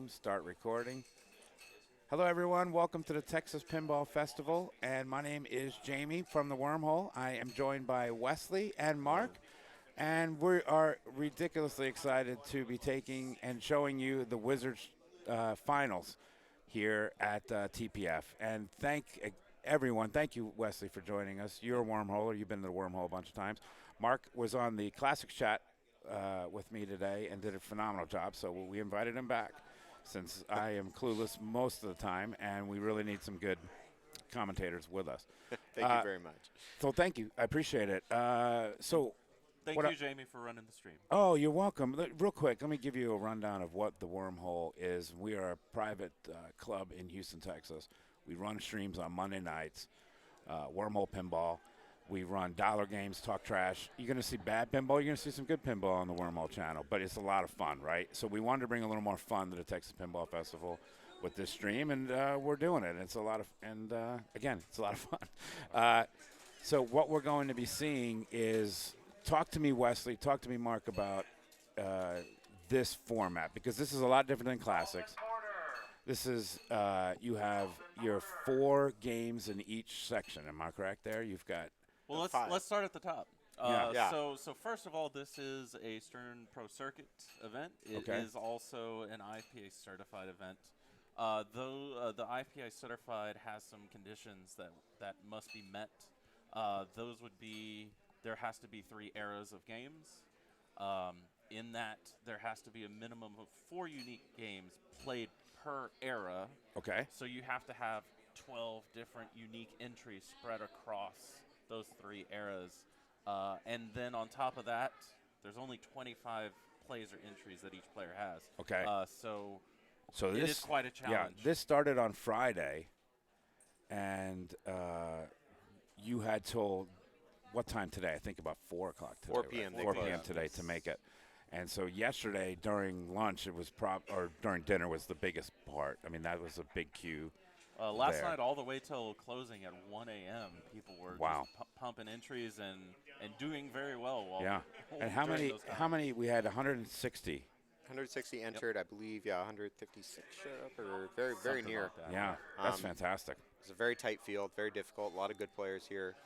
stream, start recording. Hello, everyone. Welcome to the Texas Pinball Festival. And my name is Jamie from the Wormhole. I am joined by Wesley and Mark. And we are ridiculously excited to be taking and showing you the Wizards finals here at TPF. And thank everyone. Thank you, Wesley, for joining us. You're a Wormholer. You've been to the Wormhole a bunch of times. Mark was on the Classics chat with me today and did a phenomenal job, so we invited him back since I am clueless most of the time, and we really need some good commentators with us. Thank you very much. So thank you. I appreciate it. Thank you, Jamie, for running the stream. Oh, you're welcome. Real quick, let me give you a rundown of what the Wormhole is. We are a private club in Houston, Texas. We run streams on Monday nights, Wormhole Pinball. We run dollar games, talk trash. You're going to see bad pinball. You're going to see some good pinball on the Wormhole channel, but it's a lot of fun, right? So we wanted to bring a little more fun to the Texas Pinball Festival with this stream, and we're doing it. It's a lot of, again, it's a lot of fun. So what we're going to be seeing is, talk to me, Wesley, talk to me, Mark, about this format, because this is a lot different than Classics. This is, you have your 4 games in each section. Am I correct there? You've got... Well, let's start at the top. So first of all, this is a Stern Pro Circuit event. It is also an IPA certified event. Though the IPA certified has some conditions that must be met. Those would be, there has to be 3 eras of games. In that, there has to be a minimum of 4 unique games played per era. Okay. So you have to have 12 different unique entries spread across those 3 eras. And then on top of that, there's only 25 plays or entries that each player has. Okay. So it is quite a challenge. Yeah, this started on Friday, and you had told what time today? I think about 4 o'clock today. 4 p.m. Right? 4 p.m. today to make it. And so yesterday during lunch, it was or during dinner was the biggest part. I mean, that was a big queue. Last night, all the way till closing at 1 a.m., people were just pumping entries and doing very well. And how many? We had 160. 160 entered, I believe. 156 showed up, or very near. Like that. Yeah, that's fantastic. It's a very tight field, very difficult. A lot of good players here.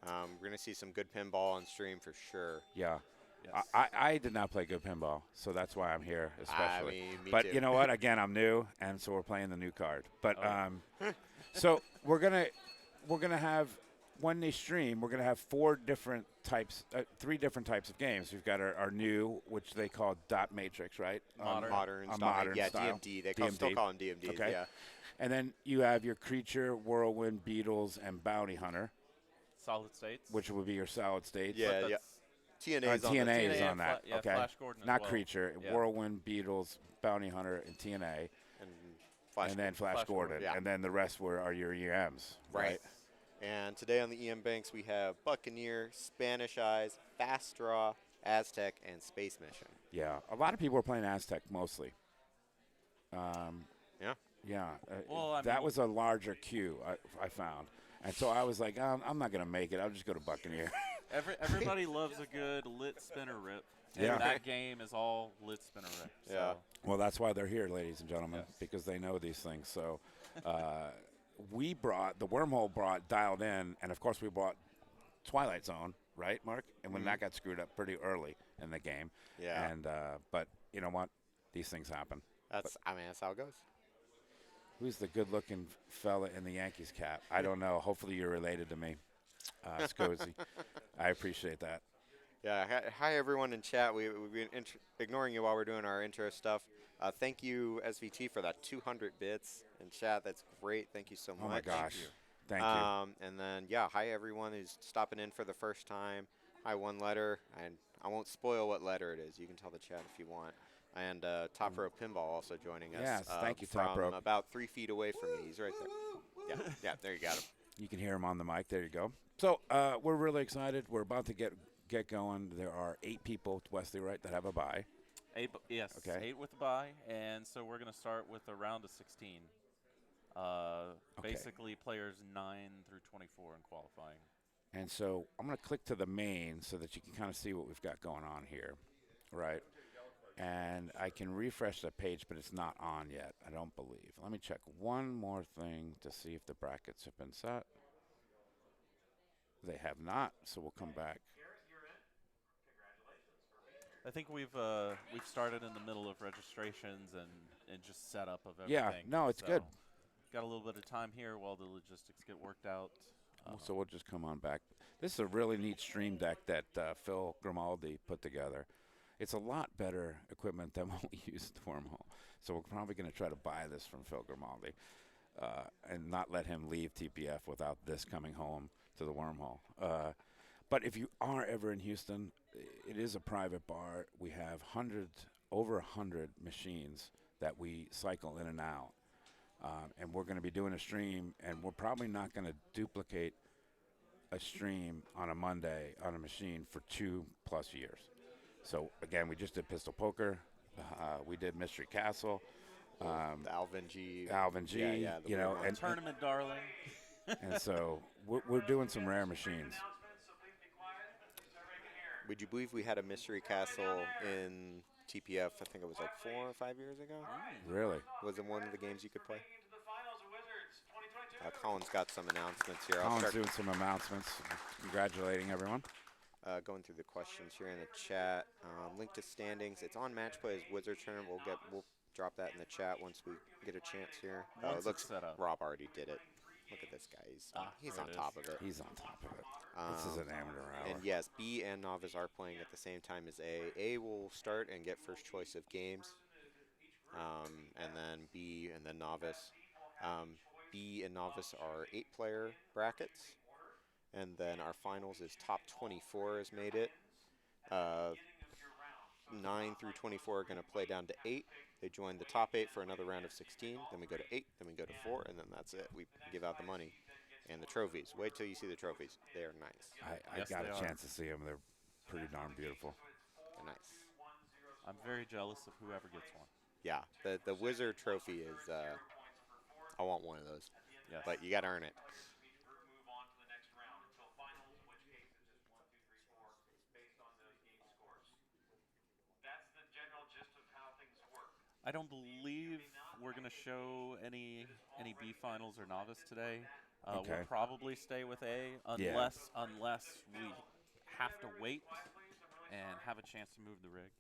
We're going to see some good pinball on stream for sure. Yeah. Yes. I did not play good pinball, so that's why I'm here, especially. Me but too. You know what? Again, I'm new, and so we're playing the new card. But so we're gonna have, when they stream, we're gonna have 3 different types of games. We've got our new, which they call dot matrix, right? Modern style. DMD. They still call them DMDs. Okay. Yeah. And then you have your creature, whirlwind, beetles, and bounty hunter. Solid states. Which would be your solid states. Yeah. TNA is on that. Okay. Flash Gordon Not as well. creature. Yeah. Whirlwind, Beatles, Bounty Hunter, and TNA. And then Flash Gordon. Yeah. And then the rest are your EMs. Right. And today on the EM Banks, we have Buccaneer, Spanish Eyes, Fast Draw, Aztec, and Space Mission. Yeah. A lot of people are playing Aztec mostly. Yeah. Well, that was a larger queue, I found. And so I was like, I'm not going to make it. I'll just go to Buccaneer. Everybody loves a good lit spinner rip. Yeah. And that game is all lit spinner rip. So. Yeah. Well, that's why they're here, ladies and gentlemen, because they know these things. So the Wormhole brought Dialed In, and, of course, we brought Twilight Zone, right, Mark? And when that got screwed up pretty early in the game. Yeah. And but you know what? These things happen. That's how it goes. Who's the good-looking fella in the Yankees cap? I don't know. Hopefully you're related to me, Scozy. I appreciate that. Yeah. Hi, everyone in chat. We've been ignoring you while we're doing our intro stuff. Thank you, SVT, for that 200 bits in chat. That's great. Thank you so much. Oh, my gosh. Thank you. And then, hi, everyone who's stopping in for the first time. Hi, One Letter. And I won't spoil what letter it is. You can tell the chat if you want. And Top Rope Pinball also joining us. Yes, thank you, Top Rope. From about 3 feet away from me. He's right there. Yeah, there you got him. You can hear him on the mic. There you go. So we're really excited. We're about to get going. There are 8 people, Wesley, right, that have a bye. 8, yes. Okay. 8 with a bye. And so we're going to start with a round of 16. Basically, players 9 through 24 in qualifying. And so I'm going to click to the main so that you can kind of see what we've got going on here, right? And I can refresh the page, but it's not on yet, I don't believe. Let me check one more thing to see if the brackets have been set. They have not, so we'll come back. I think we've started in the middle of registrations and just setup of everything. Yeah, no, it's good. Got a little bit of time here while the logistics get worked out. So we'll just come on back. This is a really neat stream deck that Phil Grimaldi put together. It's a lot better equipment than what we use at the Wormhole. So we're probably going to try to buy this from Phil Grimaldi and not let him leave TPF without this coming home to the Wormhole. But if you are ever in Houston, it is a private bar. We have over 100 machines that we cycle in and out. And we're going to be doing a stream, and we're probably not going to duplicate a stream on a Monday on a machine for 2+ years. So, again, we just did Pistol Poker. We did Mystery Castle. Alvin G. Yeah, you know, and Tournament Darling. And so we're doing some rare machines. Would you believe we had a Mystery Castle in TPF, I think it was like 4 or 5 years ago? Really? Was it one of the games you could play? Colin's got some announcements here. Colin's doing some announcements. Congratulating everyone. Going through the questions here in the chat. Link to standings. It's on Match Play's Wizard turn. We'll drop that in the chat once we get a chance here. It looks set up. Rob already did it. Look at this guy. He's on top of it. He's on top of it. This is an amateur hour. And yes, B and Novice are playing at the same time as A. A will start and get first choice of games. And then B and then Novice. B and Novice are 8-player brackets. And then our finals is top 24 has made it. 9 through 24 are going to play down to 8. They join the top 8 for another round of 16. Then we go to 8. Then we go to 4. And then that's it. We give out the money and the trophies. Wait till you see the trophies. They are nice. I got a chance to see them. They're pretty darn beautiful. They're nice. I'm very jealous of whoever gets one. Yeah. The Wizard trophy is, I want one of those. Yes. But you got to earn it. I don't believe we're going to show any B finals or novice today. Okay. We'll probably stay with A unless we have to wait and have a chance to move the rig.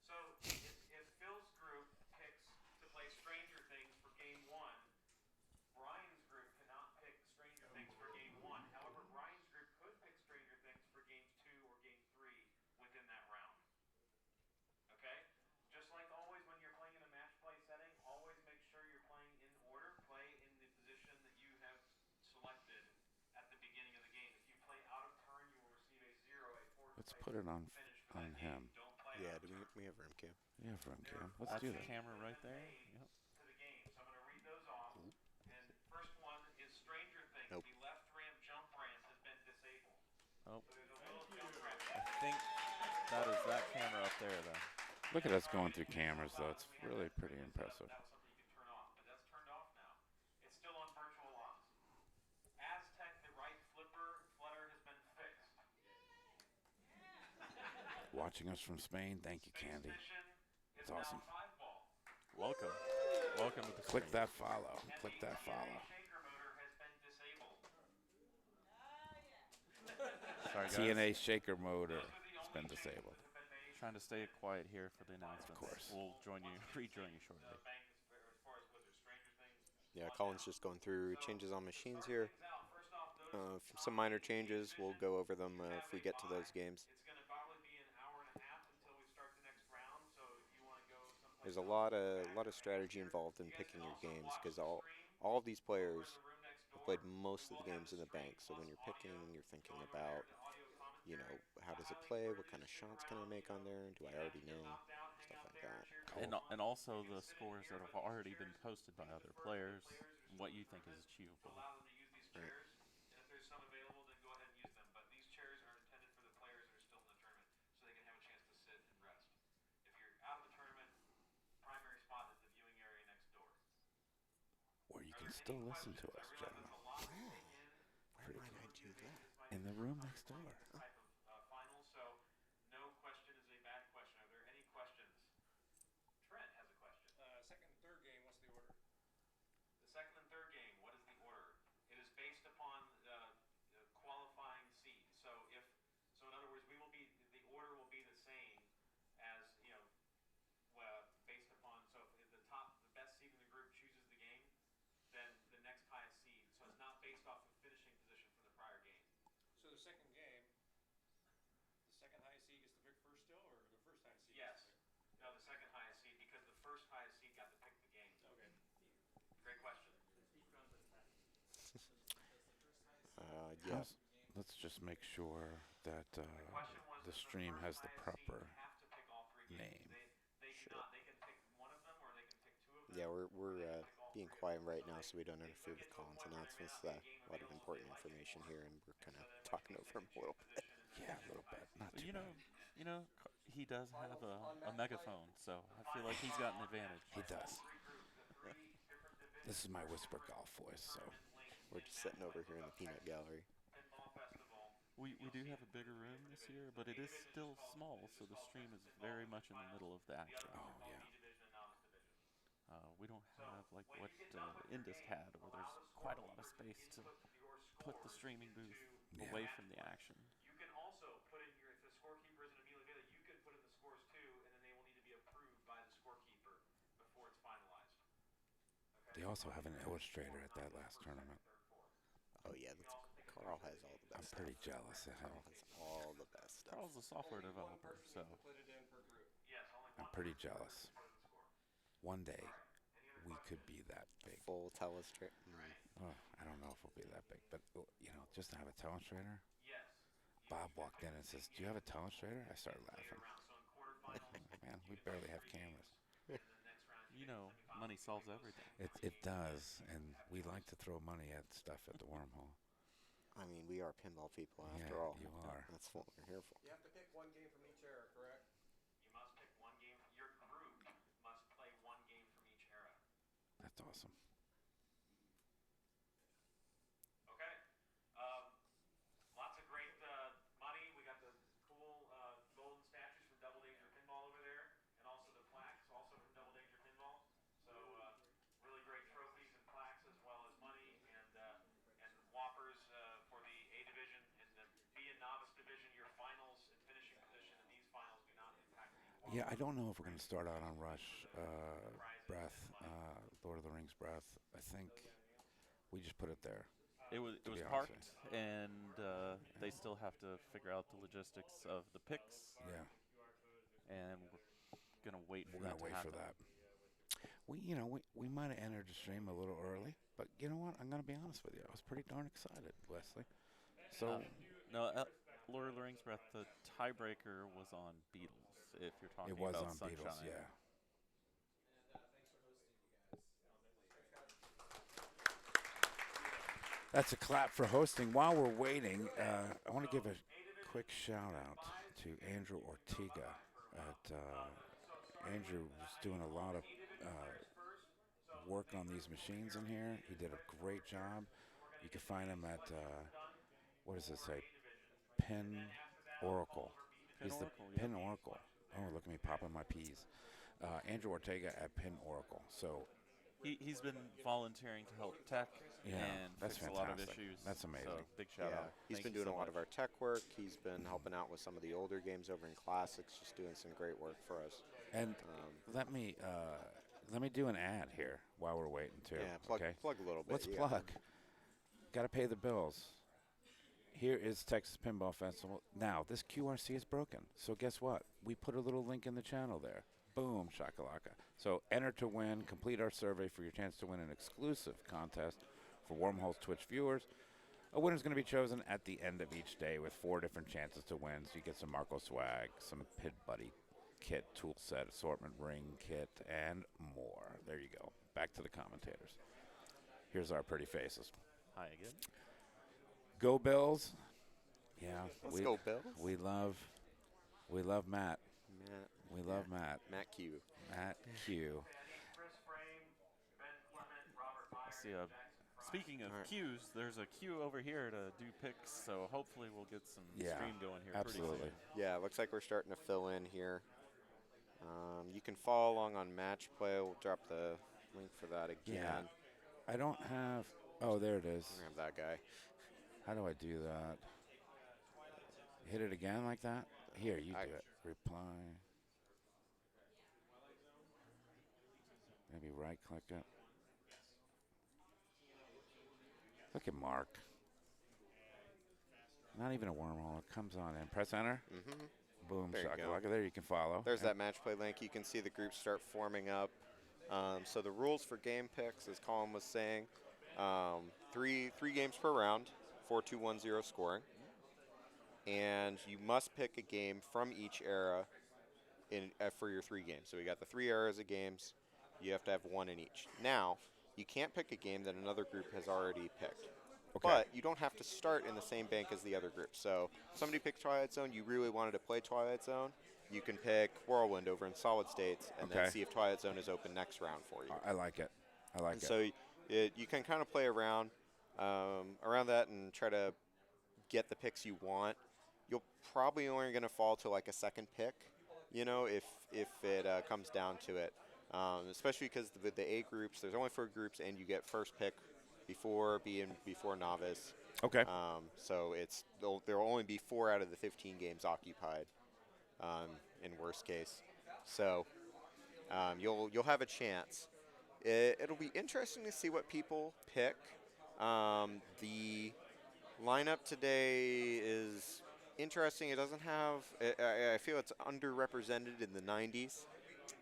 So if Phil's group picks to play Stranger Things for Game 1, Brian's group cannot pick Stranger Things for Game 1. However, Brian's group could pick Stranger Things for Game 2 or Game 3 within that round. Okay? Just like always when you're playing in a match play setting, always make sure you're playing in order. Play in the position that you have selected at the beginning of the game. If you play out of turn, you will receive a 0, a force. Let's put it on him. Yeah, do we have room cam? Yeah, room cam. Let's That's do the that. camera right there. Yep. To the game. So I'm going to read those off. And first one is Stranger Things. Nope. The left ramp jump ramp has been disabled. Oh. So there's a little jump ramp. I think that is that camera up there, though. Look at us going through cameras, though. It's really pretty impressive. That was something you can turn off, but that's turned off now. It's still on virtual locks. Aztec, the right flipper flutter has been fixed. Watching us from Spain, thank you, Candy. It's awesome. Welcome to the Click stream. that follow. Click that follow. Shaker motor has been disabled. Sorry, guys. TNA shaker motor has been disabled. Trying to stay quiet here for the announcements. Of course. We'll rejoin you shortly. Yeah, Colin's just going through changes on machines here. Some minor changes. We'll go over them if we get to those games. It's going to probably be an hour and a half until we start the next round. So if you want to go someplace, There's a lot of strategy involved in picking your games because all of these players have played most of the games in the bank. So when you're picking, you're thinking about, you know, how does it play? What kind of shots can I make on there? Do I already know? Stuff like that. And also the scores that have already been posted by other players, what you think is achievable. allow them to use these chairs. And if there's some available, then go ahead and use them. But these chairs are intended for the players that are still in the tournament, so they can have a chance to sit and rest. If you're out of the tournament, primary spot is the viewing area next door. Or you can still listen to us, gentlemen. Where might I do that? In the room next door. Type of final, so no question is a bad question. Are there any questions Yeah. Let's just make sure that the stream has the proper name. Sure. Yeah, we're being quiet right now so we don't interfere with Colin's announcements. A lot of important information here, and we're kind of talking over him a little bit. Yeah, a little bit. Not too bad. He does have a megaphone, so I feel like he's got an advantage. He does. This is my whisper golf voice, so. We're just sitting over here in the peanut gallery. We do have a bigger room this year, but it is still small, so the stream is very much in the middle of the action. Oh, yeah. We don't have like what Indus had, where there's quite a lot of space to put the streaming booth away from the action. You can also put in if the scorekeeper isn't immediately available, you can put in the scores too, and then they will need to be approved by the scorekeeper before it's finalized. Okay? They also have an illustrator at that last tournament. Oh yeah, Carl has all the best. I'm pretty jealous of him. Carl has all the best stuff. Carl's a software developer, so I'm pretty jealous. One day, we could be that big. Full telestrator. Oh, I don't know if we'll be that big, but just to have a telestrator. Bob walked in and says, "Do you have a telestrator?" I started laughing. Man, we barely have cameras. Money solves everything. It does, and we like to throw money at stuff at the Wormhole. I mean, we are pinball people after Yeah, all. you are. That's what we're here for. You have to pick one game from each era, correct? You must pick one game. Your group must play one game from each era. That's awesome. Okay. Lots of great money. We got the cool golden statues from Double Danger Pinball over there, and also the plaques, also from Double Danger Pinball. So really great trophies and plaques, as well as money and whoppers for the A division and the B and novice division. Your finals and finishing position in these finals do not impact the Yeah, I don't know if we're going to start out on Rush Breath, Lord of the Rings Breath. I think we just put it there. It was parked, and they still have to figure out the logistics of the picks. Yeah. And we're gonna wait for We're that going to to wait happen. for that. We might have entered the stream a little early, but you know what? I'm going to be honest with you. I was pretty darn excited, Wesley. So Lord of the Rings Breath, the tiebreaker was on Beatles, if you're talking it was about on Sunshine. Beatles, yeah. That's a clap for hosting. While we're waiting, I want to give a quick shout out to Andrew Ortega. Andrew was doing a lot of work on these machines in here. He did a great job. You can find him at, what does it say? Pin Oracle. He's the Pin Oracle. Oh, look at me popping my P's. Andrew Ortega at Pin Oracle. So he's been volunteering to help tech and that's fix fantastic. a lot of issues. That's amazing. So big shout out. He's been doing a lot of our tech work. He's been helping out with some of the older games over in Classics, just doing some great work for us. And let me do an ad here while we're waiting too. Yeah, plug a little bit. Let's plug. Got to pay the bills. Here is Texas Pinball Festival. Now, this QRC is broken. So guess what? We put a little link in the channel there. Boom, shakalaka. So enter to win. Complete our survey for your chance to win an exclusive contest for Wormhole's Twitch viewers. A winner is going to be chosen at the end of each day with 4 different chances to win. So you get some Marco swag, some Pit Buddy kit, tool set, assortment ring kit, and more. There you go. Back to the commentators. Here's our pretty faces. Hi again. Go Bills. Yeah. Let's go Bills. We love Matt. We love Matt. Matt Q. Matt Q. Let's see, speaking of queues, there's a queue over here to do picks, so hopefully we'll get some stream going here absolutely. pretty soon. Yeah, it looks like we're starting to fill in here. You can follow along on Match Play. We'll drop the link for that again. Yeah. I don't have... Oh, there it is. Grab that guy. How do I do that? Hit it again like that? Here, you do it. Reply. Maybe right-click it. Look at Mark. Not even a wormhole. It comes on in. Press enter. Mm-hmm. Boom, There you shakalaka. go. There you can follow. There's that Match Play link. You can see the groups start forming up. So the rules for game picks, as Colin was saying, three games per round, 4-2-1-0 scoring. And you must pick a game from each era for your 3 games. So we got the 3 eras of games. You have to have 1 in each. Now, you can't pick a game that another group has already picked. Okay. But you don't have to start in the same bank as the other group. So somebody picked Twilight Zone. You really wanted to play Twilight Zone. You can pick Whirlwind over in Solid States and then see if Twilight Zone is open next round for you. I like it. I like it. So you can kind of play around that and try to get the picks you want. You'll probably only going to fall to like a second pick, if it comes down to it. Especially because with the A groups, there's only 4 groups, and you get first pick before novice. Okay. So there will only be 4 out of the 15 games occupied, in worst case. So you'll have a chance. It'll be interesting to see what people pick. The lineup today is interesting. It doesn't have. I feel it's underrepresented in the 90s.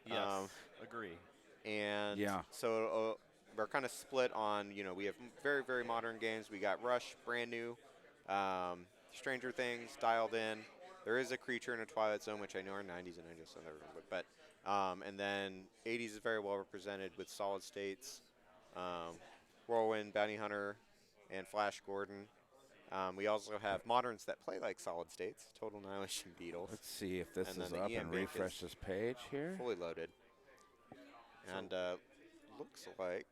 Yes, agree. And so we're kind of split on. We have very, very modern games. We got Rush, brand new, Stranger Things, dialed in. There is a Creature in a Twilight Zone, which I know are 90s, and I just never remember. But and then 80s is very well represented with Solid States, Whirlwind, Bounty Hunter, and Flash Gordon. We also have moderns that play like Solid States, Total Annihilation Beatles. Let's see if this is up and refresh this page here. Fully loaded. And looks like...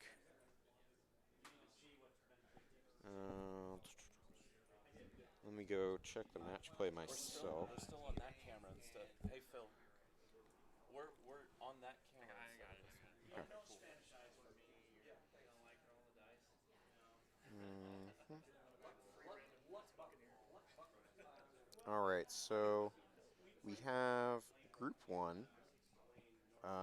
let me go check the match play myself. We're still on that camera instead. Hey, Phil. We're on that camera. I got it. Okay, cool. All right, so we have Group 1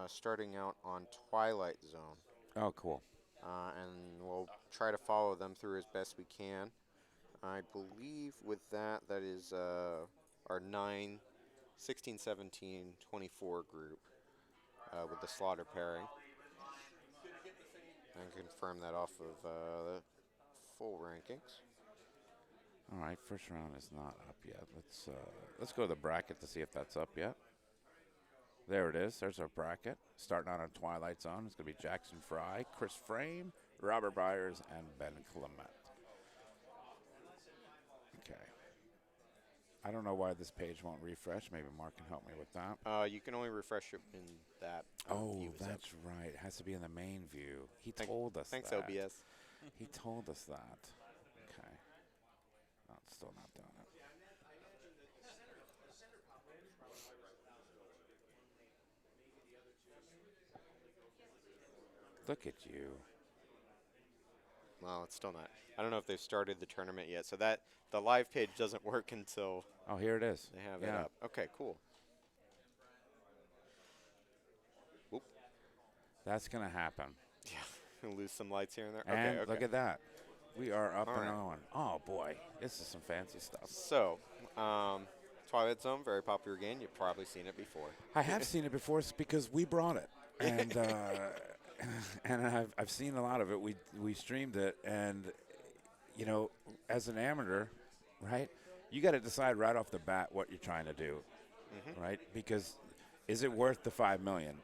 starting out on Twilight Zone. Oh, cool. And we'll try to follow them through as best we can. I believe with that is our 9, 16, 17, 24 group with the slaughter pairing. And confirm that off of the full rankings. All right, first round is not up yet. Let's go to the bracket to see if that's up yet. There it is. There's our bracket. Starting out on Twilight Zone. It's going to be Jackson Frey, Chris Frame, Robert Byers, and Ben Clement. Okay. I don't know why this page won't refresh. Maybe Mark can help me with that. You can only refresh it in that. Oh, that's right. It has to be in the main view. He told us that. Thanks, OBS. He told us that. Okay. No, it's still not doing it. Look at you. Well, it's still not. I don't know if they've started the tournament yet. So that the live page doesn't work until. Oh, here it is. They have it up. Okay, cool. Oop. That's going to happen. Yeah, lose some lights here and there. And okay. Look at that. We are up and on. Oh, boy. This is some fancy stuff. So, Twilight Zone, very popular game. You've probably seen it before. I have seen it before because we brought it. And and I've seen a lot of it. We streamed it. And, as an amateur, right, you got to decide right off the bat what you're trying to do, right? Because is it worth the $5 million?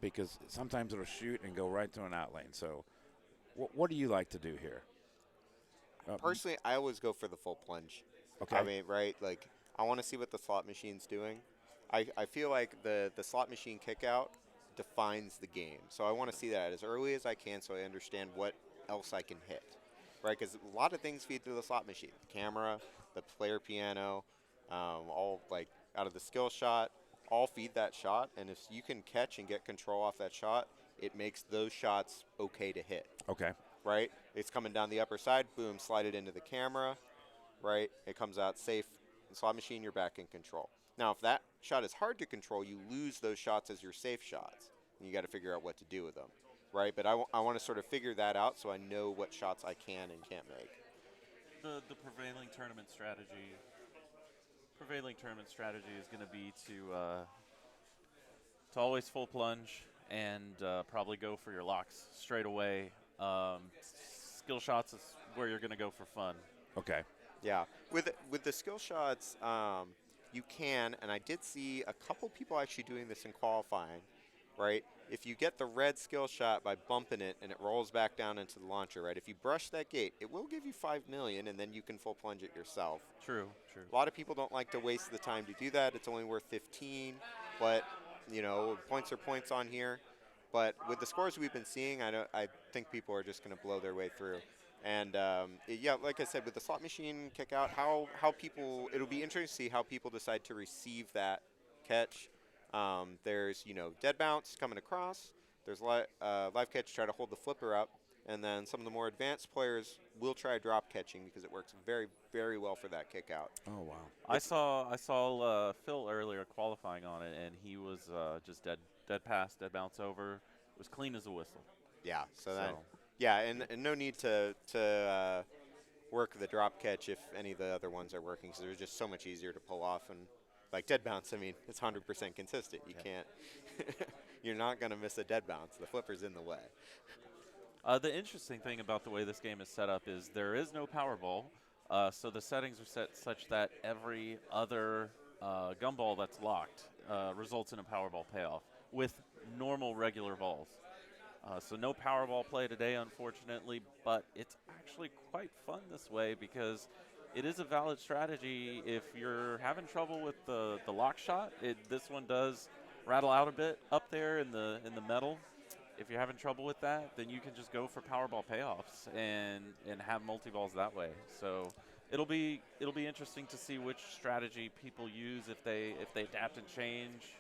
Because sometimes it'll shoot and go right to an outlane. So what do you like to do here? Personally, I always go for the full plunge. Okay. I mean, right, like, I want to see what the slot machine's doing. I feel like the slot machine kickout defines the game. So I want to see that as early as I can so I understand what else I can hit, right? Because a lot of things feed through the slot machine. The camera, the player piano, all, like, out of the skill shot, all feed that shot. And if you can catch and get control off that shot, it makes those shots okay to hit. Okay. Right? It's coming down the upper side, boom, slide it into the camera, right? It comes out safe. In slot machine, you're back in control. Now, if that shot is hard to control, you lose those shots as your safe shots. And you got to figure out what to do with them, right? But I want to sort of figure that out so I know what shots I can and can't make. The prevailing tournament strategy is going to be to always full plunge and probably go for your locks straight away. Skill shots is where you're going to go for fun. Okay. Yeah, with the skill shots, you can, and I did see a couple people actually doing this in qualifying, right? If you get the red skill shot by bumping it and it rolls back down into the launcher, right? If you brush that gate, it will give you 5 million, and then you can full plunge it yourself. True, true. A lot of people don't like to waste the time to do that. It's only worth 15, but you know, points are points on here. But with the scores we've been seeing, I think people are just going to blow their way through. And yeah, like I said, with the slot machine kick out, how people, it'll be interesting to see how people decide to receive that catch. There's, you know, dead bounce coming across. There's live catch, try to hold the flipper up. And then some of the more advanced players will try drop catching because it works very, very well for that kick out. Oh, wow. I saw Phil earlier qualifying on it, and he was just dead pass, dead bounce over. It was clean as a whistle. Yeah, so that, yeah, and no need to work the drop catch if any of the other ones are working, because they're just so much easier to pull off. And like dead bounce, I mean, it's 100% consistent. You can't, you're not going to miss a dead bounce. The flipper's in the way. The interesting thing about the way this game is set up is there is no Powerball, so the settings are set such that every other gumball that's locked results in a Powerball payoff with normal regular balls. So no Powerball play today, unfortunately, but it's actually quite fun this way because it is a valid strategy if you're having trouble with the lock shot. This one does rattle out a bit up there in the metal. If you're having trouble with that, then you can just go for Powerball payoffs and have multi-balls that way. So it'll be interesting to see which strategy people use if they adapt and change.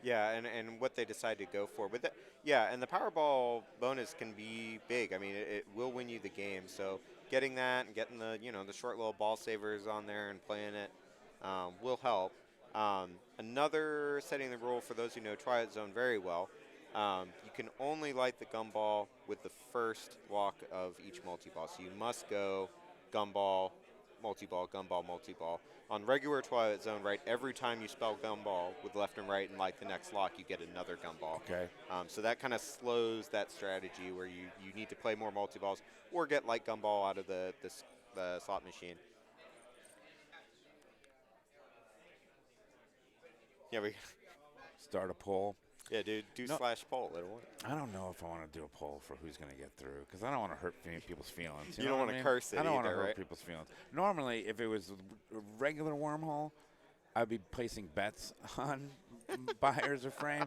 Yeah, and what they decide to go for. But yeah, and the Powerball bonus can be big. I mean, it will win you the game. So getting that and getting the the short little ball savers on there and playing it will help. Another setting the rule for those who know Twilight Zone very well, you can only light the gumball with the first walk of each multi-ball. So you must go gumball, multi-ball, gumball, multi-ball. On regular Twilight Zone, right, every time you spell gumball with left and right and light the next lock, you get another gumball. Okay. So that kind of slows that strategy where you need to play more multi-balls or get light gumball out of the slot machine. Yeah, we start a poll. Yeah, dude, slash poll. I don't know if I want to do a poll for who's going to get through because I don't want to hurt people's feelings. You don't want to curse it. I don't want to hurt people's feelings. Normally, if it was a regular wormhole, I'd be placing bets on Byers or Frame.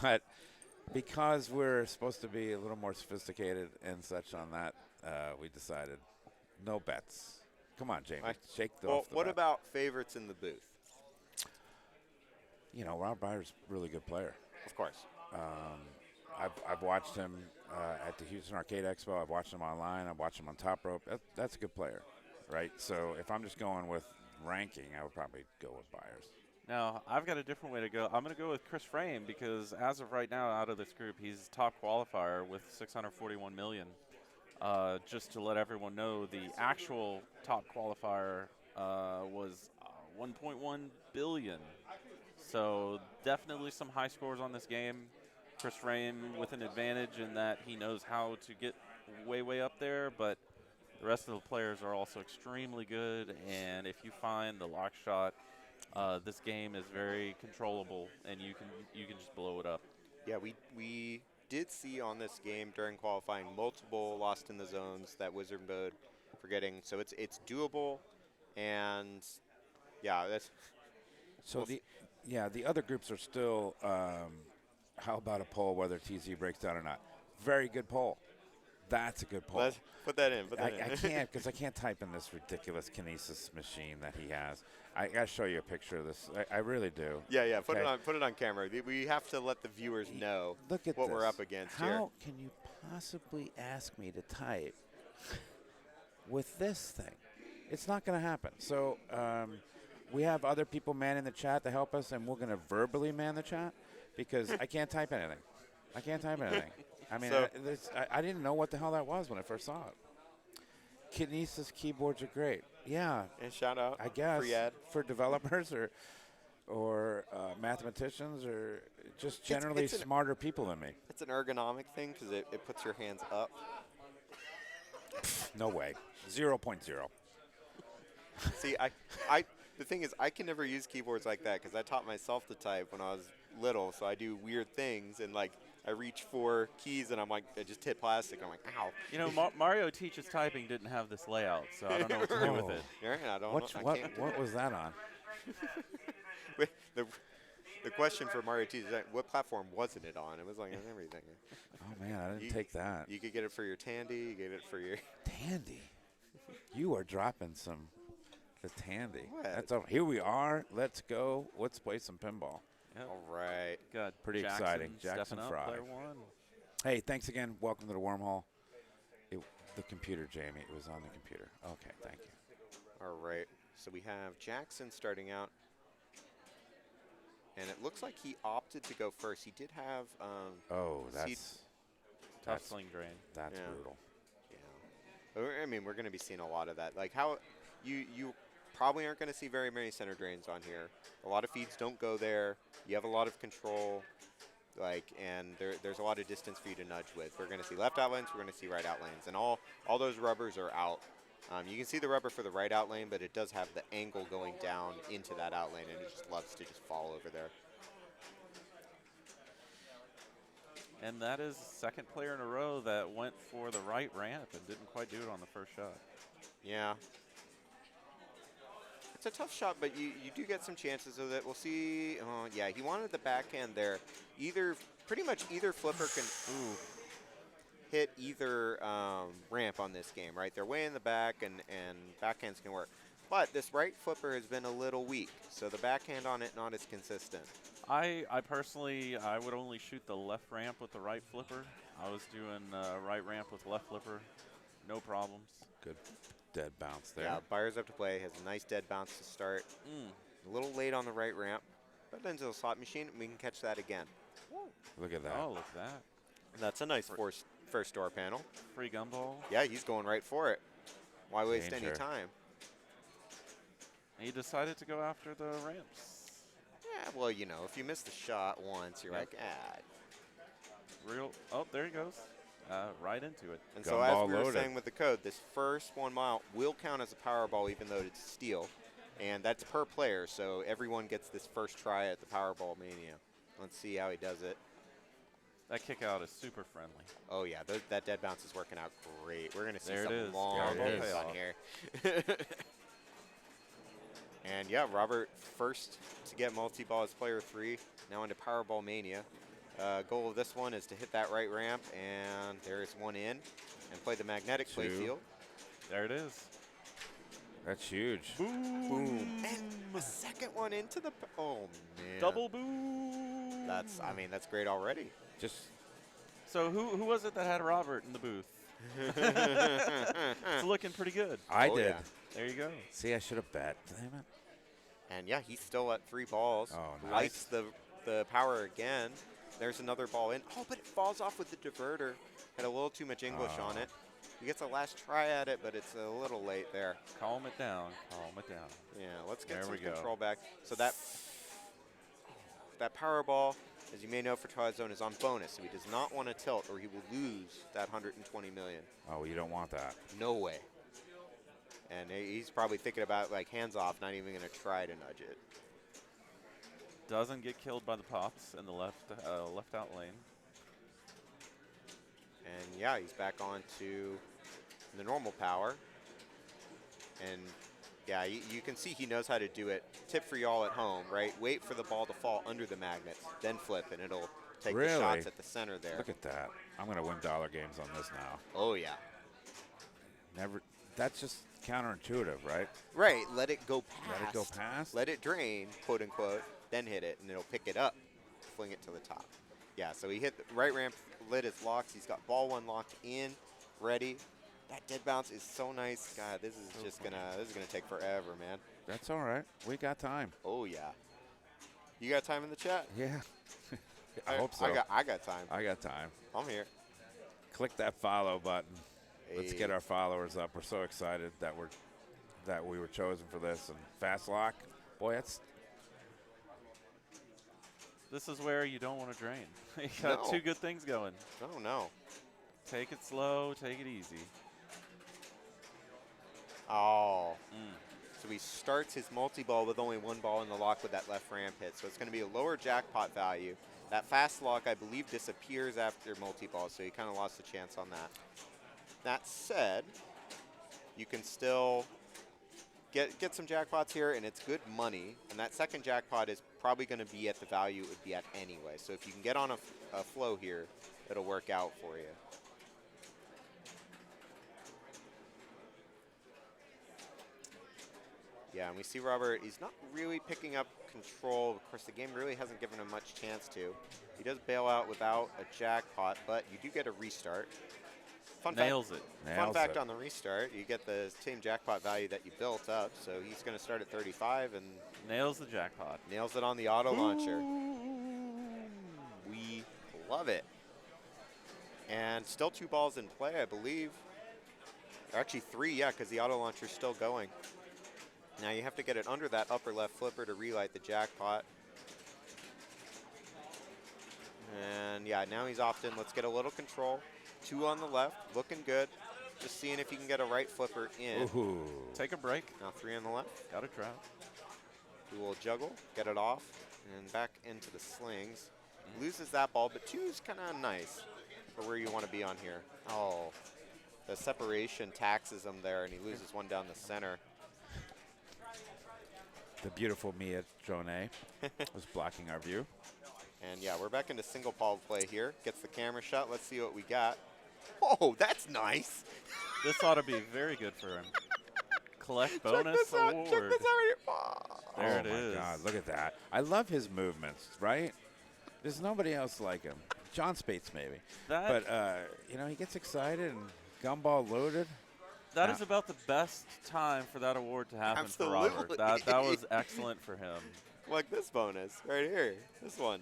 But because we're supposed to be a little more sophisticated and such on that, we decided no bets. Come on, Jamie. Shake the off the what bet. about favorites in the booth? You know, Rob Byers, really good player. Of course. I've watched him at the Houston Arcade Expo. I've watched him online. I've watched him on Top Rope. That's a good player, right? So if I'm just going with ranking, I would probably go with Byers. Now, I've got a different way to go. I'm going to go with Chris Frame because as of right now, out of this group, he's top qualifier with 641 million. Just to let everyone know, the actual top qualifier was 1.1 billion. So definitely some high scores on this game. Chris Frame with an advantage in that he knows how to get way up there, but the rest of the players are also extremely good. And if you find the lock shot, this game is very controllable, and you can just blow it up. Yeah, we did see on this game during qualifying multiple lost in the zones that Wizard mode forgetting. So it's doable, and yeah, that's. So the other groups are still, how about a poll whether TZ breaks down or not? Very good poll. That's a good poll. Let's put that in. I can't because I can't type in this ridiculous kinesis machine that he has. I got to show you a picture of this. I really do. Yeah. Okay? Put it on camera. We have to let the viewers know Look at what this. we're up against here. How can you possibly ask me to type with this thing? It's not going to happen. So we have other people manning the chat to help us, and we're going to verbally man the chat because I can't type anything. I mean, I didn't know what the hell that was when I first saw it. Kinesis keyboards are great. Yeah. And shout out. I guess free ad. For developers or mathematicians or just generally smarter people than me. It's an ergonomic thing because it puts your hands up. No way. 0.0. See, the thing is, I can never use keyboards like that because I taught myself to type when I was little, so I do weird things, and like I reach for keys and I'm like, I just hit plastic. I'm like, ow. You know, Mario Teaches Typing didn't have this layout, so I don't know what to do with it. Yeah, I don't know. What was that on? The question for Mario Teaches, what platform wasn't it on? It was like on everything. Oh man, I didn't take that. You could get it for your Tandy. You get it for your Tandy. You are dropping the Tandy. What? That's over. Here we are. Let's go. Let's play some pinball. Yep. All right. Got Pretty exciting. Jackson stepping Frey. up, player 1. Hey, thanks again. Welcome to the Wormhole. The computer, Jamie. It was on the computer. Okay, thank you. All right. So we have Jackson starting out. And it looks like he opted to go first. He did have tough sling drain. That's brutal. Yeah. I mean, we're going to be seeing a lot of that. Like how you probably aren't going to see very many center drains on here. A lot of feeds don't go there. You have a lot of control, and there's a lot of distance for you to nudge with. We're going to see left out lanes. We're going to see right out lanes, and all those rubbers are out. You can see the rubber for the right out lane, but it does have the angle going down into that out lane, and it just loves to just fall over there. And that is the second player in a row that went for the right ramp and didn't quite do it on the first shot. Yeah. It's a tough shot, but you do get some chances of it. We'll see. Yeah, he wanted the backhand there. Pretty much either flipper can hit either ramp on this game, right? They're way in the back, and backhands can work. But this right flipper has been a little weak, so the backhand on it not as consistent. I personally, I would only shoot the left ramp with the right flipper. I was doing right ramp with left flipper, no problems. Good dead bounce there. Yeah, Byers up to play, has a nice dead bounce to start. A little late on the right ramp, but into the slot machine, and we can catch that again. Look at that. Oh, look at that. That's a nice first door panel. Free gumball. Yeah, he's going right for it. Why waste Danger. any time? He decided to go after the ramps. Yeah, well, you know, if you miss the shot once, you're like, Oh, there he goes. Right into it. And so as we were saying with the code, this first 1 mile will count as a power ball even though it's steel. And that's per player, so everyone gets this first try at the Powerball Mania. Let's see how he does it. That kick out is super friendly. Oh, yeah, that dead bounce is working out great. We're going to see there some long plays on here. And, yeah, Robert first to get multi-ball as player 3, now into Powerball Mania. Goal of this one is to hit that right ramp, and there's one in, and play the magnetic play field. There it is. That's huge. Boom. Boom. And a second one into the, oh, man. Double boom. That's great already. So who was it that had Robert in the booth? It's looking pretty good. I did. Yeah. There you go. See, I should have bet. Damn it. And, yeah, he's still at 3 balls. Oh, nice. Lights the power again. There's another ball in. Oh, but it falls off with the diverter. Had a little too much English on it. He gets a last try at it, but it's a little late there. Calm it down. Calm it down. Yeah, let's get some control back. So that power ball, as you may know for Twilight Zone, is on bonus. So he does not want to tilt or he will lose that 120 million. Oh, you don't want that. No way. And he's probably thinking about, like, hands off, not even going to try to nudge it. Doesn't get killed by the pops in the left out lane. And, yeah, he's back on to the normal power. And, yeah, you can see he knows how to do it. Tip for y'all at home, right? Wait for the ball to fall under the magnets, then flip, and it'll take the shots at the center there. Look at that. I'm going to win dollar games on this now. Oh, yeah. That's just counterintuitive, right? Right. Let it go past. Let it go past? Let it drain, quote unquote, then hit it, and it'll pick it up, fling it to the top. Yeah, so he hit the right ramp, lit his locks. He's got ball 1 locked in, ready. That dead bounce is so nice. God, this is just gonna take forever, man. That's all right. We got time. Oh yeah. You got time in the chat? Yeah. I hope so. I got time. I got time. I'm here. Click that follow button. Hey. Let's get our followers up. We're so excited that we were chosen for this. And fast lock, boy, This is where you don't want to drain. You got two good things going. Oh no. Take it slow, take it easy. Oh. So he starts his multi-ball with only 1 ball in the lock with that left ramp hit. So it's going to be a lower jackpot value. That fast lock, I believe, disappears after multi-ball, so he kind of lost a chance on that. That said, you can still get some jackpots here, and it's good money. And that second jackpot is probably going to be at the value it would be at anyway. So if you can get on a flow here, it'll work out for you. Yeah, and we see Robert, he's not really picking up control. Of course, the game really hasn't given him much chance to. He does bail out without a jackpot, but you do get a restart. Fun fact on the restart, you get the same jackpot value that you built up, so he's going to start at 35 and nails the jackpot. Nails it on the auto launcher. We love it. And still 2 balls in play, I believe. Or actually 3, yeah, because the auto launcher's still going. Now you have to get it under that upper left flipper to relight the jackpot. And yeah, now he's off in. Let's get a little control. 2 on the left, looking good. Just seeing if you can get a right flipper in. Ooh. Take a break. Now 3 on the left. Got a trap. Do a little juggle, get it off, and back into the slings. Loses that ball, but 2 is kind of nice for where you want to be on here. Oh, the separation taxes him there, and he loses 1 down the center. The beautiful Mia Jonet was blocking our view. And yeah, we're back into single ball play here. Gets the camera shot. Let's see what we got. Oh, that's nice. This ought to be very good for him. Collect bonus award. Check this out. There it is. Oh, my God. Look at that. I love his movements, right? There's nobody else like him. John Spates, maybe. But, you know, he gets excited and gumball loaded. That is about the best time for that award to happen for Robert. That was excellent for him. Like this bonus right here. This one.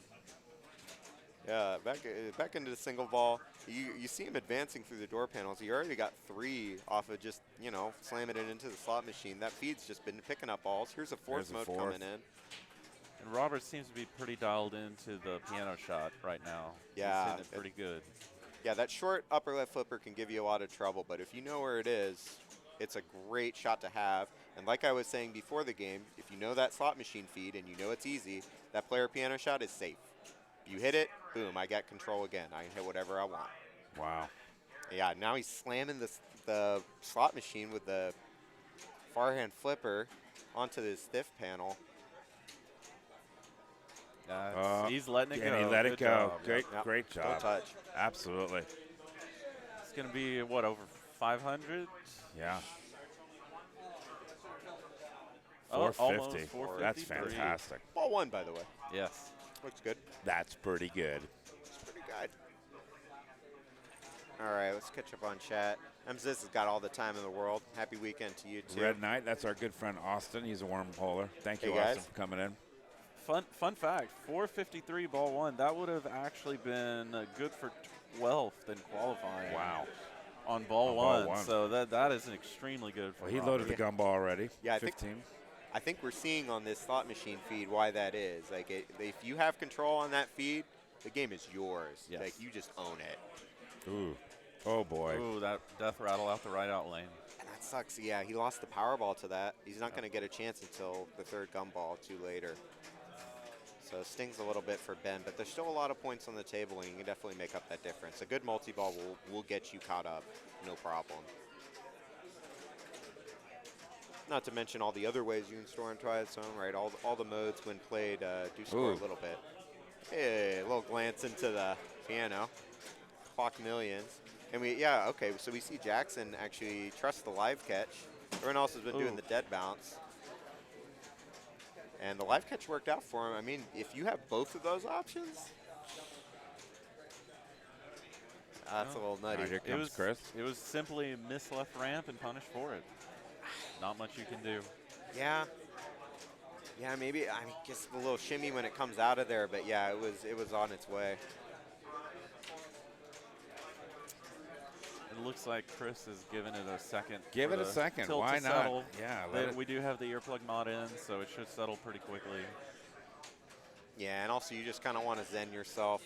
Yeah, back into the single ball. You see him advancing through the door panels. He already got 3 off of just, you know, slamming it into the slot machine. That feed's just been picking up balls. Here's a fourth mode coming in. And Robert seems to be pretty dialed into the piano shot right now. Yeah. He's hitting it pretty good. Yeah, that short upper left flipper can give you a lot of trouble, but if you know where it is, it's a great shot to have. And like I was saying before the game, if you know that slot machine feed and you know it's easy, that player piano shot is safe. You hit it, boom, I got control again. I can hit whatever I want. Wow. Yeah, now he's slamming the slot machine with the farhand flipper onto the stiff panel. He's letting it go. And he let it go. Job. Great job. Good touch. Absolutely. It's going to be, what, over 500? Yeah. Oh, 450. 453. That's fantastic. Ball 1, by the way. Yes. Looks good. That's pretty good. It's pretty good. All right, let's catch up on chat. MZiz has got all the time in the world. Happy weekend to you, too. Red Knight, that's our good friend Austin. He's a wormholer. Thank you, Austin, for coming in. Fun fact, 453 ball 1. That would have actually been good for 12th in qualifying. Wow. On ball 1. So that is an extremely good for He loaded the gumball already. Yeah, 15. I think we're seeing on this slot machine feed why that is. Like, if you have control on that feed, the game is yours. Yes. Like, you just own it. Ooh. Oh, boy. Ooh, that death rattle out the right out lane. And that sucks. Yeah, he lost the Powerball to that. He's not going to get a chance until the 3rd gumball too later. So it stings a little bit for Ben, but there's still a lot of points on the table, and you can definitely make up that difference. A good multi-ball will get you caught up, no problem. Not to mention all the other ways you can store on Twilight Zone, right? All the modes when played do score a little bit. Hey, a little glance into the piano. Clock millions. And so we see Jackson actually trust the live catch. Everyone else has been doing the dead bounce. And the live catch worked out for him. I mean, if you have both of those options, that's a little nutty. Here comes Chris. It was simply miss left ramp and punish for it. Not much you can do. Yeah. Yeah, maybe. I guess a little shimmy when it comes out of there, but yeah, it was on its way. It looks like Chris has given it a second. Give it a second. Why not? Settle. Yeah. We do have the earplug mod in, so it should settle pretty quickly. Yeah, and also you just kind of want to zen yourself.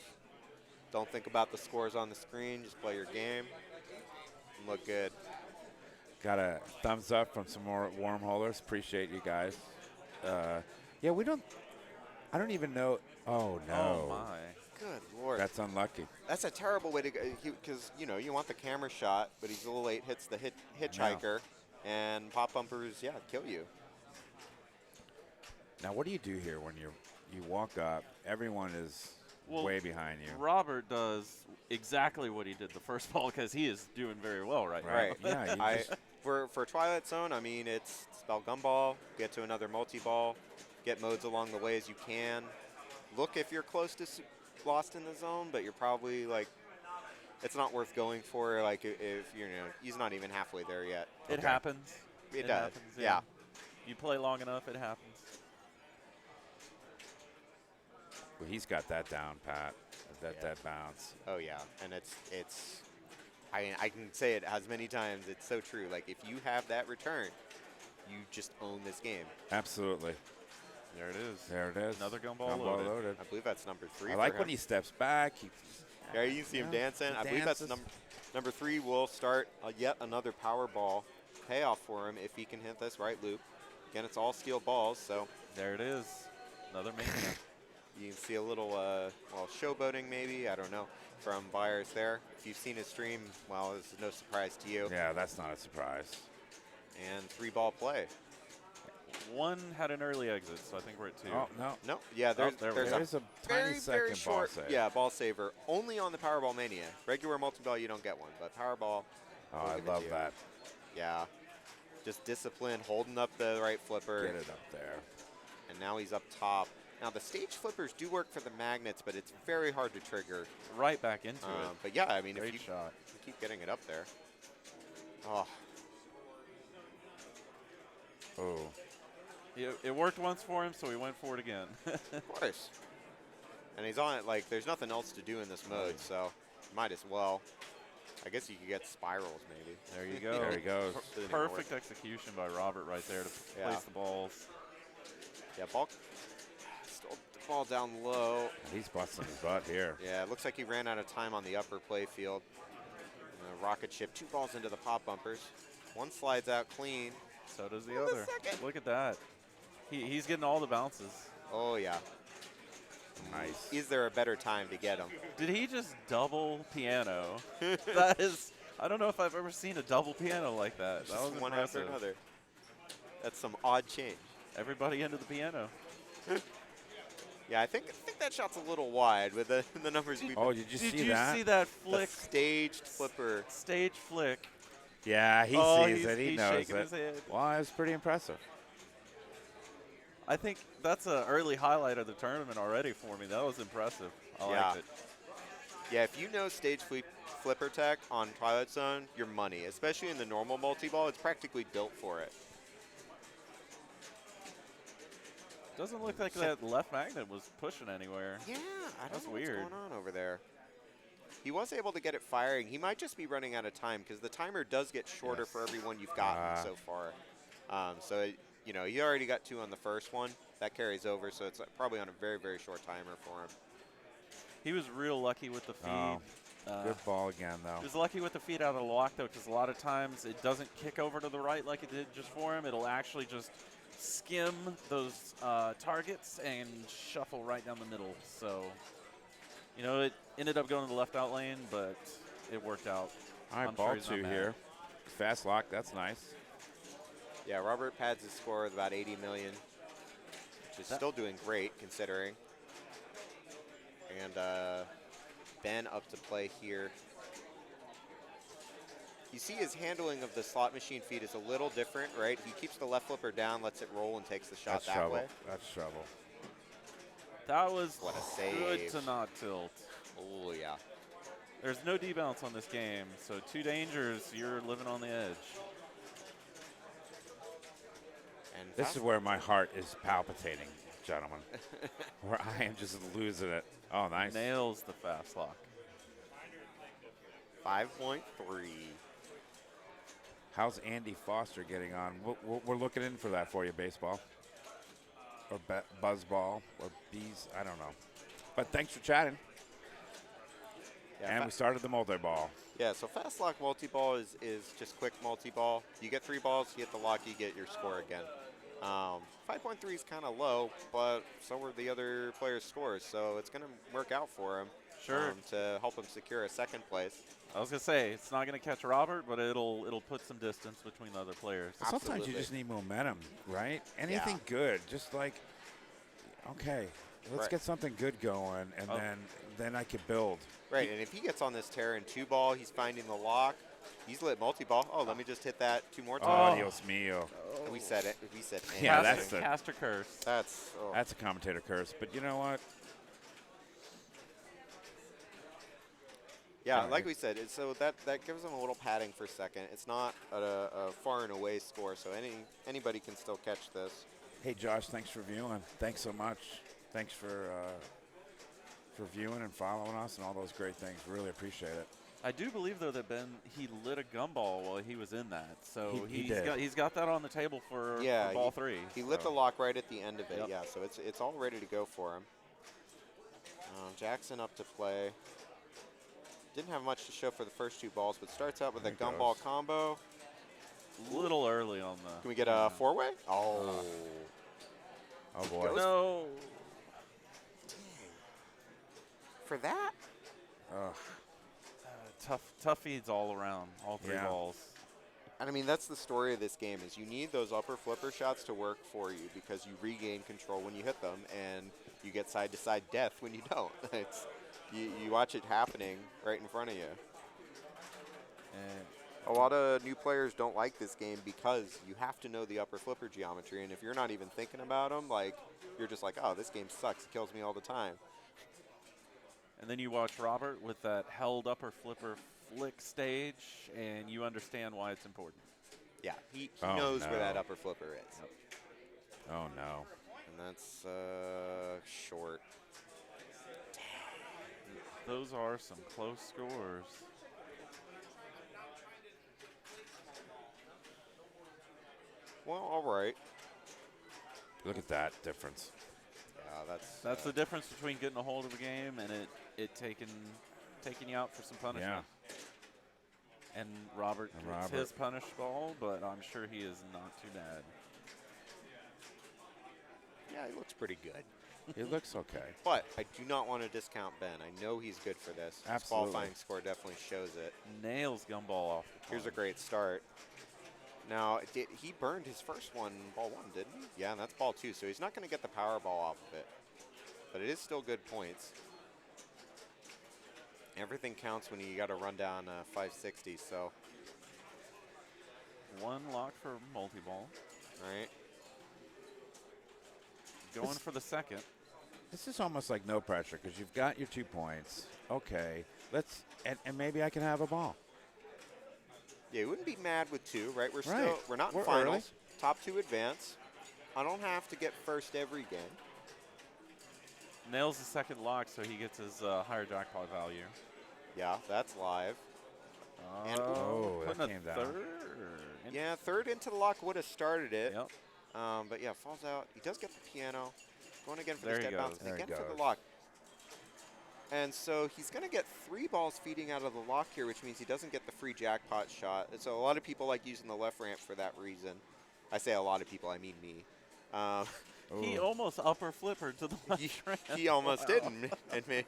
Don't think about the scores on the screen. Just play your game and look good. Got a thumbs up from some more wormholers. Appreciate you guys. Yeah, I don't even know. Oh, no. Oh, my. Good Lord. That's unlucky. That's a terrible way to go, because, you know, you want the camera shot, but he's a little late, hits the hitchhiker, and pop bumpers, yeah, kill you. Now, what do you do here when you walk up? Everyone is way behind you. Robert does exactly what he did the first ball because he is doing very well right now. Yeah. For Twilight Zone, I mean, it's spell gumball, get to another multi-ball, get modes along the way as you can. Look if you're close to lost in the zone, but you're probably like, it's not worth going for. Like if you know, he's not even halfway there yet. It happens. It does. Happens, yeah. You play long enough, it happens. Well, he's got that down, Pat. That bounce. Oh yeah, and it's. I can say it as many times. It's so true. Like if you have that return, you just own this game. Absolutely. There it is. There it is. Another gumball loaded. I believe that's number 3. I like when he steps back. Yeah, you can see him dancing. I believe that's number 3 will start yet another power ball payoff for him if he can hit this right loop. Again, it's all steel balls, so. There it is. Another mania. You can see a little, showboating maybe, I don't know, from Byers there. If you've seen his stream, well, this is no surprise to you. Yeah, that's not a surprise. And 3-ball play. One had an early exit, so I think we're at 2. Oh, no. No, yeah, there's a tiny second ball save. Yeah, ball saver. Only on the Powerball Mania. Regular multi-ball, you don't get one, but Powerball. Oh, I love that. Yeah. Just discipline, holding up the right flipper. Get it up there. And now he's up top. Now, the stage flippers do work for the magnets, but it's very hard to trigger. Right back into it. But yeah, I mean, Great if you shot. keep getting it up there. Oh. Oh. It worked once for him, so he went for it again. Of course. And he's on it like there's nothing else to do in this mode, so might as well. I guess you could get spirals maybe. There you go. There he goes. Perfect execution by Robert right there to place the balls. Yeah, ball. Still the ball down low. He's busting his butt here. Yeah, it looks like he ran out of time on the upper play field. Rocket ship, 2 balls into the pop bumpers. One slides out clean. So does the other. Look at that. He's getting all the bounces. Oh, yeah. Nice. Is there a better time to get him? Did he just double piano? That is, I don't know if I've ever seen a double piano like that. That was one impressive. after another. That's some odd change. Everybody into the piano. Yeah, I think that shot's a little wide with the numbers. Did you see that? Did you see that flick? The staged flipper. Stage flick. Yeah, he sees it. He knows shaking it. his head. Well, it was pretty impressive. I think that's an early highlight of the tournament already for me. That was impressive. I liked it. Yeah, if you know stage flipper tech on Twilight Zone, you're money. Especially in the normal multi-ball, it's practically built for it. Doesn't look like that left magnet was pushing anywhere. Yeah, I don't know weird. what's going on over there. He was able to get it firing. He might just be running out of time because the timer does get shorter for every one you've gotten so far. You know, he already got 2 on the first one. That carries over, so it's probably on a very, very short timer for him. He was real lucky with the feed. Oh, good ball again, though. He was lucky with the feed out of the lock, though, because a lot of times it doesn't kick over to the right like it did just for him. It'll actually just skim those targets and shuffle right down the middle. So, you know, it ended up going to the left out lane, but it worked out. All right, I'm ball sure 2 here. Fast lock, that's nice. Yeah, Robert pads his score with about 80 million, which is still doing great considering. And Ben up to play here. You see his handling of the slot machine feed is a little different, right? He keeps the left flipper down, lets it roll, and takes the shot that way. That's trouble. That was what a save. Good to not tilt. Oh, yeah. There's no debounce on this game, so 2 dangers, you're living on the edge. And this is where my heart is palpitating, gentlemen. Where I am just losing it. Oh, nice. Nails the fast lock. 5.3. How's Andy Foster getting on? We're looking in for that for you, baseball. Or buzzball, or bees, I don't know. But thanks for chatting. Yeah, and we started the multi-ball. Yeah, so fast lock multi-ball is just quick multi-ball. You get 3 balls, you hit the lock, you get your score again. 5.3 is kind of low, but so were the other players' scores, so it's going to work out for him. Sure. To help him secure a 2nd place. I was going to say, it's not going to catch Robert, but it'll put some distance between the other players. Sometimes you just need momentum, right? Anything good, just like, okay, let's get something good going, and then I could build. Right, and if he gets on this tear in 2-ball, he's finding the lock. He's lit multi-ball. Oh, let me just hit that 2 more times. Oh, Dios mío. We said it. We said yeah, that's a caster curse. That's a commentator curse. But you know what? Yeah, like we said, so that gives him a little padding for 2nd. It's not a far and away score, so anybody can still catch this. Hey, Josh, thanks for viewing. Thanks so much. Thanks for viewing and following us and all those great things. Really appreciate it. I do believe, though, that Ben, he lit a gumball while he was in that. So he's got that on the table for ball 3. He lit the lock right at the end of it, so it's all ready to go for him. Jackson up to play. Didn't have much to show for the first 2 balls, but starts out with a gumball combo. A little early on the... Can we get a 4-way? Oh. Oh, boy. No. Dang. For that? Tough feeds all around, all 3 balls. And I mean, that's the story of this game, is you need those upper flipper shots to work for you because you regain control when you hit them, and you get side-to-side death when you don't. You watch it happening right in front of you. And a lot of new players don't like this game because you have to know the upper flipper geometry, and if you're not even thinking about them, like, you're just like, oh, this game sucks. It kills me all the time. And then you watch Robert with that held upper flipper flick stage, and you understand why it's important. Yeah, he knows where that upper flipper is. Yep. Oh, no. And that's short. Those are some close scores. Well, all right. Look at that difference. Yeah, that's the difference between getting a hold of a game and it taking you out for some punishment. Yeah. And Robert gets his punish ball, but I'm sure he is not too bad. Yeah, he looks pretty good. It looks okay. But I do not want to discount Ben. I know he's good for this. Absolutely. His qualifying score definitely shows it. Nails gumball off. Here's a great start. Now, he burned his first one, ball 1, didn't he? Yeah, and that's ball 2, so he's not going to get the power ball off of it. But it is still good points. Everything counts when you got to run down 560, so. 1 lock for multi-ball. All right. Going for the 2nd. This is almost like no pressure because you've got your 2 points. Okay, and maybe I can have a ball. Yeah, you wouldn't be mad with 2, right? We're not in finals. Early. Top 2 advance. I don't have to get first every game. Nails the 2nd lock, so he gets his higher jackpot value. Yeah, that's live. That came down. 3rd. Yeah, 3rd into the lock would have started it. Yep. But yeah, falls out. He does get the piano. Going again for there this dead bounce. And again for the lock. And so he's going to get 3 balls feeding out of the lock here, which means he doesn't get the free jackpot shot. And so a lot of people like using the left ramp for that reason. I say a lot of people, I mean me. He almost upper flippered to the left ramp. He almost didn't. And me.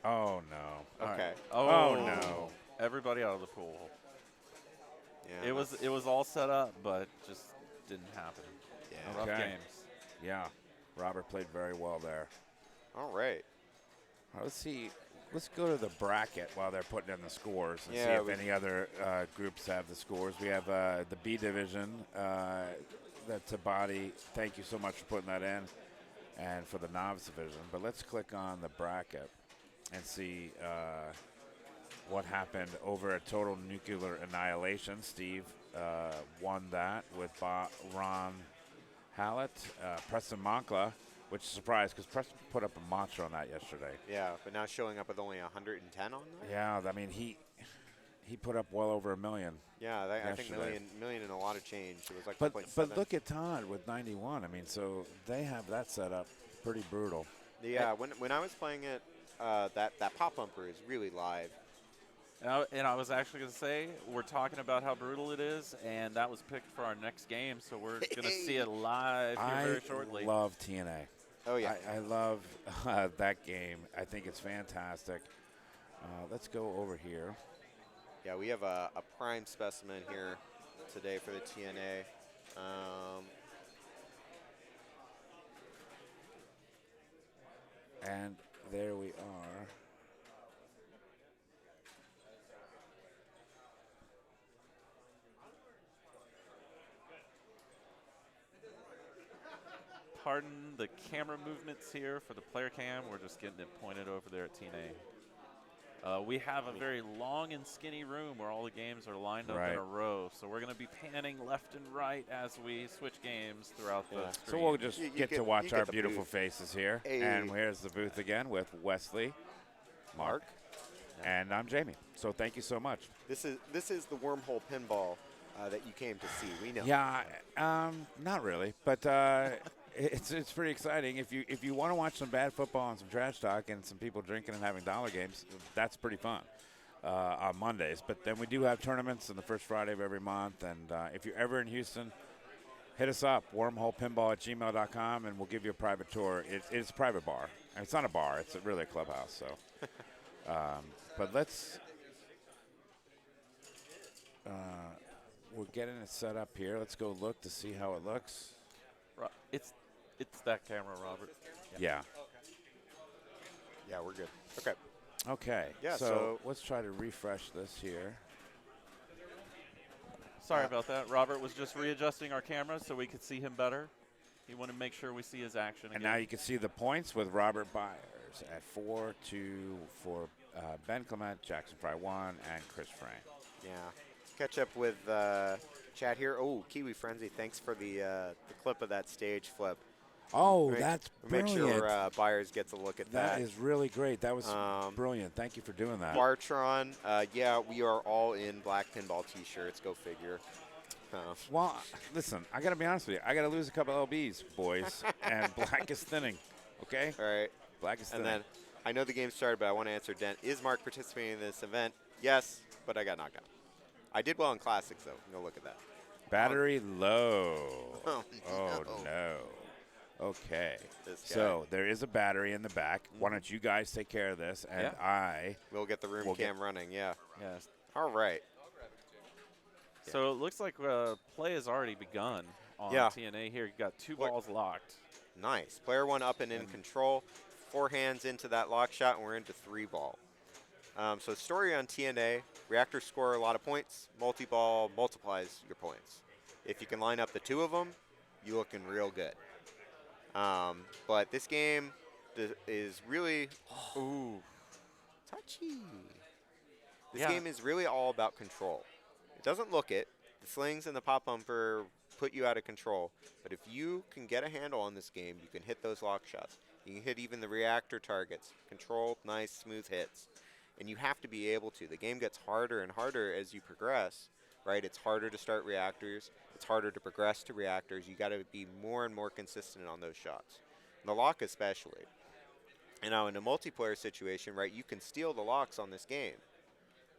Oh, no. Okay. Right. Oh, no. Everybody out of the pool. Yeah, it was all set up, but just didn't happen. Yeah. Rough games. Yeah. Robert played very well there. All right. Let's see. Let's go to the bracket while they're putting in the scores and see if any other groups have the scores. We have the B division. That's a body. Thank you so much for putting that in, and for the novice division. But let's click on the bracket and see what happened over at Total Nuclear Annihilation. Steve won that with Ron Hallett, Preston Moncla, which is a surprise because Preston put up a monster on that yesterday. Yeah, but now showing up with only 110 on that? Yeah, I mean, he put up well over $1 million. Yeah, I think million and a lot of change. It was like but look at Todd with 91. I mean, so they have that set up pretty brutal. Yeah, when I was playing it, that pop bumper is really live. And I was actually going to say, we're talking about how brutal it is, and that was picked for our next game, so we're going to see it live here very shortly. I love TNA. Oh, yeah. I love that game. I think it's fantastic. Let's go over here. Yeah, we have a prime specimen here today for the TNA. And there we are. Pardon the camera movements here for the player cam. We're just getting it pointed over there at TNA. We have a very long and skinny room where all the games are lined up in a row. So we're going to be panning left and right as we switch games throughout the stream. So we'll just get to watch our beautiful faces here. Hey. And here's the booth again with Wesley, Mark, and I'm Jamie. So thank you so much. This is the Wormhole Pinball that you came to see. We know. Yeah, not really, but it's pretty exciting. If you want to watch some bad football and some trash talk and some people drinking and having dollar games, that's pretty fun on Mondays. But then we do have tournaments on the first Friday of every month. And if you're ever in Houston, hit us up, wormholepinball@gmail.com, and we'll give you a private tour. It's a private bar. It's not a bar. It's really a clubhouse. So, but let's. We're getting it set up here. Let's go look to see how it looks. It's that camera, Robert. Yeah. Yeah, we're good. Okay. Okay. Yeah. So let's try to refresh this here. Sorry about that. Robert was just readjusting our camera so we could see him better. He wanted to make sure we see his action again. And now you can see the points with Robert Byers at 4-2 for Ben Clement, Jackson Frey 1, and Chris Frey. Yeah. Catch up with chat here. Oh, Kiwi Frenzy, thanks for the clip of that stage flip. Oh, that's brilliant. Make sure Byers gets a look at that. That is really great. That was brilliant. Thank you for doing that. Bartron, yeah, we are all in black pinball T-shirts. Go figure. Well, listen, I got to be honest with you. I got to lose a couple LBs, boys, and black is thinning, okay? All right. Black is thinning. And then I know the game started, but I want to answer Dent. Is Mark participating in this event? Yes, but I got knocked out. I did well in Classics, though. Go look at that. Battery low. Oh, no. Okay. So there is a battery in the back. Why don't you guys take care of this, and we'll get the room cam running. Yeah. Yes. All right. So it looks like play has already begun on TNA here. You got two balls locked. Nice. Player one up and in control. 4 hands into that lock shot, and we're into 3-ball. So the story on TNA, reactors score a lot of points. Multi-ball multiplies your points. If you can line up the 2 of them, you're looking real good. But this game is really touchy. This game is really all about control. It doesn't look it. The slings and the pop bumper put you out of control. But if you can get a handle on this game, you can hit those lock shots. You can hit even the reactor targets. Controlled, nice, smooth hits. And you have to be able to. The game gets harder and harder as you progress, right? It's harder to start reactors. It's harder to progress to reactors. You got to be more and more consistent on those shots. And the lock especially. And now in a multiplayer situation, right, you can steal the locks on this game.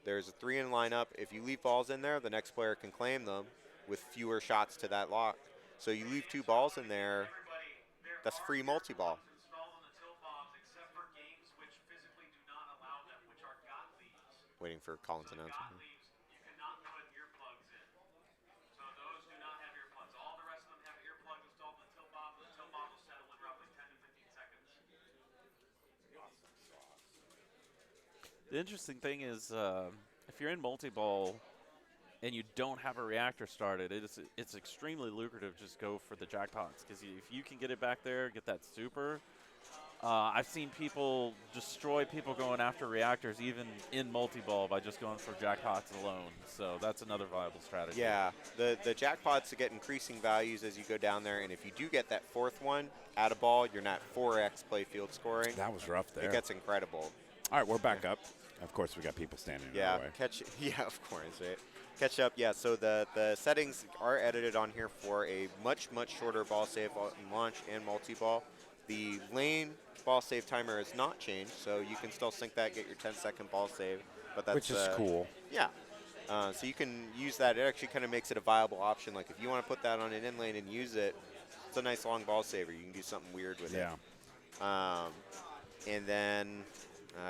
There's a 3-in lineup. If you leave balls in there, the next player can claim them with fewer shots to that lock. So you leave 2 balls in there, that's free multi-ball. Waiting for Colin's announcement. You cannot put earplugs in. So those do not have earplugs. All the rest of them have earplugs installed in the tilt bob. The tilt bob will settle in roughly 10 to 15 seconds. The interesting thing is, if you're in multi-ball and you don't have a reactor started, it's extremely lucrative to just go for the jackpots. Because if you can get it back there, get that super. I've seen people destroy people going after reactors even in multi-ball by just going for jackpots alone. So that's another viable strategy. Yeah, the jackpots get increasing values as you go down there. And if you do get that 4th one, add a ball, you're not 4x playfield scoring. That was rough there. It gets incredible. All right, we're back up. Of course, we got people standing in our way. Of course, right? Catch up, yeah. So the settings are edited on here for a much shorter ball save on launch and multi-ball. The lane ball save timer has not changed, so you can still sync that, get your 10-second ball save. but that's which is cool. Yeah. So you can use that. It actually kind of makes it a viable option. Like if you want to put that on an in lane and use it, it's a nice long ball saver. You can do something weird with it. And then,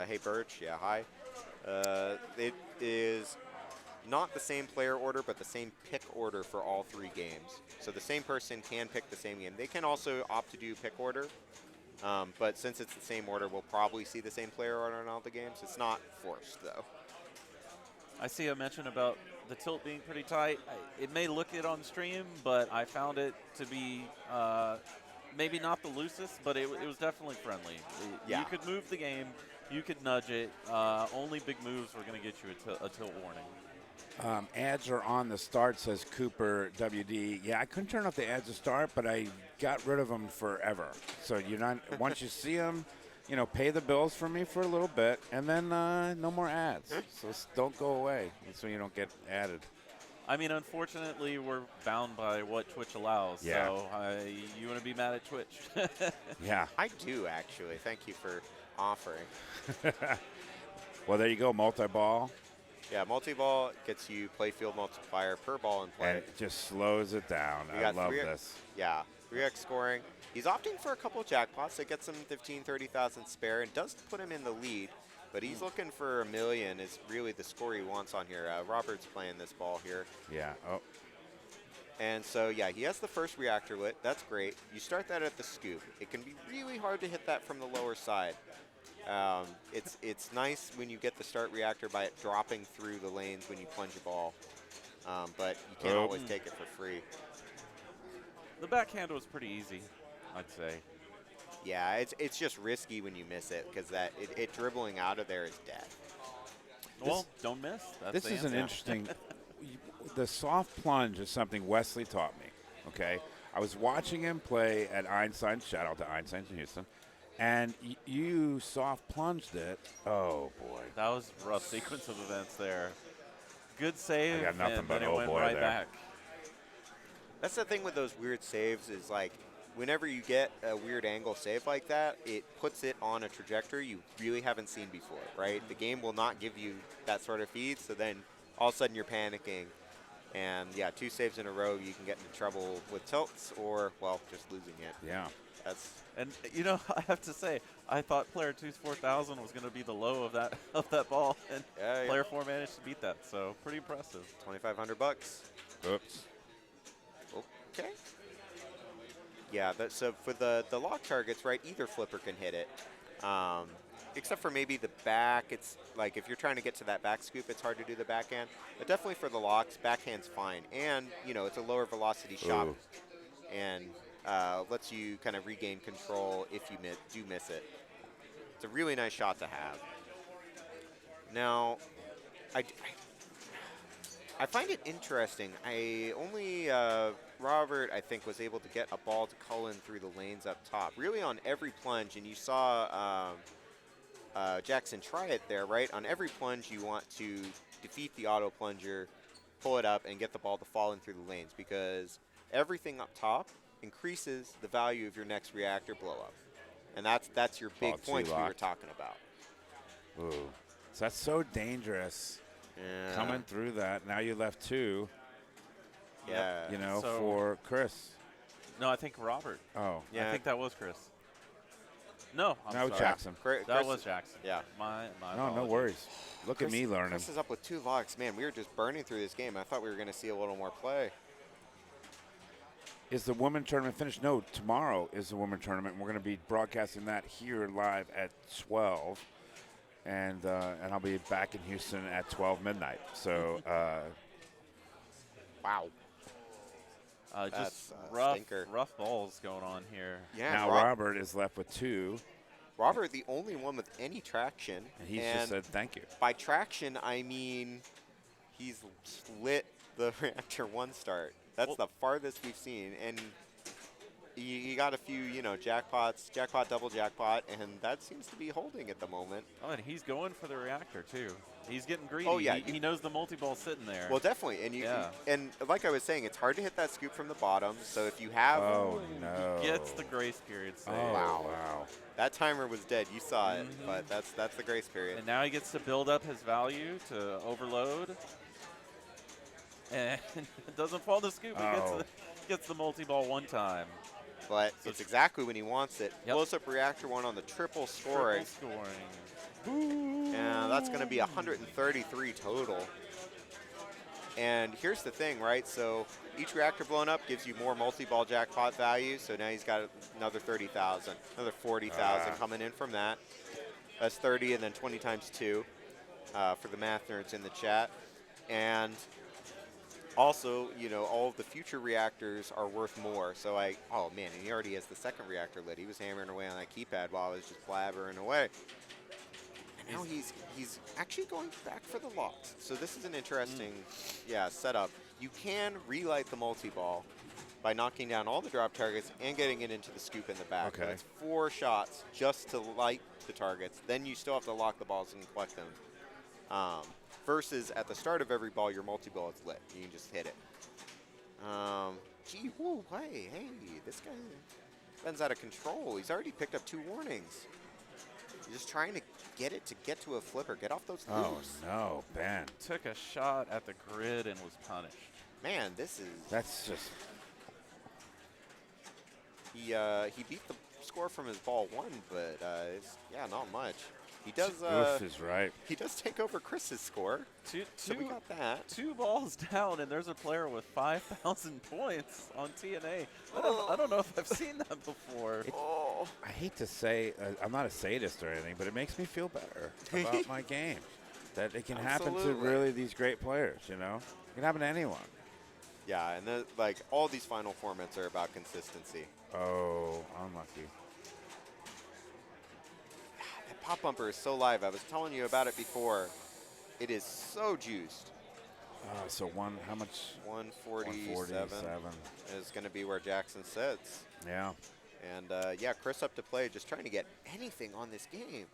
hey Birch, yeah, hi. It is not the same player order, but the same pick order for all 3 games. So the same person can pick the same game. They can also opt to do pick order, but since it's the same order, we'll probably see the same player order in all the games. It's not forced, though. I see a mention about the tilt being pretty tight. It may look it on stream, but I found it to be maybe not the loosest, but it was definitely friendly. Yeah. You could move the game. You could nudge it. Only big moves were going to get you a tilt warning. Ads are on the start, says Cooper WD. Yeah, I couldn't turn off the ads to start, but I got rid of them forever. So you're not once you see them, you know, pay the bills for me for a little bit, and then no more ads. So don't go away, so you don't get added. I mean, unfortunately, we're bound by what Twitch allows. Yeah. So you want to be mad at Twitch? Yeah. I do, actually. Thank you for offering. Well, there you go, multi-ball. Yeah, multi-ball gets you playfield multiplier per ball in play. And it just slows it down. I love this. Yeah, 3x scoring. He's opting for a couple of jackpots that gets him 15, 30,000 spare and does put him in the lead. But he's looking for $1 million is really the score he wants on here. Robert's playing this ball here. Yeah. Oh. And so, yeah, he has the first reactor lit. That's great. You start that at the scoop. It can be really hard to hit that from the lower side. It's nice when you get the start reactor by it dropping through the lanes when you plunge a ball. But you can't always take it for free. The backhand was pretty easy, I'd say. Yeah, it's just risky when you miss it because it dribbling out of there is death. Well, don't miss. That's This is an interesting. The soft plunge is something Wesley taught me. Okay, I was watching him play at Einstein. Shout out to Einstein's in Houston, and you soft plunged it. Oh boy, that was a rough sequence of events there. Good save. I got nothing and but then it went boy right there. back. That's the thing with those weird saves is like whenever you get a weird angle save like that, it puts it on a trajectory you really haven't seen before, right? The game will not give you that sort of feed, so then all of a sudden you're panicking. And, yeah, 2 saves in a row, you can get into trouble with tilts or, well, just losing it. Yeah. And, you know, I have to say, I thought player 2's 4,000 was going to be the low of that ball, and player 4 managed to beat that, so pretty impressive. $2,500. Oops. Okay. Yeah, so for the lock targets, right, either flipper can hit it. Except for maybe the back. It's like if you're trying to get to that back scoop, it's hard to do the backhand. But definitely for the locks, backhand's fine. And, you know, it's a lower velocity shot. And lets you kind of regain control if you do miss it. It's a really nice shot to have. Now, I find it interesting. Robert, I think, was able to get a ball to Cullen through the lanes up top. Really on every plunge, and you saw Jackson try it there, right? On every plunge, you want to defeat the auto plunger, pull it up, and get the ball to fall in through the lanes because everything up top increases the value of your next reactor blow up. And that's your big point we were talking about. Ooh. So that's so dangerous. Yeah. Coming through that. Now you left 2. Yeah. You know, So for Chris. No, I think Robert. Oh. I think that was Chris. No, I'm sorry. Jackson. That was Jackson. Yeah. My No worries. Look at me learning. Chris is up with 2 locks. Man, we were just burning through this game. I thought we were going to see a little more play. Is the women tournament finished? No, tomorrow is the women tournament. We're going to be broadcasting that here live at 12. And I'll be back in Houston at 12 midnight. So, wow. Just rough balls going on here. Yeah, now Robert is left with 2. Robert, the only one with any traction. And he just said thank you. By traction, I mean he's lit the reactor 1 start. That's the farthest we've seen. And you got a few, you know, jackpots, jackpot, double jackpot, and that seems to be holding at the moment. Oh, and he's going for the reactor, too. He's getting greedy. Oh, yeah. He knows the multi-ball's sitting there. Well, definitely. And like I was saying, it's hard to hit that scoop from the bottom. So if you have... Oh, no. He gets the grace period save. Oh, wow. That timer was dead. You saw it, but that's the grace period. And now he gets to build up his value to overload. And it doesn't fall the scoop. He gets the multi-ball one time. But so it's exactly when he wants it. Yep. Close-up reactor one on the triple scoring. And that's going to be 133 total. And here's the thing, right? So each reactor blown up gives you more multi-ball jackpot value. So now he's got another 30,000, another 40,000 coming in from that. That's 30 and then 20 times 2 for the math nerds in the chat. And also, you know, all of the future reactors are worth more. So oh man, and he already has the second reactor lit. He was hammering away on that keypad while I was just blabbering away. And now he's actually going back for the locks. So this is an interesting, setup. You can relight the multi-ball by knocking down all the drop targets and getting it into the scoop in the back. Okay. But it's 4 shots just to light the targets. Then you still have to lock the balls and collect them. Versus at the start of every ball, your multi-ball is lit. You can just hit it. Gee, whoa, hey, this guy, Ben's out of control. He's already picked up 2 warnings. He's just trying to get to a flipper. Get off those loops. Oh, no, Ben. Took a shot at the grid and was punished. Man, That's just... He beat the score from his ball 1, but not much. He does. Oof is right. He does take over Chris's score. So we got that. 2 balls down, and there's a player with 5,000 points on TNA. I don't know if I've seen that before. I hate to say, I'm not a sadist or anything, but it makes me feel better about my game. That it can happen to really these great players, you know? It can happen to anyone. Yeah, and all these final formats are about consistency. Oh, unlucky. That pop bumper is so live. I was telling you about it before. It is so juiced. So how much? 147 is going to be where Jackson sits. Yeah. And Chris up to play, just trying to get anything on this game.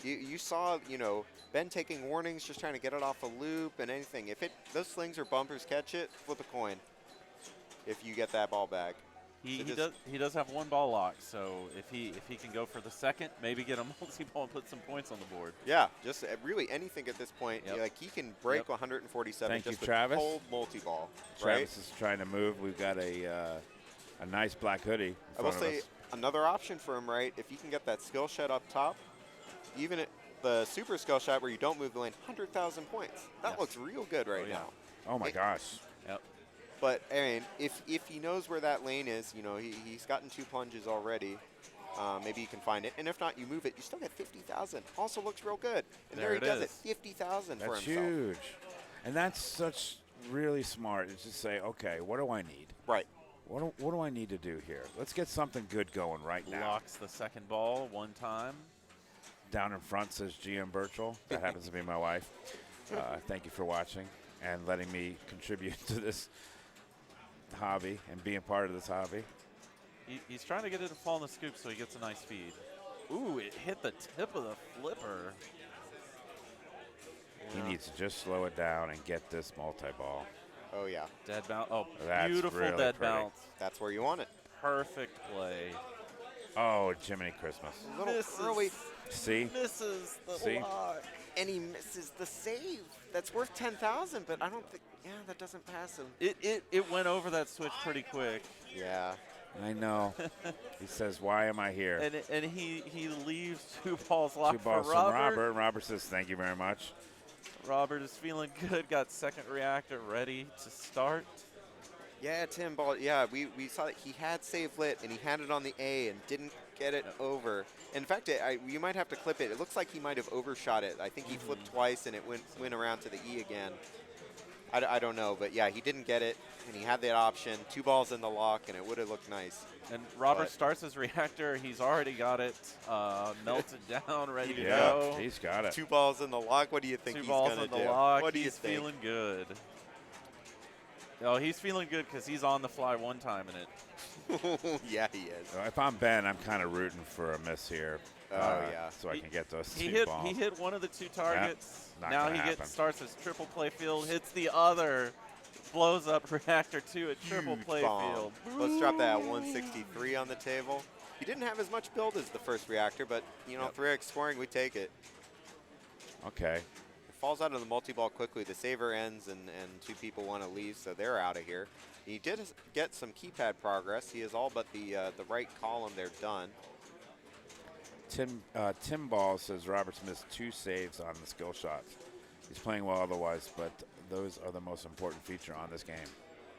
You saw, Ben taking warnings, just trying to get it off a loop and anything. If those slings or bumpers catch it, flip a coin. If you get that ball back. He does have 1 ball lock, so if he can go for the second, maybe get a multi-ball and put some points on the board. Yeah, just really anything at this point. Yep. He can break 147 Thank just you, with Travis. cold multi-ball. Travis is trying to move. We've got a nice black hoodie. I will say another option for him, right? If you can get that skill shot up top, even at the super skill shot where you don't move the lane, 100,000 points. That looks real good right now. Oh my gosh. Yep. But I mean, if he knows where that lane is, he's gotten 2 plunges already. Maybe you can find it, and if not, you move it. You still get 50,000. Also looks real good. And there he does it, 50,000 for himself. That's huge, and that's such really smart. It's just say, okay, what do I need? Right. What do I need to do here? Let's get something good going right now. Locks the second ball 1 time. Down in front says GM Birchall. That happens to be my wife. Thank you for watching and letting me contribute to this hobby and being part of this hobby. He's trying to get it to fall in the scoop so he gets a nice feed. Ooh, it hit the tip of the flipper. He needs to just slow it down and get this multi-ball. Oh, yeah. Dead bounce. Oh, that's beautiful really dead pretty. bounce. That's where you want it. Perfect play. Oh, Jiminy Christmas. A little early. See? Misses the lock. And he misses the save. That's worth 10,000, but I don't think, that doesn't pass him. It went over that switch pretty quick. Yeah. I know. He says, why am I here? And he leaves 2 balls locked 2 balls for from Robert. Robert. And Robert says, thank you very much. Robert is feeling good. Got second reactor ready to start. Yeah, Tim Ball. Yeah, we saw that he had save lit and he had it on the A and didn't get it over. In fact, you might have to clip it. It looks like he might have overshot it. I think he flipped twice and it went around to the E again. I don't know, but yeah, he didn't get it, and he had that option. 2 balls in the lock, and it would have looked nice. And Robert starts his reactor. He's already got it melted down, ready to go. He's got it. 2 balls in the lock. What do you think he's going to do? 2 balls in the lock. What do you he's think? feeling good. Oh, he's feeling good because he's on the fly 1 time in it. Yeah, he is. If I'm Ben, I'm kind of rooting for a miss here. yeah. So I can get those He two hit balls. He hit one of the two targets. Not now gonna he happen. starts his triple play field, hits the other, blows up reactor 2 at triple Huge play bomb. field. Let's drop that at 163 on the table. He didn't have as much build as the first reactor, but, you know, 3x scoring, we take it. Okay. It falls out of the multi-ball quickly. The saver ends, and 2 people want to leave, so they're out of here. He did get some keypad progress. He is all but the right column there done. Tim Ball says Roberts missed 2 saves on the skill shots. He's playing well otherwise, but those are the most important feature on this game.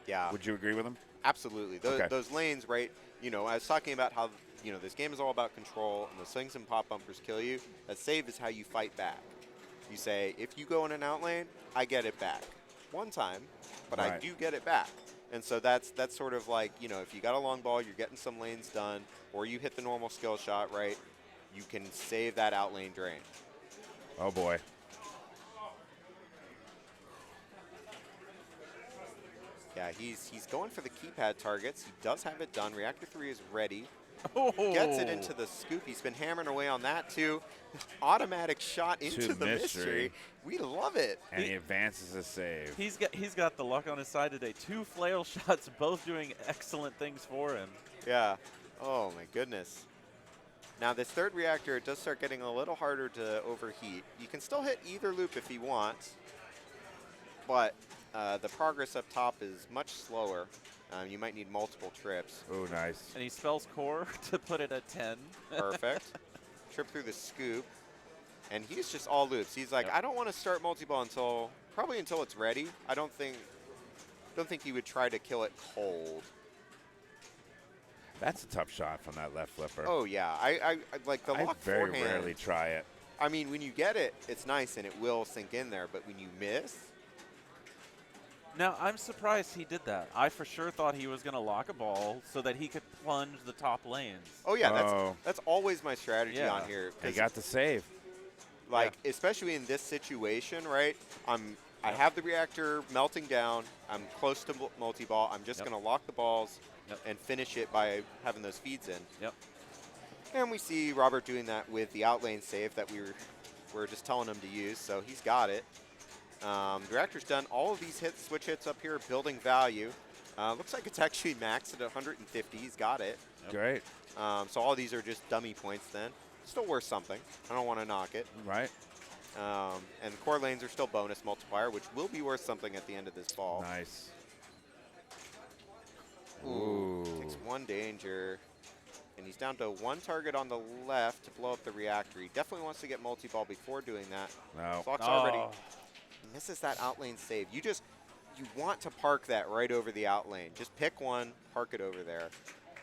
Yeah. Would you agree with him? Absolutely. Those lanes, right, you know, I was talking about how, you know, this game is all about control, and the swings and pop bumpers kill you. That save is how you fight back. You say, if you go in an out lane, I get it back. One time, but I do get it back. And so that's sort of like, you know, if you got a long ball, you're getting some lanes done, or you hit the normal skill shot, right, you can save that out lane drain. Oh, boy. Yeah, he's going for the keypad targets. He does have it done. Reactor 3 is ready. Gets it into the scoop. He's been hammering away on that, too. Automatic shot into the mystery. We love it. And he advances his save. He's got the luck on his side today. 2 flail shots, both doing excellent things for him. Yeah. Oh, my goodness. Now, this third reactor, it does start getting a little harder to overheat. You can still hit either loop if he wants, but the progress up top is much slower. You might need multiple trips. Oh, nice. And he spells core to put it at 10. Perfect. Trip through the scoop. And he's just all loops. He's like, I don't want to start multi-ball probably until it's ready. I don't think he would try to kill it cold. That's a tough shot from that left flipper. Oh, yeah. I like the lock very forehand. rarely try it. I mean, when you get it, it's nice and it will sink in there. But when you miss. Now, I'm surprised he did that. I for sure thought he was going to lock a ball so that he could plunge the top lanes. Oh, yeah. That's always my strategy on here. He got the save. Like, especially in this situation, right? I have the reactor melting down. I'm close to multi-ball. I'm just going to lock the balls and finish it by having those feeds in. Yep. And we see Robert doing that with the outlane save that we were just telling him to use, so he's got it. The reactor's done all of these hits, switch hits up here, building value. Looks like it's actually maxed at 150. He's got it. Yep. Great. So all these are just dummy points then. Still worth something. I don't want to knock it. Right. And core lanes are still bonus multiplier, which will be worth something at the end of this ball. Nice. Ooh. Takes 1 danger. And he's down to 1 target on the left to blow up the reactor. He definitely wants to get multi-ball before doing that. No. Clock's already. He misses that out lane save. You want to park that right over the out lane. Just pick one, park it over there.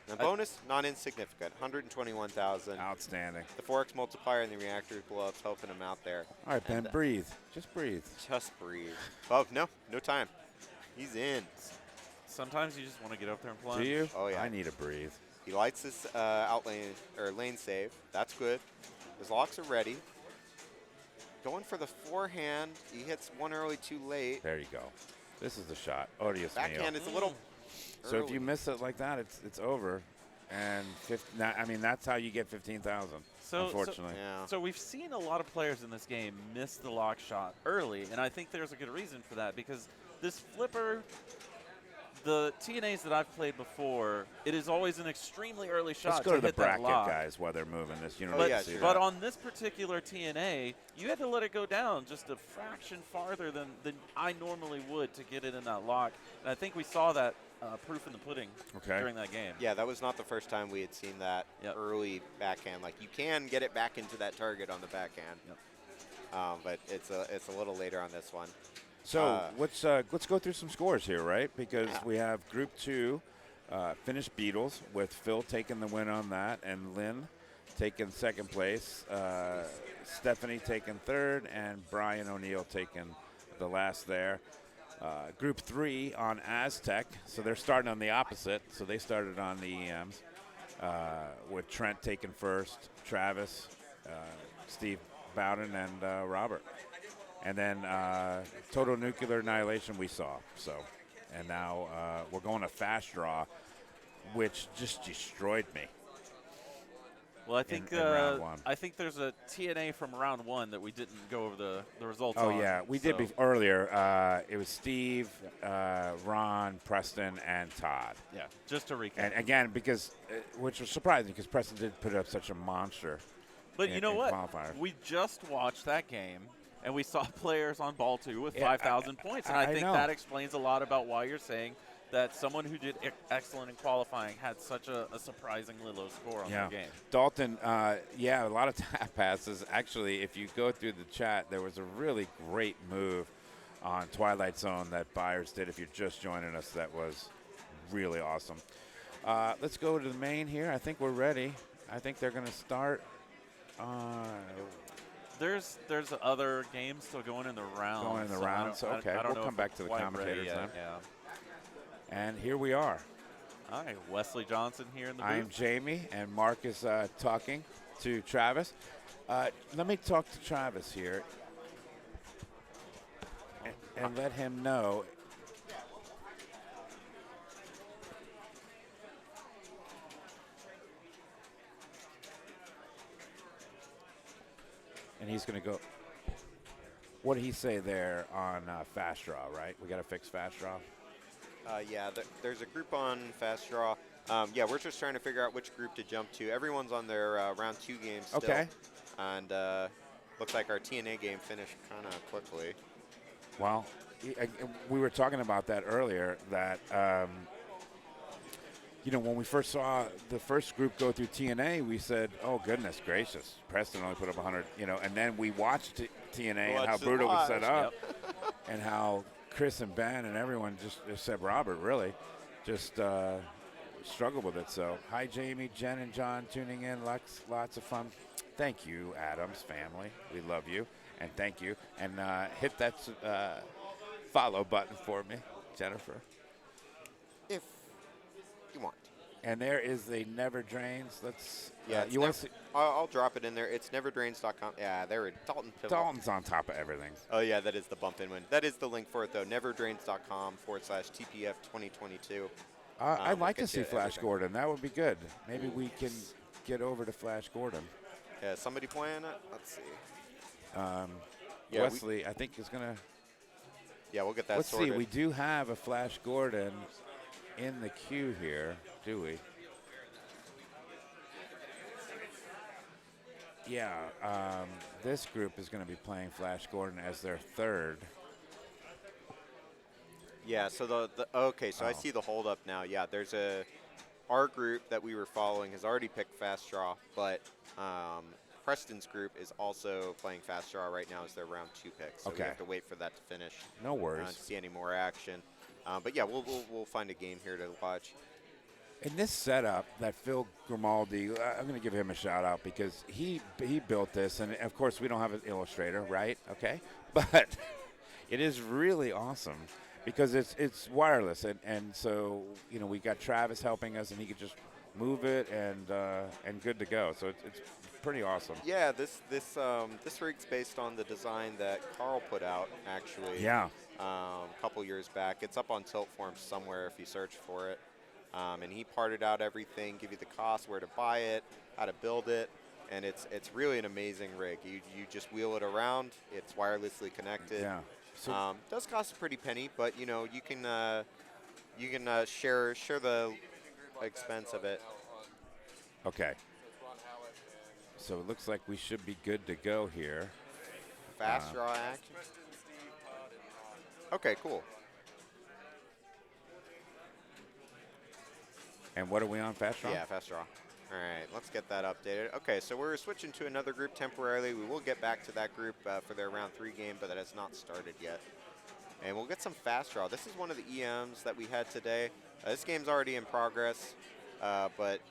And bonus, not insignificant, 121,000. Outstanding. The 4x multiplier and the reactor blow-ups helping him out there. All right, Ben, breathe. Just breathe. Just breathe. Oh, no time. He's in. Sometimes you just want to get up there and plunge. Do you? Oh, yeah. I need a breathe. He lights this out lane, or lane save. That's good. His locks are ready. Going for the forehand. He hits 1 early, too late. There you go. This is the shot. Odious Backhand is a little So early. if you miss it like that, it's over. And I mean, that's how you get 15,000. Unfortunately. So we've seen a lot of players in this game miss the lock shot early, and I think there's a good reason for that because this flipper, the TNAs that I've played before, it is always an extremely early shot. Let's go to the hit that bracket lock. guys while they're moving this. You know, But on this particular TNA, you had to let it go down just a fraction farther than I normally would to get it in that lock. And I think we saw that proof in the pudding during that game. Yeah, that was not the first time we had seen that early backhand. Like, you can get it back into that target on the backhand. But it's a little later on this one. So let's go through some scores here, right? Because we have Group 2 finished Beatles with Phil taking the win on that and Lynn taking second place, Stephanie taking third, and Brian O'Neill taking the last there. Group 3 on Aztec, so they're starting on the opposite. So they started on the EMs with Trent taking first, Travis, Steve Bowden, and Robert. And then Total Nuclear Annihilation we saw. So, and now we're going to fast draw, which just destroyed me. Well, I think in round one. I think there's a TNA from round one that we didn't go over the results Oh, on. yeah. We did earlier. It was Steve, Ron, Preston, and Todd. Yeah, just to recap. And again, because which was surprising because Preston did put up such a monster. But you know what? Qualifier. We just watched that game, and we saw players on ball 2 with 5,000 points. And I think that explains a lot about why you're saying that someone who did excellent in qualifying had such a surprisingly low score on the game. Dalton, a lot of tap passes. Actually, if you go through the chat, there was a really great move on Twilight Zone that Byers did. If you're just joining us, that was really awesome. Let's go to the main here. I think we're ready. I think they're going to start. There's other games still going in the rounds. Going in the rounds. Okay, we'll come back to the commentators then. Yeah. And here we are. All right, Wesley Johnson here in the booth. I am Jamie, and Mark is talking to Travis. Let me talk to Travis here and let him know. And he's going to go. What did he say there on Fast Draw, right? We got to fix Fast Draw. There's a group on Fast Draw. We're just trying to figure out which group to jump to. Everyone's on their round 2 games still. Okay. And looks like our TNA game finished kind of quickly. Well, we were talking about that earlier, that, when we first saw the first group go through TNA, we said, oh, goodness gracious, Preston only put up 100, and then we watched TNA and how brutal it was set up and how Chris and Ben and everyone, except Robert, really, just struggled with it. So, hi, Jamie, Jen, and John tuning in. Lots of fun. Thank you, Adams family. We love you, and thank you. And hit that follow button for me, Jennifer. If you want. And there is the Never Drains. Let's. You want to see? I'll drop it in there. It's neverdrains.com. Yeah, there it is. Dalton's on top of everything. Oh, yeah, that is the bump in one. That is the link for it, though. Neverdrains.com/TPF 2022. I'd like to see Flash Gordon. That would be good. Maybe we can get over to Flash Gordon. Yeah, somebody playing it? Let's see. Wesley, I think, is going to. Yeah, we'll get that sorted. sorted. Let's see. We do have a Flash Gordon in the queue here, do we? Yeah, this group is going to be playing Flash Gordon as their third. Yeah, so I see the hold up now. Yeah, there's our group that we were following has already picked Fast Draw, but Preston's group is also playing Fast Draw right now as their round 2 pick. So we have to wait for that to finish. No worries. To see any more action. But yeah, we'll find a game here to watch. In this setup, that Phil Grimaldi, I'm going to give him a shout out because he built this, and of course we don't have an illustrator, right? Okay, but it is really awesome because it's wireless, and so we got Travis helping us, and he could just move it and good to go. So it's pretty awesome. Yeah, this rig's based on the design that Carl put out actually. Yeah. A couple years back. It's up on Tiltform somewhere if you search for it. And he parted out everything, give you the cost, where to buy it, how to build it, and it's really an amazing rig. You just wheel it around. It's wirelessly connected. Yeah. So does cost a pretty penny, but you can share the expense of it. Okay. So it looks like we should be good to go here. Fast draw action. Okay, cool. And what are we on, Fast Draw? Yeah, Fast Draw. All right, let's get that updated. Okay, so we're switching to another group temporarily. We will get back to that group for their round 3 game, but that has not started yet. And we'll get some Fast Draw. This is one of the EMs that we had today. This game's already in progress, but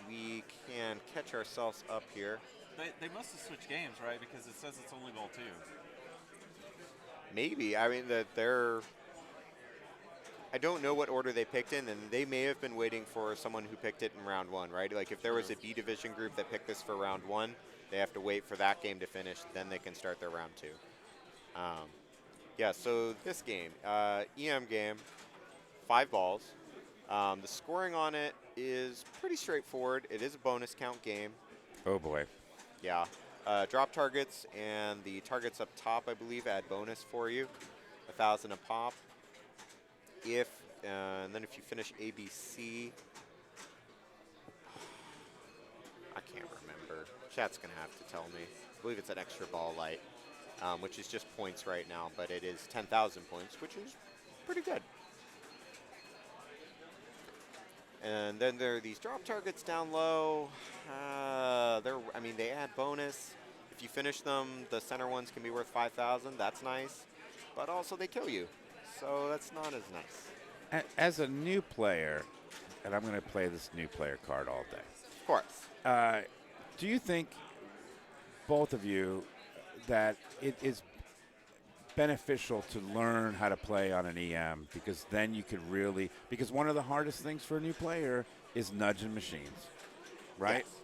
we can catch ourselves up here. They must have switched games, right? Because it says it's only ball 2. Maybe. I mean, I don't know what order they picked in, and they may have been waiting for someone who picked it in round 1, right? Like if there was a B division group that picked this for round 1, they have to wait for that game to finish, then they can start their round 2. Yeah, so this game, EM game, 5 balls. The scoring on it is pretty straightforward. It is a bonus count game. Oh, boy. Yeah. Drop targets and the targets up top, I believe, add bonus for you. 1,000 a pop. And then if you finish ABC, I can't remember. Chat's going to have to tell me. I believe it's an extra ball light, which is just points right now, but it is 10,000 points, which is pretty good. And then there are these drop targets down low. They add bonus. If you finish them, the center ones can be worth 5,000. That's nice. But also they kill you. So that's not as nice. As a new player, and I'm going to play this new player card all day. Of course. Do you think, both of you, that it is beneficial to learn how to play on an EM, because then you could really, because one of the hardest things for a new player is nudging machines, right? Yes.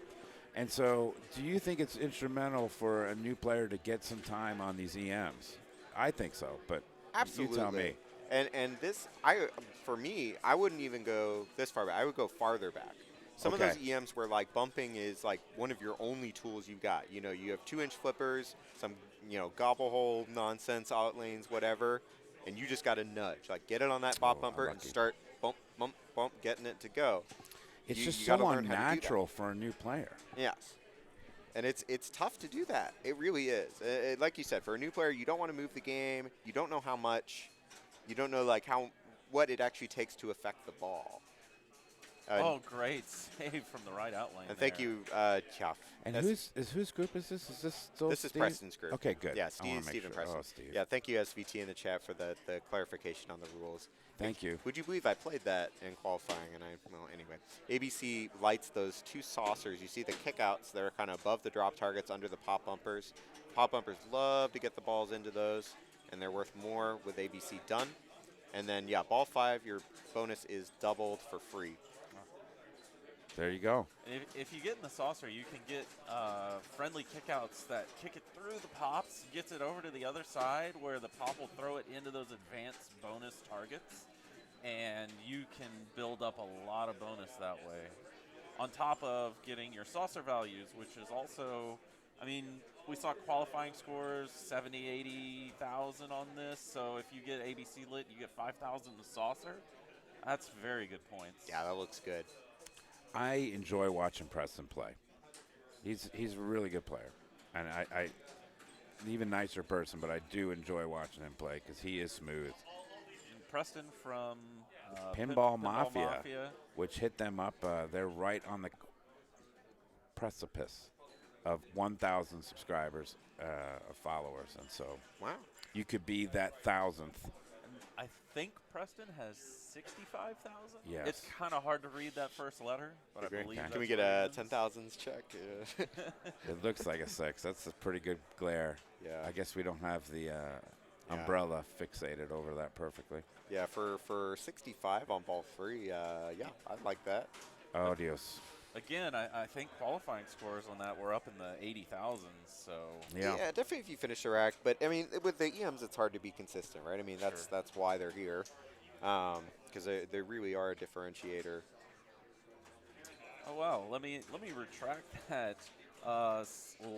And so do you think it's instrumental for a new player to get some time on these EMs? I think so, but Absolutely. you tell me. And this, for me, I wouldn't even go this far back. I would go farther back. Some of those EMs where like bumping is like one of your only tools you've got. You know, you have 2-inch flippers, some gobble hole nonsense out lanes, whatever, and you just got to nudge. Like get it on that bop bumper and start bump, bump, bump, getting it to go. It's just so unnatural for a new player. Yes. And it's tough to do that. It really is. Like you said, for a new player, you don't want to move the game. You don't know how much. You don't know like what it actually takes to affect the ball. Oh, great save from the right out lane. And thank you, Chuff. And whose group is this? Is this still This is Preston's group. Okay, good. Yeah, Steve and Preston. Oh, Steve. Yeah, thank you, SVT, in the chat for the clarification on the rules. Thank you. Would you believe I played that in qualifying? And anyway. ABC lights those 2 saucers. You see the kickouts. They're kind of above the drop targets under the pop bumpers. Pop bumpers love to get the balls into those, and they're worth more with ABC done. And then, yeah, ball 5, your bonus is doubled for free. There you go. If you get in the saucer, you can get friendly kickouts that kick it through the pops, gets it over to the other side where the pop will throw it into those advanced bonus targets, and you can build up a lot of bonus that way. On top of getting your saucer values, which is also, I mean, we saw qualifying scores 70, 80,000 on this, so if you get ABC lit, you get 5,000 the saucer. That's very good points. Yeah, that looks good. I enjoy watching Preston play. He's a really good player, and I an even nicer person, but I do enjoy watching him play because he is smooth. Preston from Pinball Mafia, which hit them up. They're right on the precipice of 1,000 subscribers, of followers, and so you could be that 1,000th. I think Preston has 65,000. Yes. It's kind of hard to read that first letter, but I believe that's Can we get a 10,000s check? It looks like a 6. That's a pretty good glare. Yeah. I guess we don't have the umbrella fixated over that perfectly. Yeah, for 65 on ball 3, yeah, I'd like that. Oh, Dios. Again, I think qualifying scores on that were up in the 80,000s. So yeah, definitely if you finish the rack. But I mean, with the EMs, it's hard to be consistent, right? I mean, that's why they're here, because they really are a differentiator. Oh wow, let me retract that.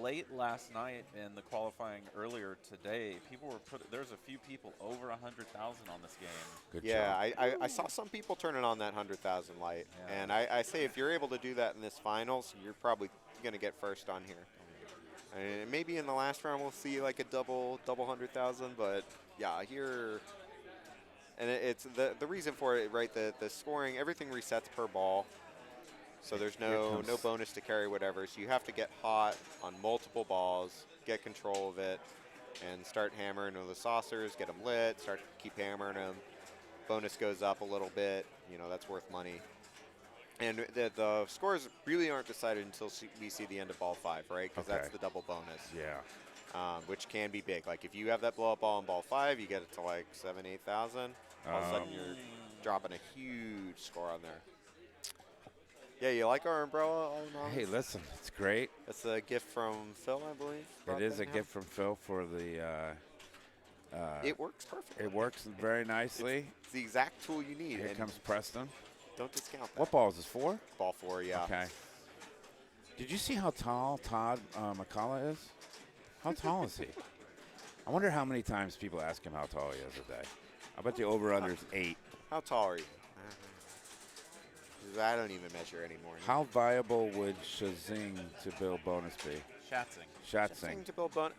Late last night in the qualifying earlier today, there's a few people over 100,000 on this game. Good job. I saw some people turning on that 100,000 light, and I say if you're able to do that in this finals, you're probably going to get first on here. And maybe in the last round we'll see like a double 100,000, but yeah, here, and it's the reason for it, right? The scoring, everything resets per ball. So there's no bonus to carry whatever. So you have to get hot on multiple balls, get control of it, and start hammering with the saucers, get them lit, start to keep hammering them. Bonus goes up a little bit. That's worth money. And the scores really aren't decided until we see the end of ball 5, right? Because that's the double bonus. Yeah. Which can be big. Like if you have that blow up ball in ball 5, you get it to like 7,000, 8,000. All of a sudden you're dropping a huge score on there. Yeah, you like our umbrella? Hey, listen, it's great. It's a gift from Phil, I believe. It is a gift from Phil for the... it works perfectly. It works very nicely. It's the exact tool you need. Here comes Preston. Don't discount that. What ball is this, 4? Ball 4, yeah. Okay. Did you see how tall Todd McCollough is? How tall is he? I wonder how many times people ask him how tall he is a day. I bet the over-under is 8. How tall are you? I don't even measure anymore. How viable would Shazing to build bonus be? Shatzing to build bonus,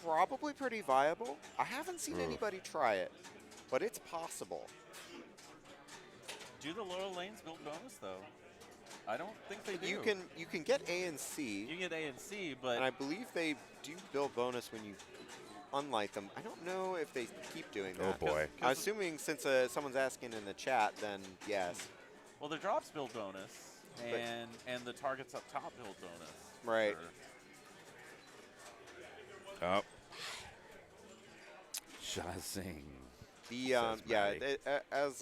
probably pretty viable. I haven't seen anybody try it, but it's possible. Do the lower lanes build bonus though? I don't think they do. You can get A and C. You can get A and C, but and I believe they do build bonus when you unlight them. I don't know if they keep doing that. Oh boy! I'm assuming since someone's asking in the chat, then yes. Well, the drops build bonus, and the targets up top build bonus. Right. Oh. Shazing. As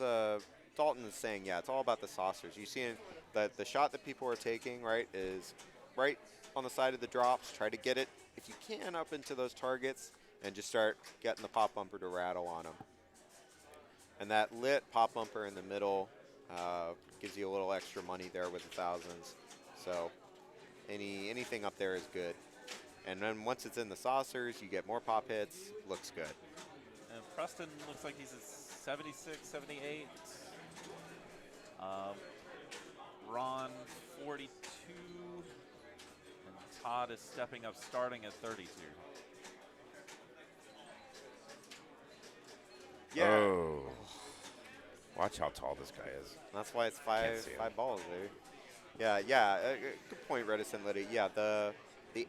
Dalton is saying, it's all about the saucers. You see that the shot that people are taking, right, is right on the side of the drops. Try to get it, if you can, up into those targets and just start getting the pop bumper to rattle on them. And that lit pop bumper in the middle gives you a little extra money there with the thousands. So anything up there is good. And then once it's in the saucers, you get more pop hits. Looks good. And Preston looks like he's at 76, 78. Ron, 42. And Todd is stepping up, starting at 32. Yeah. Oh. Watch how tall this guy is. That's why it's five balls, dude. Yeah. Good point, Reticent Liddy. Yeah, the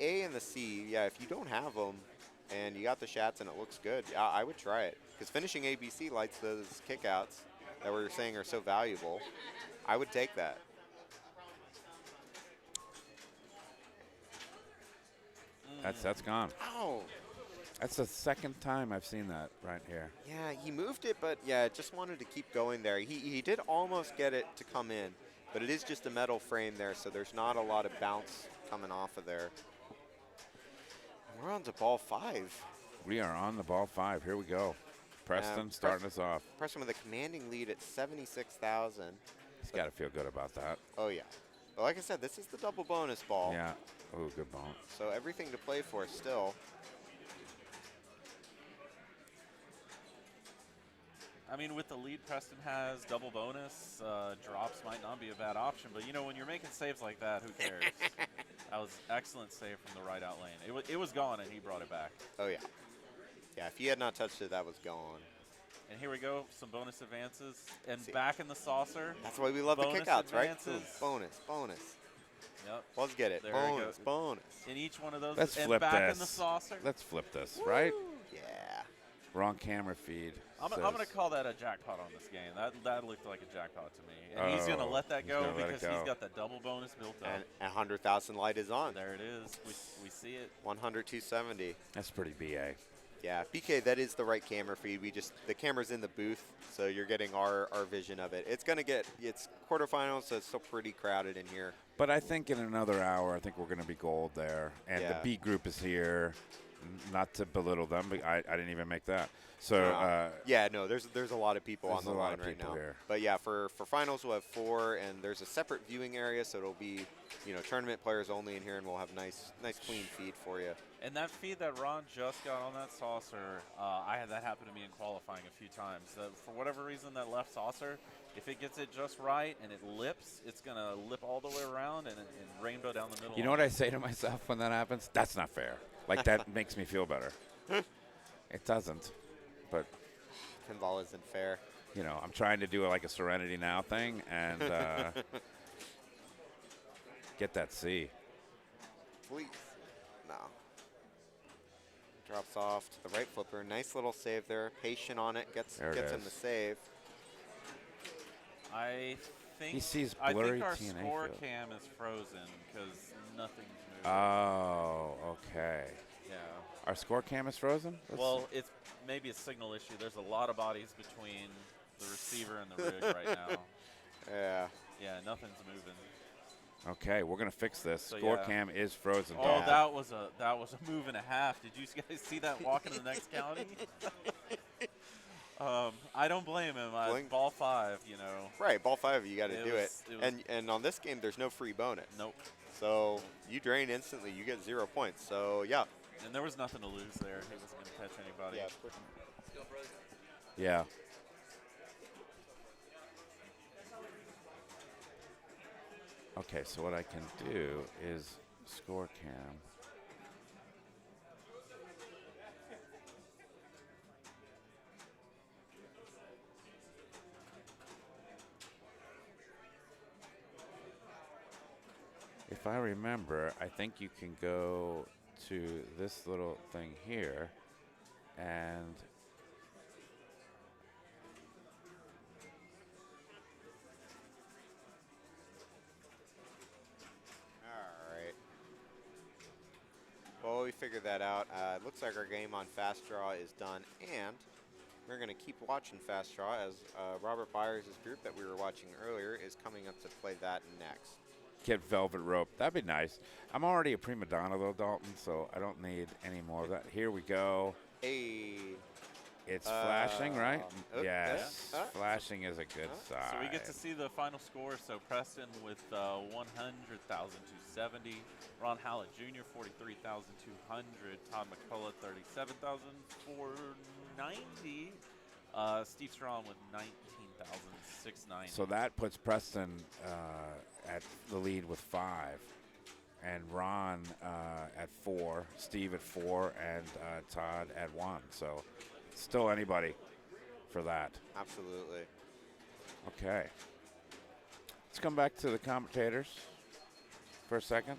A and the C, if you don't have them and you got the shats and it looks good, I would try it. Because finishing ABC lights those kickouts that we were saying are so valuable. I would take that. That's gone. Ow. That's the second time I've seen that right here. Yeah, he moved it, but just wanted to keep going there. He did almost get it to come in, but it is just a metal frame there, so there's not a lot of bounce coming off of there. We're on to ball 5. We are on the ball 5. Here we go. Preston starting us off. Preston with a commanding lead at 76,000. He's got to feel good about that. Oh, yeah. Well, like I said, this is the double bonus ball. Yeah. Oh, good ball. So everything to play for still. I mean, with the lead Preston has, double bonus, drops might not be a bad option. But, when you're making saves like that, who cares? That was excellent save from the right out lane. It was gone, and he brought it back. Oh, yeah. Yeah, if he had not touched it, that was gone. And here we go, some bonus advances. And back in the saucer. That's why we love the kickouts, right? Ooh, bonus. Yep. Let's get it. There Bonus. In each one of those. Let's and flip back this. In the saucer. Let's flip this, right? Yeah. Wrong camera feed. I'm going to call that a jackpot on this game. That looked like a jackpot to me. And he's going to let that go because he's got that double bonus built up. And 100,000 light is on. There it is. We see it. 100, 270. That's pretty BA. Yeah, BK, that is the right camera feed. The camera's in the booth, so you're getting our vision of it. It's quarterfinals, so it's still pretty crowded in here. But I think in another hour, I think we're going to be gold there. And the B group is here. Not to belittle them, but I didn't even make that. So there's a lot of people on the line right now. Here. But yeah, for finals we'll have 4, and there's a separate viewing area, so it'll be tournament players only in here, and we'll have nice clean feed for you. And that feed that Ron just got on that saucer, I had that happen to me in qualifying a few times. For whatever reason, that left saucer, if it gets it just right and it lips, it's going to lip all the way around and rainbow down the middle. You know what I say to myself when that happens? That's not fair. Like, that makes me feel better. It doesn't, but pinball isn't fair. I'm trying to do like a Serenity Now thing and get that C. Please. No. Drops off to the right flipper. Nice little save there. Patient on it. Gets him the save. I think he sees blurry our TNA score field. cam is frozen because nothing's moving. Oh, okay. Yeah. Our score cam is frozen? Well, it's maybe a signal issue. There's a lot of bodies between the receiver and the rig right now. Yeah. Yeah, nothing's moving. Okay, we're gonna fix this. So Score cam is frozen. Oh, that was a move and a half. Did you guys see that walk into the next county? I don't blame him. Ball 5, Right, ball 5, you got to do it. And on this game, there's no free bonus. Nope. So you drain instantly. You get 0 points. So, yeah. And there was nothing to lose there. He wasn't going to catch anybody. Yeah. Okay, so what I can do is score cam. If I remember, I think you can go to this little thing here and well, we figured that out. It looks like our game on Fast Draw is done, and we're going to keep watching Fast Draw as Robert Byers' group that we were watching earlier is coming up to play that next. Get velvet rope. That'd be nice. I'm already a prima donna, though, Dalton, so I don't need any more of that. Here we go. Hey. It's flashing, right? Yes. Yeah. Flashing is a good sign. So we get to see the final score. So Preston with 100,270. Ron Hallett Jr. 43,200. Todd McCollough 37,490. Steve Strong with 19,690. So that puts Preston at the lead with 5, and Ron at 4, Steve at 4, and Todd at 1. So still anybody for that. Absolutely. Okay. Let's come back to the commentators for a second.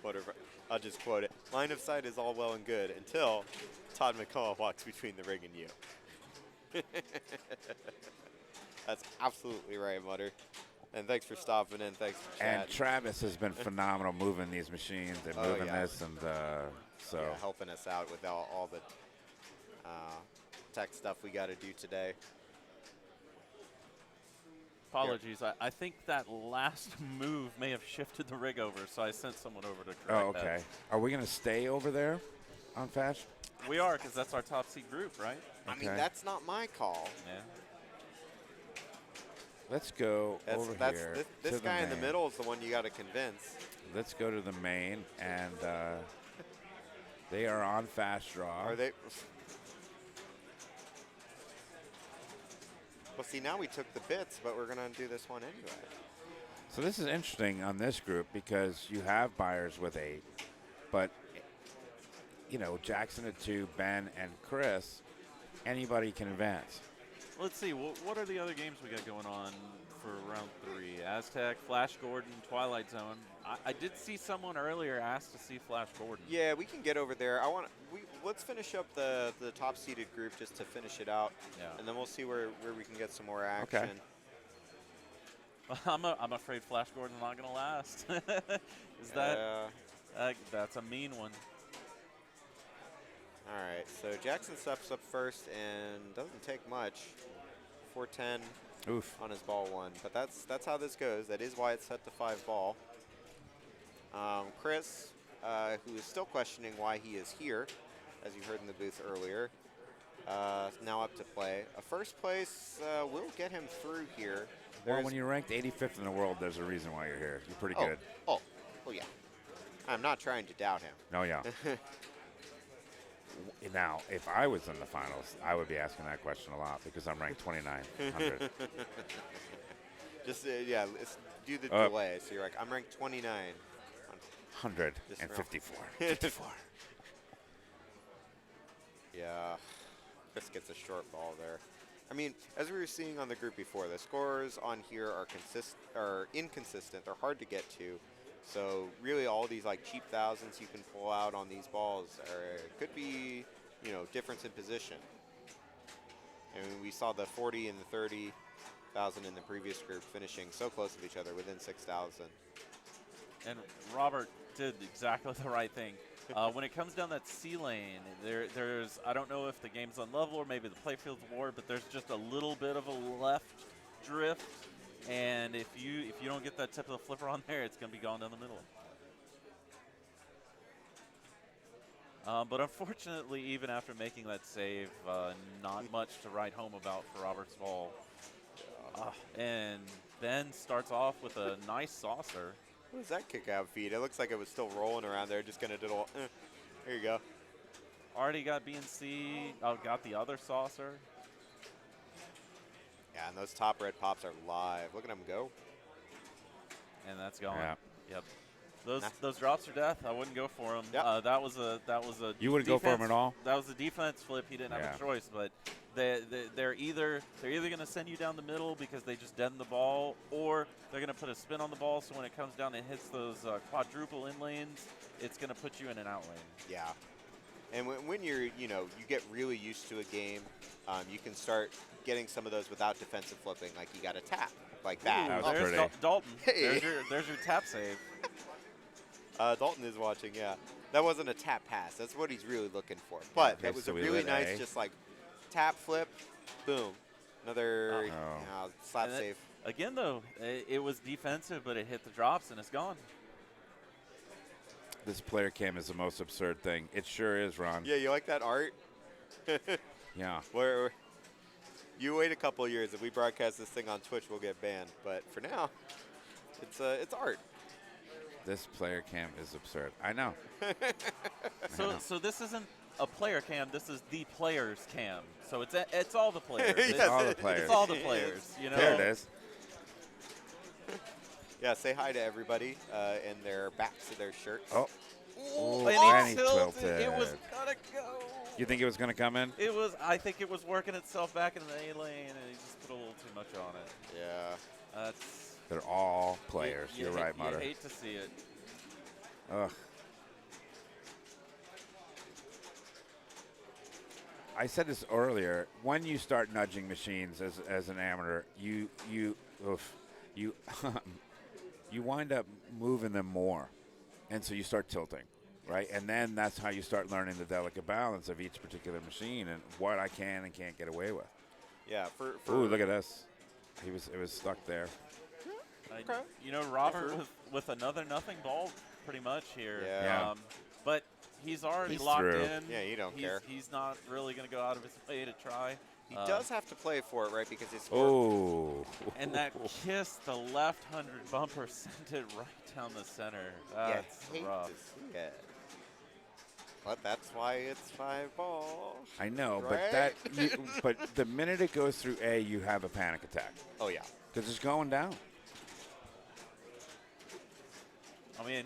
Whatever. I'll just quote it. Line of sight is all well and good until Todd McCollough walks between the ring and you. That's absolutely right, Mutter. And thanks for stopping in. Thanks for chatting. And Travis has been phenomenal moving these machines and moving this, and so helping us out with all the tech stuff we got to do today. Apologies. I think that last move may have shifted the rig over, so I sent someone over to correct that. Okay. Are we going to stay over there on Fast? We are, because that's our top seed group, right? Okay. I mean, that's not my call. Yeah. Let's go over here. This guy in the middle is the one you got to convince. Let's go to the main, and they are on Fast Draw. Are they? Well, see, now we took the bits, but we're going to do this one anyway. So this is interesting on this group because you have Byers with 8, but, you know, Jackson at 2, Ben and Chris, anybody can advance. Let's see, what are the other games we got going on for round 3? Aztec, Flash Gordon, Twilight Zone. I did see someone earlier ask to see Flash Gordon. Yeah, we can get over there. Let's finish up the top-seeded group just to finish it out, and then we'll see where we can get some more action. Okay. I'm afraid Flash Gordon's not going to last. Is that's a mean one. All right, so Jackson steps up first and doesn't take much. 410 on his ball 1, but that's how this goes. That is why it's set to 5 ball. Chris, who is still questioning why he is here, as you heard in the booth earlier, now up to play. A first place will get him through here. Well, when you're ranked 85th in the world, there's a reason why you're here. You're pretty good. Oh, yeah. I'm not trying to doubt him. No, yeah. Now, if I was in the finals, I would be asking that question a lot because I'm ranked 2900. Just, let's do the delay. So you're like, I'm ranked 29. 154. 54. Yeah. Chris gets a short ball there. I mean, as we were seeing on the group before, the scores on here are inconsistent. They're hard to get to. So really all these like cheap thousands you can pull out on these balls could be, difference in position. I mean, we saw the 40 and the 30,000 in the previous group finishing so close to each other within 6,000. And Robert did exactly the right thing. When it comes down that C lane, there's I don't know if the game's on level or maybe the playfield's war, but there's just a little bit of a left drift. And if you don't get that tip of the flipper on there, it's going to be gone down the middle. But unfortunately, even after making that save, not much to write home about for Robert's ball. And Ben starts off with a nice saucer. What was that kick out feed? It looks like it was still rolling around there, just going to diddle. There you go. Already got B and C. Oh, got the other saucer. Yeah, and those top red pops are live. Look at them go. And that's gone. Yeah. Yep. Those drops are death. I wouldn't go for them. Yep. That was a You wouldn't go for him at all? That was a defense flip. He didn't have a choice, but they're either going to send you down the middle because they just deaden the ball, or they're going to put a spin on the ball, so when it comes down and hits those quadruple in lanes, it's going to put you in an out lane. Yeah. And when you're, you get really used to a game, you can start getting some of those without defensive flipping, like you got to tap, like that. Ooh, there's Dalton. There's your tap save. Dalton is watching, yeah. That wasn't a tap pass. That's what he's really looking for. But that was a really nice, just like tap flip, boom. Another slap save. Again, though, it was defensive, but it hit the drops, and it's gone. This player cam is the most absurd thing. It sure is, Ron. Yeah, you like that art? Yeah. Where you wait a couple of years. If we broadcast this thing on Twitch, we'll get banned. But for now, it's art. This player cam is absurd. I know. So this isn't a player cam. This is the players cam. So it's all the players. Yes, all the players. It's all the players. You know. There it is. Yeah, say hi to everybody in their backs of their shirts. Oh. Ooh, and he tilted. It was gonna go. You think it was going to come in? It was. I think it was working itself back in the A lane, and he just put a little too much on it. Yeah. They're all players. You're right, Mutter. You hate to see it. Ugh. I said this earlier. When you start nudging machines as an amateur, you wind up moving them more, and so you start tilting, right? And then that's how you start learning the delicate balance of each particular machine and what I can and can't get away with. Yeah. Ooh, look at this. It was stuck there. Okay. Robert with another nothing ball pretty much here. Yeah. But he's already He's locked through. in. Yeah, you don't care. He's not really going to go out of his way to try. He does have to play for it, right? Because it's and that kiss, the left 100 bumper sent it right down the center. That's rough. To see it. But that's why it's 5 ball. I know, right? but the minute it goes through A, you have a panic attack. Oh yeah. Because it's going down. I mean,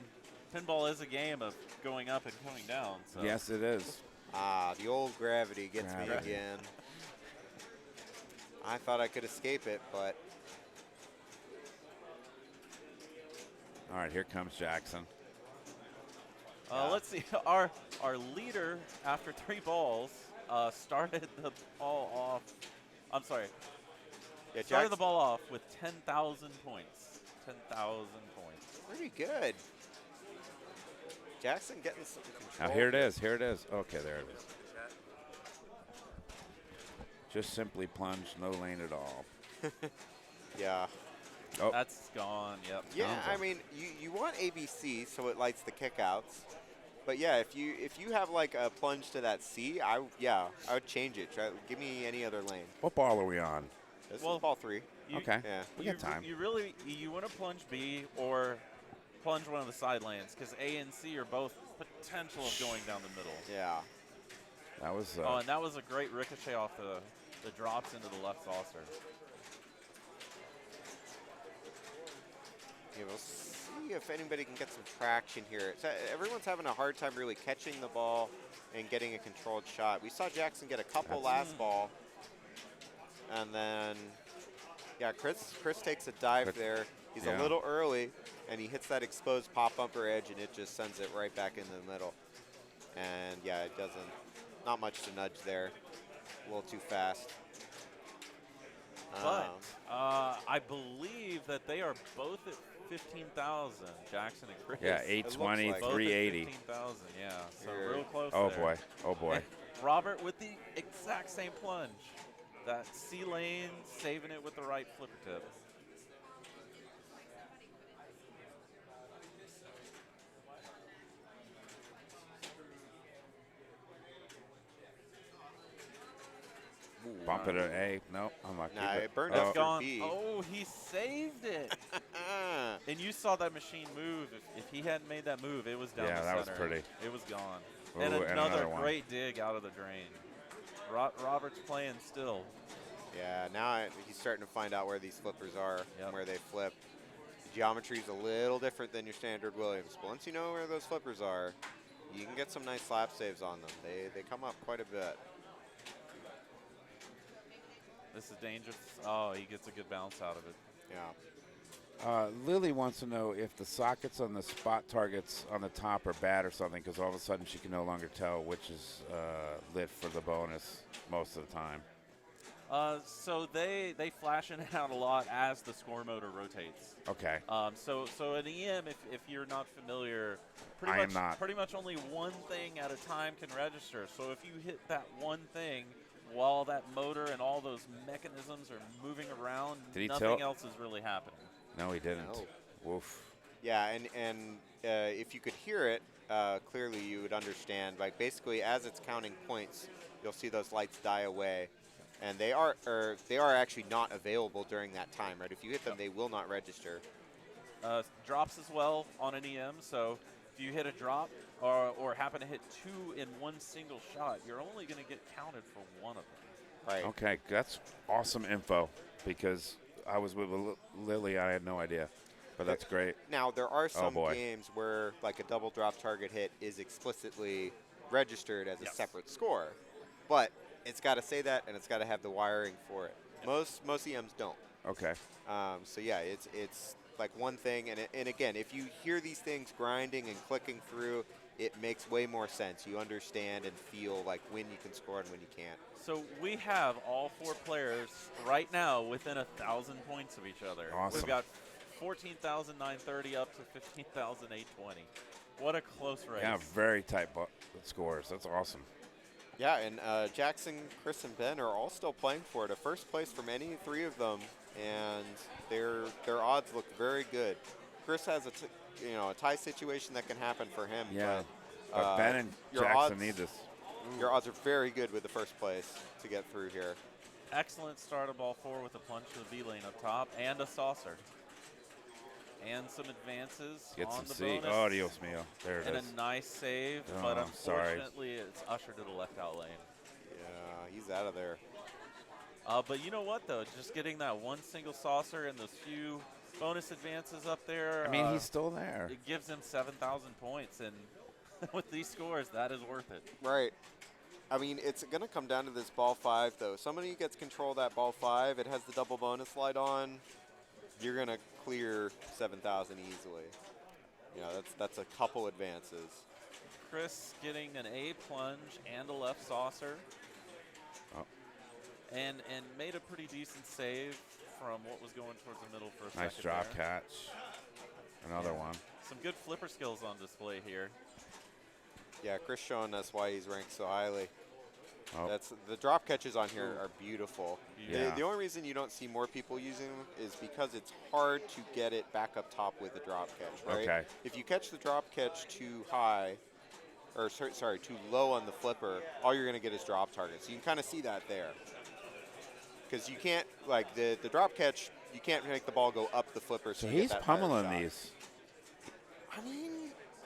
pinball is a game of going up and coming down. So. Yes, it is. The old gravity gets me again. I thought I could escape it, but. All right, here comes Jackson. Let's see. Our leader, after 3 balls, started the ball off. I'm sorry. Yeah, started the ball off with 10,000 points. 10,000 points. Pretty good. Jackson getting some control. Now, here it is. Here it is. Okay, there it is. Just simply plunge, no lane at all. Yeah. Oh. That's gone, yep. Yeah, I mean, you want ABC so it lights the kickouts. But yeah, if you have like a plunge to that C, I would change it. Give me any other lane. What ball are we on? This is ball 3. Okay. Yeah. We got time. You want to plunge B or plunge one of the side lanes because A and C are both potential of going down the middle. Yeah. That was. And that was a great ricochet off the drops into the left saucer. Yeah, we'll see if anybody can get some traction here. Everyone's having a hard time really catching the ball and getting a controlled shot. We saw Jackson get a couple last ball. And then, yeah, Chris takes a dive there. He's a little early, and he hits that exposed pop bumper edge, and it just sends it right back into the middle. And, yeah, it doesn't, not much to nudge there. A little too fast. But I believe that they are both at 15,000, Jackson and Chris. Yeah, 820, like 380. 15,000, yeah. So Here. real close Oh, there. boy. Oh, boy. And Robert with the exact same plunge. That C lane, saving it with the right flipper tip. Bump keep it at A. No, I'm not Nah, keep it burned oh. up for gone. B. Oh, he saved it. And you saw that machine move. If he hadn't made that move, it was down the center. Yeah, that was pretty. It was gone. Ooh, and another one. great dig out of the drain. Robert's playing still. Yeah, now he's starting to find out where these flippers are Yep. and where they flip. The geometry's a little different than your standard Williams, but once you know where those flippers are, you can get some nice slap saves on them. They come up quite a bit. This is dangerous. Oh, he gets a good bounce out of it. Yeah. Lily wants to know if the sockets on the spot targets on the top are bad or something, because all of a sudden she can no longer tell which is lit for the bonus most of the time. So they flash in and out a lot as the score motor rotates. Okay. So an EM, if you're not familiar, I am not. pretty much only one thing at a time can register. So if you hit that one thing while that motor and all those mechanisms are moving around, nothing else is really happening. No, he didn't. No. Woof. Yeah, and if you could hear it, clearly you would understand. Like basically, as it's counting points, you'll see those lights die away, and they are actually not available during that time, right? If you hit them, they will not register. Drops as well on an EM. So if you hit a drop or happen to hit two in one single shot, you're only going to get counted for one of them. Right. Okay, that's awesome info, because I was with Lily, I had no idea, but that's great. Now, there are some games where like a double drop target hit is explicitly registered as a separate score, but it's got to say that, and it's got to have the wiring for it. Most EMs don't. Okay. So yeah, it's like one thing, and again, if you hear these things grinding and clicking through, it makes way more sense. You understand and feel like when you can score and when you can't. So we have all four players right now within 1,000 points of each other. Awesome. We've got 14,930 up to 15,820. What a close race. Yeah, very tight scores. That's awesome. Yeah, and Jackson, Chris, and Ben are all still playing for it. A first place from any three of them, and their odds look very good. Chris has a tie situation that can happen for him. Yeah, but Ben and Jackson need this. Your odds are very good with the first place to get through here. Excellent start of ball four with a plunge to the B lane up top and a saucer. And some advances Get on some the C. bonus. Oh, Dios mío. There it and is. a nice save, Oh, but I'm sorry. unfortunately it's ushered to the left out lane. Yeah, he's out of there. But you know what, though? Just getting that one single saucer and those few bonus advances up there. I mean, he's still there. It gives him 7,000 points, and with these scores, that is worth it. Right. I mean, it's going to come down to this ball 5, though. Somebody gets control of that ball 5. It has the double bonus light on. You're going to clear 7,000 easily. You know, that's a couple advances. Chris getting an A plunge and a left saucer. Oh. And made a pretty decent save from what was going towards the middle for a second. Nice drop catch. Another one. Some good flipper skills on display here. Yeah, Chris showing us why he's ranked so highly. Oh. The drop catches on here are beautiful. Yeah. The only reason you don't see more people using them is because it's hard to get it back up top with a drop catch, right? Okay. If you catch the drop catch too high, or sorry, too low on the flipper, all you're going to get is drop targets. So you can kind of see that there. Because you can't, like the drop catch, you can't make the ball go up the flipper. So you he's get that higher pummeling shot. these. I mean,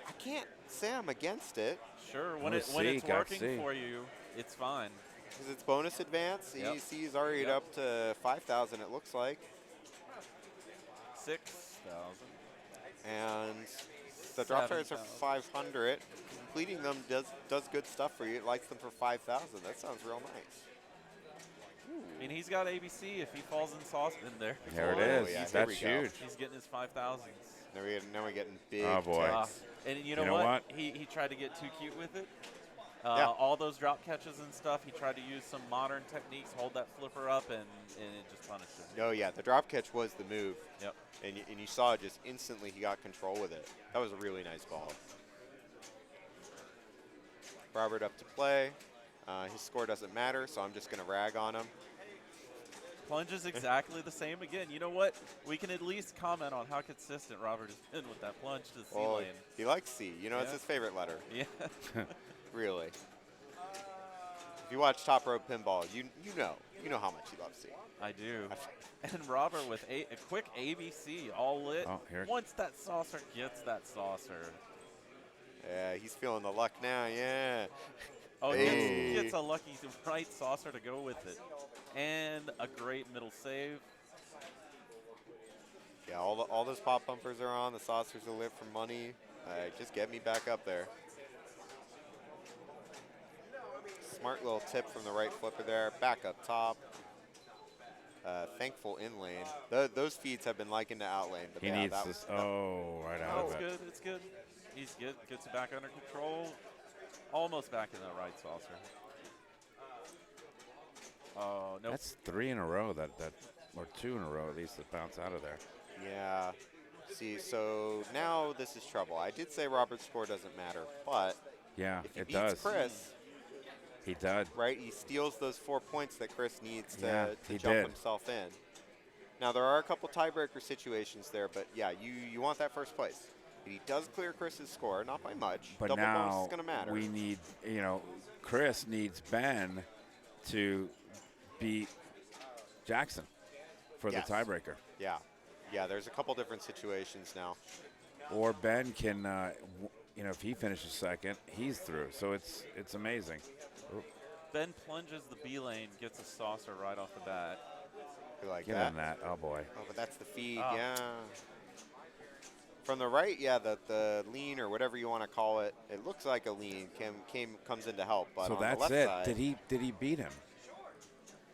I can't say I'm against it. Sure, when Let's it's see, working see. for you, it's fine. Because it's bonus advance. Yep. He's already Yep. up to 5,000, it looks like. 6,000. And the drop targets are 7,000. 500. Completing them does good stuff for you. It lights them for 5,000. That sounds real nice. I mean, he's got ABC if he falls in sauce in there. There it is. yeah, here That's we go. huge. He's getting his 5,000s. Now we're getting big. Oh, boy. ticks. And you know what? He tried to get too cute with it. Yeah. All those drop catches and stuff, he tried to use some modern techniques, hold that flipper up, and it just punished him. Oh, yeah. The drop catch was the move. Yep. And you saw just instantly he got control with it. That was a really nice ball. Robert up to play. His score doesn't matter, so I'm just going to rag on him. Plunge is exactly the same again. You know what? We can at least comment on how consistent Robert has been with that plunge to the C lane. He likes C. You know, it's Yeah. his favorite letter. Yeah. Really. If you watch Top Rope Pinball, you know how much he loves C. I do. And Robert with a quick ABC, all lit. Oh, here. Once that saucer gets that saucer. Yeah, he's feeling the luck now, yeah. Oh, he gets a lucky right saucer to go with it. And a great middle save. Yeah, all those pop bumpers are on. The saucers are lit for money. Just get me back up there. Smart little tip from the right flipper there. Back up top. Thankful in lane. Those feeds have been likened to out lane. But He needs this. Oh, right out of it. Good. It's good. He's good. Gets it back under control. Almost back in the right saucer. Oh, no. That's 3 in a row or 2 in a row at least that bounce out of there. Yeah. See, so now this is trouble. I did say Robert's score doesn't matter, but yeah, if he it beats does. Chris, he did. Right, he steals those 4 points that Chris needs to he jump did. himself in. Now there are a couple tiebreaker situations there, but yeah, you want that first place. He does clear Chris's score, not by much. But Double bonus now is going to matter. we need, Chris needs Ben to beat Jackson for the tiebreaker. Yeah, there's a couple different situations now. Or Ben can, if he finishes second, he's through. So it's amazing. Ben plunges the B lane, gets a saucer right off the bat. You like Get that? on that. Oh, boy. Oh, but that's the feed, yeah. From the right, yeah, the lean or whatever you want to call it, it looks like a lean comes in to help. But So on that's the left it. side, Did he beat him?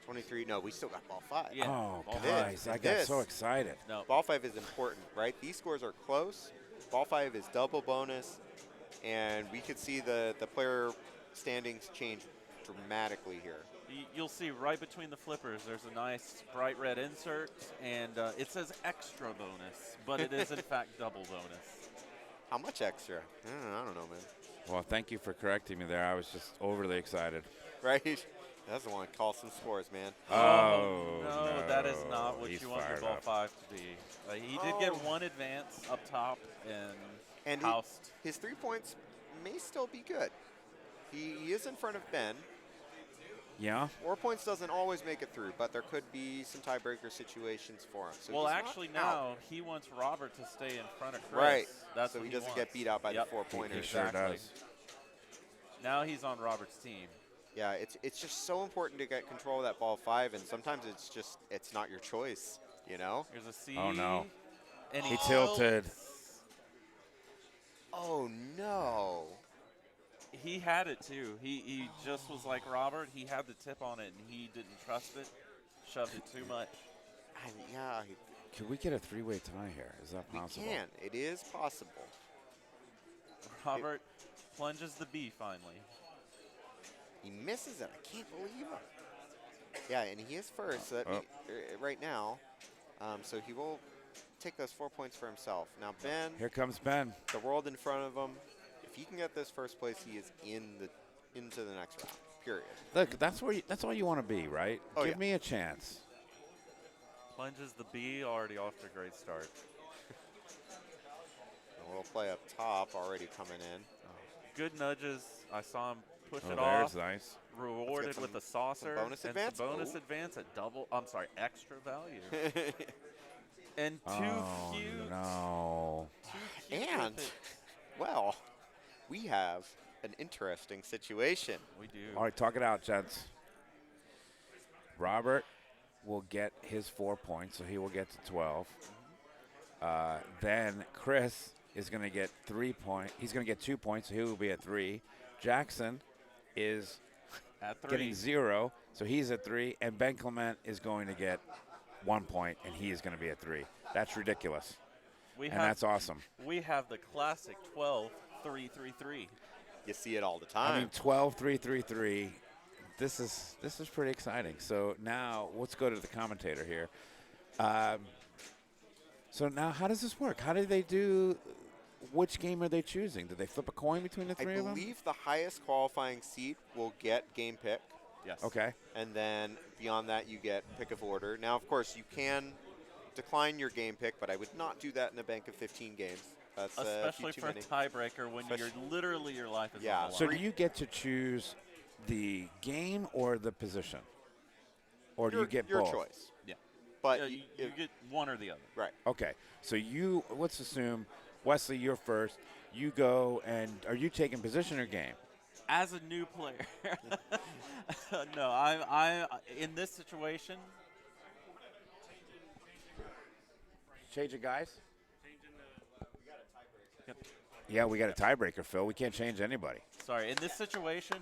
23, no, we still got ball 5. Yeah. Oh, Ball guys, I got so excited. No. Ball 5 is important, right? These scores are close. Ball 5 is double bonus, and we could see the player standings change dramatically here. You'll see right between the flippers, there's a nice bright red insert, and it says extra bonus, but it is in fact double bonus. How much extra? I don't know, man. Well, thank you for correcting me there. I was just overly excited. Right? That's the one. Call some scores, man. Oh, no, that is not what He's you want your fired ball up. 5 to be. He did get one advance up top and housed. His 3 points may still be good. He is in front of Ben. Yeah? 4 points doesn't always make it through, but there could be some tiebreaker situations for him. So well, he's actually not out. now he wants Robert to stay in front of Chris. Right. That's so what he doesn't wants. get beat out by the 4-pointers. He sure Exactly. does. Now he's on Robert's team. Yeah, it's just so important to get control of that ball 5, and sometimes it's not your choice, you know? Here's a C. Oh, no. And He tilted. Oh, no. He had it, too. He just was like Robert. He had the tip on it, and he didn't trust it. Shoved it too much. Yeah, Could we get a 3-way tie here? Is that we possible? can. It is possible. Robert plunges the B finally. He misses it. I can't believe it. Yeah, and he is first so that right now. So he will take those 4 points for himself. Now, Ben. Here comes Ben. The world in front of him. If he can get this first place, he is into the next round. Period. Look, that's all you want to be, right? Oh, Give yeah. me a chance. Plunges the B, already off to a great start. A little play up top already coming in. Good nudges. I saw him push it There's off. nice. Rewarded with a saucer. bonus and advance? Some bonus Ooh. advance at extra value. And too cute. No. Too cute And, with it. well, we have an interesting situation. We do. All right, talk it out, gents. Robert will get his 4 points, so he will get to 12. Then Chris is going to get 3 points. He's going to get 2 points, so he will be at 3. Jackson is At 3. getting 0, so he's at 3. And Ben Clement is going to get 1 point, and he is going to be at 3. That's ridiculous. That's awesome. We have the classic 12-3-3-3. You see it all the time. I mean, 12-3-3-3. This is pretty exciting. So now let's go to the commentator here. So now how does this work? How do they do? Which game are they choosing? Do they flip a coin between the three I of them? believe the highest qualifying seed will get game pick. Yes. Okay. And then beyond that, you get pick of order. Now, of course, you can decline your game pick, but I would not do that in a bank of 15 games. That's Especially too for many. a tiebreaker when you're literally your life is Yeah. on the So line. do you get to choose the game or the position? Or do you get your both? choice. Yeah. But you get one or the other. Right. Okay. So let's assume, Wesley, you're first. You go, and are you taking position or game? As a new player, no, I in this situation. Change it, guys? Yeah, we got a tiebreaker, Phil. We can't change anybody. Sorry, in this situation,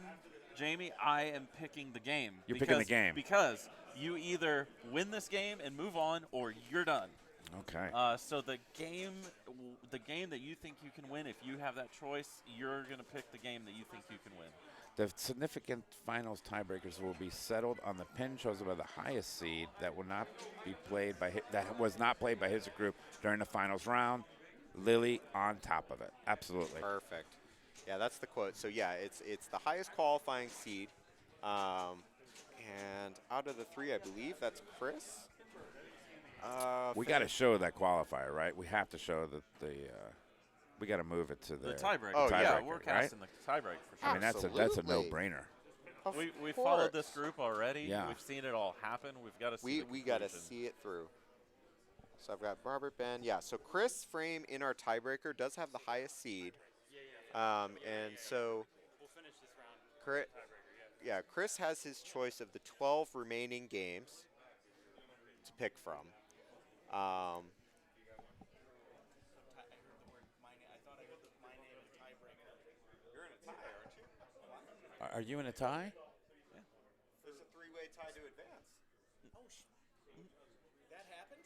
Jamie, I am picking the game. You're picking the game. Because you either win this game and move on, or you're done. Okay. So the game that you think you can win, if you have that choice, you're going to pick the game that you think you can win. The significant finals tiebreakers will be settled on the pin chosen by the highest seed that will not be played by that was not played by his group during the finals round. Lily on top of it. Absolutely. Perfect. Yeah, that's the quote. So yeah, it's the highest qualifying seed, and out of the three, I believe that's Chris. We got to show that qualifier, right? We have to show that we got to move it to the tiebreaker. Oh, yeah, we're casting the tiebreaker for sure. I mean, that's a no-brainer. We followed this group already. Yeah. We've seen it all happen. We've got to see. We got to see it through. So I've got Robert, Ben. Yeah. So Chris Frame in our tiebreaker does have the highest seed, and so we'll finish this round. Yeah, Chris has his choice of the 12 remaining games to pick from. You're in a tie, aren't you? Are you in a tie? Yeah. There's a three-way tie to advance. Oh, that happened?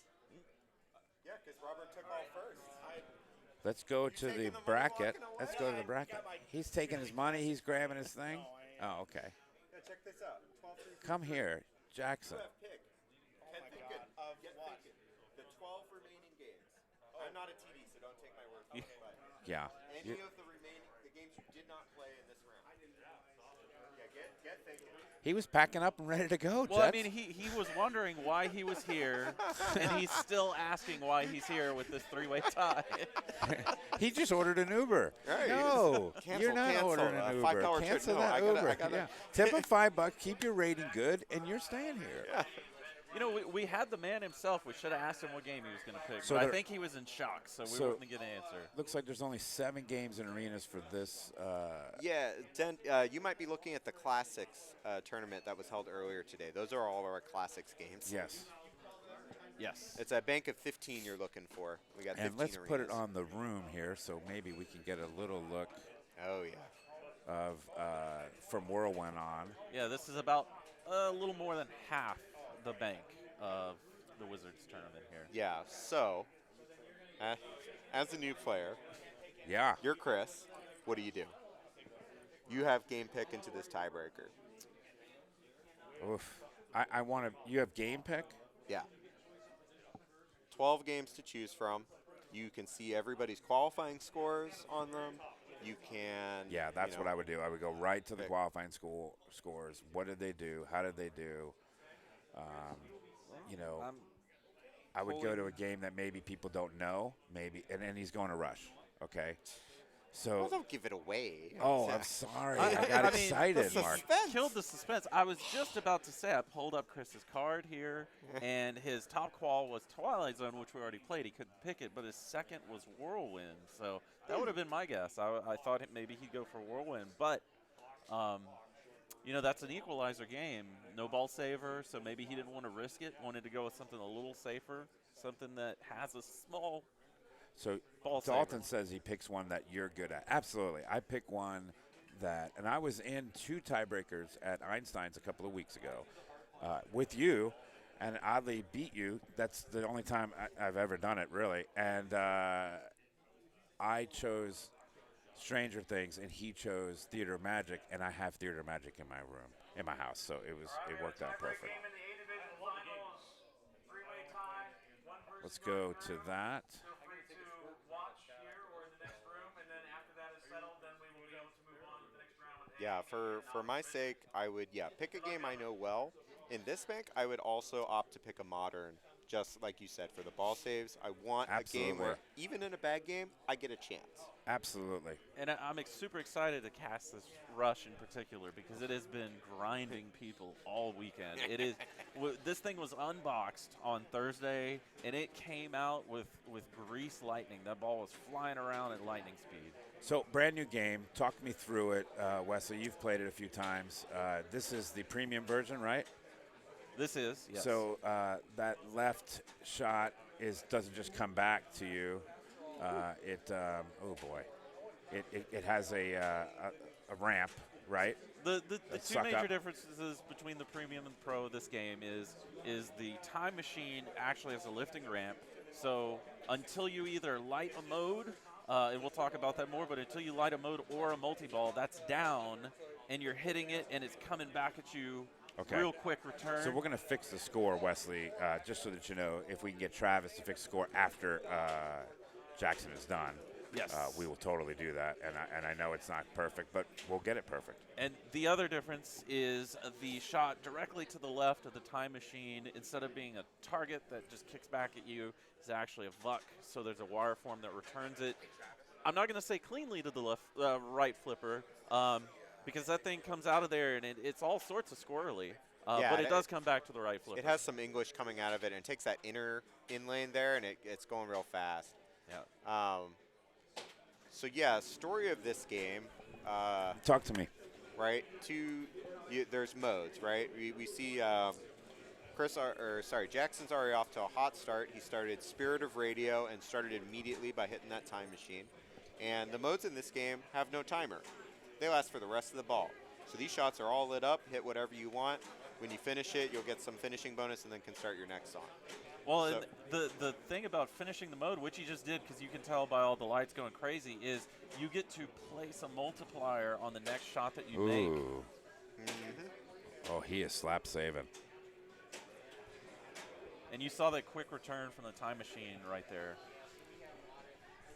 Yeah, because Robert took all first. Let's go to the taking the money, bracket. walking away? Let's go to the bracket. He's taking his money. He's grabbing his thing. Oh, okay. Yeah, check this out. 12 3 Come here, Jackson. pick. Ken Thinkin. Get thinking. The 12 remaining games. I'm not a TD, so don't take my word for it. But Yeah. any of the games you did not play in this round. Yeah, get thinking. He was packing up and ready to go, Well, I Jets. mean, he was wondering why he was here, and he's still asking why he's here with this three-way tie. He just ordered an Uber. Right, No, cancel, you're not cancel. ordering an Uber. $5 trip. Cancel No, that I gotta- Uber. I gotta- Yeah. Tip him $5. Keep your rating good, and you're staying here. Yeah. You know, we had the man himself. We should have asked him what game he was going to pick. So but I there- think he was in shock, so we so- wouldn't get an answer. Looks like there's only 7 games in arenas for this. Yeah, you might be looking at the Classics tournament that was held earlier today. Those are all of our Classics games. Yes. Yes. It's a bank of 15 you're looking for. We got 15 And let's put it arenas. on the room here, so maybe we can get a little look Oh, yeah. of from Whirlwind on. Yeah, this is about a little more than half the bank of the Wizards tournament here. Yeah, so as a new player, Yeah. you're Chris. What do? You have game pick into this tiebreaker. Oof. I want to. You have game pick? Yeah. 12 games to choose from. You can see everybody's qualifying scores on them. You can. Yeah, that's what I would do. I would go right to the Okay. qualifying scores. What did they do? How did they do? You know, I would go to a game that maybe people don't know, maybe, and then he's going to Rush. Okay, so. Well, don't give it away. Oh, I'm sorry. I got excited, Mark. Killed the suspense. I was just about to say, I pulled up Chris's card here, and his top qual was Twilight Zone, which we already played. He couldn't pick it, but his second was Whirlwind. So that would have been my guess. I thought maybe he'd go for Whirlwind, but you know, that's an equalizer game. No ball saver, so maybe he didn't want to risk it. Wanted to go with something a little safer, something that has a small So ball Dalton saver. says he picks one that you're good at. Absolutely. I pick one that, and I was in 2 tiebreakers at Einstein's a couple of weeks ago with you, and oddly beat you. That's the only time I've ever done it, really. And I chose Stranger Things, and he chose Theater Magic, and I have Theater Magic in my room, in my house, so it worked out perfect. Game in the A division finals, three-way tie, one person Let's go to that. Feel free to watch here or in the next room, and then after that is settled, then we will be able to move on to the next round. With Yeah, for my sake, I would pick a game I know well. In this bank, I would also opt to pick a modern just like you said, for the ball saves. I want Absolutely. a game where, even in a bad game, I get a chance. Absolutely. And I'm super excited to cast this rush in particular because it has been grinding people all weekend. It is. This thing was unboxed on Thursday, and it came out with grease lightning. That ball was flying around at lightning speed. So, brand new game. Talk me through it, Wesley. You've played it a few times. This is the premium version, right? This is, yes. So that left shot doesn't just come back to you. Oh boy, it has a ramp, right? The two major differences between the premium and the pro of this game is the time machine actually has a lifting ramp. So until you either light a mode, and we'll talk about that more, but until you light a mode or a multi-ball, that's down, and you're hitting it, and it's coming back at you. Okay. Real quick return. So we're going to fix the score, Wesley, just so that you know, if we can get Travis to fix the score after Jackson is done. Yes. We will totally do that, and I know it's not perfect, but we'll get it perfect. And the other difference is the shot directly to the left of the time machine, instead of being a target that just kicks back at you, is actually a vuck, so there's a wire form that returns it. I'm not going to say cleanly to the right flipper, because that thing comes out of there, and it's all sorts of squirrely. But it does come back to the right flipper. It has some English coming out of it, and it takes that inner in lane there, and it's going real fast. Yeah. So, yeah, story of this game. Talk to me. Right? There's modes, right? We see Jackson's already off to a hot start. He started Spirit of Radio and started immediately by hitting that time machine. And the modes in this game have no timer. They last for the rest of the ball. So these shots are all lit up, hit whatever you want. When you finish it, you'll get some finishing bonus and then can start your next song. Well, and the thing about finishing the mode, which you just did because you can tell by all the lights going crazy, is you get to place a multiplier on the next shot that you make. Mm-hmm. Oh, he is slap saving. And you saw that quick return from the time machine right there.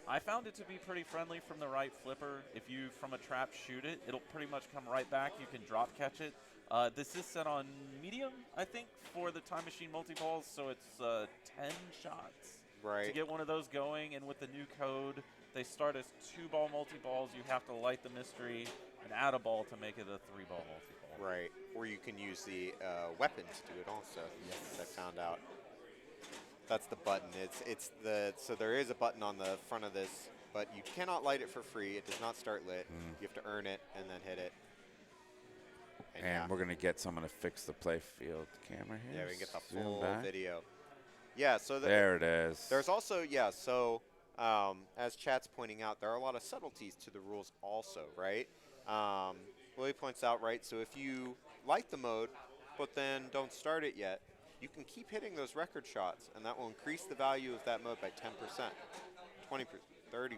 I found it to be pretty friendly from the right flipper. If you, from a trap, shoot it, it'll pretty much come right back. You can drop catch it. This is set on medium, I think, for the time machine multi-balls, so it's 10 shots to get one of those going. And with the new code, they start as 2-ball multi-balls. You have to light the mystery and add a ball to make it a 3-ball multi-ball. Right, or you can use the weapon to do it also. Yes, I found out. That's the button. So there is a button on the front of this, but you cannot light it for free. It does not start lit. You have to earn it and then hit it. And we're going to get someone to fix the playfield camera here. Yeah, we can get the full video. Yeah, so there it is. There's also, as Chat's pointing out, there are a lot of subtleties to the rules also, right? Willie points out, right, so if you light the mode, but then don't start it yet, you can keep hitting those record shots, and that will increase the value of that mode by 10%, 20%, 30%,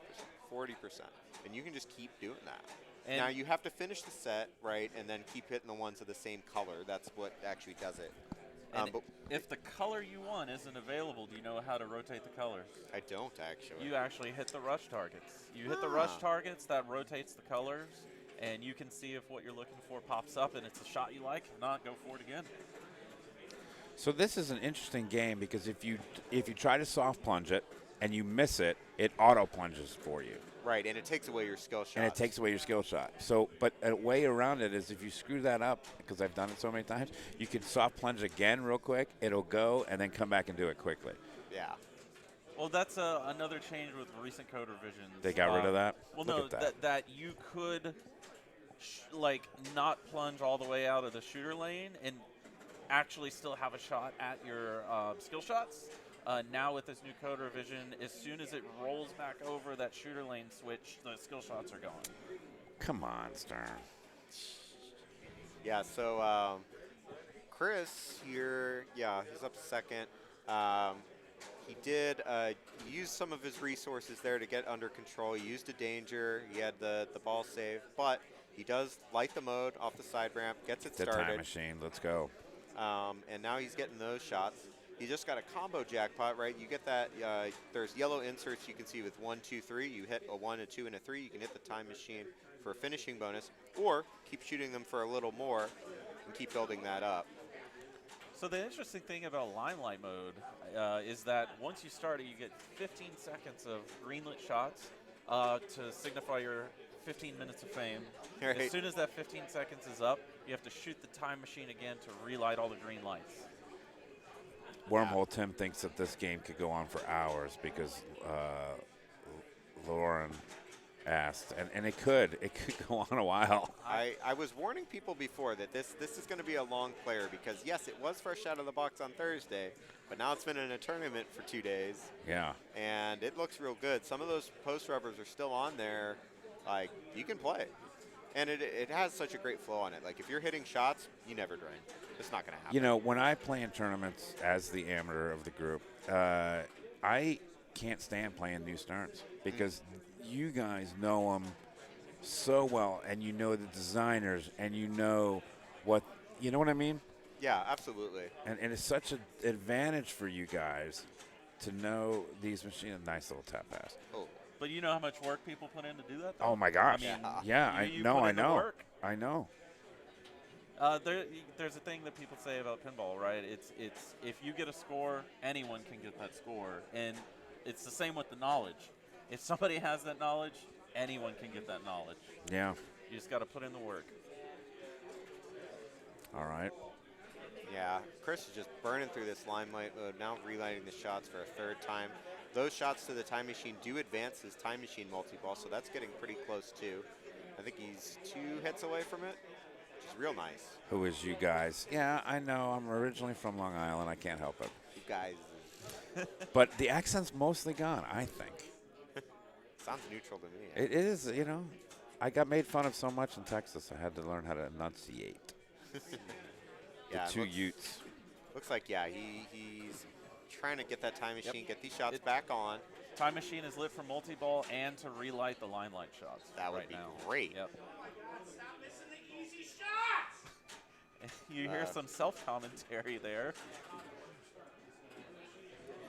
40%. And you can just keep doing that. And now you have to finish the set, right, and then keep hitting the ones of the same color. That's what actually does it. But if the color you want isn't available, do you know how to rotate the colors? I don't, actually. You actually hit the rush targets. You hit the rush targets, that rotates the colors, and you can see if what you're looking for pops up and it's a shot you like. If not, go for it again. So this is an interesting game because if you try to soft plunge it and you miss it, it auto plunges for you. Right, and it takes away your skill shot. And it takes away your skill shot. So, but a way around it is if you screw that up, because I've done it so many times, you can soft plunge again real quick. It'll go and then come back and do it quickly. Yeah. Well, that's another change with recent code revisions. They got rid of that? Well, Look no, at that you could not plunge all the way out of the shooter lane and actually still have a shot at your skill shots. Now with this new code revision, as soon as it rolls back over that shooter lane switch, the skill shots are gone. Come on, Stern. Yeah, so Chris here, he's up second. He did use some of his resources there to get under control. He used a danger. He had the ball save, but he does light the mode off the side ramp, gets it started. The time machine, let's go. And now he's getting those shots. He just got a combo jackpot, right? You get that, there's yellow inserts you can see with 1, 2, 3. You hit a 1, a 2, and a 3. You can hit the time machine for a finishing bonus, or keep shooting them for a little more and keep building that up. So the interesting thing about Limelight mode is that once you start it, you get 15 seconds of greenlit shots to signify your 15 minutes of fame. Right. As soon as that 15 seconds is up, you have to shoot the time machine again to relight all the green lights. Wormhole Tim thinks that this game could go on for hours because Lauren asked, and it could go on a while. I was warning people before that this is going to be a long player because, yes, it was fresh out of the box on Thursday, but now it's been in a tournament for 2 days. Yeah. And it looks real good. Some of those post rubbers are still on there. Like, you can play. And it has such a great flow on it. Like, if you're hitting shots, you never drain. It's not going to happen. You know, when I play in tournaments as the amateur of the group, I can't stand playing new Sterns because you guys know them so well, and you know the designers, and you know what I mean? Yeah, absolutely. And it's such an advantage for you guys to know these machines. Nice little tap pass. Oh. But you know how much work people put in to do that, though? Oh, my gosh. I mean, yeah, I know. I know. There's a thing that people say about pinball, right? It's if you get a score, anyone can get that score. And it's the same with the knowledge. If somebody has that knowledge, anyone can get that knowledge. Yeah. You just got to put in the work. All right. Yeah, Chris is just burning through this Limelight mode, now relighting the shots for a third time. Those shots to the time machine do advance his time machine multi-ball, so that's getting pretty close too. I think he's 2 hits away from it, which is real nice. Who is you guys? Yeah, I know. I'm originally from Long Island. I can't help it. You guys. But the accent's mostly gone, I think. Sounds neutral to me. It is, I got made fun of so much in Texas, I had to learn how to enunciate. Yeah, the 2 Utes. Looks like, yeah, he's trying to get that time machine, get these shots back on. Time machine is lit for multi-ball and to relight the limelight shots. That would be great. Yep. Stop missing the easy shots! You hear some self-commentary there.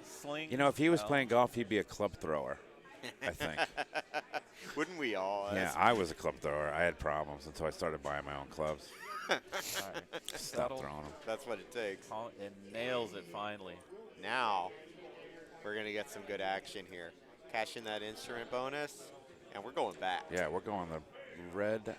Sling. If he was playing golf, he'd be a club thrower, I think. Wouldn't we all? Yeah, I was a club thrower. I had problems until I started buying my own clubs. All right. Stop throwing them. That's what it takes. And nails it finally. Now, we're going to get some good action here. Cash in that instrument bonus, and we're going back. Yeah, we're going the red.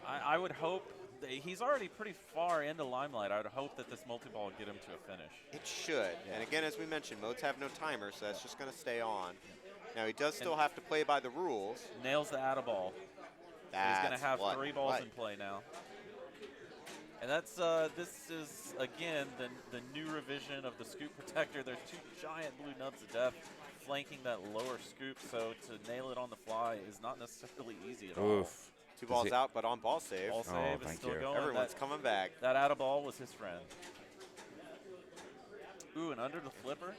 I would hope that he's already pretty far into Limelight. I would hope that this multi-ball would get him to a finish. It should. Yeah. And again, as we mentioned, modes have no timer, so that's just going to stay on. Now, he does still have to play by the rules. Nails the add-a-ball. He's going to have 3 balls in play now. And that's this is, again, the new revision of the scoop protector. There's 2 giant blue nubs of death flanking that lower scoop, so to nail it on the fly is not necessarily easy at all. 2 balls out, but on ball save. Ball save is still going. Everyone's coming back. That out-of-ball was his friend. Ooh, and under the flipper?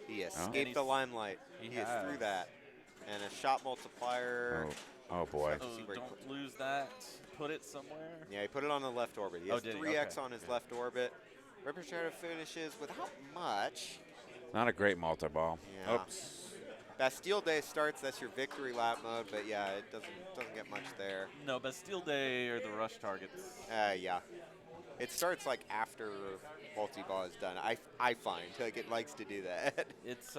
He escaped the Limelight. He is through that. And a shot multiplier. Oh boy. Don't lose that. Put it somewhere. Yeah, he put it on the left orbit. He has 3x on his left orbit. Repertoire finishes without much. Not a great multi-ball. Yeah. Oops. Bastille Day starts. That's your victory lap mode, but yeah, it doesn't get much there. No, Bastille Day are the rush targets. Yeah. It starts like after multi-ball is done. I find like it likes to do that. It's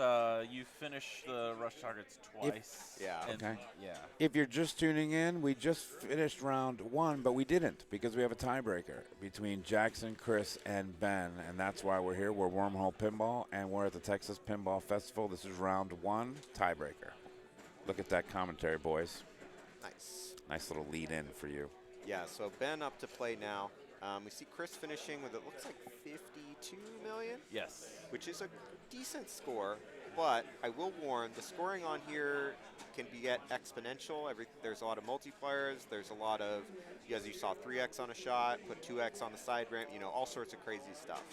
you finish the rush targets twice. Okay. Yeah. If you're just tuning in, we just finished round 1, but we didn't because we have a tiebreaker between Jackson, Chris, and Ben, and that's why we're here. We're Wormhole Pinball, and we're at the Texas Pinball Festival. This is round 1, tiebreaker. Look at that commentary, boys. Nice. Nice little lead in for you. Yeah. So Ben up to play now. We see Chris finishing with, it looks like 52 million? Yes. Which is a decent score, but I will warn, the scoring on here can get exponential. There's a lot of multipliers. There's a lot of, as you saw, 3x on a shot, put 2x on the side ramp, all sorts of crazy stuff.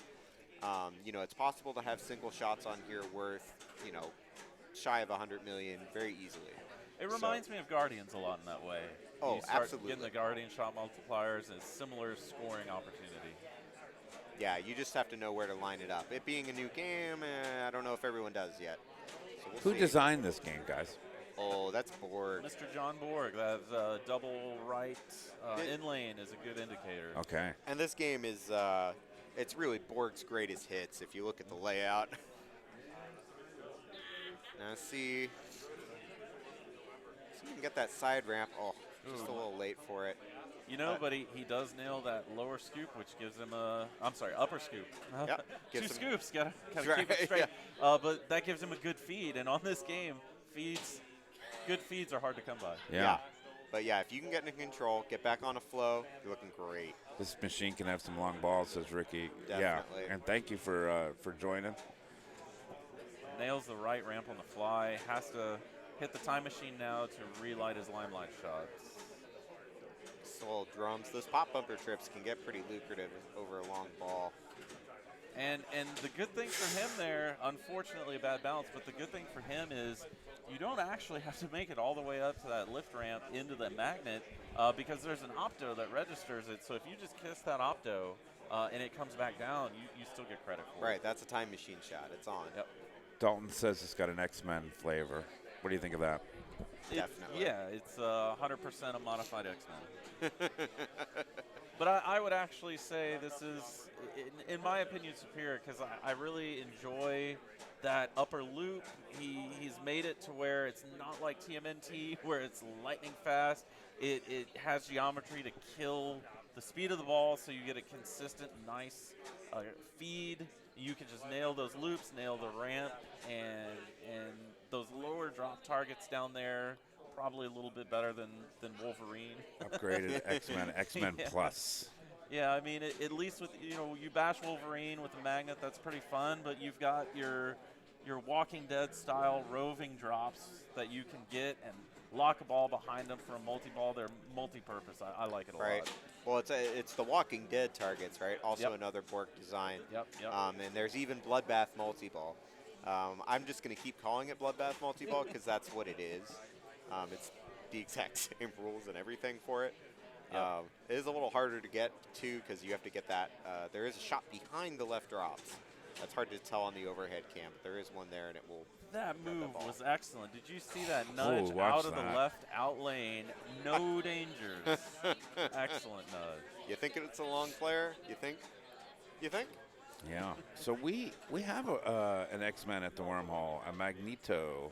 It's possible to have single shots on here worth, shy of 100 million very easily. It reminds me of Guardians a lot in that way. Oh, you start absolutely. getting the Guardian shot multipliers and similar scoring opportunity. Yeah, you just have to know where to line it up. It being a new game, I don't know if everyone does yet. So we'll Who designed this game, guys? Oh, that's Borg. Mr. John Borg. That's double right in lane is a good indicator. Okay. And this game is it's really Borg's greatest hits if you look at the layout. Now see if you can get that side ramp. Oh, just a little late for it. You know, but he does nail that lower scoop, which gives him upper scoop. Yep, Two scoops, gotta keep it straight. Yeah. But that gives him a good feed, and on this game, good feeds are hard to come by. Yeah. But yeah, if you can get into control, get back on a flow, you're looking great. This machine can have some long balls, says Ricky. Definitely. Yeah, and thank you for joining. Nails the right ramp on the fly. Has to hit the time machine now to relight his limelight shots. Little drums. Those pop bumper trips can get pretty lucrative over a long ball. And the good thing for him there, unfortunately a bad balance, but the good thing for him is you don't actually have to make it all the way up to that lift ramp into the magnet because there's an opto that registers it. So if you just kiss that opto and it comes back down, you still get credit for it. Right, that's a time machine shot. It's on. Yep. Dalton says it's got an X-Men flavor. What do you think of that? Definitely. Yeah, it's 100% a modified X-Men. But I would actually say this is, in my opinion, superior because I really enjoy that upper loop. He's made it to where it's not like TMNT, where it's lightning fast. It has geometry to kill the speed of the ball, so you get a consistent, nice feed. You can just nail those loops, nail the ramp, and those lower drop targets down there. Probably a little bit better than Wolverine. Upgraded X-Men Yeah. Plus. Yeah, I mean, at least with, you bash Wolverine with the magnet, that's pretty fun, but you've got your Walking Dead style roving drops that you can get and lock a ball behind them for a multi-ball. They're multi-purpose. I like it a lot. Well, it's the Walking Dead targets, right? Also another Borg design. Yep. And there's even Bloodbath multi-ball. I'm just going to keep calling it Bloodbath multi-ball because that's what it is. It's the exact same rules and everything for it. Yep. It is a little harder to get to because you have to get that. There is a shot behind the left drops. That's hard to tell on the overhead cam, but there is one there, and it will. That move was excellent. Did you see that nudge out of the left out lane? No dangers. Excellent nudge. You think it's a long player? You think? Yeah. So we have an X-Men at the Wormhole, a Magneto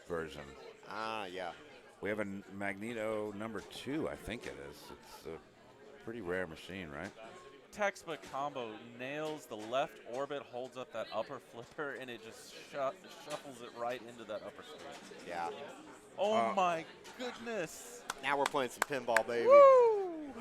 version. Yeah. We have a Magneto number 2, I think it is. It's a pretty rare machine, right? Textbook combo, nails the left orbit, holds up that upper flipper, and it just shuffles it right into that upper screen. Yeah. Oh my goodness. Now we're playing some pinball, baby. Woo!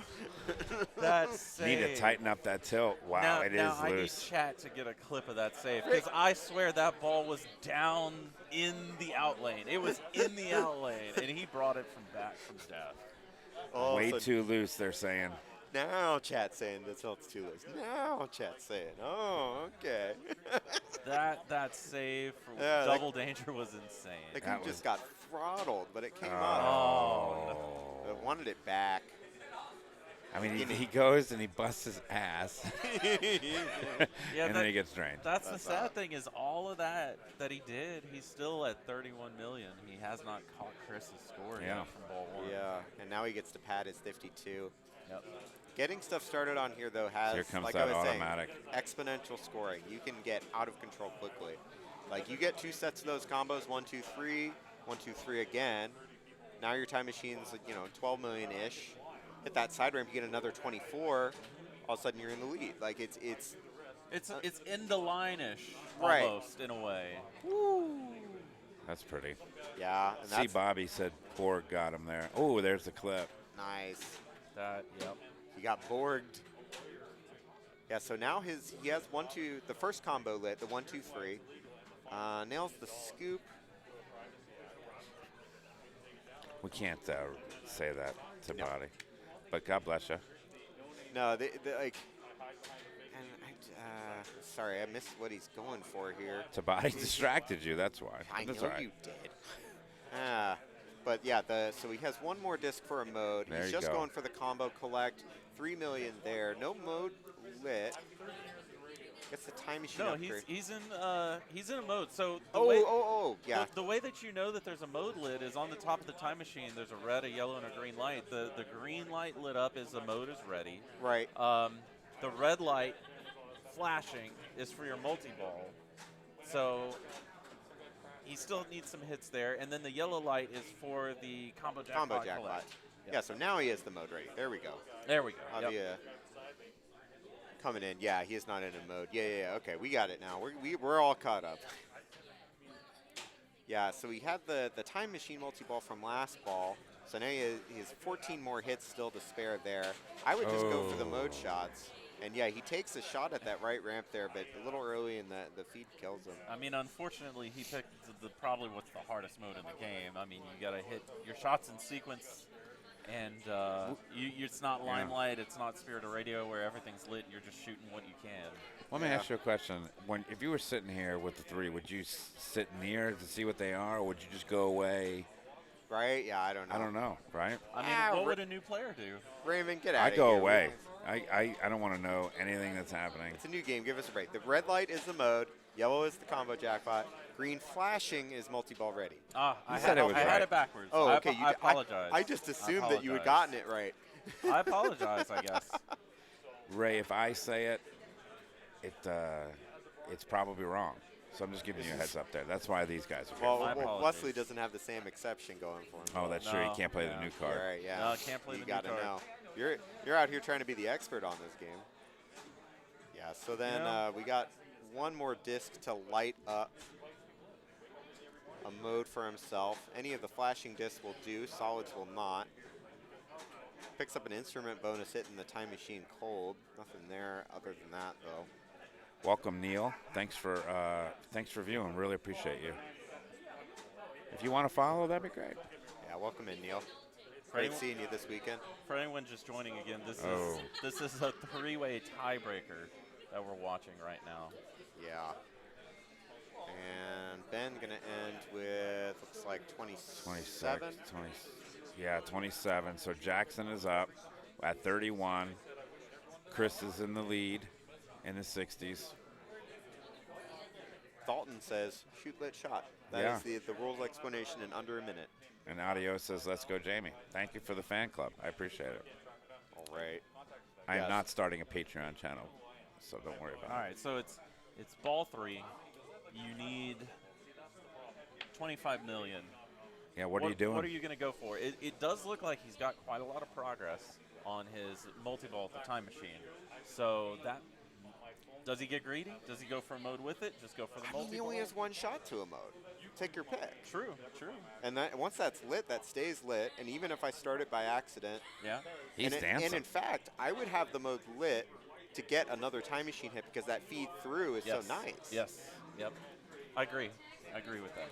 That save. Need to tighten up that tilt. Wow, it is now I need loose. chat to get a clip of that save because I swear that ball was down in the out lane. It was in the out lane, and he brought it from death. Oh, Way too loose, they're saying. Now chat's saying that's not too loose. Now chat's saying, oh, okay. that save for double danger was insane. The guy just got throttled, but it came up. Oh. I wanted it back. I mean, he goes and he busts his ass, and then he gets drained. That's the sad thing is all of that he did, he's still at 31 million. He has not caught Chris's score yet from ball 1. Yeah, and now he gets to pad his 52. Yep. Getting stuff started on here, though, has, Here comes like that I was automatic. saying, exponential scoring. You can get out of control quickly. Like, you get 2 sets of those combos, 1, 2, 3, 1, 2, 3 again. Now your time machine's, 12 million-ish. Hit that side ramp, you get another 24. All of a sudden, you're in the lead. Like, it's in the line-ish, right. Almost, in a way. Woo! That's pretty. Yeah. And See, Bobby said Borg got him there. Oh, there's the clip. Nice. Yep. He got Borged. Yeah, so now he has 1, 2, the first combo lit, the 1, 2, 3. Nails the scoop. We can't say that to Bobby. But God bless you. No, sorry, I missed what he's going for here. Tabati distracted you, that's why. I know right. you did. But yeah, so he has one more disc for a mode. There He's you just go. going for the combo collect. 3 million there. No mode lit. Gets the time machine No, upgrade. he's in a mode. So yeah. The way that you know that there's a mode lit is on the top of the time machine. There's a red, a yellow, and a green light. The green light lit up is the mode is ready. Right. The red light flashing is for your multi-ball. So he still needs some hits there. And then the yellow light is for the combo jackpot. Yep. Yeah, so now he has the mode ready. There we go. There we go. Yep. Coming in. Yeah, he is not in a mode. Yeah. Okay, we got it now. We're all caught up. Yeah, so we had the time machine multi-ball from last ball. So now he has 14 more hits still to spare there. I would just go for the mode shots. And yeah, he takes a shot at that right ramp there, but a little early, and the feed kills him. I mean, unfortunately, he picked probably what's the hardest mode in the game. I mean, you got to hit your shots in sequence, and it's not Limelight, it's not Spirit of Radio where everything's lit and you're just shooting what you can. Let me ask you a question. If you were sitting here with the three, would you sit near to see what they are, or would you just go away? Right? Yeah, I don't know. I don't know, right? I mean, what would a new player do? Raymond, get out of I here. go away. I don't want to know anything that's happening. It's a new game. Give us a break. The red light is the mode. Yellow is the combo jackpot. Green flashing is multi-ball ready. I had it backwards. Oh, okay. I apologize. I just assumed that you had gotten it right. I apologize, I guess. Ray, if I say it, it's probably wrong. So I'm just giving you a heads up there. That's why these guys are well, Wesley doesn't have the same exception going for him. Oh, that's true. He can't play the new card. Right, yeah. No, can't play the new card. You got to know. You're out here trying to be the expert on this game. Yeah, so then we got one more disc to light up a mode for himself. Any of the flashing discs will do. Solids will not. Picks up an instrument bonus hit in the time machine cold. Nothing there other than that, though. Welcome, Neil. Thanks for viewing. Really appreciate you. If you want to follow, that'd be great. Yeah, welcome in, Neil. Great seeing you this weekend. For anyone just joining again, this is a three-way tiebreaker that we're watching right now. Yeah. And Ben gonna end with looks like 27. 27. So Jackson is up at 31. Chris is in the lead in the 60s. Dalton says, shoot, lit, shot. That is the rules explanation in under a minute. And Audio says, let's go, Jamie. Thank you for the fan club. I appreciate it. All right. I am not starting a Patreon channel, so don't worry about it. All right, so it's ball 3. You need 25 million. Yeah, what are you doing? What are you going to go for? It does look like he's got quite a lot of progress on his multi-ball at the time machine. So that, does he get greedy? Does he go for a mode with it? Just go for the multi-ball? He only has one shot to a mode. Take your pick. True. And once that's lit, that stays lit. And even if I start it by accident. Yeah. He's dancing. And in fact, I would have the mode lit to get another time machine hit because that feed through is so nice. Yes. Yep. I agree with that.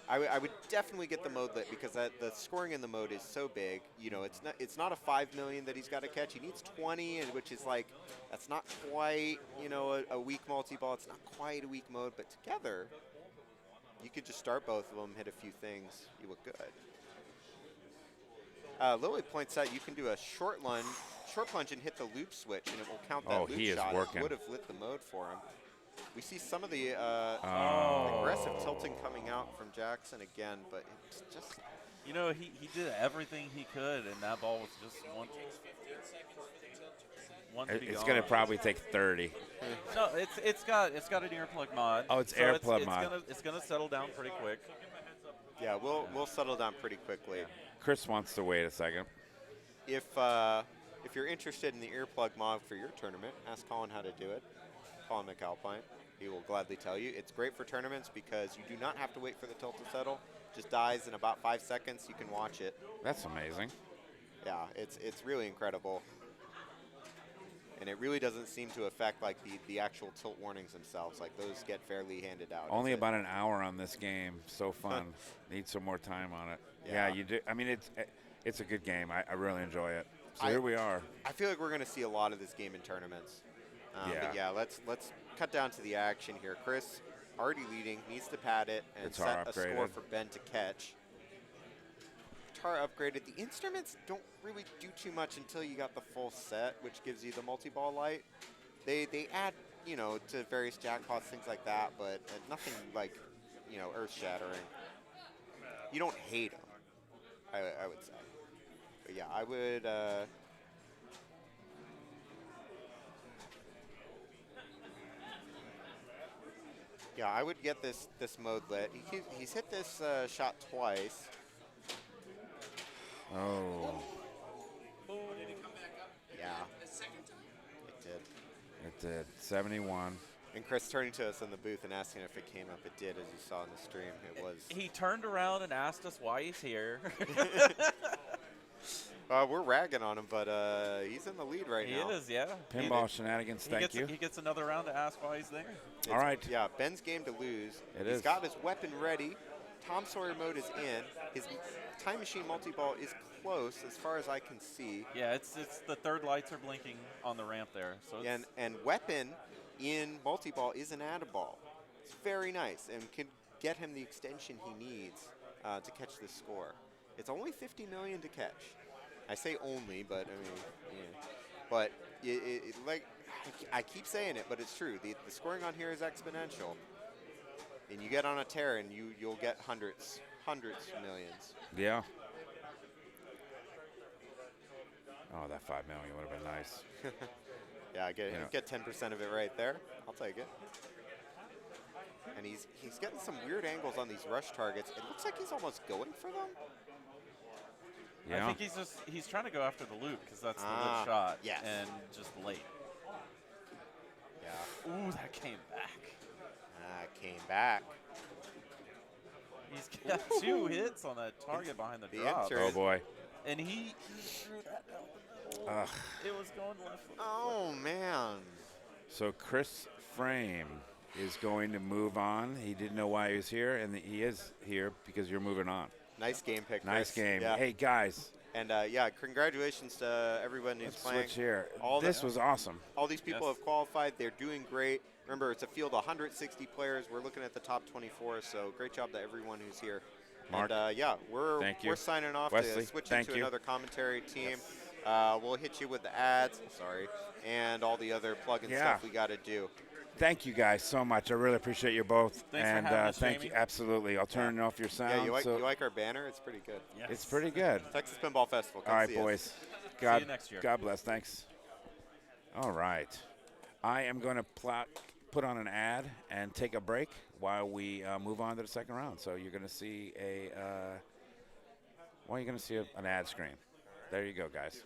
I would definitely get the mode lit because the scoring in the mode is so big. You know, it's not a 5 million that he's got to catch. He needs 20, and which is like, that's not quite, a weak multi-ball. It's not quite a weak mode, but together, you could just start both of them, hit a few things. You look good. Lily points out you can do a short plunge and hit the loop switch, and it will count that loop shot. Working. It would have lit the mode for him. We see some of the aggressive tilting coming out from Jackson again, but it's just... he did everything he could, and that ball was just one to be It's gone. going to probably take 30. No, it's got an earplug mod. Oh, it's earplug mod. It's gonna settle down pretty quick. Yeah, we'll settle down pretty quickly. Chris wants to wait a second. If you're interested in the earplug mod for your tournament, ask Colin how to do it. Colin McAlpine. He will gladly tell you. It's great for tournaments because you do not have to wait for the tilt to settle. It just dies in about 5 seconds. You can watch it. That's amazing. Yeah, it's really incredible. And it really doesn't seem to affect like the actual tilt warnings themselves. Like those get fairly handed out. Only about an hour on this game. So fun. Need some more time on it. Yeah, you do. I mean, it's a good game. I really enjoy it. So here we are. I feel like we're going to see a lot of this game in tournaments. But yeah, let's cut down to the action here. Chris, already leading, needs to pad it and set a score for Ben to catch. Guitar upgraded. The instruments don't really do too much until you got the full set, which gives you the multi-ball light. They add, to various jackpots, things like that, but nothing like, earth-shattering. You don't hate them, I would say. But yeah, I would... Yeah, I would get this mode lit. He's hit this shot twice. Oh. Yeah. It did. It did. 71. And Chris turning to us in the booth and asking if it came up. It did, as you saw in the stream. It was. He turned around and asked us why he's here. We're ragging on him, but he's in the lead right now. He is, yeah. Pinball shenanigans, thank you. He gets another round to ask why he's there. All right. Yeah, Ben's game to lose. He's got his weapon ready. Tom Sawyer mode is in. His Time Machine multi-ball is close as far as I can see. Yeah, it's the third lights are blinking on the ramp there. So and weapon in multi-ball is an add-a-ball. It's very nice and can get him the extension he needs to catch this score. It's only 50 million to catch. I say only, but I mean, yeah. But like I keep saying it, but it's true. The scoring on here is exponential, and you get on a tear, and you'll get hundreds millions. Yeah. Oh, that 5 million would have been nice. Yeah, get 10% of it right there. I'll take it. And he's getting some weird angles on these rush targets. It looks like he's almost going for them. Yeah. I think he's trying to go after the loop because that's the lit shot. Yes. And just late. Yeah. Ooh, that came back. Came back. He's got 2 hits on that target behind the drop. Oh boy. And he threw that down the middle. It was going left. Oh man. So Chris Frame is going to move on. He didn't know why he was here, and he is here because you're moving on. Nice game pick, Chris. Nice game. Yeah. Hey, guys. And, yeah, congratulations to everyone who's playing. Switch here. This was awesome. All these people have qualified. They're doing great. Remember, it's a field of 160 players. We're looking at the top 24, so great job to everyone who's here. Mark, and, yeah, we're signing off Wesley, to switch into another commentary team. We'll hit you with the ads, and all the other plug-in stuff we got to do. Thank you guys so much. I really appreciate you both. Thanks and for having us, thank Jamie. you. Absolutely. I'll turn off your sound. Yeah, you like our banner? It's pretty good. Yes. It's pretty good. Texas Pinball Festival. Come All right, see us. boys. See you next year. God bless. Thanks. All right. I am going to put on an ad and take a break while we move on to the second round. So you're going to see an ad screen. There you go, guys.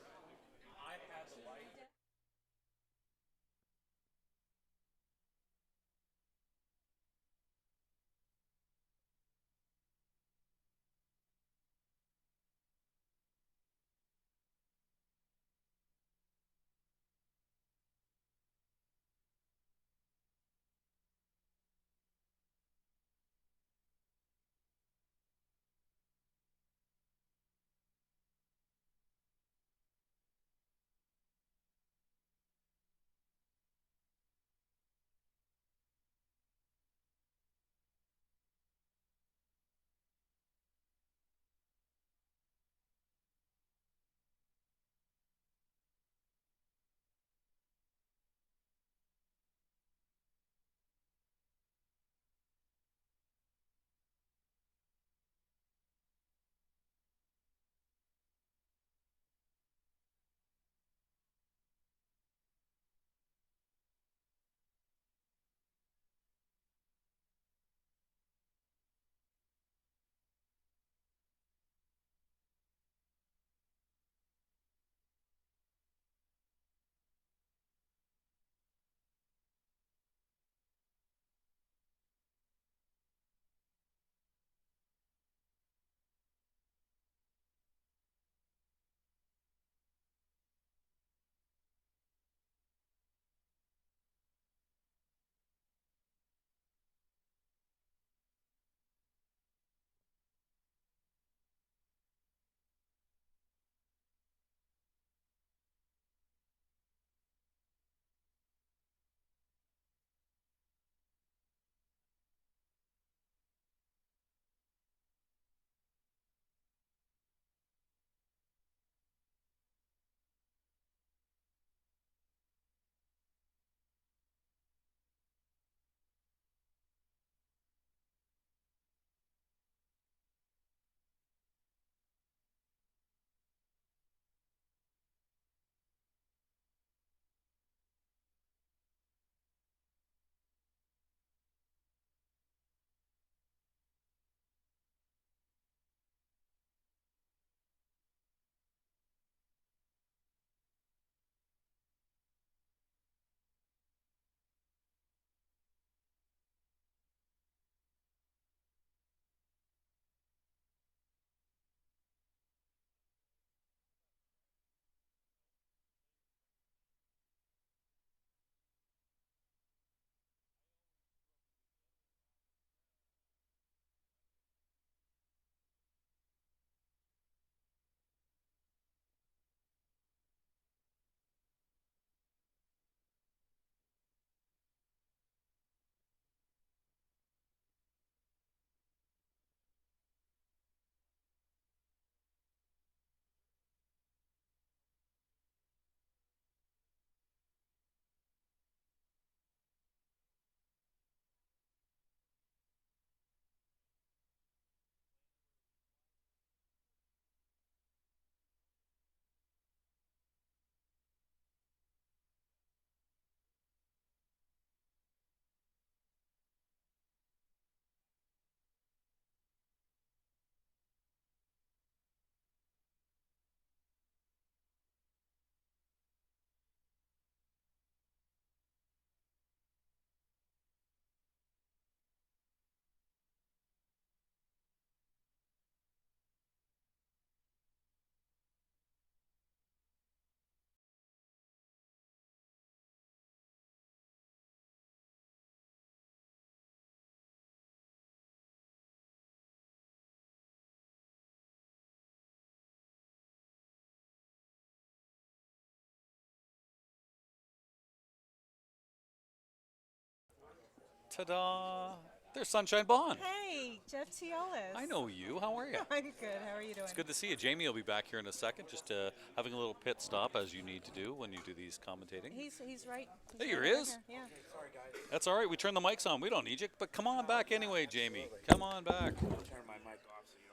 Ta-da! There's Sunshine Bond. Hey, Jeff Teolis. I know you. How are you? I'm good. How are you doing? It's good to see you. Jamie will be back here in a second, just having a little pit stop, as you need to do when you do these commentating. He's right. Hey, here he is. Yeah. Sorry, guys. That's all right. We turned the mics on. We don't need you, but come on back anyway, Jamie. Come on back. Turn my mic off so you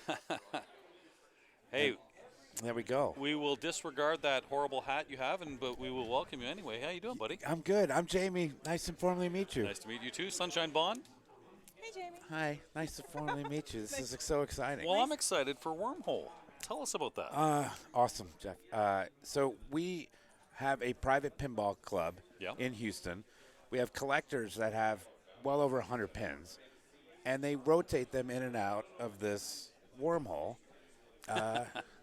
don't hear that. Hey, there we go. we will disregard that horrible hat you have, but we will welcome you anyway. How you doing, buddy? I'm good. I'm Jamie. Nice to formally meet you. Nice to meet you too, Sunshine Bond. Hey, Jamie. Hi. Nice to formally meet you. This is so exciting. Well, I'm excited for Wormhole. Tell us about that. Awesome, Jeff. So we have a private pinball club Yeah. in Houston. We have collectors that have well over 100 pins, and they rotate them in and out of this wormhole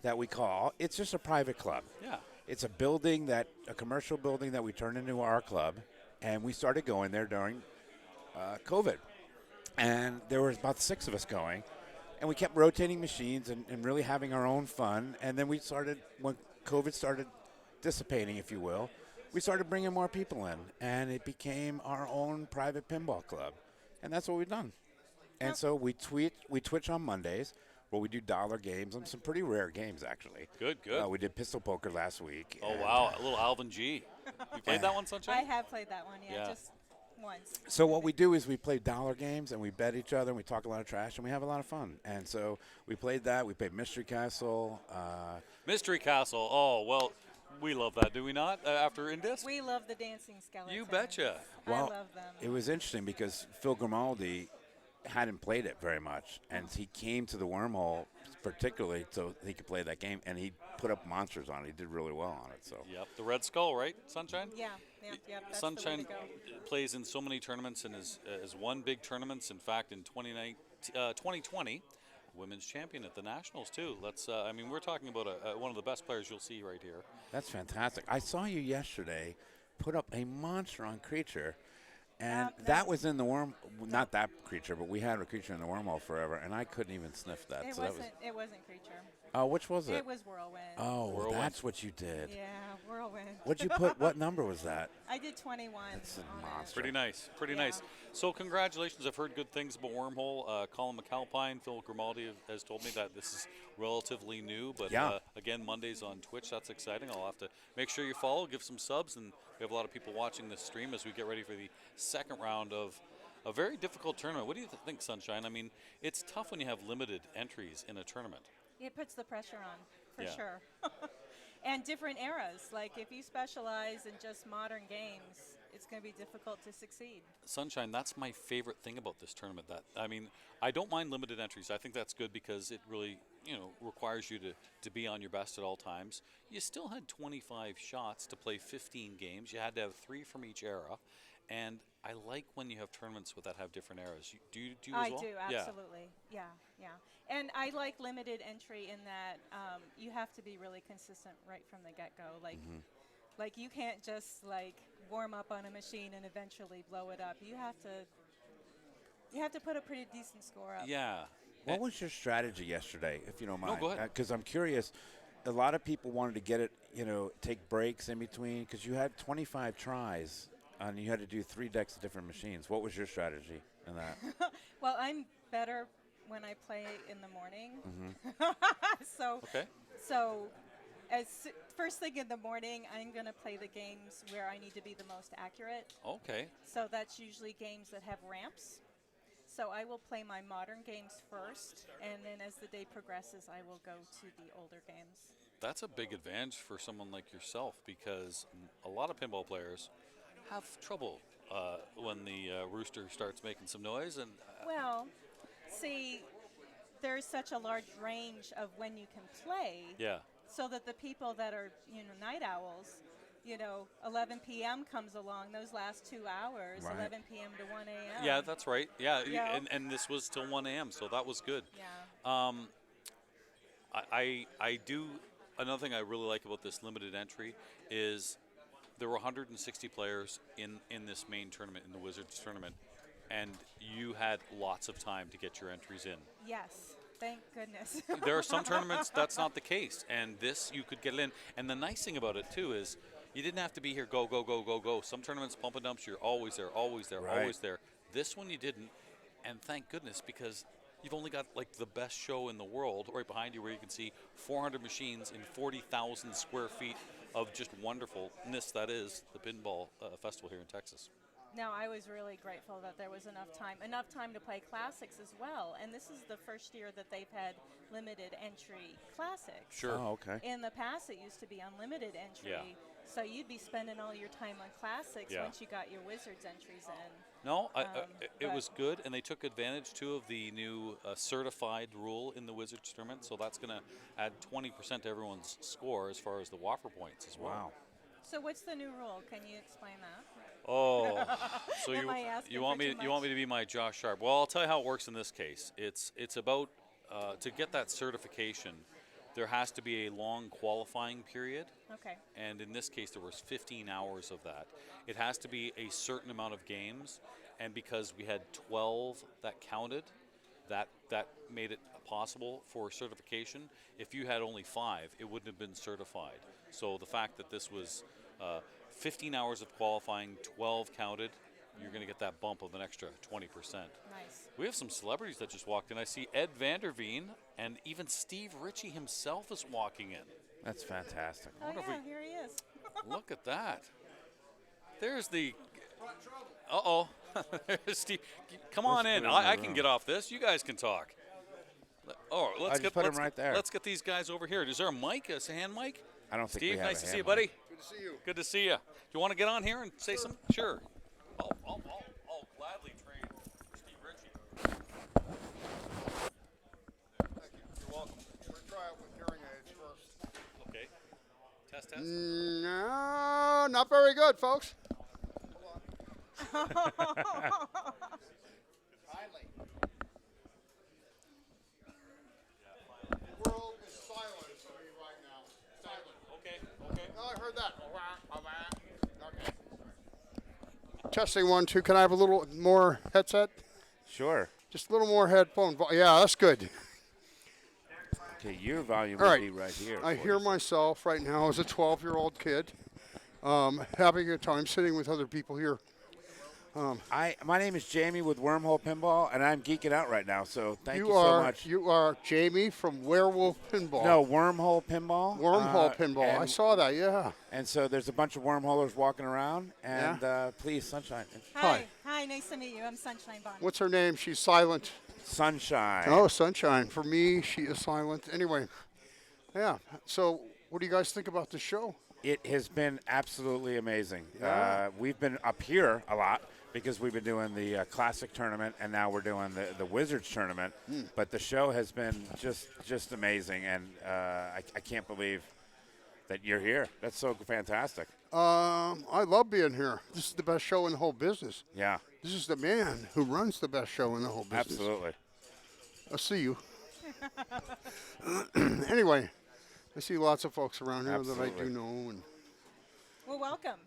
that we call. It's just a private club. Yeah. It's a building a commercial building that we turned into our club, and we started going there during COVID. And there was about 6 of us going, and we kept rotating machines and really having our own fun. And then we started, when COVID started dissipating, if you will, we started bringing more people in, and it became our own private pinball club. And that's what we've done. And so we Twitch on Mondays, where we do dollar games on some pretty rare games, actually. Good, good. We did pistol poker last week. Oh, wow. A little Alvin G. You played that one, I Sunshine? have played that one, Yeah. just once. So what we do is we play dollar games, and we bet each other, and we talk a lot of trash, and we have a lot of fun. And so we played that. We played Mystery Castle. Mystery Castle. Oh, well, we love that, do we not, after Indus? We love the dancing skeletons. You betcha. Well, I love them. it was interesting because Phil Grimaldi hadn't played it very much, and he came to the Wormhole particularly so he could play that game, and he put up monsters on it. He did really well on it. So Yep, the Red Skull, right, Sunshine? Yeah. That's Sunshine the way to go. plays in so many tournaments and has won big tournaments. In fact, in 2020, women's champion at the Nationals, too. We're talking about one of the best players you'll see right here. that's fantastic. I saw you yesterday put up a monster on Creature, and that was in the not that creature, but we had a creature in the Wormhole forever, and I couldn't even sniff that. It so wasn't. that It wasn't Creature. which was it? It was Whirlwind. Oh, Whirlwind. that's what you did. Yeah, Whirlwind. What'd you put? What number was that? I did 21. That's a on it. monster. Pretty nice, pretty Yeah. nice. So congratulations. I've heard good things about Wormhole. Colin McAlpine, Phil Grimaldi has told me that this is relatively new, but Yeah. Again, Mondays on Twitch. That's exciting. I'll have to make sure you follow, give some subs, and we have a lot of people watching this stream as we get ready for the second round of a very difficult tournament. What do you think, Sunshine? I mean, it's tough when you have limited entries in a tournament. It puts the pressure on, for Yeah. sure. And different eras. Like, if you specialize in just modern games, it's going to be difficult to succeed. Sunshine, that's my favorite thing about this tournament. I don't mind limited entries. I think that's good because it really, requires you to be on your best at all times. You still had 25 shots to play 15 games. You had to have 3 from each era. And I like when you have tournaments that have different eras. Do you as well? I do, absolutely. Yeah. And I like limited entry in that you have to be really consistent right from the get-go. Like you can't just warm up on a machine and eventually blow it up. You have to put a pretty decent score up. Yeah. What was your strategy yesterday, if you don't mind? go ahead. Because I'm curious. A lot of people wanted to get it, take breaks in between, because you had 25 tries, and you had to do 3 decks of different machines. What was your strategy in that? Well, I'm better when I play in the morning. Okay. So first thing in the morning, I'm going to play the games where I need to be the most accurate. Okay. So that's usually games that have ramps. So I will play my modern games first, and then as the day progresses, I will go to the older games. That's a big advantage for someone like yourself because a lot of pinball players have trouble when the rooster starts making some noise. And Well, see, there's such a large range of when you can play. Yeah. So that the people that are, night owls, 11 p.m. comes along, those last 2 hours, Right. 11 p.m. to 1 a.m. Yeah, that's right. Yeah, Yeah. and this was till 1 a.m., so that was good. Yeah. I do. Another thing I really like about this limited entry is there were 160 players in this main tournament, in the Wizards tournament, and you had lots of time to get your entries in. Yes. Thank goodness. There are some tournaments that's not the case, and this you could get it in. And the nice thing about it too is you didn't have to be here go. Some tournaments pump and dumps, you're always there, Right. always there. This one you didn't, and thank goodness, because you've only got like the best show in the world right behind you, where you can see 400 machines in 40,000 square feet of just wonderfulness that is the Pinball Festival here in Texas. Now, I was really grateful that there was enough time to play classics as well. And this is the first year that they've had limited entry classics. Sure. Oh, okay. In the past, it used to be unlimited entry. Yeah. So you'd be spending all your time on classics Yeah. once you got your Wizards entries in. No, it was good, and they took advantage, too, of the new certified rule in the Wizards tournament, so that's going to add 20% to everyone's score as far as the Whopper points as well. Wow. So what's the new rule? Can you explain that? Oh, so Am I asking you want for me too you want much? me to be my Josh Sharp? Well, I'll tell you how it works in this case. It's about to get that certification, there has to be a long qualifying period. Okay. And in this case, there was 15 hours of that. It has to be a certain amount of games, and because we had 12 that counted, that made it possible for certification. If you had only 5, it wouldn't have been certified. So the fact that this was 15 hours of qualifying, 12 counted, you're going to get that bump of an extra 20%. Nice. We have some celebrities that just walked in. I see Ed Vanderveen, and even Steve Richie himself is walking in. That's fantastic. Oh, wonder if yeah, here he is. Look at that. There's the... Uh-oh. There's Steve. Come on in. I can get off this. You guys can talk. Oh, let's just put him right there. Let's get these guys over here. Is there a mic, a hand mic? I don't think Steve, we have nice a to see you, hand buddy. mic. Good to see you. Good to see you. Do you want to get on here and say something? Sure. I'll gladly trade Steve Richie. Thank you. You're welcome. We're going to try out with hearing aids first. Okay. Test. No, not very good, folks. Hold on. Finally. The world is silent for me right now. Silent. Okay. Oh, I heard that. Okay. Testing 1, 2. Can I have a little more headset? Sure. Just a little more headphone. Yeah, that's good. Okay, your volume All will right. be right here. I for hear you. myself right now as a 12-year-old kid, having a time sitting with other people here. My name is Jamie with Wormhole Pinball, and I'm geeking out right now. So thank you so are much. you are Jamie from Werewolf Pinball. No, Wormhole Pinball. Wormhole Pinball. and- I saw that. Yeah. And so there's a bunch of wormholers walking around, and please, Sunshine. Hi. Hi, nice to meet you. I'm Sunshine Bond. What's her name? She's silent. Sunshine. Oh, Sunshine. For me, she is silent. Anyway, yeah. So, what do you guys think about the show? It has been absolutely amazing. Yeah. We've been up here a lot because we've been doing the Classic tournament, and now we're doing the Wizards tournament. But the show has been just amazing, and I can't believe that you're here. That's so fantastic. I love being here. This is the best show in the whole business. Yeah, This is the man who runs the best show in the whole business. absolutely. I'll see you. Anyway, I see lots of folks around here that I Absolutely. do know, and Well, welcome.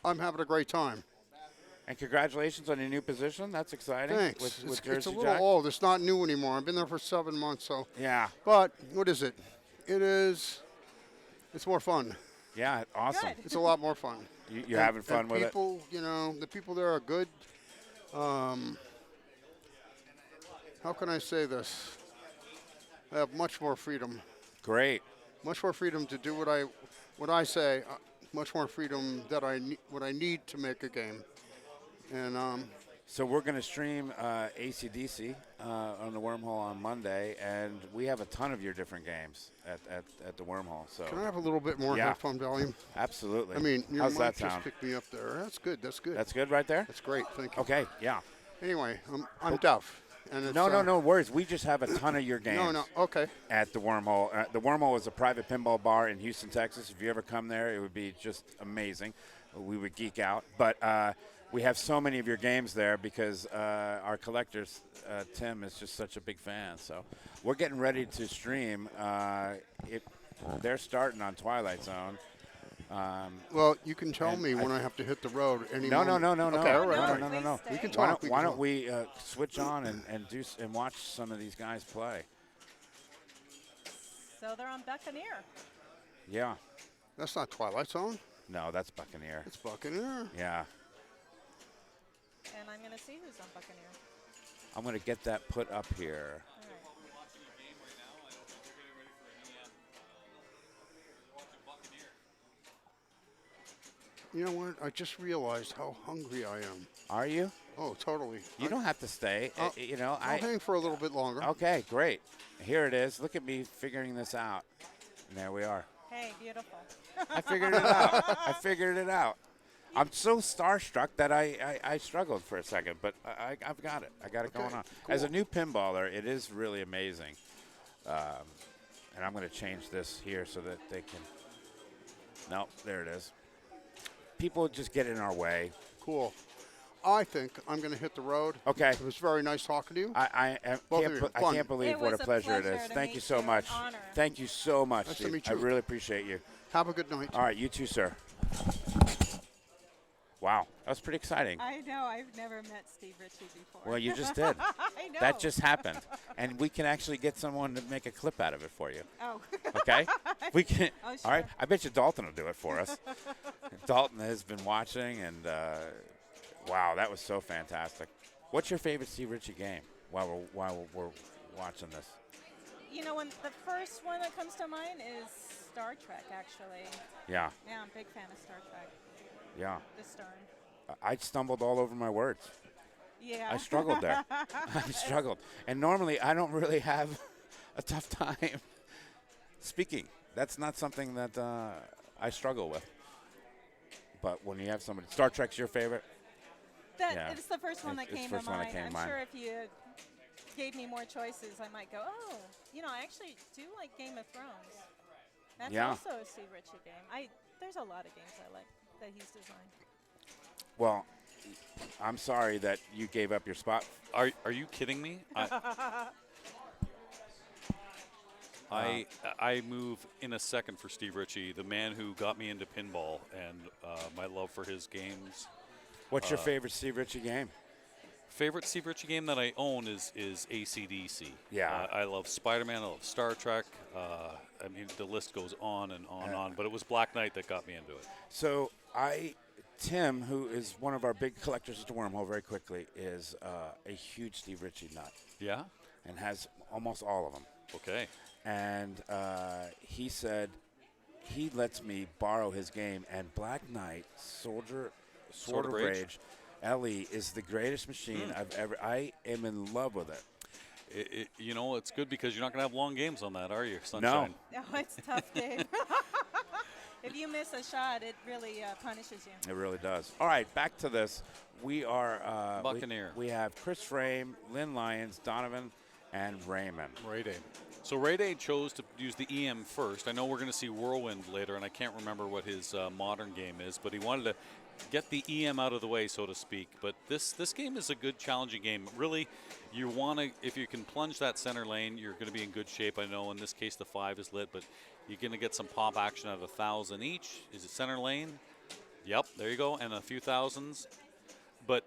I'm having a great time. And congratulations on your new position. That's exciting. Thanks. With it's Jersey a little Jack. old. It's not new anymore. I've been there for 7 months, so. Yeah, But what is it? It's more fun. yeah, awesome. Good. It's a lot more fun. You're having fun and with it. people, you know, the people there are good. How can I say this? I have much more freedom. Great. Much more freedom to do what I say. Much more freedom that what I need to make a game. And So we're going to stream AC/DC on the Wormhole on Monday, and we have a ton of your different games at the Wormhole. So can I have a little bit more Yeah. headphone volume? absolutely. I mean, your how's mic that just sound? picked me up there. That's good. That's good. That's good right there. That's great. Thank you. Okay. Yeah. Anyway, I'm deaf. And it's, No worries. We just have a ton of your games. No. Okay. At the Wormhole. The Wormhole is a private pinball bar in Houston, Texas. If you ever come there, it would be just amazing. We would geek out. But we have so many of your games there because our collectors, Tim, is just such a big fan. So we're getting ready to stream. They're starting on Twilight Zone. Well, you can tell and me when I have to hit the road. Any No. moment. Okay, all right. No. We can Why talk. don't we switch on and watch some of these guys play? So they're on Buccaneer. Yeah. That's not Twilight Zone. No, that's Buccaneer. It's Buccaneer. Yeah. and I'm going to see who's on Buccaneer. I'm going to get that put up here. All right. You know what? I just realized how hungry I am. Are you? Oh, totally. You don't have to stay. You know, I'll hang for a little bit longer. Okay, great. Here it is. Look at me figuring this out. And there we are. Hey, beautiful. I figured it out. I figured it out. I'm so starstruck that I struggled for a second, but I've got it. I got it going on. Cool. As a new pinballer, it is really amazing. And I'm going to change this here so that they can. Nope, there it is. People just get in our way. Cool. I think I'm going to hit the road. Okay. It was very nice talking to you. I can't believe what a pleasure it is. Thank you so much. Honor. Thank you so much, Nice to Steve. meet I you. really appreciate you. Have a good night. All right, you too, sir. Wow, that was pretty exciting. I know. I've never met Steve Richie before. Well, you just did. I know. That just happened. And we can actually get someone to make a clip out of it for you. Oh. Okay? We can. Oh, sure. All right. I bet you Dalton will do it for us. Dalton has been watching, and wow, that was so fantastic. What's your favorite Steve Richie game while we're watching this? You know, when the first one that comes to mind is Star Trek, actually. Yeah. Yeah, I'm a big fan of Star Trek. Yeah. The Stern. I stumbled all over my words. Yeah. I struggled there. I struggled. And normally I don't really have a tough time speaking. That's not something that I struggle with. But when you have somebody, Star Trek's your favorite? Yeah. It's the first one that It's came first to one that mind. came to I'm mind. sure if you gave me more choices, I might go, oh, you know, I actually do like Game of Thrones. That's Yeah. also a Steve Richie game. There's a lot of games I like that he's designed. Well, I'm sorry that you gave up your spot. Are you kidding me? I move in a second for Steve Richie, the man who got me into pinball and my love for his games. What's your favorite Steve Richie game? Favorite Steve Richie game that I own is AC/DC. Yeah. I love Spider-Man. I love Star Trek. I mean, the list goes on and on and on. But it was Black Knight that got me into it. So Tim, who is one of our big collectors at the Wormhole, very quickly, is a huge Steve Richie nut. Yeah? And has almost all of them. Okay. And he said he lets me borrow his game. And Black Knight, Sword of Rage, LE is the greatest machine I've ever. I am in love with it. You know, it's good because you're not going to have long games on that, are you, Sunshine? No, it's tough, Dave. If you miss a shot, it really punishes you. It really does. All right, back to this. We are Buccaneer. We have Chris Frey, Lynn Lyons, Donavan, and Raymond. Ray Day. So Ray Day chose to use the EM first. I know we're going to see Whirlwind later, and I can't remember what his modern game is, but he wanted to get the EM out of the way, so to speak. But this game is a good, challenging game. Really, you want to, if you can plunge that center lane, you're going to be in good shape. I know in this case the 5 is lit, but you're going to get some pop action at 1,000 each. Is it center lane? Yep, there you go, and a few thousands. But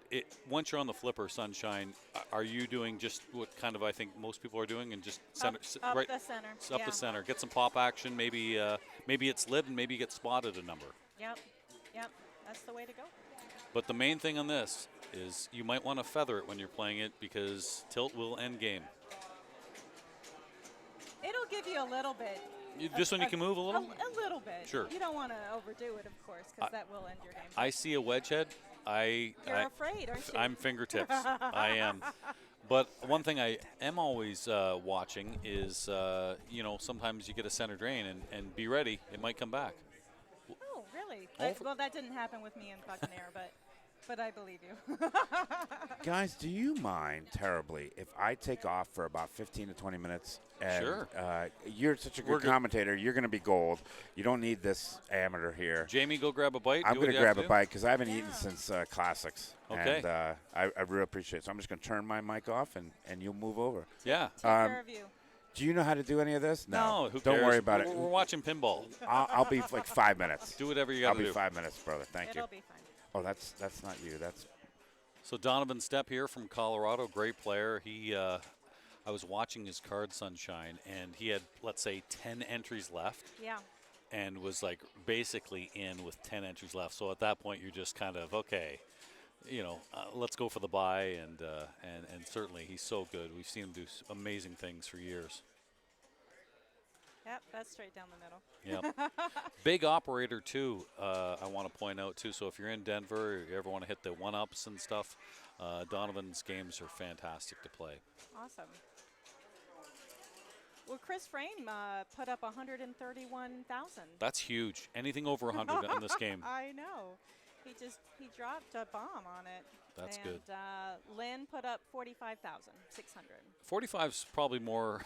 once you're on the flipper, Sunshine, are you doing just what kind of I think most people are doing, and just center, up right the center, up the center, get some pop action. Maybe it's lit, and maybe you get spotted a number. Yep, that's the way to go. But the main thing on this is you might want to feather it when you're playing it because tilt will end game. It'll give you a little bit. This one you can move a little? A little bit. Sure. You don't want to overdo it, of course, because that will end your game. I see a wedge head. You're afraid, aren't you? I'm fingertips. I am. But one thing I am always watching is, sometimes you get a center drain and be ready. It might come back. Oh, really? Well, that didn't happen with me in Buccaneer, but I believe you. Guys, do you mind terribly if I take off for about 15 to 20 minutes? And, sure. You're such a good commentator. You're going to be gold. You don't need this amateur here. Jamie, go grab a bite. I'm going to grab a bite because I haven't eaten since Classics. Okay. And I really appreciate it. So I'm just going to turn my mic off, and you'll move over. Yeah. Take care of you. Do you know how to do any of this? No, who cares? Don't worry about it. We're watching pinball. I'll be like 5 minutes. Do whatever you got to do. I'll be 5 minutes, brother. Thank you. It'll be fine. Oh, that's not you. That's So Donavan Stepp here from Colorado, great player. I was watching his card, Sunshine, and he had, let's say, 10 entries left. Yeah. And was like basically in with 10 entries left. So at that point, you're just kind of, okay, let's go for the buy, and certainly he's so good. We've seen him do amazing things for years. Yep, that's straight down the middle. Yep. Big operator, too, I want to point out, too. So if you're in Denver, or you ever want to hit the one-ups and stuff, Donovan's games are fantastic to play. Awesome. Well, Chris Frame put up 131,000. That's huge. Anything over 100 in this game. I know. He dropped a bomb on it. That's good. And Lynn put up 45,600. 45 is probably more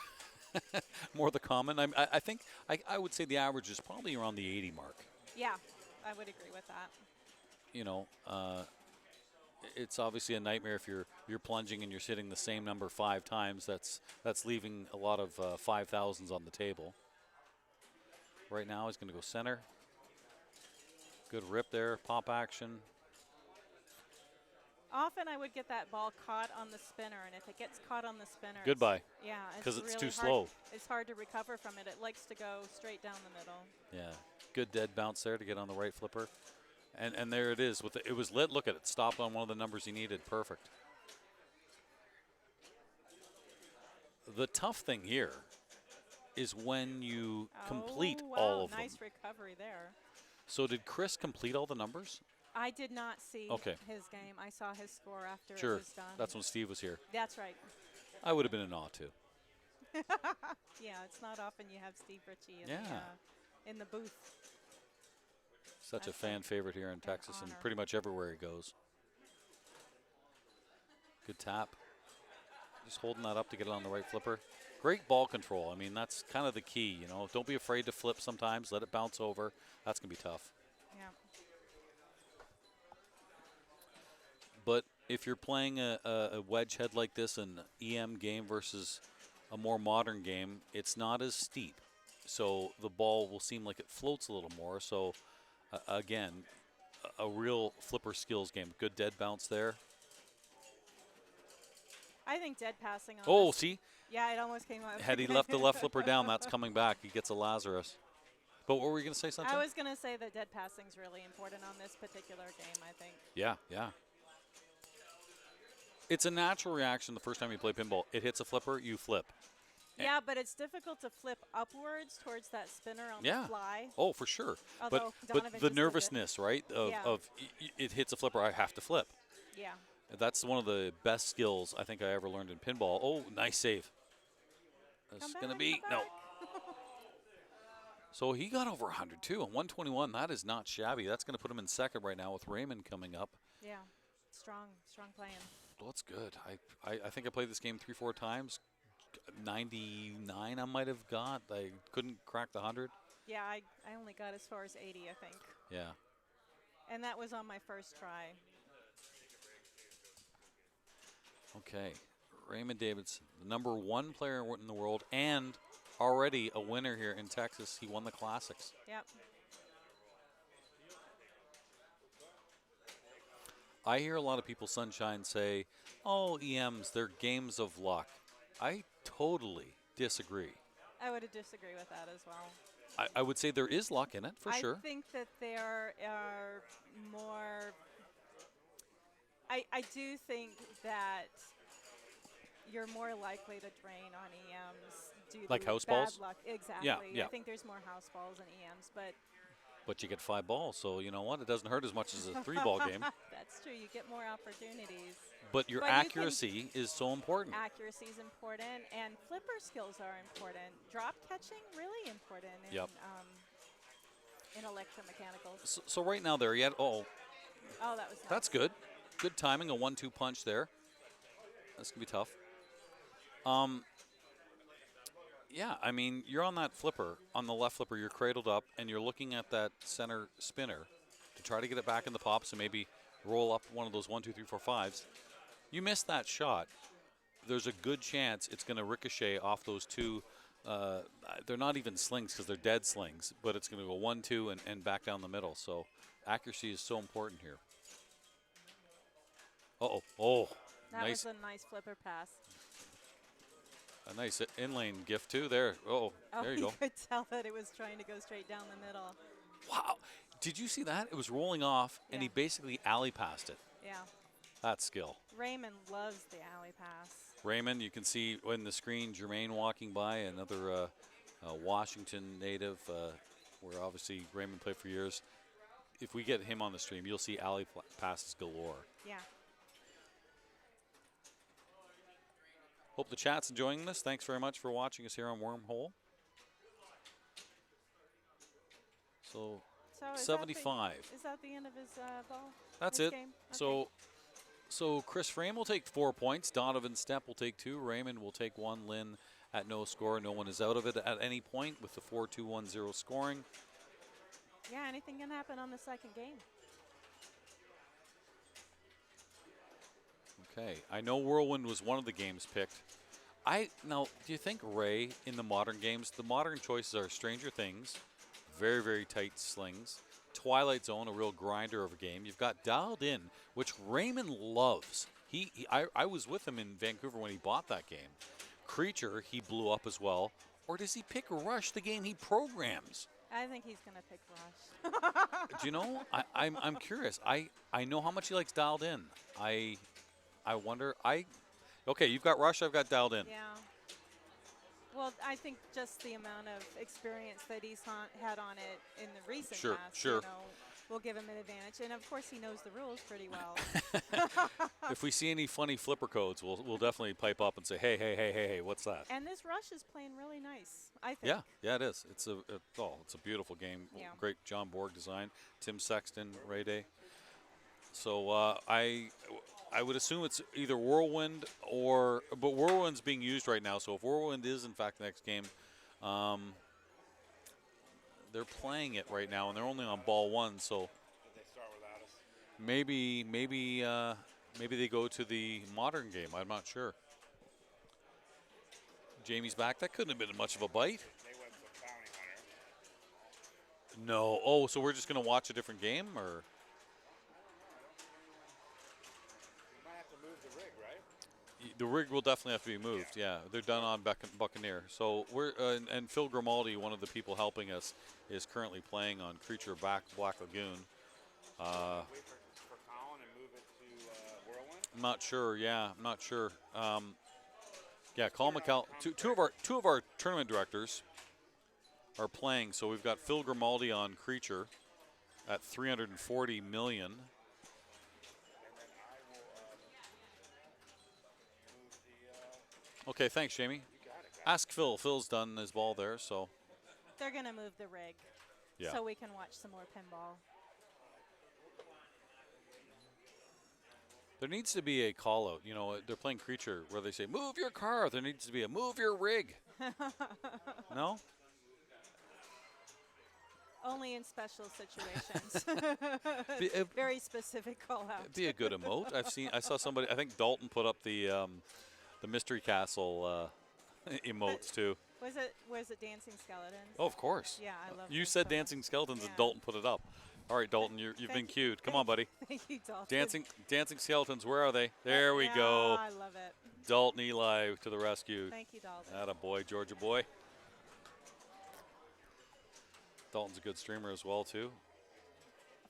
more the common. I think I would say the average is probably around the 80 mark. Yeah, I would agree with that. It's obviously a nightmare if you're plunging and you're sitting the same number 5 times. That's leaving a lot of 5,000s on the table. Right now he's going to go center. Good rip there, pop action. Often I would get that ball caught on the spinner, and if it gets caught on the spinner, goodbye. Yeah, because it's really too slow. It's hard to recover from it. It likes to go straight down the middle. Yeah, good dead bounce there to get on the right flipper, and there it is. It was lit. Look at it, stopped on one of the numbers he needed. Perfect. The tough thing here is when you complete all of them. Nice recovery there. So did Chris complete all the numbers? I did not see his game. I saw his score after it was done. That's when Steve was here. That's right. I would have been in awe, too. Yeah, it's not often you have Steve Richie in the booth. Such a fan favorite here in Texas and pretty much everywhere he goes. Good tap. Just holding that up to get it on the right flipper. Great ball control. I mean, that's kind of the key, Don't be afraid to flip sometimes. Let it bounce over. That's going to be tough. Yeah. But if you're playing a wedge head like this, an EM game versus a more modern game, it's not as steep. So the ball will seem like it floats a little more. So, again, a real flipper skills game. Good dead bounce there. I think dead passing on Oh, this. see? Yeah, it almost came up. Had he left the left flipper down, that's coming back. He gets a Lazarus. But what were you going to say, something? I was going to say that dead passing is really important on this particular game, I think. Yeah. It's a natural reaction the first time you play pinball. It hits a flipper, you flip. Yeah, but it's difficult to flip upwards towards that spinner on the fly. Oh, for sure. Although But the nervousness, right, of it hits a flipper, I have to flip. Yeah. That's one of the best skills I think I ever learned in pinball. Oh, nice save. That's going to be, no. So he got over 100 too, and 121, that is not shabby. That's going to put him in second right now with Raymond coming up. Yeah, strong playing. Well, that's good. I think I played this game 3-4 times. 99 I might have got. I couldn't crack the 100. Yeah, I only got as far as 80, I think. Yeah. And that was on my first try. Okay, Raymond Davidson, the #1 player in the world and already a winner here in Texas. He won the Classics. Yep. I hear a lot of people, Sunshine, say, oh, EMs, they're games of luck. I totally disagree. I would disagree with that as well. I would say there is luck in it, for sure. I think that there are more... I do think that you're more likely to drain on EMs due like to house bad balls? luck. Exactly. Yeah. I think there's more house balls than EMs, but you get 5 balls, so you know what? It doesn't hurt as much as a 3-ball game. That's true. You get more opportunities. But your accuracy is so important. Accuracy is important, and flipper skills are important. Drop catching, really important in electromechanicals. So right now there, that was nice. That's good. Good timing, a 1-2 punch there. That's going to be tough. Yeah, I mean, you're on that flipper, on the left flipper, you're cradled up, and you're looking at that center spinner to try to get it back in the pops and maybe roll up one of those 1, 2, 3, 4, 5s. You miss that shot, there's a good chance it's going to ricochet off those 2. They're not even slings because they're dead slings, but it's going to go 1, 2, and back down the middle. So accuracy is so important here. Oh, that nice. was a nice flipper pass. A nice in-lane gift, too, there. There you go. You could tell that it was trying to go straight down the middle. Wow. Did you see that? It was rolling off, and he basically alley passed it. Yeah. That's skill. Raymond loves the alley pass. Raymond, you can see on the screen Germaine walking by, another Washington native, where obviously Raymond played for years. If we get him on the stream, you'll see alley passes galore. Yeah. Hope the chat's enjoying this. Thanks very much for watching us here on Wormhole. So 75. Is that the end of his ball? That's his it. Game? Okay. So Chris Frame will take 4 points. Donavan Stepp will take 2. Raymond will take 1. Lynn at no score. No one is out of it at any point with the 4-2-1-0 scoring. Yeah, anything can happen on the second game. Okay, I know Whirlwind was one of the games picked. Now, do you think, Ray, in the modern games, the modern choices are Stranger Things, very, very tight slings. Twilight Zone, a real grinder of a game. You've got Dialed In, which Raymond loves. I was with him in Vancouver when he bought that game. Creature, he blew up as well. Or does he pick Rush, the game he programs? I think he's going to pick Rush. Do you know? I'm curious. I know how much he likes Dialed In. I wonder. Okay, you've got Rush. I've got Dialed In. Yeah. Well, I think just the amount of experience that he's had on it in the recent past, you know, will give him an advantage. And of course, he knows the rules pretty well. If we see any funny flipper codes, we'll definitely pipe up and say, hey, what's that? And this Rush is playing really nice, I think. Yeah, it is. It's a beautiful game. Yeah. Great John Borg design. Tim Sexton, Ray Day. So I would assume it's either Whirlwind but Whirlwind's being used right now. So if Whirlwind is in fact the next game, they're playing it right now and they're only on ball 1. So Did they start without us? maybe they go to the modern game. I'm not sure. Jamie's back. That couldn't have been much of a bite. They went for Bounty Hunter. No. Oh, so we're just going to watch a different game, or? We might have to move the rig, right? The rig will definitely have to be moved. Yeah, they're done on Buccaneer. So we're and Phil Grimaldi, one of the people helping us, is currently playing on Creature Black Lagoon. Wait for Colin and move it to Whirlwind. I'm not sure. Yeah, I'm not sure. Yeah, Colin McAlpine. Two of our tournament directors are playing. So we've got Phil Grimaldi on Creature at 340 million. Okay, thanks, Jamie. Ask Phil. Phil's done his ball there, so. They're going to move the rig so we can watch some more pinball. There needs to be a call out. You know, they're playing Creature where they say, move your car. There needs to be a move your rig. No? Only in special situations. Very specific call out. It'd be a good emote. I saw somebody, I think Dalton put up the Mystery Castle emotes too. Was it Dancing Skeletons? Oh, of course. Yeah, I love You those said photos. Dancing Skeletons and Dalton put it up. All right, Dalton, you've been cued. Come on, buddy. Thank you, Dalton. Dancing Skeletons, where are they? There we go. I love it. Dalton Eli to the rescue. Thank you, Dalton. Atta boy, Georgia boy. Dalton's a good streamer as well, too.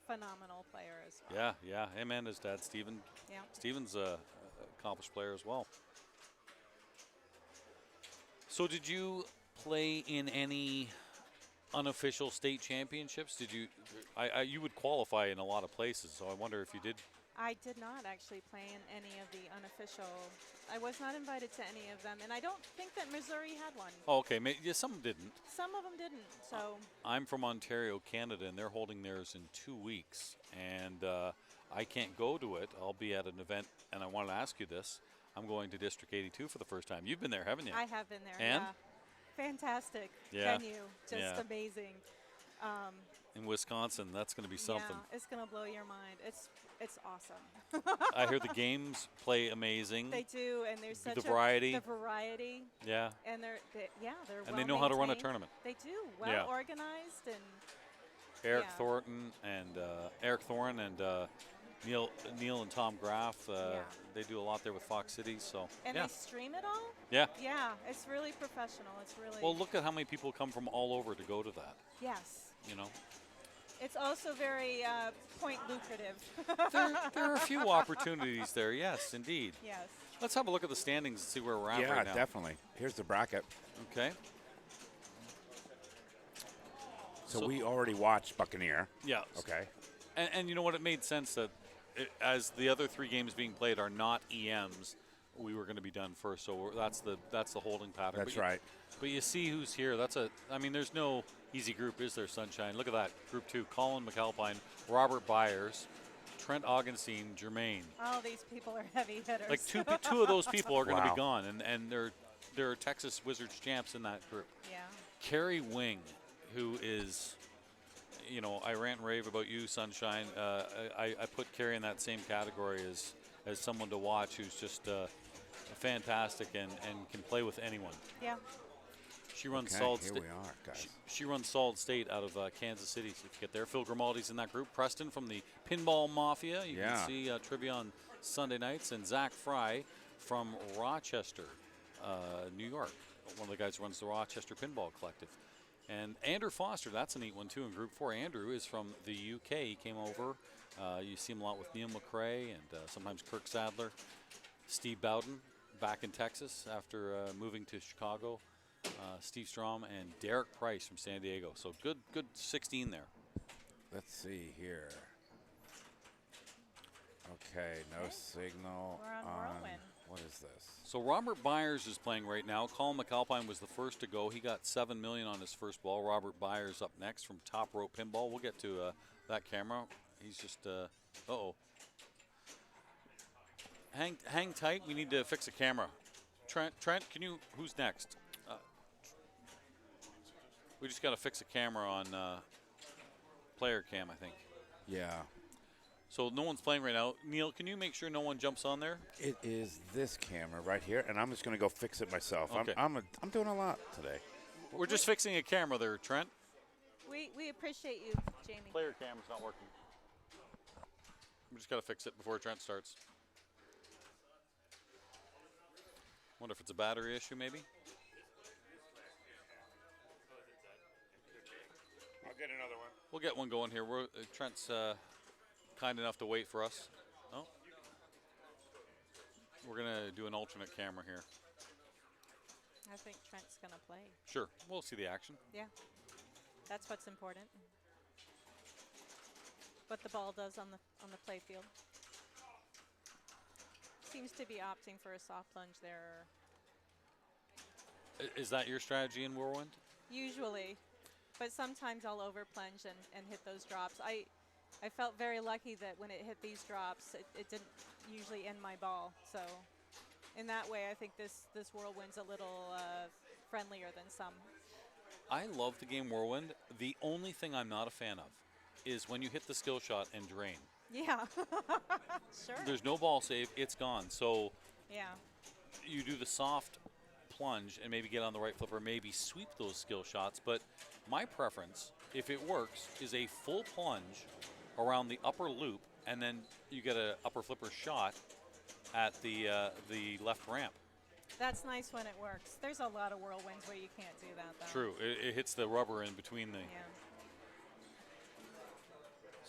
Phenomenal player as well. Yeah. Him and his dad, Steven. Yeah. Steven's an accomplished player as well. So did you play in any unofficial state championships? Did you? You would qualify in a lot of places, so I wonder if you did. I did not actually play in any of the unofficial. I was not invited to any of them, and I don't think that Missouri had one. Oh, okay. Yeah, some didn't. Some of them didn't. So I'm from Ontario, Canada, and they're holding theirs in 2 weeks, and I can't go to it. I'll be at an event, and I wanted to ask you this. I'm going to District 82 for the first time. You've been there, haven't you? I have been there. And? Yeah. Fantastic Yeah. venue. Just amazing. In Wisconsin, that's going to be something. Yeah, it's going to blow your mind. It's awesome. I hear the games play amazing. They do, and there's such the variety. The variety. Yeah. And they're and they know how to run a tournament. They do. Well organized and. Eric Thornton and Neil and Tom Graff. They do a lot there with Fox City. So. And they stream it all. Yeah. Yeah, it's really professional. It's really. Well, look at how many people come from all over to go to that. Yes. You know. It's also very point lucrative. There are a few opportunities there, yes, indeed. Yes. Let's have a look at the standings and see where we're at right now. Yeah, definitely. Here's the bracket. Okay. So we already watched Buccaneer. Yeah. Okay. And you know what? It made sense that as the other 3 games being played are not EMs, we were going to be done first. So that's the holding pattern. That's right. But you see who's here. I mean, there's no easy group, is there, Sunshine? Look at that. Group 2, Colin McAlpine, Robert Byers, Trent Augenstein, Germaine. All these people are heavy hitters. Like two of those people are going to Wow. be gone, and they're Texas Wizards champs in that group. Yeah. Keri Wing, who is, you know, I rant and rave about you, Sunshine. I put Keri in that same category as someone to watch who's just fantastic and can play with anyone. Yeah. She runs Okay, Solid here State. we are, guys. She runs Solid State out of Kansas City. So if you get there, Phil Grimaldi's in that group. Preston from the Pinball Mafia. You can see trivia on Sunday nights, and Zach Frey from Rochester, New York. One of the guys who runs the Rochester Pinball Collective. And Andrew Foster, that's a neat one too in Group 4. Andrew is from the UK. He came over. You see him a lot with Neil McRae and sometimes Kirk Sadler. Steve Bowden back in Texas after moving to Chicago. Steve Strom and Derek Price from San Diego. So good 16 there. Let's see here. Okay, no signal We're on Whirlwind. What is this? So Robert Byers is playing right now. Colin McAlpine was the first to go. He got $7 million on his first ball. Robert Byers up next from Top Rope Pinball. We'll get to that camera. He's just, uh-oh. Hang tight. We need to fix a camera. Trent, can you, who's next? We just got to fix a camera on player cam, I think. Yeah. So no one's playing right now. Neil, can you make sure no one jumps on there? It is this camera right here, and I'm just going to go fix it myself. Okay. I'm doing a lot today. We're just fixing a camera there, Trent. We appreciate you, Jamie. Player cam's not working. We just got to fix it before Trent starts. Wonder if it's a battery issue, maybe? I'll get another one. We'll get one going here. Trent's kind enough to wait for us. Oh. We're going to do an alternate camera here. I think Trent's going to play. Sure. We'll see the action. Yeah. That's what's important. What the ball does on the play field. Seems to be opting for a soft plunge there. Is that your strategy in Whirlwind? Usually. But sometimes I'll over plunge and hit those drops. I felt very lucky that when it hit these drops, it didn't usually end my ball. So in that way, I think this Whirlwind's a little friendlier than some. I love the game Whirlwind. The only thing I'm not a fan of is when you hit the skill shot and drain. Yeah, sure. There's no ball save. It's gone. So yeah, you do the soft plunge and maybe get on the right flipper, maybe sweep those skill shots. But my preference, if it works, is a full plunge around the upper loop, and then you get an upper flipper shot at the left ramp. That's nice when it works. There's a lot of Whirlwinds where you can't do that, though. True. It hits the rubber in between the... Yeah.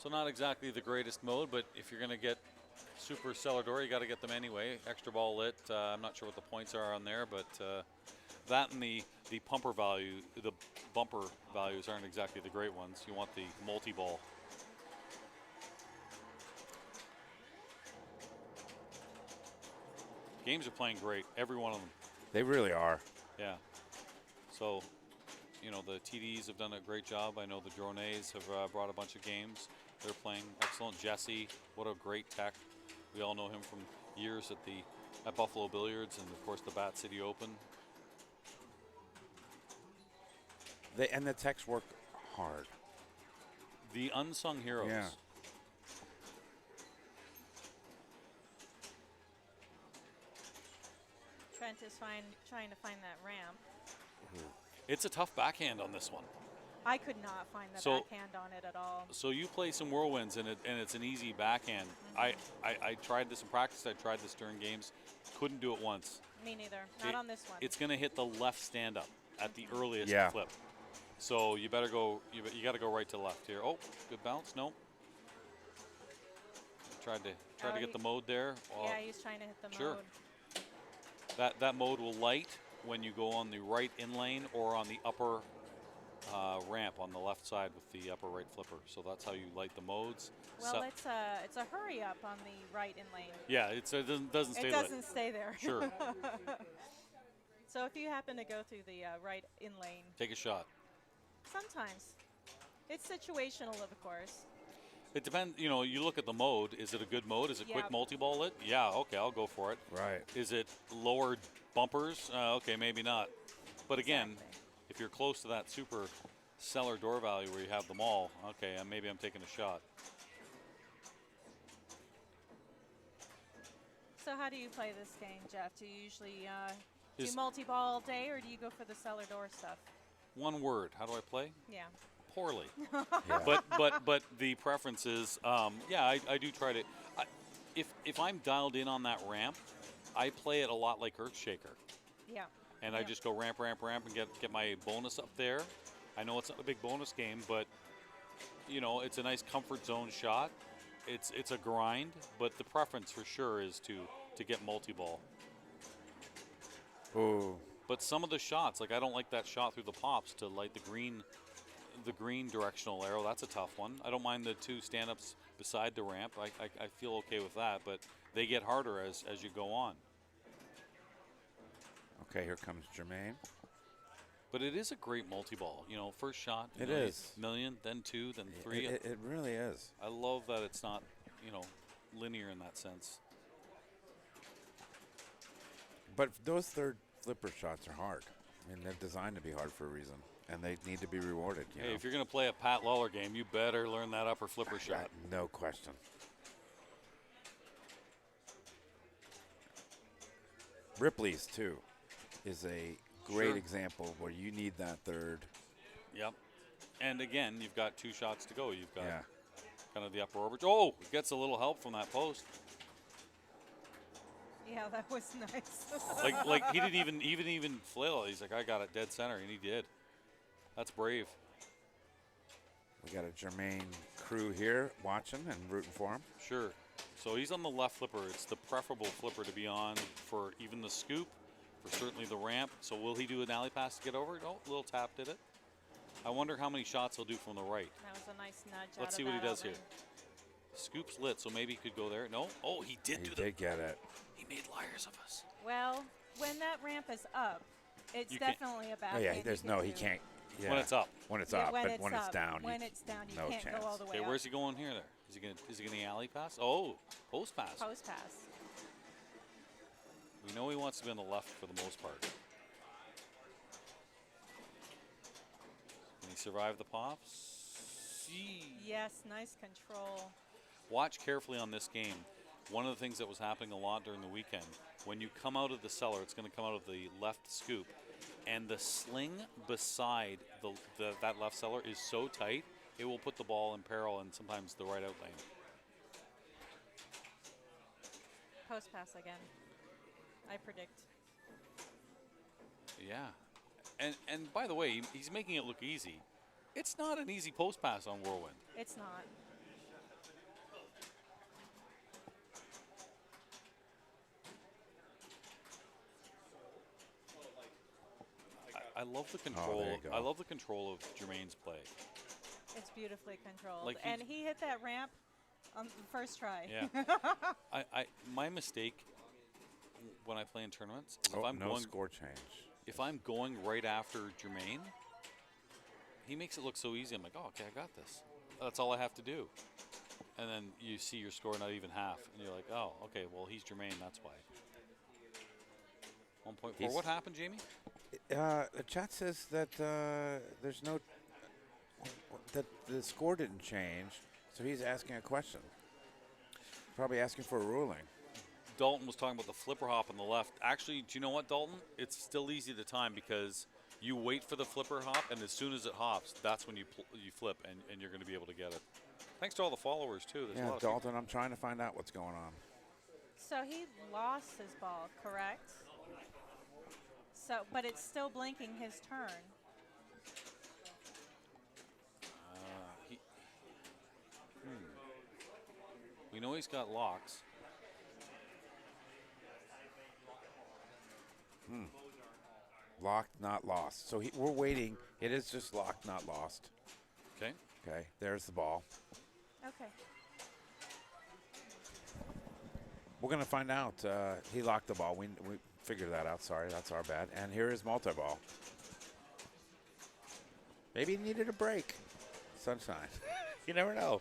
So not exactly the greatest mode, but if you're going to get super cellar door, you got to get them anyway. Extra ball lit. I'm not sure what the points are on there, but that and the bumper values aren't exactly the great ones. You want the multi-ball. Games are playing great, every one of them. They really are. Yeah. So, you know, the TDs have done a great job. I know the Drones have brought a bunch of games. They're playing excellent. Jesse, what a great tech. We all know him from years at Buffalo Billiards and, of course, the Bat City Open. And the techs work hard. The unsung heroes. Yeah. Trent is trying to find that ramp. It's a tough backhand on this one. I could not find the backhand on it at all. So you play some Whirlwinds, and it's an easy backhand. I tried this in practice. I tried this during games. Couldn't do it once. Me neither. Not on this one. It's going to hit the left stand-up at the earliest flip. So you better go. You got to go right to left here. Oh, good bounce. Nope. Tried to get the mode there. Yeah, he's trying to hit the sure. mode. That mode will light when you go on the right in lane or on the upper ramp on the left side with the upper right flipper. So that's how you light the modes. Well, it's a hurry up on the right in lane. Yeah, it doesn't stay lit. It doesn't stay there. Sure. So if you happen to go through the right in lane. Take a shot. Sometimes. It's situational, of course. It depends. You know, you look at the mode. Is it a good mode? Is it quick multi-ball lit? Yeah, okay, I'll go for it. Right. Is it lowered bumpers? Okay, maybe not. But again, if you're close to that super seller door value where you have them all, okay, maybe I'm taking a shot. So how do you play this game, Jeff? Do you usually do multi-ball all day, or do you go for the cellar door stuff? One word. How do I play? Yeah. Poorly. Yeah. But the preference is, yeah, I do try to. If I'm dialed in on that ramp, I play it a lot like Earthshaker. Yeah. And I just go ramp, and get my bonus up there. I know it's not a big bonus game, but you know it's a nice comfort zone shot. It's a grind, but the preference for sure is to get multi-ball. Ooh. But some of the shots, like I don't like that shot through the pops to light the green directional arrow. That's a tough one. I don't mind the two stand-ups beside the ramp. I feel okay with that, but they get harder as you go on. Okay, here comes Germaine. But it is a great multi-ball. You know, first shot. It is. Million, then two, then three. It really is. I love that it's not, you know, linear in that sense. But those third flipper shots are hard. I mean, they're designed to be hard for a reason, and they need to be rewarded. You know? If you're going to play a Pat Lawler game, you better learn that upper flipper shot. No question. Ripley's, too, is a great example where you need that third. Yep. And again, you've got two shots to go. You've got kind of the upper orbit. Oh, it gets a little help from that post. Yeah, that was nice. like he didn't even flail. He's like, I got it dead center, and he did. That's brave. We got a Germaine crew here watching and rooting for him. Sure. So he's on the left flipper. It's the preferable flipper to be on for even the scoop, for certainly the ramp. So will he do an alley pass to get over? Oh, little tap did it. I wonder how many shots he'll do from the right. That was a nice nudge. Let's see what he does here. Scoop's lit, so maybe he could go there. No. Oh, he did He did get it. He made liars of us. Well, when that ramp is up, it's definitely a bad. Oh, yeah, he can't. Yeah. When it's up. When it's up, but when it's down, when it's down, you no can't chance. go all the way Okay, up. where's he going here? There is he gonna alley pass? Oh, post pass. Post pass. We know he wants to be on the left for the most part. Can he survive the pops? Yes, nice control. Watch carefully on this game. One of the things that was happening a lot during the weekend, when you come out of the cellar, it's going to come out of the left scoop, and the sling beside that left cellar is so tight, it will put the ball in peril and sometimes the right out lane. Post pass again, I predict. Yeah. And by the way, he's making it look easy. It's not an easy post pass on Whirlwind. It's not. I love the control. there you go. I love the control of Germaine's play. It's beautifully controlled. Like and he hit that ramp on the first try. Yeah. My mistake when I play in tournaments is if I'm no going score change. If I'm going right after Germaine, he makes it look so easy. I'm like, oh, okay, I got this. That's all I have to do. And then you see your score not even half, and you're like, oh, okay, well, he's Germaine, that's why. 1.4. What happened, Jamie? The chat says that there's no that the score didn't change, so he's asking a question. Probably asking for a ruling. Dalton was talking about the flipper hop on the left. Actually, do you know what, Dalton? It's still easy to time because you wait for the flipper hop, and as soon as it hops, that's when you flip, and you're going to be able to get it. Thanks to all the followers, too. There's a lot of Dalton, people. I'm trying to find out what's going on. So he lost his ball, correct? So, but it's still blinking his turn. know he's got locks. Locked, not lost. So we're waiting. It is just locked, not lost. Okay. Okay, there's the ball. Okay. We're going to find out. He locked the ball. We figured that out. Sorry, that's our bad. And here is multi-ball. Maybe he needed a break. Sunshine. You never know.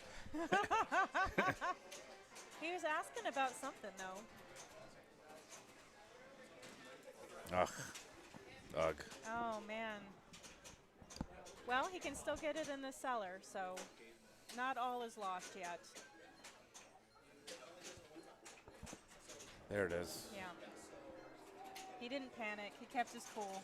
He was asking about something, though. Ugh. Ugh. Oh, man. Well, he can still get it in the cellar, so not all is lost yet. There it is. Yeah. He didn't panic. He kept his cool.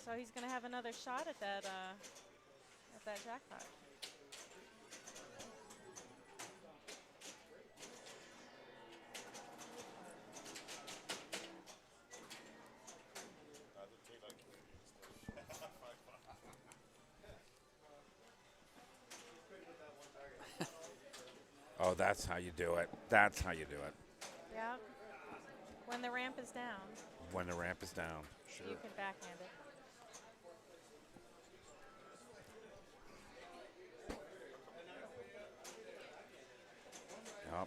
So he's going to have another shot at that jackpot. Oh, that's how you do it. That's how you do it. Yep. When the ramp is down. When the ramp is down. Sure. You can backhand it.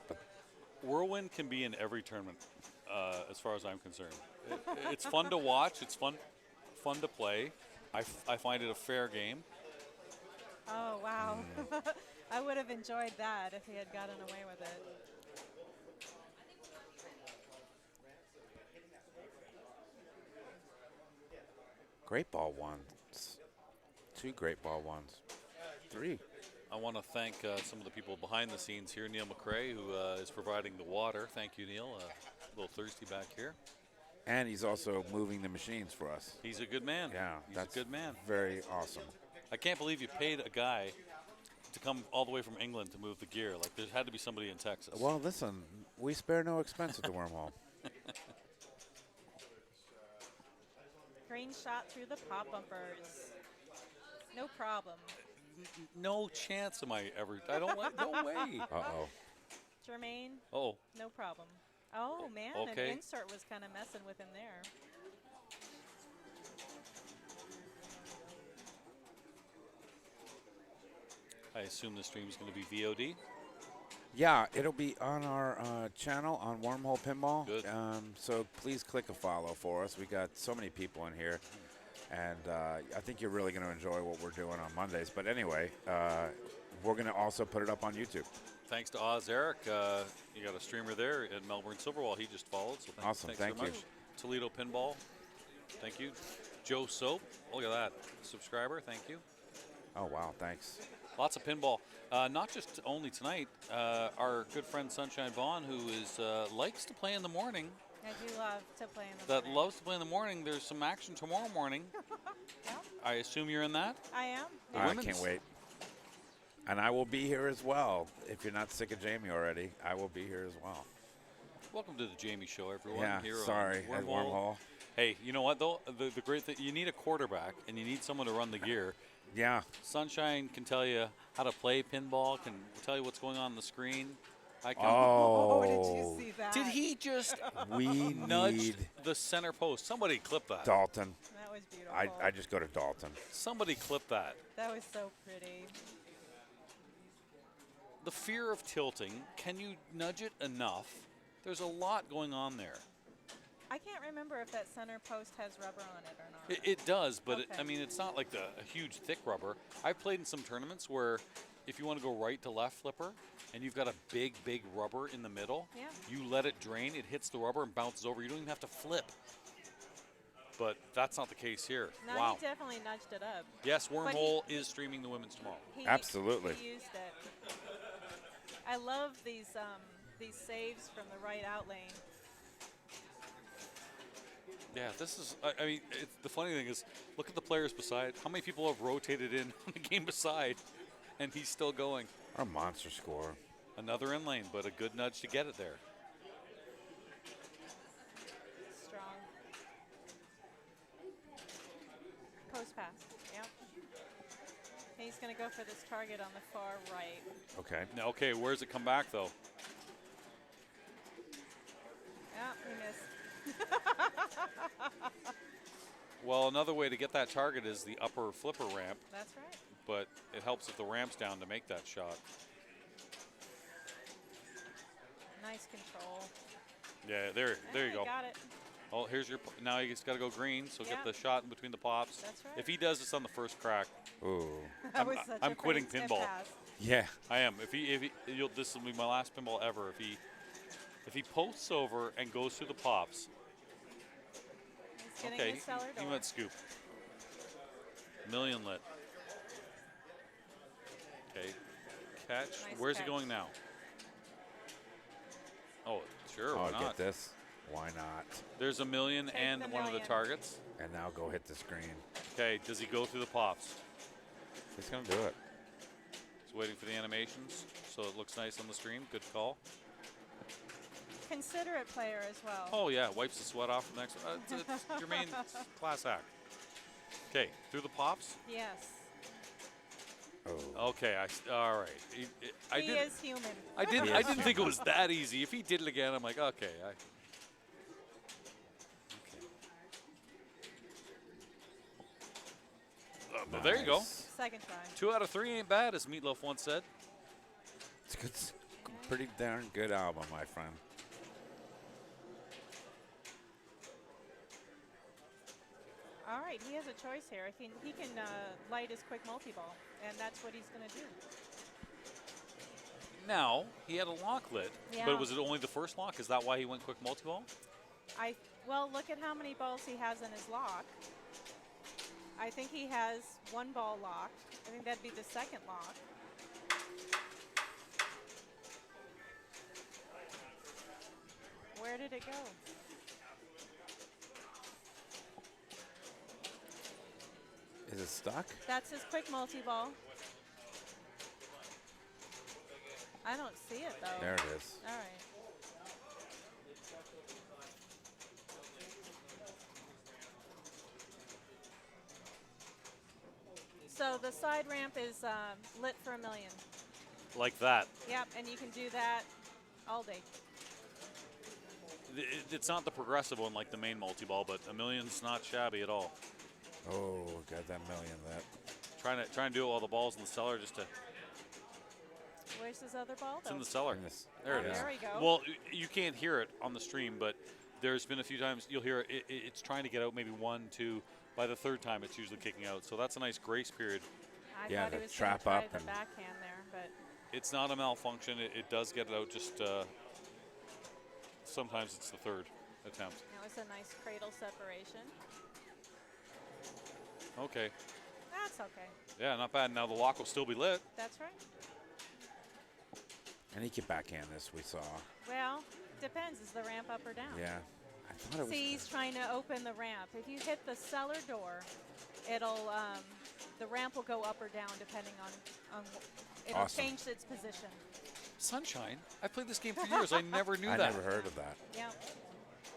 But Whirlwind can be in every tournament, as far as I'm concerned. It's fun to watch. It's fun to play. I find it a fair game. Oh, wow. I would have enjoyed that if he had gotten away with it. great ball ones. 2 great ball ones. 3. I want to thank some of the people behind the scenes here. Neil McRae, who is providing the water. Thank you, Neil. A little thirsty back here. And he's also moving the machines for us. He's a good man. Yeah, he's that's a good man. Very awesome. I can't believe you paid a guy to come all the way from England to move the gear. Like, there had to be somebody in Texas. Well, listen, we spare no expense at the Wormhole. Green shot through the pop bumpers. No problem. No chance am I ever. I don't like. No way. Uh-oh. Germaine. Oh. No problem. Oh, man. Okay. An insert was kind of messing with him there. I assume the stream is going to be VOD. Yeah, it'll be on our channel on Wormhole Pinball. Good. So please click a follow for us. We got so many people in here, and I think you're really going to enjoy what we're doing on Mondays. But anyway, we're going to also put it up on YouTube. Thanks to Oz Eric. You got a streamer there at Melbourne Silverwall. He just followed. So awesome. Thanks Thank very you. much. Toledo Pinball. Thank you. Joe Soap. Look at that. Subscriber. Thank you. Oh, wow. Thanks. Lots of pinball. Not just only tonight. Our good friend Sunshine Vaughn, who is likes to play in the morning. I do love to play in the morning. Loves to play in the morning. There's some action tomorrow morning. Yeah. I assume you're in that? I am. I can't wait. And I will be here as well. If you're not sick of Jamie already, I will be here as well. Welcome to the Jamie Show, everyone. Yeah, here sorry, on at Wormhole. Hey, you know what, though? The great thing, you need a quarterback, and you need someone to run the gear. Yeah. Sunshine can tell you how to play pinball, can tell you what's going on the screen. I can. Oh, did you see that? Did he just We nudge need the center post? Somebody clip that. Dalton. That was beautiful. I just go to Dalton. Somebody clip that. That was so pretty. The fear of tilting, can you nudge it enough? There's a lot going on there. I can't remember if that center post has rubber on it or not. It does, but Okay. I mean, it's not like a huge thick rubber. I've played in some tournaments where if you want to go right to left flipper and you've got a big rubber in the middle, Yeah. you let it drain, it hits the rubber and bounces over. You don't even have to flip. But that's not the case here. No, Wow. he definitely nudged it up. Yes, Wormhole is streaming the women's tomorrow. Absolutely. He used it. I love these saves from the right out lane. Yeah, this is, I mean, the funny thing is, look at the players beside. How many people have rotated in on the game beside, and he's still going? Our monster score. Another in lane, but a good nudge to get it there. Strong. Post pass. Yep. He's going to go for this target on the far right. Okay. Now, okay, where's it come back, though? Yeah, he missed. Well, another way to get that target is the upper flipper ramp. That's right. But it helps if the ramp's down to make that shot. Nice control. Yeah, there you go. Got it. Oh, here's your. Now he's got to go green, so get the shot in between the pops. That's right. If he does this on the first crack, ooh, I'm quitting pinball. Yeah, I am. This will be my last pinball ever. If he posts over and goes through the pops. He's getting his cellar door. He went scoop. Million lit. Okay, catch. Nice Where's catch. he going now? Oh, sure. Why not? Get this. Why not? There's a million Take and the one of the million. targets. And now go hit the screen. Okay, does he go through the pops? He's going to do it. He's waiting for the animations, so it looks nice on the stream. Good call. Considerate player as well. Oh, yeah, wipes the sweat off the next one. It's Germaine class act. Okay, through the pops? Yes. Oh. Okay, all right. He is human. I didn't think it was that easy. If he did it again, I'm like, okay. Well, there you go. Second try. 2 out of 3 ain't bad, as Meatloaf once said. It's good, pretty darn good album, my friend. All right, he has a choice here. He can light his quick multi-ball, and that's what he's going to do. Now, he had a lock lit, Yeah. but was it only the first lock? Is that why he went quick multi-ball? Well, look at how many balls he has in his lock. I think he has 1 ball locked. I think that'd be the second lock. Where did it go? Is it stuck? That's his quick multi-ball. I don't see it, though. There it is. All right. So the side ramp is lit for $1 million. Like that. Yep, and you can do that all day. It's not the progressive one like the main multi-ball, but $1 million's not shabby at all. Oh, got that million lit. Trying to do it while the ball's in the cellar just to. Where's his other ball, It's though? in the cellar. There it is. There we go. Well, you can't hear it on the stream, but there's been a few times you'll hear it. It's trying to get out maybe 1, 2. By the third time, it's usually kicking out. So that's a nice grace period. I Yeah, thought to he was trap gonna up try and- the backhand there, but It's not a malfunction. It does get it out. Just sometimes it's the third attempt. that was a nice cradle separation. Okay. That's okay. Yeah, not bad. Now the lock will still be lit. That's right. And he can backhand this, we saw. Well, depends. Is the ramp up or down? Yeah. I thought it was. See, he's trying to open the ramp. If you hit the cellar door, it'll the ramp will go up or down depending on it'll Awesome. change its position. Sunshine. I played this game for years. I never knew I that. never heard of that. Yeah.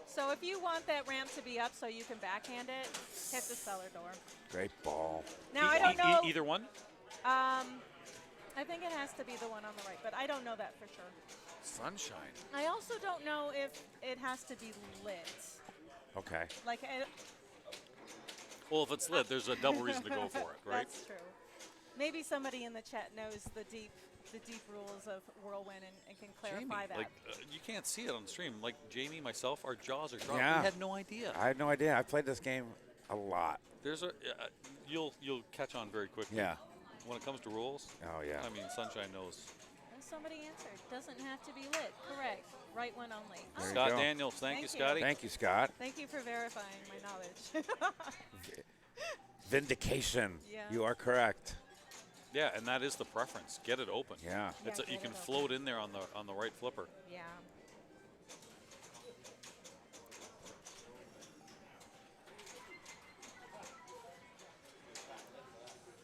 So if you want that ramp to be up so you can backhand it, hit the cellar door. Great ball. Now I don't know. Either one? I think it has to be the one on the right, but I don't know that for sure. Sunshine. I also don't know if it has to be lit. Okay. Like, Well, if it's lit, there's a double reason to go for it, right? That's true. Maybe somebody in the chat knows the deep rules of Whirlwind and can clarify Jamie, that. like you can't see it on the stream. Like Jamie, myself, our jaws are dropped. Yeah. We had no idea. I had no idea. I played this game a lot. There's a you'll catch on very quickly. Yeah. When it comes to rules. Oh, yeah. I mean, Sunshine knows. And somebody answered. Doesn't have to be lit. Correct. Right one only. There you Scott go. Daniels, thank you, Thank you. Scotty. Thank you, Scott. Thank you for verifying my knowledge. Vindication. Yeah. You are correct. Yeah, and that is the preference. Get it open. Yeah. It's Yeah, you get can it float in there on the right flipper. Yeah.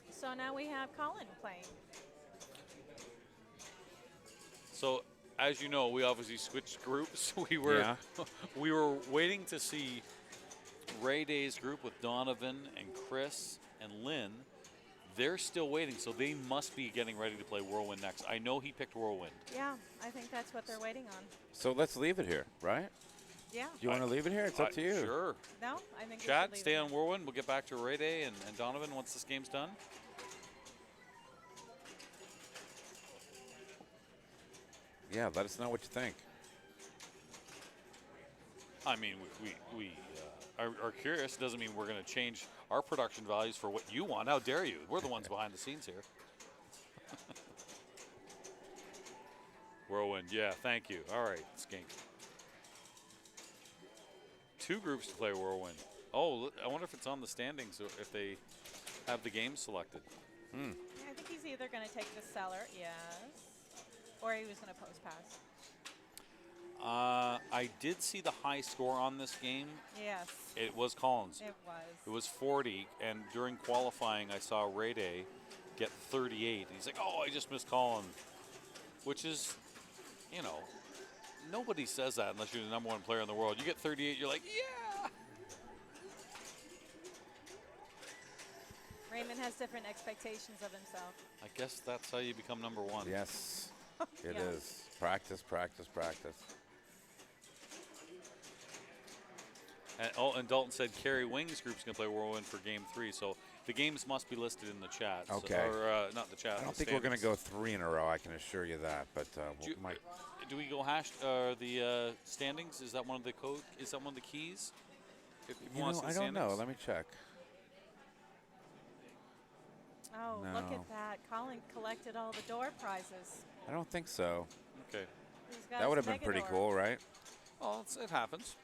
So now we have Colin playing. So, as you know, we obviously switched groups. We were Yeah. we were waiting to see Ray Day's group with Donovan and Chris and Lynn, they're still waiting, so they must be getting ready to play Whirlwind next. I know he picked Whirlwind. Yeah, I think that's what they're waiting on. So let's leave it here, right? Yeah. Do you want to leave it here? It's up to you. Sure. No, I think Chad, we should stay leave on Whirlwind. We'll get back to Ray Day and Donovan once this game's done. Yeah, let us know what you think. I mean, we are curious. Doesn't mean we're going to change our production values for what you want. How dare you? We're the ones behind the scenes here. Whirlwind, yeah, thank you. All right, Skink. 2 groups to play Whirlwind. Oh, I wonder if it's on the standings or if they have the game selected. Yeah, I think he's either going to take the seller, yes, or he was going to post pass. I did see the high score on this game. Yes. It was Colin's. It was. It was 40, and during qualifying, I saw Ray Day get 38. He's like, oh, I just missed Colin, which is, you know, nobody says that unless you're the #1 player in the world. You get 38, you're like, yeah. Raymond has different expectations of himself. I guess that's how you become #1. Yes, it Yeah. is. Practice, practice, practice. And Dalton said Keri Wing's group's going to play Whirlwind for Game 3, so the games must be listed in the chat. Okay. So, or not the chat. I don't the think we're going to standings. go 3 in a row, I can assure you that. But we might. Do we go hash the standings? Is that one of the code? Is that one of the keys? If You know, I don't know. Let me check. Oh, No. look at that. Colin collected all the door prizes. I don't think so. Okay. He's got That would his have been pretty Megador. cool, right? Well, it happens.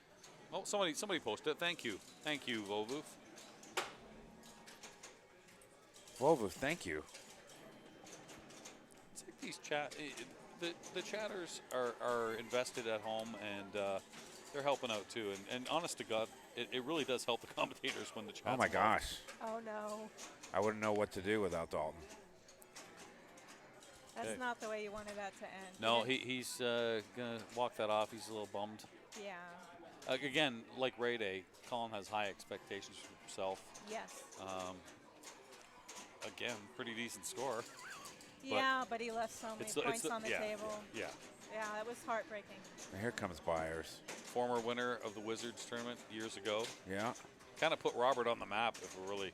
Oh, somebody posted it. Thank you, Volvoof. Volvo, thank you. It's like these the chatters are invested at home and they're helping out too. And honest to God, it really does help the commentators when the chat's Oh my involved. gosh. Oh, no. I wouldn't know what to do without Dalton. That's Okay. not the way you wanted that to end. No, You didn't- he's gonna walk that off. He's a little bummed. Yeah. Again, like Ray Day, Colin has high expectations for himself. Yes. Again, pretty decent score. Yeah, but he left so many points on the yeah, table. Yeah. Yeah, it was heartbreaking. And here comes Byers. Former winner of the Wizards tournament years ago. Yeah. Kind of put Robert on the map, if we're really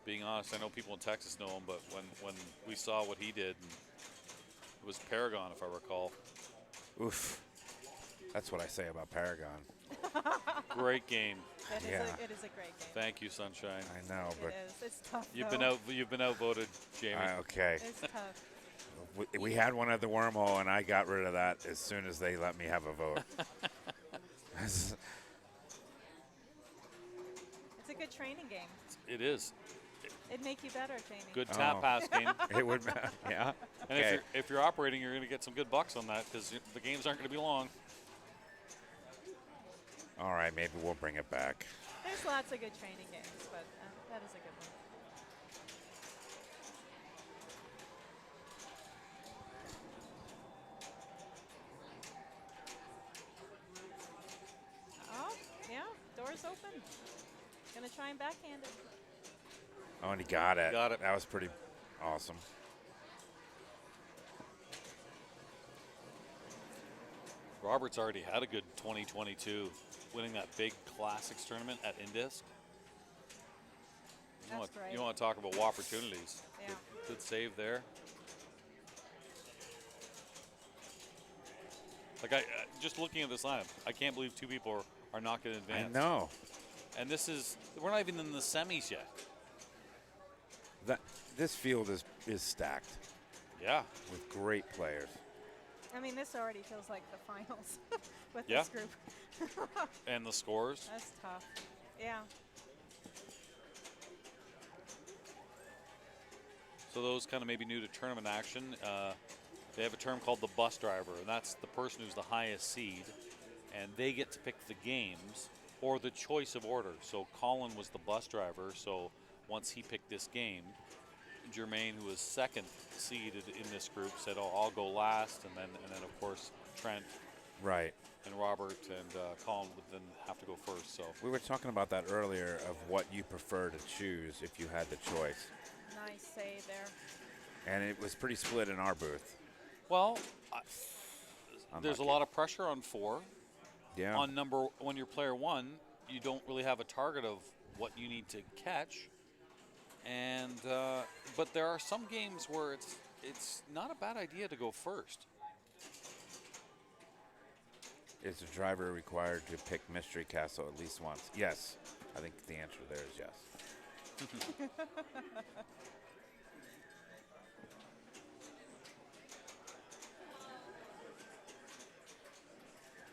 being honest. I know people in Texas know him, but when we saw what he did, and it was Paragon, if I recall. Oof. That's what I say about Paragon. Great game. It is Yeah. it is a great game. Thank you, Sunshine. I know, It but is. It's tough, You've though. been outvoted, Jamie. okay. It's tough. We had one at the Wormhole, and I got rid of that as soon as they let me have a vote. It's a good training game. It is. It'd make you better, Jamie. Good tap Oh. pass game. It would, yeah. And Okay. if you're operating, you're going to get some good bucks on that because the games aren't going to be long. All right, maybe we'll bring it back. There's lots of good training games, but that is a good one. Oh, yeah, door's open. Gonna try and backhand it. Oh, and he got it. Got it. That was pretty awesome. Robert's already had a good 2022, winning that big Classics tournament at Indisk. That's great. You want to talk about opportunities. Yeah. Good save there. Like just looking at this lineup, I can't believe 2 people are not going to I advance. know. And we're not even in the semis yet. This field is stacked Yeah. with great players. I mean, this already feels like the finals with Yeah. this group. And the scores. That's tough. Yeah. So those kind of maybe new to tournament action, they have a term called the bus driver, and that's the person who's the highest seed, and they get to pick the games or the choice of order. So Colin was the bus driver, so once he picked this game, Germaine, who was second seeded in this group, said, "Oh, I'll go last," and then of course Trent Right. And Robert and Colin would then have to go first. So we were talking about that earlier of what you prefer to choose if you had the choice. Nice save there. And it was pretty split in our booth. Well, there's a lot of pressure on 4. Yeah. When you're player 1, you don't really have a target of what you need to catch. And but there are some games where it's not a bad idea to go first. Is the driver required to pick Mystery Castle at least once? Yes. I think the answer there is yes.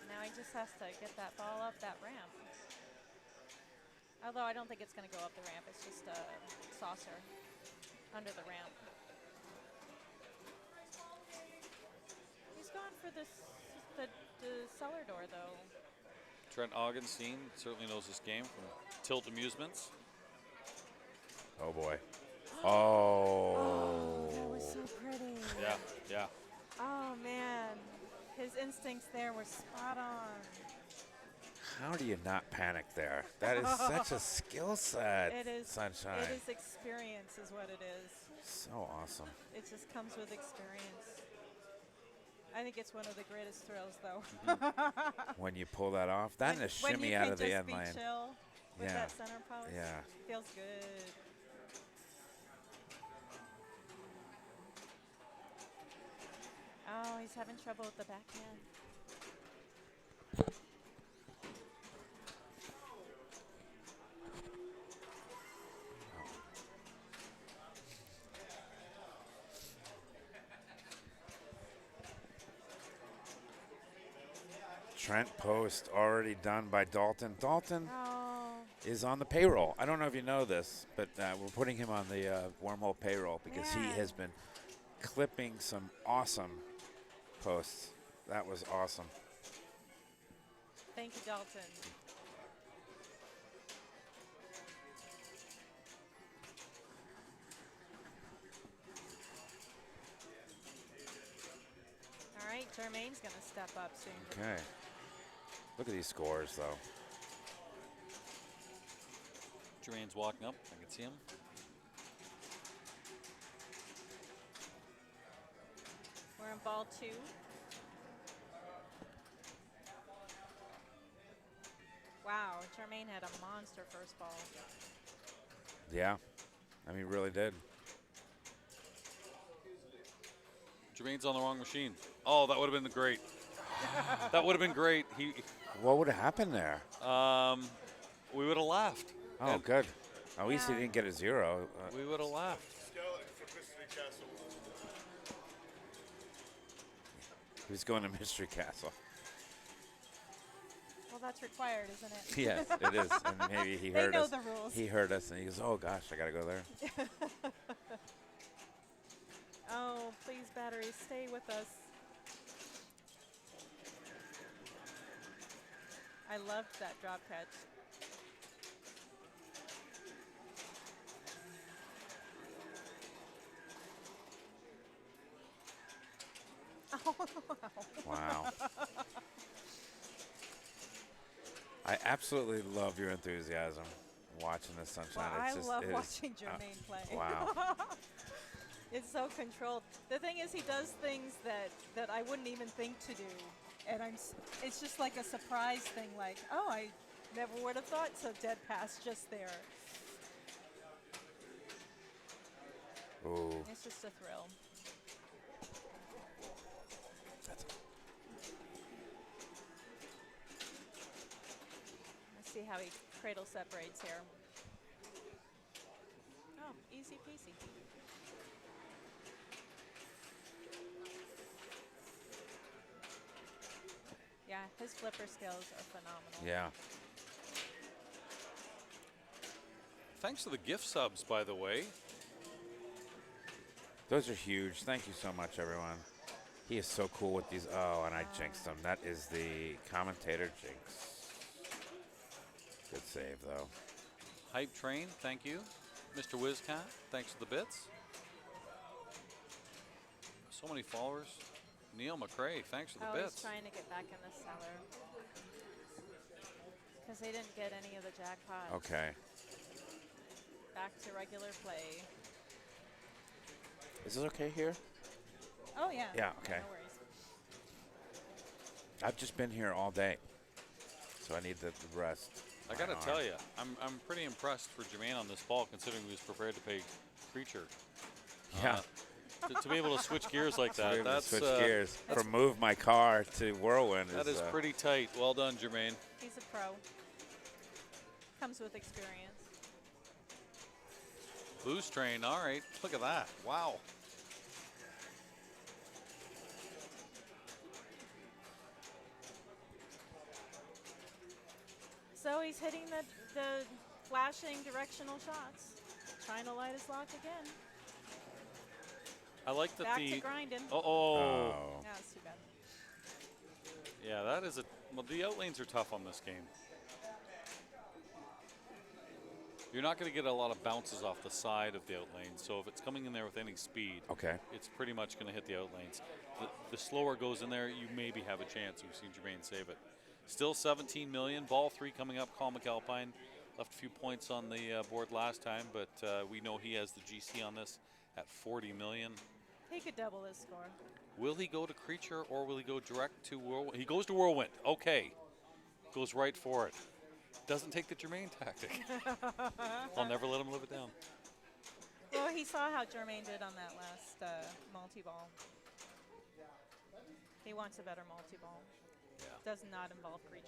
Now he just has to get that ball up that ramp. Although I don't think it's going to go up the ramp. It's just a saucer under the ramp. He's gone for the cellar door, though. Trent Augenstein certainly knows this game from Tilt Amusements. Oh, boy. Oh. Oh, that was so pretty. Yeah, yeah. Oh, man. His instincts there were spot on. How do you not panic there? That is such a skill set, It is, Sunshine. It is experience is what it is. So awesome. It just comes with experience. I think it's one of the greatest thrills, though. When you pull that off, that and a shimmy out of the end lane. When you can just be chill with that center post, yeah, feels good. Oh, he's having trouble with the backhand. Trent post already done by Dalton. Dalton is on the payroll. I don't know if you know this, but we're putting him on the Wormhole payroll because he has been clipping some awesome posts. That was awesome. Thank you, Dalton. All right, Germaine's going to step up soon. Okay. Look at these scores, though. Germaine's walking up. I can see him. We're in ball 2. Wow, Germaine had a monster first ball. Yeah, I mean, really did. Germaine's on the wrong machine. Oh, that would have been great. That would have been great. What would have happened there? We would have laughed. Oh, good. At least he didn't get a 0. We would have laughed. He's going to Mystery Castle. Well, that's required, isn't it? Yes, it is. And maybe he heard know us. the rules. He heard us, and he goes, "Oh gosh, I gotta go there." Oh, please, battery, stay with us. I loved that drop catch. Oh, wow. I absolutely love your enthusiasm watching the Sunshine. Well, it's I love watching Germaine play. Wow. It's so controlled. The thing is, he does things that I wouldn't even think to do. And it's just like a surprise thing, like, oh, I never would have thought so dead pass just there. Ooh. It's just a thrill. Let's see how he cradle separates here. Oh, easy peasy. Yeah, his flipper skills are phenomenal. Yeah. Thanks to the gift subs, by the way. Those are huge. Thank you so much, everyone. He is so cool with these. Oh, and I jinxed him. That is the commentator jinx. Good save, though. Hype Train, thank you. Mr. Whizcat, thanks for the bits. So many followers. Neil McRae, thanks for the He's bits. trying to get back in the cellar. Because they didn't get any of the jackpot. Okay. Back to regular play. Is it okay here? Oh, yeah. Yeah, okay. No worries. I've just been here all day, so I need the rest. I got to tell you, I'm pretty impressed for Germaine on this ball, considering he was prepared to pay Creature. Yeah. To be able to switch gears like that, that's switch gears from move my car to Whirlwind. That is pretty tight. Well done, Germaine. He's a pro. Comes with experience. Boost train. All right. Look at that. Wow. So he's hitting the flashing directional shots. Trying to light his lock again. I like that Back to grinding. Oh. That's too bad. Yeah, that is well, the outlanes are tough on this game. You're not going to get a lot of bounces off the side of the outlane, so if it's coming in there with any speed, it's pretty much going to hit the outlanes. The slower it goes in there, you maybe have a chance. We've seen Germaine save it. Still 17 million. Ball 3 coming up. Colin McAlpine left a few points on the board last time, but we know he has the GC on this at 40 million. He could double his score. Will he go to Creature or will he go direct to Whirlwind? He goes to Whirlwind. Okay. Goes right for it. Doesn't take the Germaine tactic. I'll never let him live it down. Well, he saw how Germaine did on that last multi-ball. He wants a better multi-ball. Yeah. Does not involve Creature.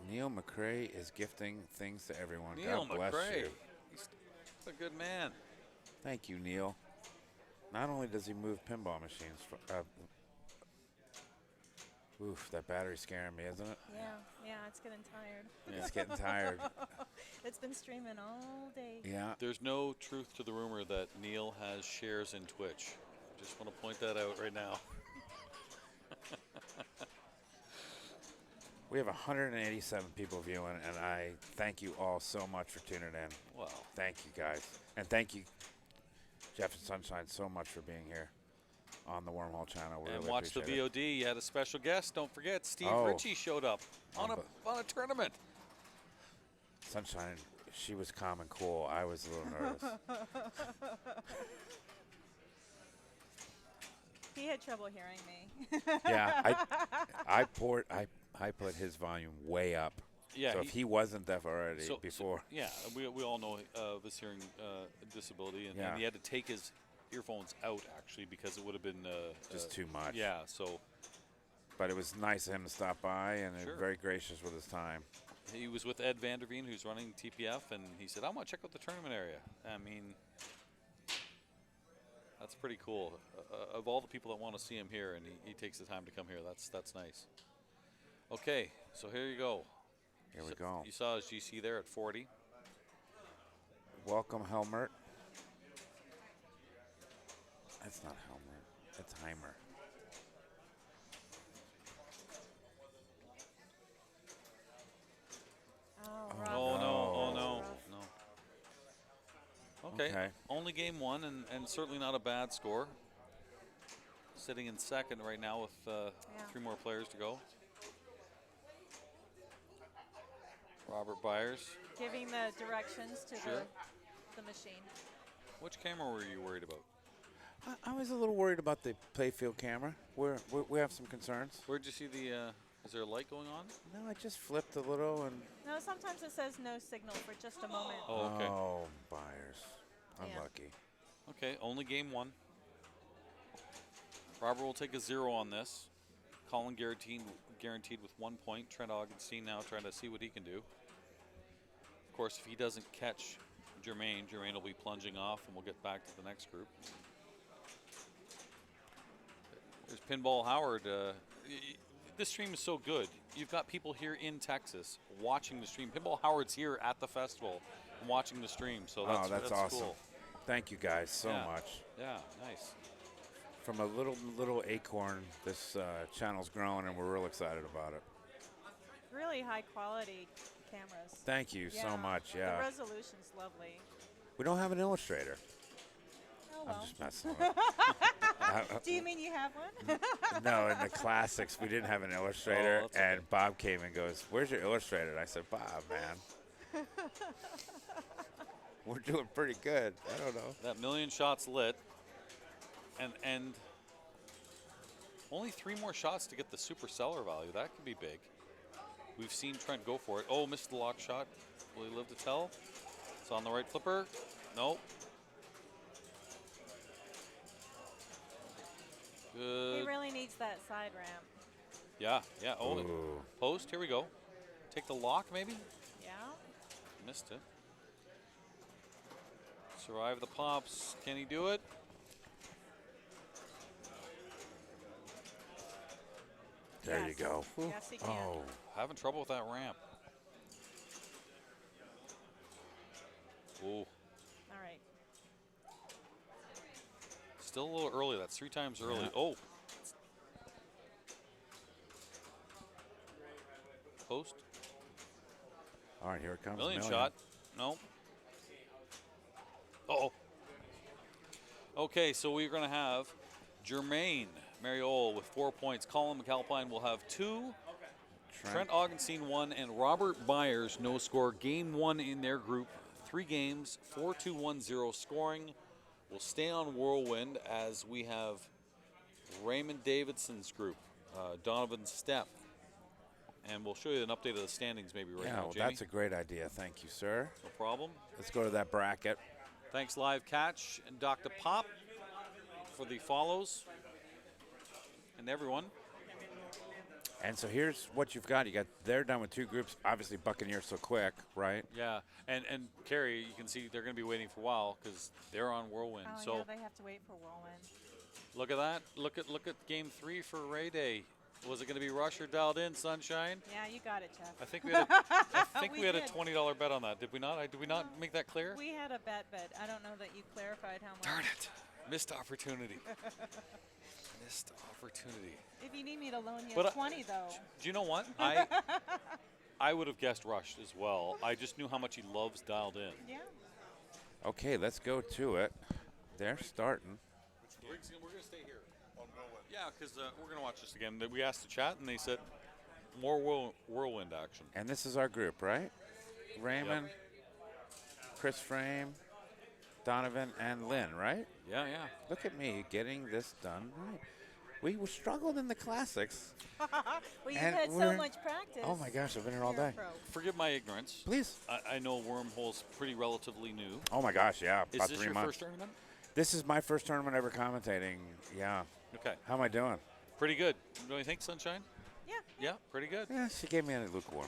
Neil McRae is gifting things to everyone. Neil God bless McRae. you. He's a good man. Thank you, Neil. Not only does he move pinball machines, oof, that battery's scaring me, isn't it? Yeah, it's getting tired. Yeah. It's getting tired. It's been streaming all day. Yeah. There's no truth to the rumor that Neil has shares in Twitch. I just want to point that out right now. We have 187 people viewing, and I thank you all so much for tuning in. Wow. Thank you, guys. And thank you, Jeff and Sunshine, so much for being here on the Wormhole channel. We and really watch the appreciate VOD. You had a special guest. Don't forget, Steve Richie showed up on a tournament. Sunshine, she was calm and cool. I was a little nervous. He had trouble hearing me. Yeah, I put his volume way up. Yeah. So if he wasn't deaf already before. Yeah, we all know of his hearing disability, and he had to take his earphones out actually because it would have been just too much. Yeah. So. But it was nice of him to stop by, and very gracious with his time. He was with Ed Vanderveen, who's running TPF, and he said, "I want to check out the tournament area." I mean, that's pretty cool. Of all the people that want to see him here, and he takes the time to come here, that's nice. Okay, so here you go. Here we go. You saw his GC there at 40. Welcome, Helmert. That's not Helmert. That's Heimer. Oh, no. Okay. Only game one, and certainly not a bad score. Sitting in second right now with 3 more players to go. Robert Byers. Giving the directions to the machine. Which camera were you worried about? I was a little worried about the playfield camera. We have some concerns. Where'd you see the, is there a light going on? No, I just flipped a little and. No, sometimes it says no signal for just a moment. Oh, okay. Oh, Byers. Unlucky. Okay, only game one. Robert will take a 0 on this. Colin guaranteed with 1 point. Trent Augenstein now trying to see what he can do. Of course, if he doesn't catch Germaine will be plunging off, and we'll get back to the next group. There's Pinball Howard. This stream is so good. You've got people here in Texas watching the stream. Pinball Howard's here at the festival and watching the stream, so that's awesome. Cool. Thank you guys so much. Yeah, nice. From a little acorn, this channel's growing, and we're real excited about it. Really high quality cameras. Thank you so much. Yeah. The resolution's lovely. We don't have an illustrator. Oh, well. I'm just messing with it. Do you mean you have one? No, in the classics, we didn't have an illustrator, and Bob came and goes, "Where's your illustrator?" And I said, "Bob, man, we're doing pretty good. I don't know." That million shots lit, and only 3 more shots to get the super seller value. That could be big. We've seen Trent go for it. Oh, missed the lock shot. Will he live to tell? It's on the right flipper. Nope. Good. He really needs that side ramp. Yeah, yeah. Oh, post. Here we go. Take the lock, maybe? Yeah. Missed it. Survive the pops. Can he do it? There you go. Yes, he can. Oh, having trouble with that ramp. Oh. All right. Still a little early. That's 3 times early. Yeah. Oh. Post. All right, here it comes. Million shot. No. Uh-oh. Okay, so we're going to have Germaine Mariolle with 4 points. Colin McAlpine will have 2. Trent Augenstein 1, and Robert Byers no score. Game 1 in their group. 3 games, 4-2-1-0 scoring. We'll stay on Whirlwind as we have Raymond Davidson's group, Donavan Stepp. And we'll show you an update of the standings maybe right now, well, Jamie. that's a great idea. Thank you, sir. No problem. Let's go to that bracket. Thanks, Live Catch and Dr. Pop for the follows. And everyone. And so here's what you've got. They're done with 2 groups. Obviously, Buccaneers so quick, right? Yeah, and Keri, you can see they're going to be waiting for a while because they're on Whirlwind. Oh, so yeah, they have to wait for Whirlwind. look at that. Look at Game 3 for Ray Day. Was it going to be Rush or dialed in, Sunshine? Yeah, you got it, Jeff. I think we had a $20 bet on that. Did we not? Did we not make that clear? We had a bet, but I don't know that you clarified how much. Darn it! Missed opportunity. Missed opportunity. If you need me to loan you But 20, though. Do you know what? I would have guessed Rush as well. I just knew how much he loves dialed in. Yeah. Okay, let's go to it. They're starting. We're going to stay here. Yeah, because we're going to watch this again. We asked the chat, and they said more Whirlwind action. And this is our group, right? Raymond, Chris Frame, Donovan, and Lynn, right? Yeah, yeah. Look at me getting this done right. We were struggled in the classics. Well, you've had so much practice. Oh, my gosh, I've been here all day. Forgive my ignorance. Please. I know Wormhole's pretty relatively new. Oh, my gosh, yeah. Is about this 3 your months. first tournament? This is my first tournament ever commentating. Yeah. Okay. How am I doing? Pretty good. Don't you think, Sunshine? Yeah. Yeah, pretty good. Yeah, she gave me a lukewarm.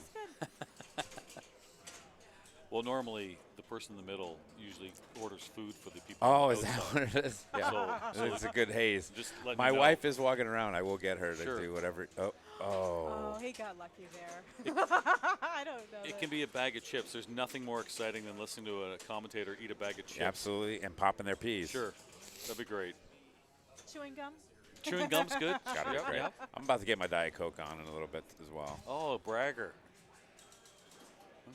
Well, normally the person in the middle usually orders food for the people. Oh, on is the that outside. what it is? Yeah. So It's a good haze. Just letting My you know. wife is walking around. I will get her to Sure. do whatever. Oh. Oh, he got lucky there. I don't know. It can be a bag of chips. There's nothing more exciting than listening to a commentator eat a bag of chips. Absolutely, and popping their peas. Sure. That'd be great. Chewing gum? Chewing gum's good. Gotta be Yep, great. yep. I'm about to get my Diet Coke on in a little bit as well. Oh, bragger.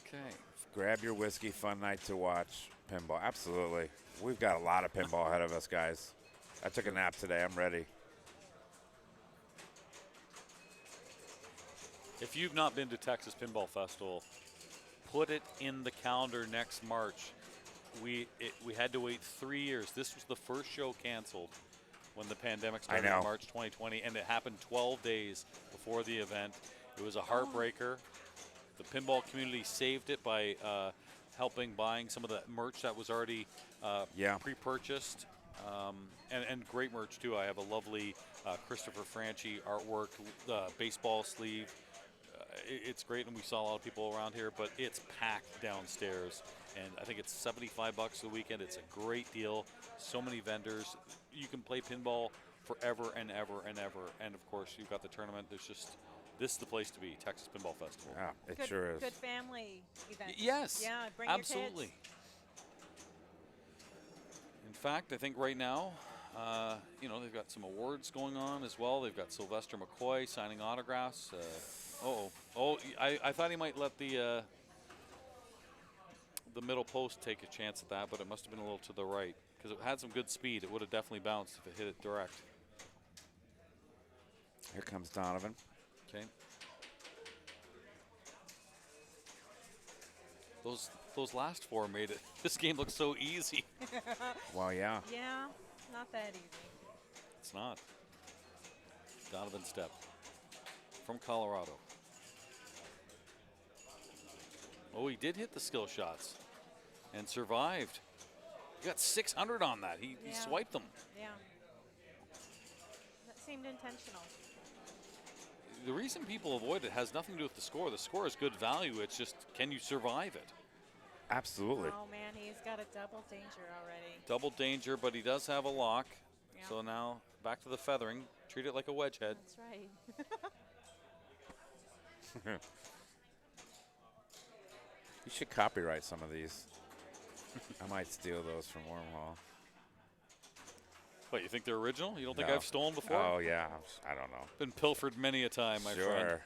Okay. Grab your whiskey. Fun night to watch pinball. Absolutely. We've got a lot of pinball ahead of us, guys. I took a nap today. I'm ready. If you've not been to Texas Pinball Festival, put it in the calendar next March. We had to wait 3 years. This was the first show canceled when the pandemic started in March 2020, and it happened 12 days before the event. It was a heartbreaker. The pinball community saved it by buying some of the merch that was already pre-purchased, and great merch too. I have a lovely Christopher Franchi artwork, baseball sleeve. It's great, and we saw a lot of people around here, but it's packed downstairs, and I think it's $75 a weekend. It's a great deal. So many vendors. You can play pinball forever and ever and ever, and of course you've got the tournament. This is the place to be, Texas Pinball Festival. Yeah, it sure is. Good family event. Yes. Yeah, bring absolutely. your kids. In fact, I think right now, they've got some awards going on as well. They've got Sylvester McCoy signing autographs. I thought he might let the the middle post take a chance at that, but it must have been a little to the right because it had some good speed. It would have definitely bounced if it hit it direct. Here comes Donovan. Okay. Those last four made it. This game looks so easy. Well, yeah. Yeah, not that easy. It's not. Donavan Stepp from Colorado. Oh, he did hit the skill shots and survived. He got 600 on that. He swiped them. Yeah. That seemed intentional. The reason people avoid it has nothing to do with the score. The score is good value. It's just, can you survive it? Absolutely. Oh, man, he's got a double danger already. Double danger, but he does have a lock. Yeah. So now back to the feathering. Treat it like a wedge head. That's right. You should copyright some of these. I might steal those from Wormhole. What, you think they're original? You don't think No. I've stolen before? Oh, yeah. I don't know. Been pilfered many a time, my friend.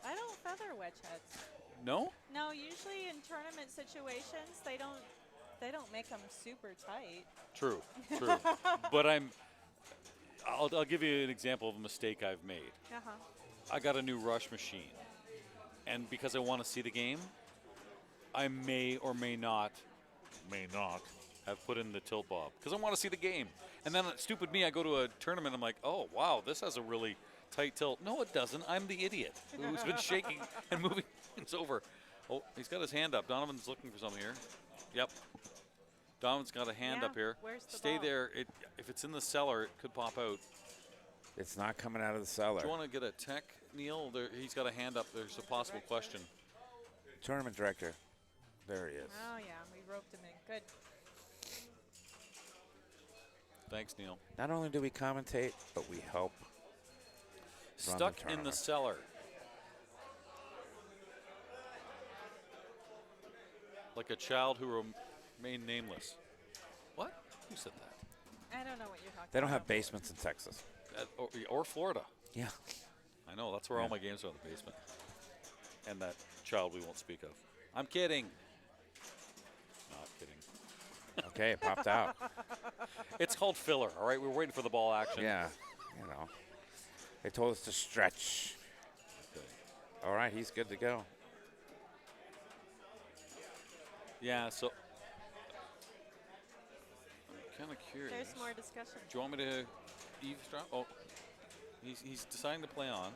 I don't feather wedge heads. No? No, usually in tournament situations, they don't make them super tight. True, true. But I'll give you an example of a mistake I've made. Uh-huh. I got a new rush machine. And because I want to see the game, I may or may not have put in the tilt bob because I want to see the game. And then stupid me, I go to a tournament, I'm like, oh, wow, this has a really tight tilt. No, it doesn't. I'm the idiot who's been shaking and moving things over. Oh, he's got his hand up. Donovan's looking for something here. Yep. Donovan's got a hand up here. Where's the Stay ball? there. If it's in the cellar, it could pop out. It's not coming out of the cellar. Do you want to get a tech, Neil? He's got a hand up. There's a possible question. Tournament director. There he is. Oh, yeah, we roped him in. Good. Thanks, Neil. Not only do we commentate, but we help. Stuck in the cellar. Like a child who remained nameless. What? Who said that? I don't know what you're talking about. They don't have basements in Texas. Or Florida. Yeah. I know. That's where all my games are, in the basement. And that child we won't speak of. I'm kidding. Not kidding. Okay, it popped out. It's called filler, all right? We're waiting for the ball action. Yeah, you know. They told us to stretch. Okay. All right, he's good to go. Yeah, so I'm kind of curious. There's more discussion. Do you want me to eavesdrop? Oh, he's deciding to play on.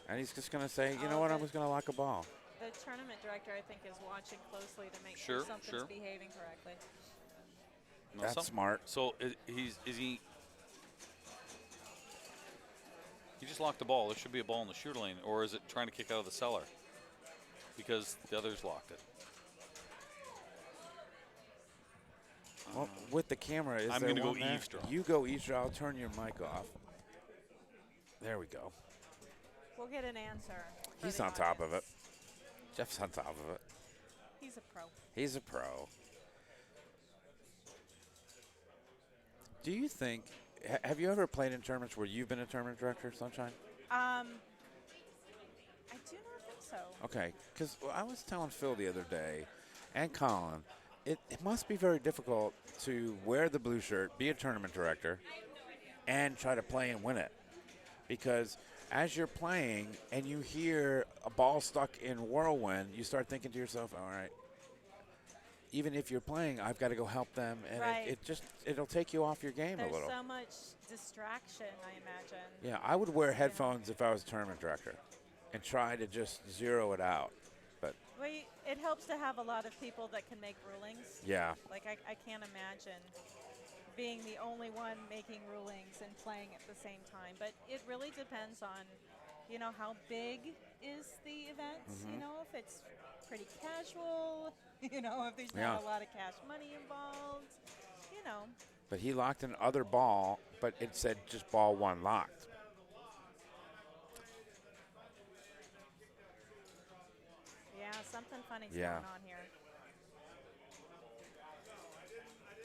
And he's just going to say, you know what, I was going to lock a ball. The tournament director, I think, is watching closely to make sure something's behaving correctly. No, That's smart. So is he? He just locked the ball. There should be a ball in the shooter lane, or is it trying to kick out of the cellar? Because the others locked it. Well, with the camera, I'm going to go eavesdrop. You go eavesdrop. I'll turn your mic off. There we go. We'll get an answer. He's on top of it. Jeff's on top of it. He's a pro. He's a pro. Do you think, have you ever played in tournaments where you've been a tournament director, Sunshine? I do not think so. Okay, because I was telling Phil the other day, and Colin, it must be very difficult to wear the blue shirt, be a tournament director, and try to play and win it. Because as you're playing and you hear a ball stuck in Whirlwind, you start thinking to yourself, all right, even if you're playing, I've got to go help them. And Right. it'll take you off your game There's a little. so much distraction, I imagine. Yeah, I would wear headphones if I was a tournament director and try to just zero it out. But It helps to have a lot of people that can make rulings. yeah, Like, I can't imagine being the only one making rulings and playing at the same time. But it really depends on, how big is the event. If it's pretty casual, if there's not a lot of cash money involved, but he locked an other ball, but it said just ball one locked. Yeah, something funny's Yeah. going on here.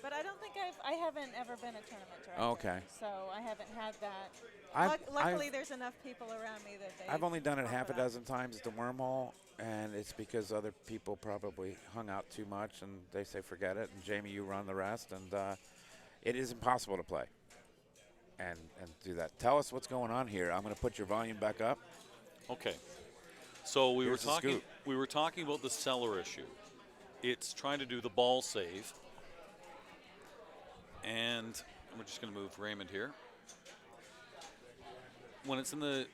But I don't think I haven't ever been a tournament director. Okay. So I haven't had that. Luckily, there's enough people around me that they. I've only done it half a dozen times at the Wormhole, and it's because other people probably hung out too much, and they say forget it. And Jamie, you run the rest, and it is impossible to play and do that. Tell us what's going on here. I'm going to put your volume back up. Okay. So we Here's were talking about the cellar issue. It's trying to do the ball save. And we're just going to move Raymond here. When it's in the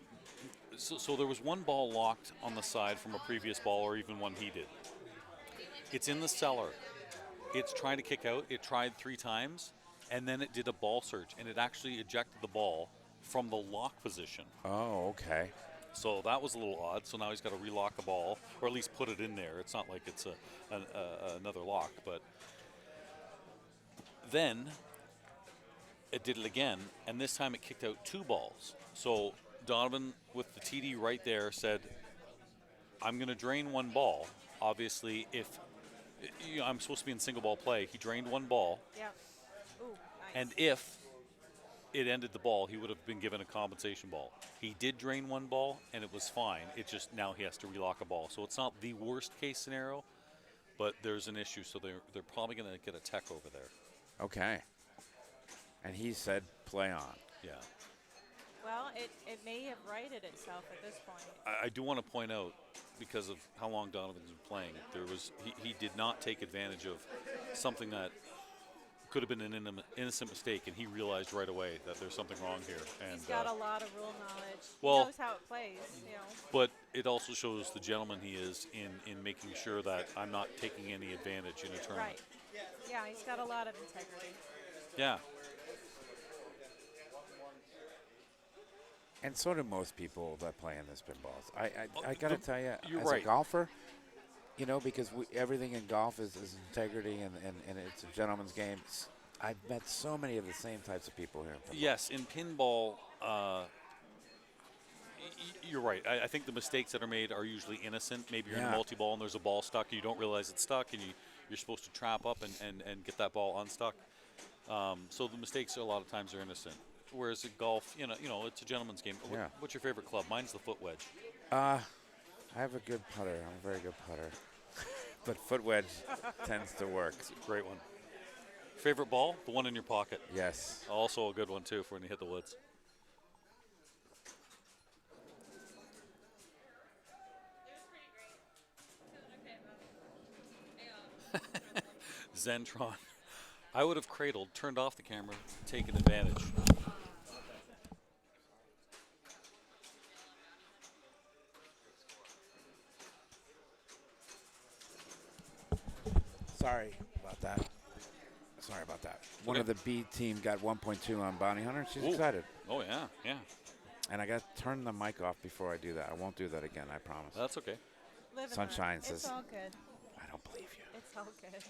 so there was one ball locked on the side from a previous ball, or even one he did. It's in the cellar. It's trying to kick out. It tried 3 times, and then it did a ball search, and it actually ejected the ball from the lock position. Oh, okay. So that was a little odd. So now he's got to relock the ball, or at least put it in there. It's not like it's another lock, but then it did it again, and this time it kicked out 2 balls. So Donovan, with the TD right there, said, I'm going to drain 1 ball. Obviously, if I'm supposed to be in single ball play, he drained 1 ball. Yeah. Ooh, nice. And if it ended the ball, he would have been given a compensation ball. He did drain 1 ball, and it was fine. It just now he has to relock a ball. So it's not the worst case scenario, but there's an issue. So they're probably going to get a tech over there. Okay. And he said play on. Yeah. Well, it may have righted itself at this point. I do want to point out, because of how long Donovan's been playing, he did not take advantage of something that could have been an innocent mistake, and he realized right away that there's something wrong here. And he's got a lot of rule knowledge. Well, he knows how it plays, you know. But it also shows the gentleman he is in making sure that I'm not taking any advantage in a tournament. Right. Yeah, he's got a lot of integrity. Yeah. And so do most people that play in this pinballs. I got to tell you, you're as right. a golfer, you know, because everything in golf is integrity and it's a gentleman's game. I've met so many of the same types of people here in pinball. Yes, in pinball, you're right. I think the mistakes that are made are usually innocent. Maybe you're in a multi-ball and there's a ball stuck and you don't realize it's stuck, and you're supposed to trap up and get that ball unstuck. So the mistakes a lot of times are innocent. Whereas in golf, you know, it's a gentleman's game. Yeah. What's your favorite club? Mine's the foot wedge. I have a good putter. I'm a very good putter. But foot wedge tends to work. It's a great one. Favorite ball? The one in your pocket. Yes. Also a good one, too, for when you hit the woods. Zentron. I would have cradled, turned off the camera, taken advantage. Sorry about that. One of the B team got 1.2 on Bounty Hunter. She's excited. Oh, yeah, yeah. And I got to turn the mic off before I do that. I won't do that again, I promise. That's okay. Sunshine says, it's all good. I don't believe you. It's all good.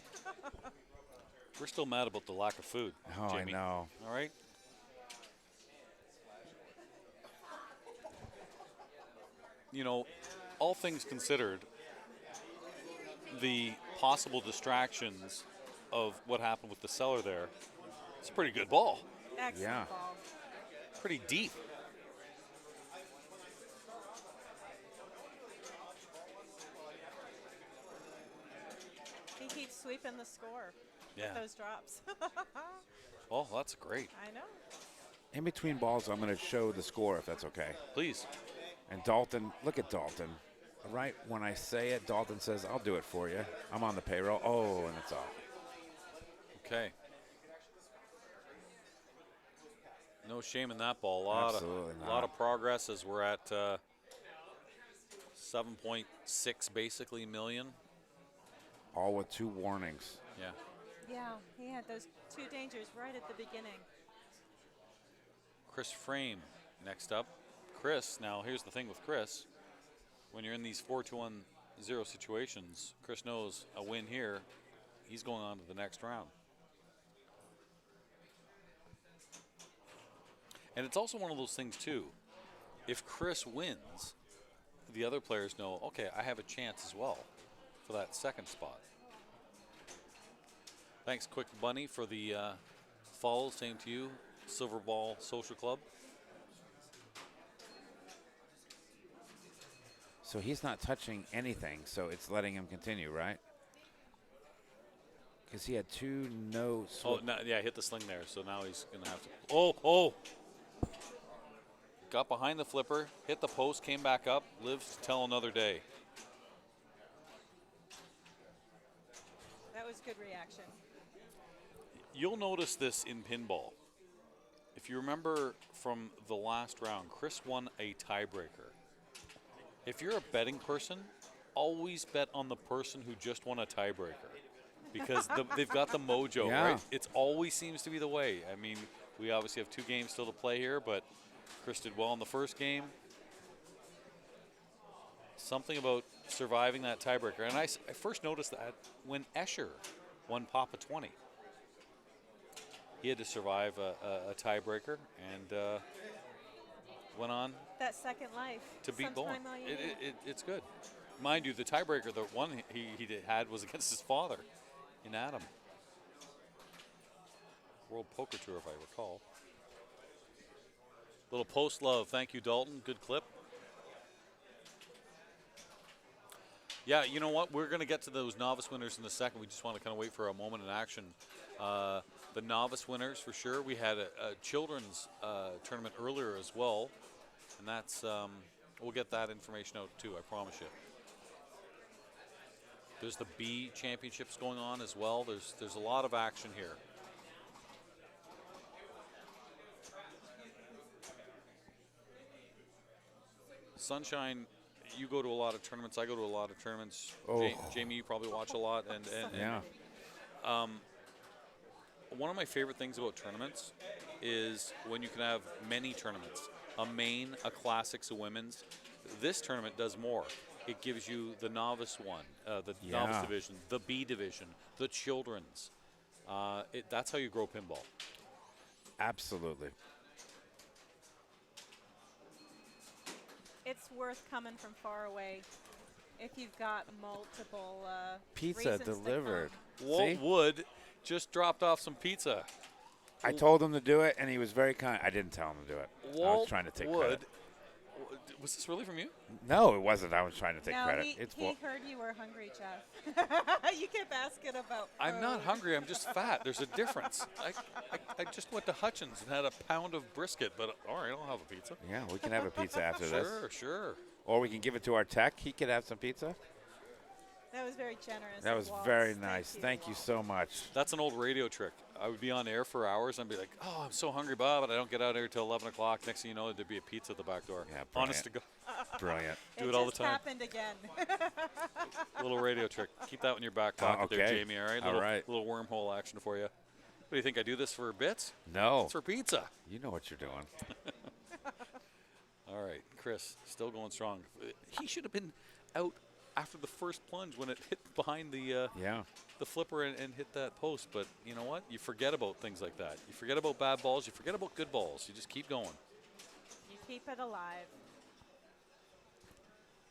We're still mad about the lack of food, Oh, Jamie. I know. All right? You know, all things considered, the possible distractions of what happened with the cellar there, it's a pretty good ball. Excellent ball. Pretty deep. He keeps sweeping the score Yeah. with those drops. Oh, that's great. I know. In between balls, I'm going to show the score if that's okay. Please. And Dalton, look at Dalton. Right when I say it, Dalton says, I'll do it for you. I'm on the payroll. Oh, and it's off. Okay. No shame in that ball. Absolutely A lot of progress as we're at 7.6 basically million. All with 2 warnings. Yeah. Yeah, he had those 2 dangers right at the beginning. Chris Frame next up. Chris, now here's the thing with Chris. When you're in these 4-2-1-0 situations, Chris knows a win here, he's going on to the next round. And it's also one of those things, too. If Chris wins, the other players know, okay, I have a chance as well for that second spot. Thanks, Quick Bunny, for the follow. Same to you, Silver Ball Social Club. So he's not touching anything, so it's letting him continue, right? Because he had 2 no. Oh, no, yeah, hit the sling there, so now he's going to have to. Oh! Got behind the flipper, hit the post, came back up, lives to tell another day. That was good reaction. You'll notice this in pinball. If you remember from the last round, Chris won a tiebreaker. If you're a betting person, always bet on the person who just won a tiebreaker because they've got the mojo, right? It always seems to be the way. I mean, we obviously have 2 games still to play here, but Chris did well in the first game. Something about surviving that tiebreaker. And I first noticed that when Escher won Papa 20. He had to survive a tiebreaker and went on that second life to beat Bowden. It's good. Mind you, the tiebreaker, the one he had was against his father in Adam. World Poker Tour, if I recall. Little post love. Thank you, Dalton. Good clip. Yeah, you know what? We're going to get to those novice winners in a second. We just want to kind of wait for a moment in action. The novice winners, for sure. We had a children's tournament earlier as well. And that's, we'll get that information out too, I promise you. There's the B championships going on as well. There's a lot of action here. Sunshine, you go to a lot of tournaments. I go to a lot of tournaments. Oh. Jamie, you probably watch a lot. And Yeah. One of my favorite things about tournaments is when you can have many tournaments. A main, a classics, a women's. This tournament does more. It gives you the novice one, the novice division, the B division, the children's. That's how you grow pinball. Absolutely. It's worth coming from far away if you've got multiple pizza delivered. Walt Wood just dropped off some pizza. I told him to do it, and he was very kind. I didn't tell him to do it. I was trying to take credit. Was this really from you? No, it wasn't. I was trying to take credit. He heard you were hungry, Jeff. You kept asking about food. I'm not hungry. I'm just fat. There's a difference. I just went to Hutchins and had a pound of brisket, but all right, I'll have a pizza. Yeah, we can have a pizza after this. Sure. Or we can give it to our tech. He could have some pizza. That was very generous. That was very nice. Thank you so much. That's an old radio trick. I would be on air for hours and be like, oh, I'm so hungry, Bob, and I don't get out here till 11 o'clock. Next thing you know, there'd be a pizza at the back door. Yeah, honest to God. Brilliant. Do it all the time. It just happened again. Little radio trick. Keep that in your back pocket there, Jamie, all right? Little wormhole action for you. What do you think? I do this for bits? No. It's for pizza. You know what you're doing. All right, Chris, still going strong. He should have been out after the first plunge when it hit behind the flipper and hit that post. But you know what? You forget about things like that. You forget about bad balls. You forget about good balls. You just keep going. You keep it alive.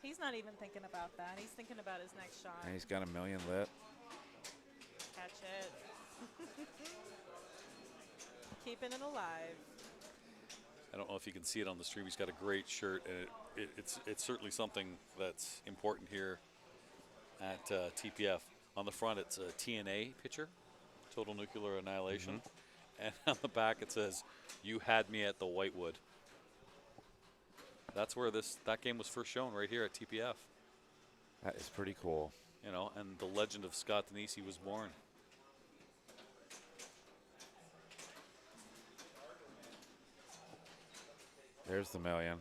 He's not even thinking about that. He's thinking about his next shot. And he's got a million lit. Catch it. Keeping it alive. I don't know if you can see it on the stream. He's got a great shirt, and it's certainly something that's important here at TPF. On the front, it's a TNA picture, Total Nuclear Annihilation, and on the back it says, "You had me at the Whitewood." That's where that game was first shown, right here at TPF. That is pretty cool. You know, and the legend of Scott Denisi was born. There's the million.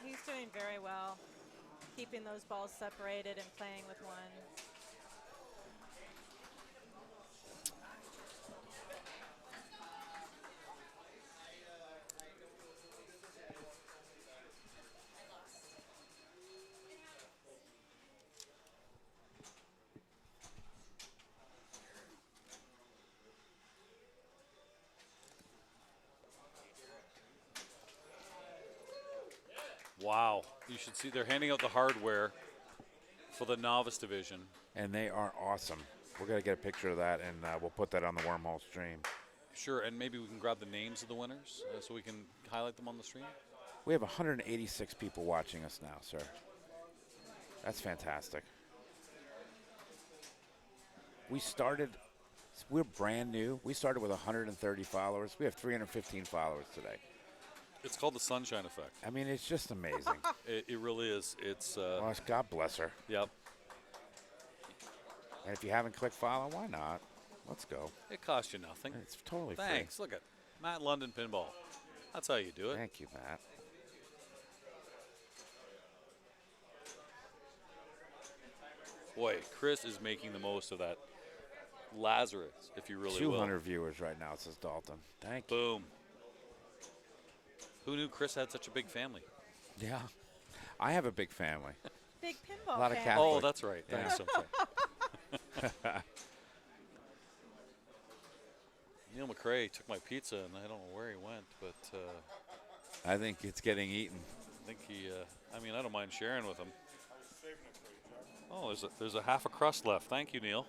He's doing very well, keeping those balls separated and playing with one. Wow. You should see they're handing out the hardware for the novice division. And they are awesome. We're going to get a picture of that, and we'll put that on the Wormhole stream. Sure, and maybe we can grab the names of the winners so we can highlight them on the stream. We have 186 people watching us now, sir. That's fantastic. We're brand new. We started with 130 followers. We have 315 followers today. It's called the Sunshine Effect. I mean, it's just amazing. It really is. It's well, God bless her. Yep. And if you haven't clicked follow, why not? Let's go. It costs you nothing. It's totally free. Thanks. Look at Matt London Pinball. That's how you do it. Thank you, Matt. Boy, Chris is making the most of that Lazarus, if you really 200 will. viewers right now, says Dalton. Thank you. Boom. Who knew Chris had such a big family? Yeah. I have a big family. Big pinball A lot of fan. Catholic. Oh, that's right. Yeah. Thanks, Sophie. Neil McRae took my pizza, and I don't know where he went, but I think it's getting eaten. I think he. I mean, I don't mind sharing with him. Oh, there's a half a crust left. Thank you, Neil.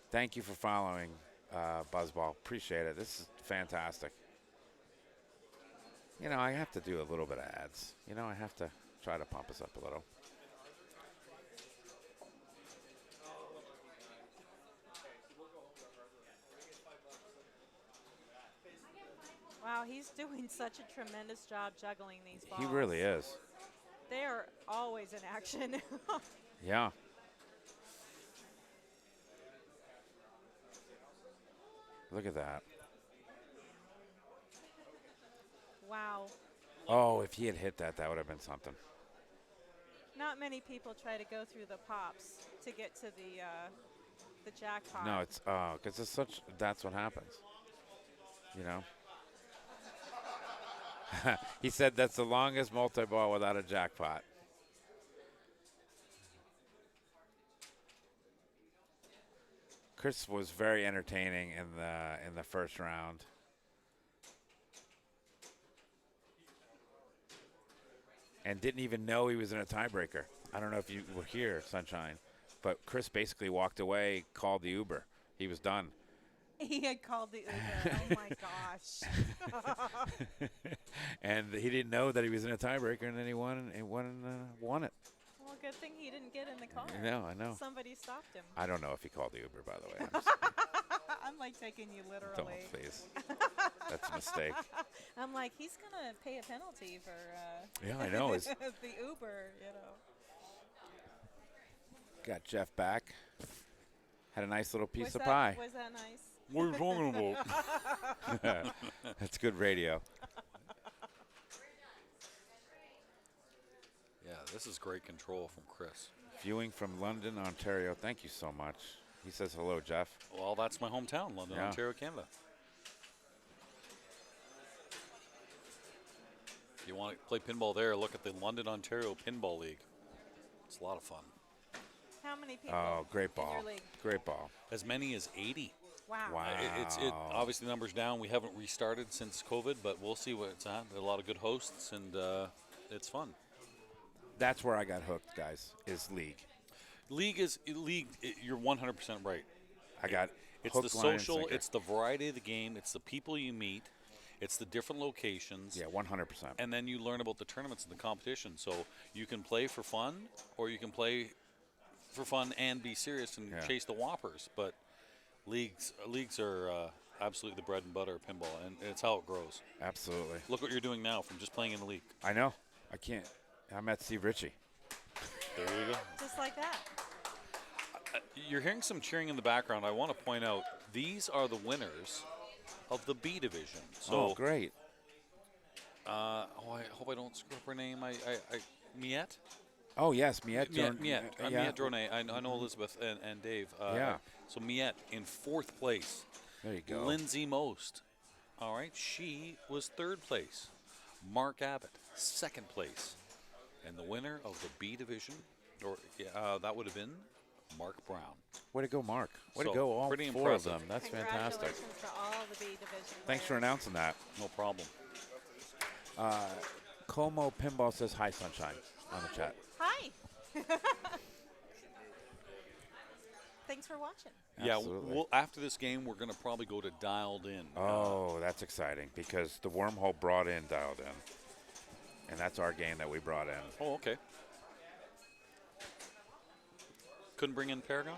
Thank you for following, Buzzball. Appreciate it. This is fantastic. You know, I have to do a little bit of ads. You know, I have to try to pump us up a little. Wow, he's doing such a tremendous job juggling these balls. He really is. They are always in action. Yeah. Look at that. Wow. Oh, if he had hit that, that would have been something. Not many people try to go through the pops to get to the jackpot. No, it's because it's such. That's what happens. You know. He said that's the longest multi-ball without a jackpot. Chris was very entertaining in the first round. And didn't even know he was in a tiebreaker. I don't know if you were here, Sunshine, but Chris basically walked away, called the Uber. He was done. He had called the Uber. Oh, my gosh. And he didn't know that he was in a tiebreaker, and then he won it. Well, good thing he didn't get in the car. I know. Somebody stopped him. I don't know if he called the Uber, by the way. I'm like taking you literally. Don't, please. That's a mistake. I'm like, he's going to pay a penalty for Yeah, I know. the Uber, you know. Got Jeff back. Had a nice little piece of pie. Was that nice? What are you talking about? That's good radio. Yeah, this is great control from Chris. Viewing from London, Ontario. Thank you so much. He says hello, Jeff. Well, that's my hometown, London, Ontario, Canada. If you want to play pinball there, look at the London, Ontario Pinball League. It's a lot of fun. How many people? Oh, great ball. In your league? Great ball. As many as 80. Wow. It obviously the number's down. We haven't restarted since COVID, but we'll see where it's at. There are a lot of good hosts, and it's fun. That's where I got hooked, guys, is League. League. You're 100% right. It's hook, the line, and social. sinker. It's the variety of the game. It's the people you meet. It's the different locations. Yeah, 100%. And then you learn about the tournaments and the competition. So you can play for fun, or you can play for fun and be serious and chase the whoppers. But leagues are absolutely the bread and butter of pinball, and it's how it grows. Absolutely. Look what you're doing now from just playing in the league. I know. I can't. I met Steve Richie. There you go. Just like that. You're hearing some cheering in the background. I want to point out these are the winners of the B division. So, great. I hope I don't screw up her name. Miette? Oh, yes, Miette. Miette Dronet. I know Elizabeth and Dave. So Miette in 4th place. There you go. Lindsay Most. All right. She was 3rd place. Mark Abbott, 2nd place. And the winner of the B division, that would have been Mark Brown. Way to go, Mark. Way So, to go, all pretty 4 of impressive. them. That's fantastic. Congratulations to all the B division Thanks for players. announcing that. No problem. Como Pinball says hi, Sunshine, on the chat. Hi. Thanks for watching. Absolutely. Yeah, after this game, we're going to probably go to Dialed In. Oh, that's exciting because the Wormhole brought in Dialed In. And that's our game that we brought in. Oh, okay. Couldn't bring in Paragon?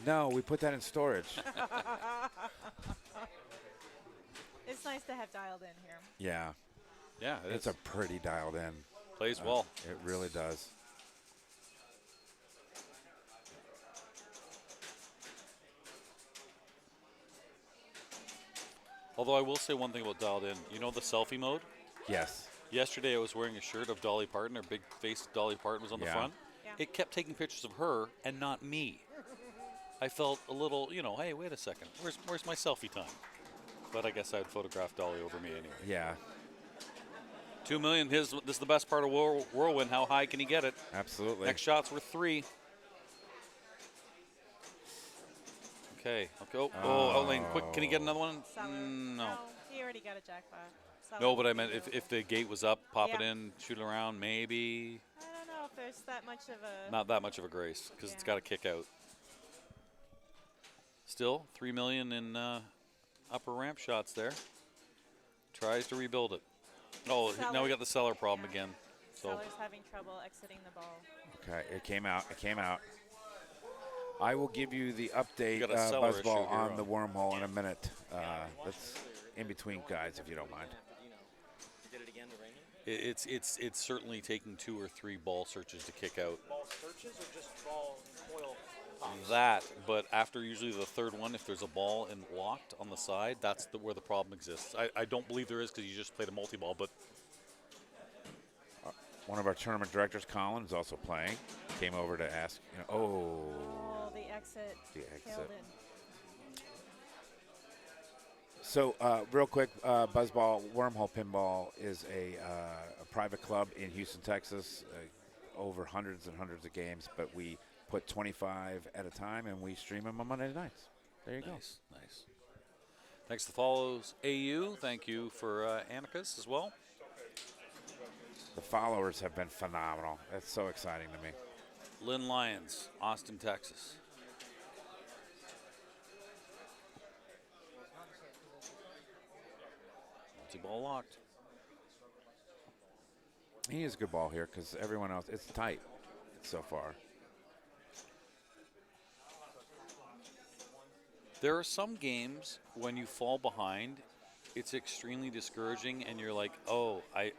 No, we put that in storage. It's nice to have Dialed In here. Yeah. Yeah, It's a pretty Dialed In. Plays well. It really does. Although I will say one thing about Dialed In. You know the selfie mode? Yes. Yesterday I was wearing a shirt of Dolly Parton. Her big face Dolly Parton was on the front. Yeah. It kept taking pictures of her and not me. I felt a little, hey, wait a second. Where's my selfie time? But I guess I'd photograph Dolly over me anyway. Yeah. 2 million. This is the best part of Whirlwind. How high can he get it? Absolutely. Next shot's worth 3. Okay. Lane, quick. Can he get another one? No. He already got a jackpot. No, but I meant if the gate was up, pop it Yeah. in, shoot it around, maybe. I don't know if there's that much of a... Not that much of a grace because it's Yeah. got to kick out. Still, 3 million in upper ramp shots there. Tries to rebuild it. Oh, now we got the seller problem again. So Seller's having trouble exiting the ball. Okay, it came out. I will give you the update, got a seller issue Buzzball, here on the on- Wormhole in a minute. That's in between guys, if you don't mind. Did it again to Raymond? it's certainly taking 2 or 3 ball searches to kick out. Ball searches or just ball foil pops? That, but after usually the third one, if there's a ball and locked on the side, that's where the problem exists. I don't believe there is because you just played a multi-ball, but One of our tournament directors, Colin, is also playing. Came over to ask, Oh, the exit. The exit. Killed it. So, real quick, Buzzball Wormhole Pinball is a private club in Houston, Texas. Over hundreds and hundreds of games, but we put 25 at a time, and we stream them on Monday nights. There you go. nice. Thanks to the follows. AU, thank you for Amicus as well. The followers have been phenomenal. That's so exciting to me. Lynn Lyons, Austin, Texas. Multi-ball locked. He is a good ball here because everyone else, it's tight so far. There are some games when you fall behind, it's extremely discouraging, and you're like, "Oh, I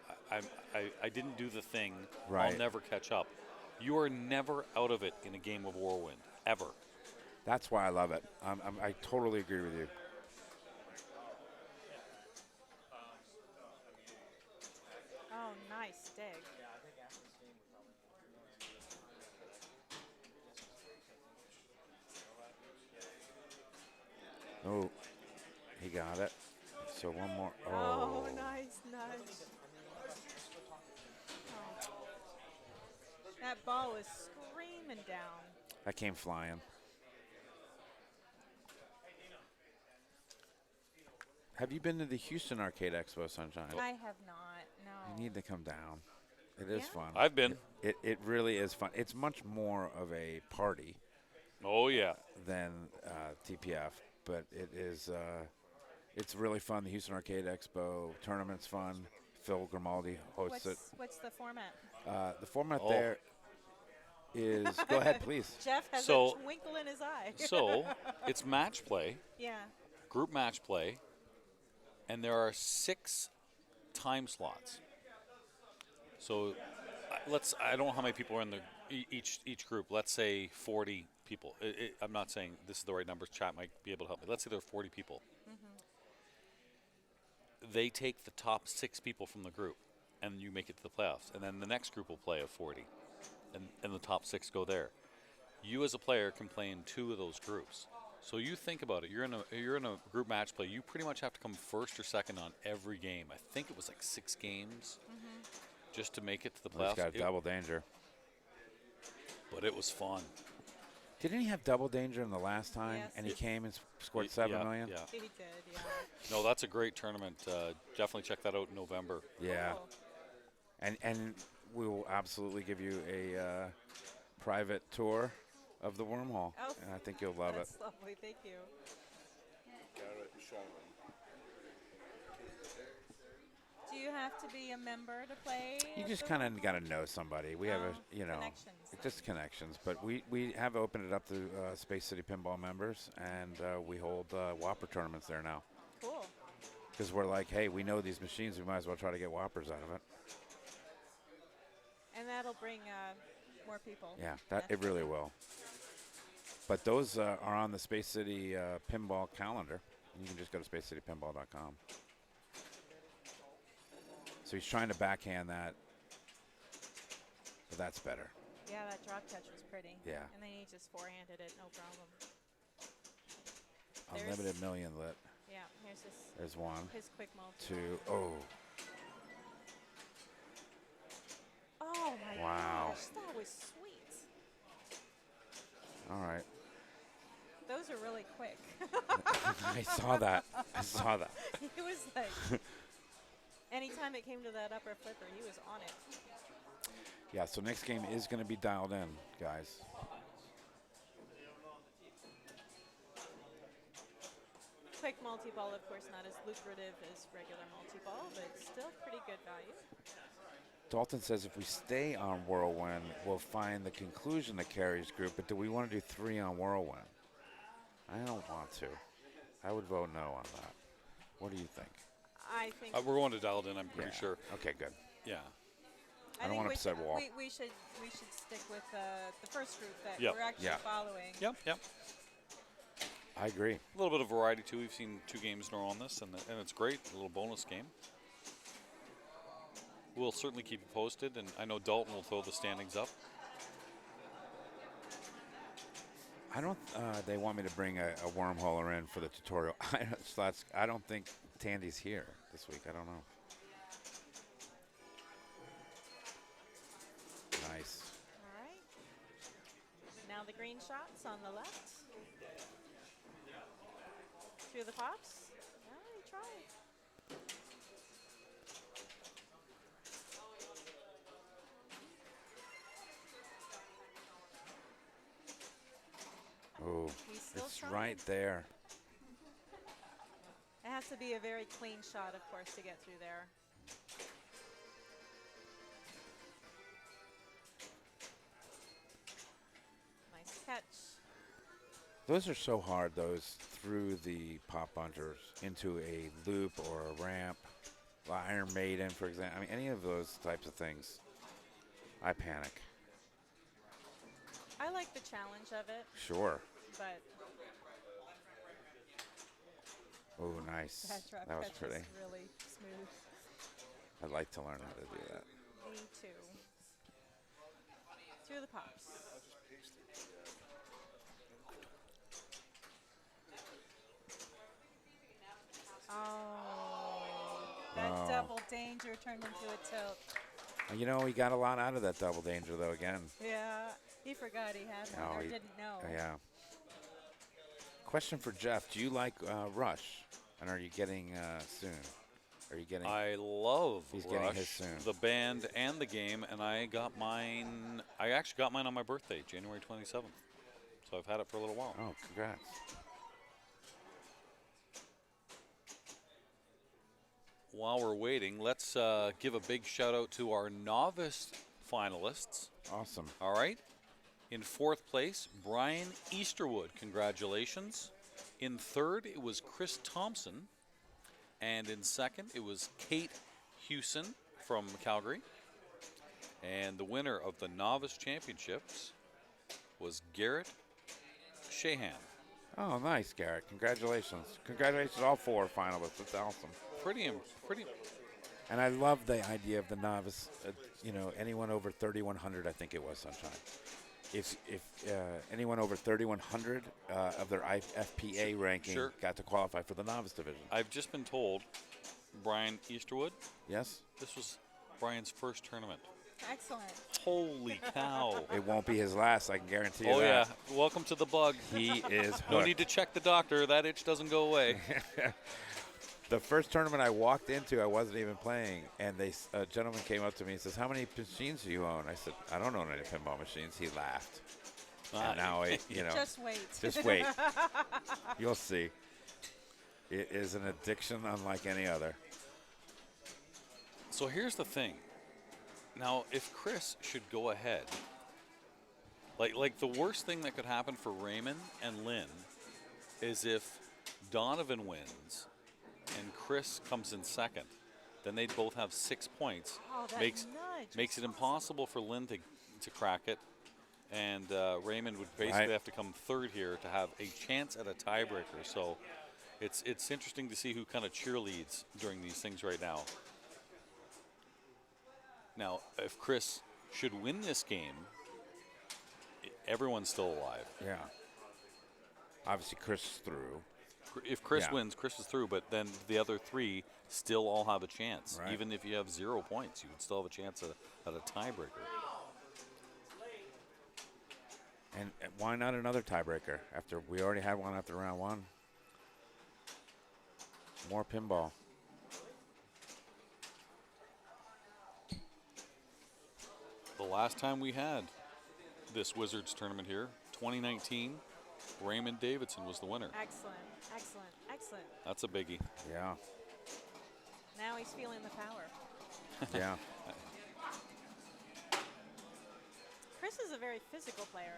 didn't do the thing. Right. I'll never catch up." You are never out of it in a game of Whirlwind, ever. That's why I love it. I totally agree with you. Oh, nice dig. Oh, he got it. So one more. Oh, nice. Oh. That ball was screaming down. That came flying. Have you been to the Houston Arcade Expo, Sunshine? I have not, no. You need to come down. It is Yeah? fun. I've been. It really is fun. It's much more of a party Oh, yeah. than TPF, but it is. It's really fun. The Houston Arcade Expo tournament's fun. Phil Grimaldi hosts it. What's the format? The format Oh. there is. Go ahead, please. Jeff has So- a twinkle in his eye. So, it's match play, Yeah. group match play, and there are 6 time slots. So, I don't know how many people are in each group. Let's say 40 people. I'm not saying this is the right numbers. Chat might be able to help me. Let's say there are 40 people. They take the top 6 people from the group, and you make it to the playoffs. And then the next group will play of 40, and the top 6 go there. You as a player can play in 2 of those groups. So you think about it. You're in a group match play. You pretty much have to come first or second on every game. I think it was like 6 games just to make it to the Well, playoffs. he's got double danger. But it was fun. Didn't he have double danger in the last time? Yes. And he came and scored 7 million? Yeah. He did, yeah. No, that's a great tournament. Definitely check that out in November. Yeah. Cool. And we will absolutely give you a private tour of the Wormhole. Oh, And I think you'll love it. That's lovely. Thank you. Do you have to be a member to play? You at just the kind of Wormhole? got to know somebody. We have Connections. just connections. But we have opened it up to Space City Pinball members, and we hold Whopper tournaments there now. Cool. Because we're like, hey, we know these machines. We might as well try to get Whoppers out of it. And that'll bring more people. Yeah, it really will. But those are on the Space City Pinball calendar. You can just go to spacecitypinball.com. So he's trying to backhand that. So that's better. Yeah, that drop catch was pretty. Yeah. And then he just forehanded it, no problem. Unlimited million lit. Yeah, here's his. There's one. His quick multi. 2. Oh. Oh my Wow. gosh, that was sweet. All right. Those are really quick. I saw that. He was like, anytime it came to that upper flipper, he was on it. Yeah, so next game is going to be dialed in, guys. Quick multi-ball, of course, not as lucrative as regular multi-ball, but still pretty good value. Dalton says if we stay on Whirlwind, we'll find the conclusion to Keri's group, but do we want to do 3 on Whirlwind? I don't want to. I would vote no on that. What do you think? I think We're going to dial it in, I'm pretty sure. Okay, good. Yeah. I don't want to upset Walt. We should stick with the first group that Yep. we're actually Yeah. following. Yep. I agree. A little bit of variety, too. We've seen 2 games in a row on this, and it's great. A little bonus game. We'll certainly keep you posted, and I know Dalton will throw the standings up. I don't. They want me to bring a wormholer in for the tutorial. I don't think Tandy's here this week. I don't know. Nice. All right. Now the green shots on the left. Through the pops. Yeah, he tried. Oh, He's still it's trying. right there. It has to be a very clean shot, of course, to get through there. Nice catch. Those are so hard, those through the pop bunters into a loop or a ramp. Iron Maiden, for example. I mean, any of those types of things, I panic. I like the challenge of it, Sure. but Oh, nice. that drop That was catch pretty. is really smooth. I'd like to learn how to do that. Me too. Through the pops. Oh, that double danger turned into a tilt. You know, he got a lot out of that double danger, though, again. Yeah, he forgot he had one No, or he- didn't know. Yeah. Question for Jeff. Do you like Rush? And are you getting soon? Are you getting... I love He's Rush, getting his soon. the band and the game, and I got mine. I actually got mine on my birthday, January 27th. So I've had it for a little while. Oh, congrats. While we're waiting, let's give a big shout out to our novice finalists. Awesome. All right. In 4th place, Brian Easterwood. Congratulations. In 3rd, it was Chris Thompson. And in 2nd, it was Kate Hewson from Calgary. And the winner of the novice championships was Garrett Shahan. Oh, nice, Garrett. Congratulations. Congratulations, all 4 finalists. That's awesome. Pretty. And I love the idea of the novice. Anyone over 3,100, I think it was, Sunshine. If anyone over 3,100 of their FPA ranking got to qualify for the novice division. I've just been told, Brian Easterwood, Yes? this was Brian's first tournament. Excellent. Holy cow. It won't be his last, I can guarantee you Oh, that. yeah. Welcome to the bug. He is hooked. No need to check the doctor. That itch doesn't go away. The first tournament I walked into, I wasn't even playing, and a gentleman came up to me and says, "How many machines do you own?" I said, "I don't own any pinball machines." He laughed. And now, Just wait. Just wait. You'll see. It is an addiction unlike any other. So here's the thing. Now, if Chris should go ahead, like the worst thing that could happen for Raymond and Lynn is if Donavan wins and Chris comes in second, then they'd both have 6 points. Oh, that makes nudge it impossible for Lynn to crack it, and Raymond would basically have to come third here to have a chance at a tiebreaker. So it's interesting to see who kind of cheerleads during these things right now. Now, if Chris should win this game, everyone's still alive. Yeah. Obviously, Chris is through. If Chris wins, Chris is through, but then the other three still all have a chance. Right. Even if you have 0 points, you would still have a chance at a tiebreaker. And why not another tiebreaker? After we already had one after round one. More pinball. The last time we had this Wizards tournament here, 2019, Raymond Davidson was the winner. Excellent, excellent, excellent. That's a biggie. Yeah. Now he's feeling the power. Yeah. Chris is a very physical player.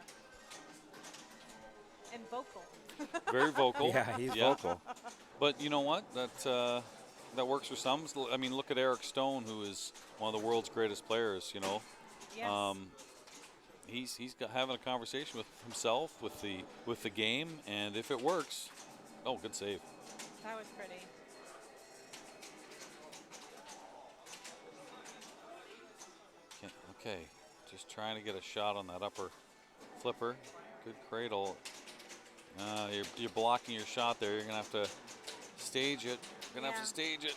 And vocal. Very vocal. Yeah, he's vocal. But you know what? That works for some. I mean, look at Eric Stone, who is one of the world's greatest players, you know. Yes. He's having a conversation with himself, with the game, and if it works, oh, good save. That was pretty. Okay, just trying to get a shot on that upper flipper. Good cradle. You're blocking your shot there. You're gonna have to stage it. You're gonna have to stage it.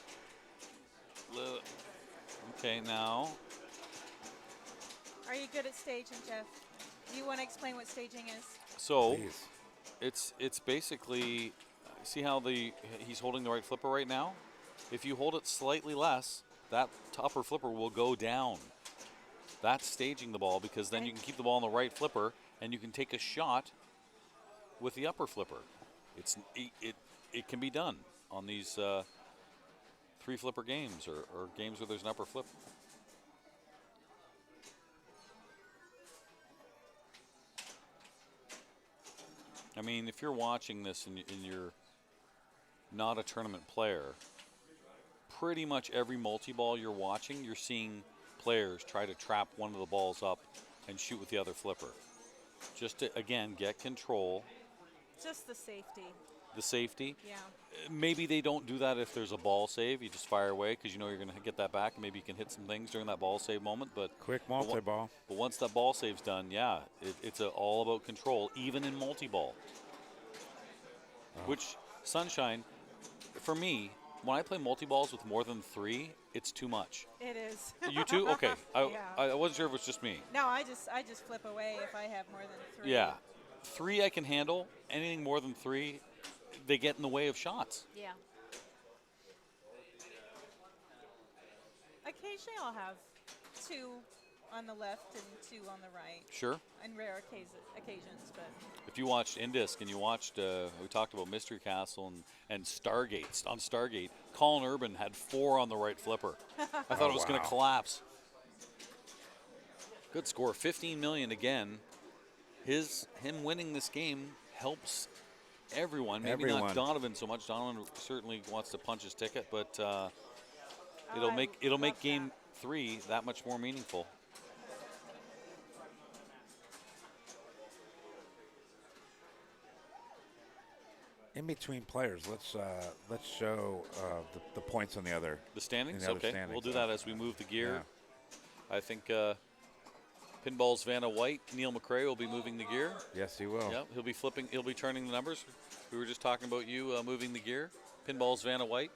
Okay, now. Are you good at staging, Jeff? Do you want to explain what staging is? So, Please. it's basically, see how he's holding the right flipper right now? If you hold it slightly less, that upper flipper will go down. That's staging the ball, because then you can keep the ball on the right flipper and you can take a shot with the upper flipper. It can be done on these 3 flipper games or games where there's an upper flip. I mean, if you're watching this and you're not a tournament player, pretty much every multi-ball you're watching, you're seeing players try to trap one of the balls up and shoot with the other flipper. Just to, again, get control. Just the safety. The safety. Yeah. Maybe they don't do that if there's a ball save. You just fire away because you know you're going to get that back. Maybe you can hit some things during that ball save moment. But Quick multi-ball. But once that ball save's done, yeah, it's all about control, even in multi-ball. Which, Sunshine, for me, when I play multi-balls with more than 3, it's too much. It is. You too? Okay. Yeah. I wasn't sure if it was just me. No, I just flip away if I have more than 3. Yeah. 3 I can handle. Anything more than 3, they get in the way of shots. Yeah. Occasionally I'll have 2 on the left and 2 on the right. Sure. On rare occasions, but. If you watched Indisc and you watched, we talked about Mystery Castle and Stargate. On Stargate, Colin Urban had 4 on the right flipper. I thought it was going to collapse. Good score, 15 million again. Him winning this game helps everyone. Maybe not Donovan so much. Donovan certainly wants to punch his ticket, but it'll make game 3 that much more meaningful. In between players, let's show the points on the other. The standings? Okay, We'll do that as we move the gear. Yeah. I think Pinball's Vanna White, Neil McRae will be moving the gear. Yes, he will. Yep, he'll be flipping. He'll be turning the numbers. We were just talking about you moving the gear. Pinball's Vanna White.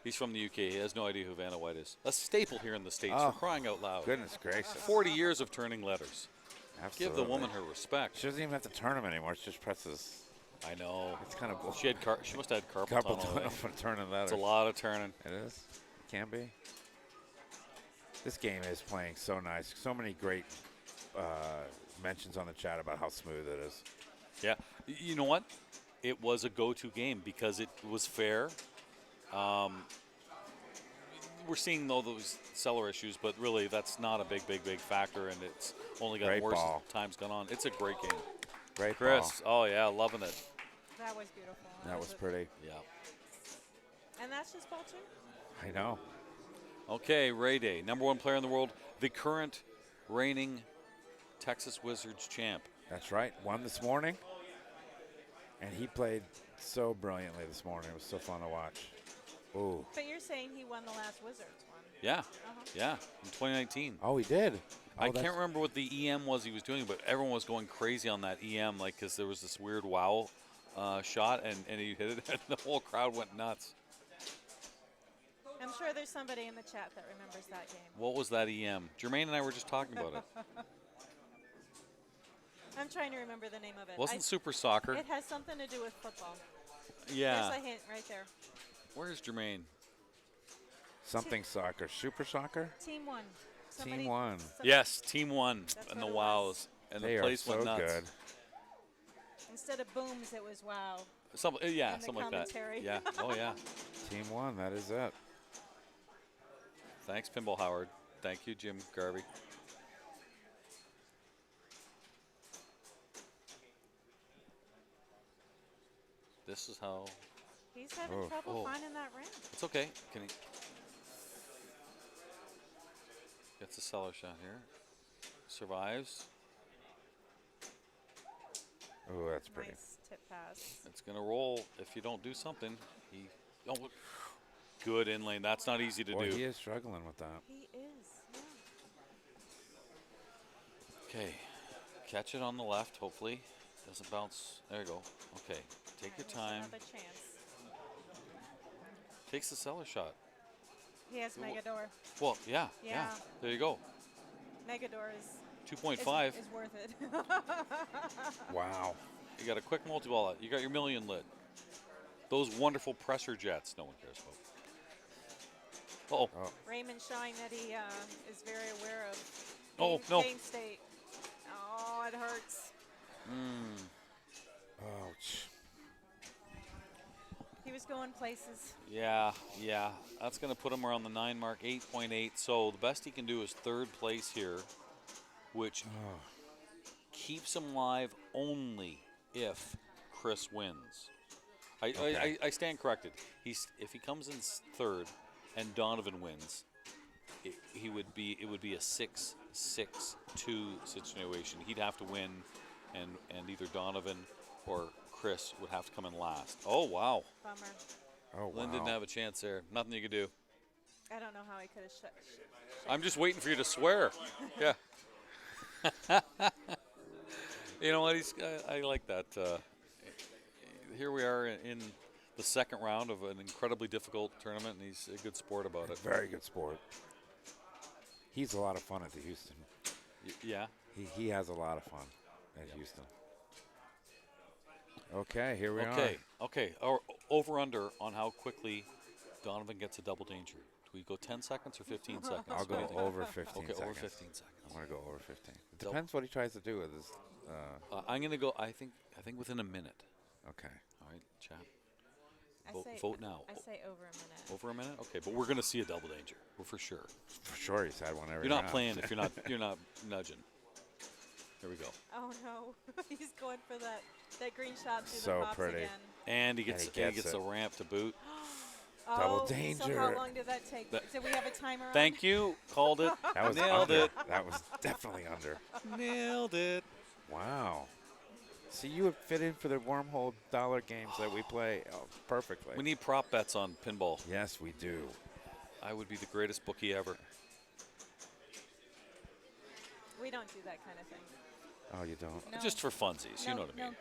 He's from the UK. He has no idea who Vanna White is. A staple here in the States, Oh, for crying out loud. Goodness gracious. 40 years of turning letters. Absolutely. Give the woman her respect. She doesn't even have to turn them anymore. She just presses. I know. It's kind of bull. She must have had carpal tunnel. For turning letters. It's a lot of turning. It is. It can be. This game is playing so nice. So many great mentions on the chat about how smooth it is. Yeah. You know what? It was a go-to game because it was fair. We're seeing those seller issues, but really that's not a big factor, and it's only gotten worse as time's gone on. It's a great game. Great Chris, ball. oh yeah, loving it. That was beautiful. That was pretty. Yeah. And that's just ball 2? I know. Okay, Ray Day, #1 player in the world, the current reigning Texas Wizards champ. That's right. Won this morning, and he played so brilliantly this morning. It was so fun to watch. Ooh. But you're saying he won the last Wizards one. Yeah, yeah, in 2019. Oh, he did. Oh, I can't remember what the EM was he was doing, but everyone was going crazy on that EM, like, because there was this weird wow shot, and he hit it, and the whole crowd went nuts. I'm sure there's somebody in the chat that remembers that game. What was that EM? Germaine and I were just talking about it. I'm trying to remember the name of it. Wasn't Super Soccer? It has something to do with football. Yeah. There's a hint right there. Where's Germaine? Something soccer. Super soccer? Team 1. Team 1. Yes, Team 1 That's and the what it wows. was. And They the place are so went nuts. good. Instead of booms, it was wow. Yeah, And the something like that. commentary. Yeah. Oh, yeah. Team 1, that is it. Thanks, Pinball Howard. Thank you, Jim Garvey. This is how. He's having trouble finding that rim. It's okay. Can he? Gets a cellar shot here. Survives. Oh, that's pretty. Nice tip pass. It's going to roll if you don't do something. Good in lane. That's not easy to Boy, do. he is struggling with that. He is, yeah. Okay. Catch it on the left, hopefully. Doesn't bounce. There you go. Okay. Take your time. Another chance. Takes the cellar shot. He has Megador. Well, yeah. There you go. Megador is 2.5. is worth it. Wow. You got a quick multi-ball. You got your million lit. Those wonderful presser jets no one cares about. Uh-oh. Raymond showing that he is very aware of game state. Oh, it hurts. Ouch. He was going places. Yeah. That's going to put him around the 9 mark, 8.8. So the best he can do is 3rd place here, which keeps him live only if Chris wins. I stand corrected. If he comes in 3rd and Donavan wins, it would be a 6-6-2 situation. He'd have to win, and either Donavan or Chris would have to come in last. Oh, wow. Bummer. Oh, wow. Lynn didn't have a chance there. Nothing you could do. I don't know how he could have shut. I'm just waiting for you to swear. Yeah. You know what? I like that. Here we are in the 2nd round of an incredibly difficult tournament, and he's a good sport about it. Very good sport. He's a lot of fun at the Houston. Yeah. He has a lot of fun at Houston. Okay, here we are. Okay. Over under on how quickly Donovan gets a double danger. Do we go 10 seconds or 15 seconds? I'll go over 15 seconds. Okay, over 15 seconds. I'm going to go over 15. It depends what he tries to do with his. I'm going to go, I think within a minute. Okay. All right, chat. Vote now. I say over a minute. Over a minute? Okay, but we're going to see a double danger. We're for sure. For sure, he's had one every You're not round. playing if you're not nudging. Here we go. Oh no, he's going for that green shot through So the pops pretty. again. And he gets the ramp to boot. Double danger. So how long did that take? Did we have a timer on? Thank you. Called it. That was Nailed under. it. That was definitely under. Nailed it. Wow. See, you would fit in for the Wormhole dollar games that we play perfectly. We need prop bets on pinball. Yes, we do. I would be the greatest bookie ever. We don't do that kind of thing. Oh, you don't? No. Just for funsies, you know what I mean.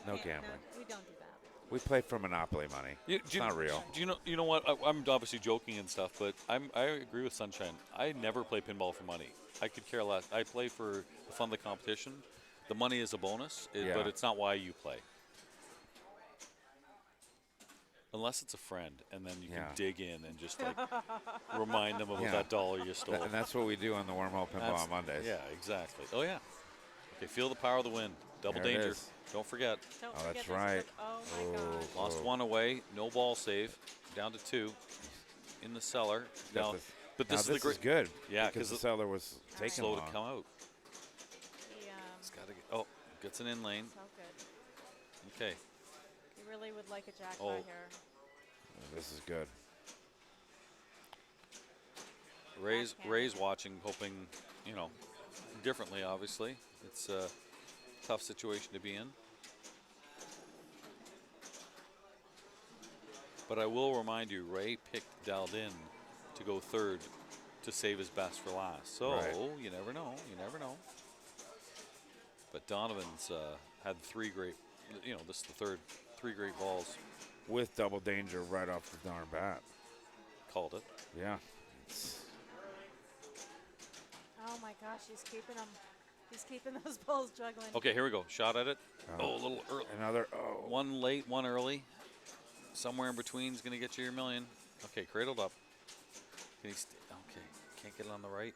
No gambling. No gambling. No, we don't do that. We play for Monopoly money. It's not real. Do you know what? I'm obviously joking and stuff, but I agree with Sunshine. I never play pinball for money. I could care less. I play for the fun of the competition. The money is a bonus, but it's not why you play. Unless it's a friend, and then you can dig in and just like remind them of that dollar you stole. And that's what we do on the Wormhole Pinball on Mondays. Yeah, exactly. Oh, yeah. Okay, feel the power of the wind. Double There it danger. is. Don't forget. That's right. Oh, my God. Lost one away. No ball save. Down to 2. In the cellar. Now, but this is is good. Yeah, because the cellar was taking slow long. to come out. It's got to get. Gets an in lane. So good. Okay. You really would like a jack by here. This is good. Ray's watching, hoping, differently, obviously. It's a tough situation to be in. But I will remind you, Ray picked Daldin to go third to save his best for last. So you never know. You never know. But Donovan's had 3 great, this is the third, 3 great balls. With double danger right off the darn bat. Called it. Yeah. Oh my gosh, he's keeping them. He's keeping those balls juggling. Okay, here we go. Shot at it. A little early. Another. One late, one early. Somewhere in between is going to get you your million. Okay, cradled up. Can he okay, can't get it on the right.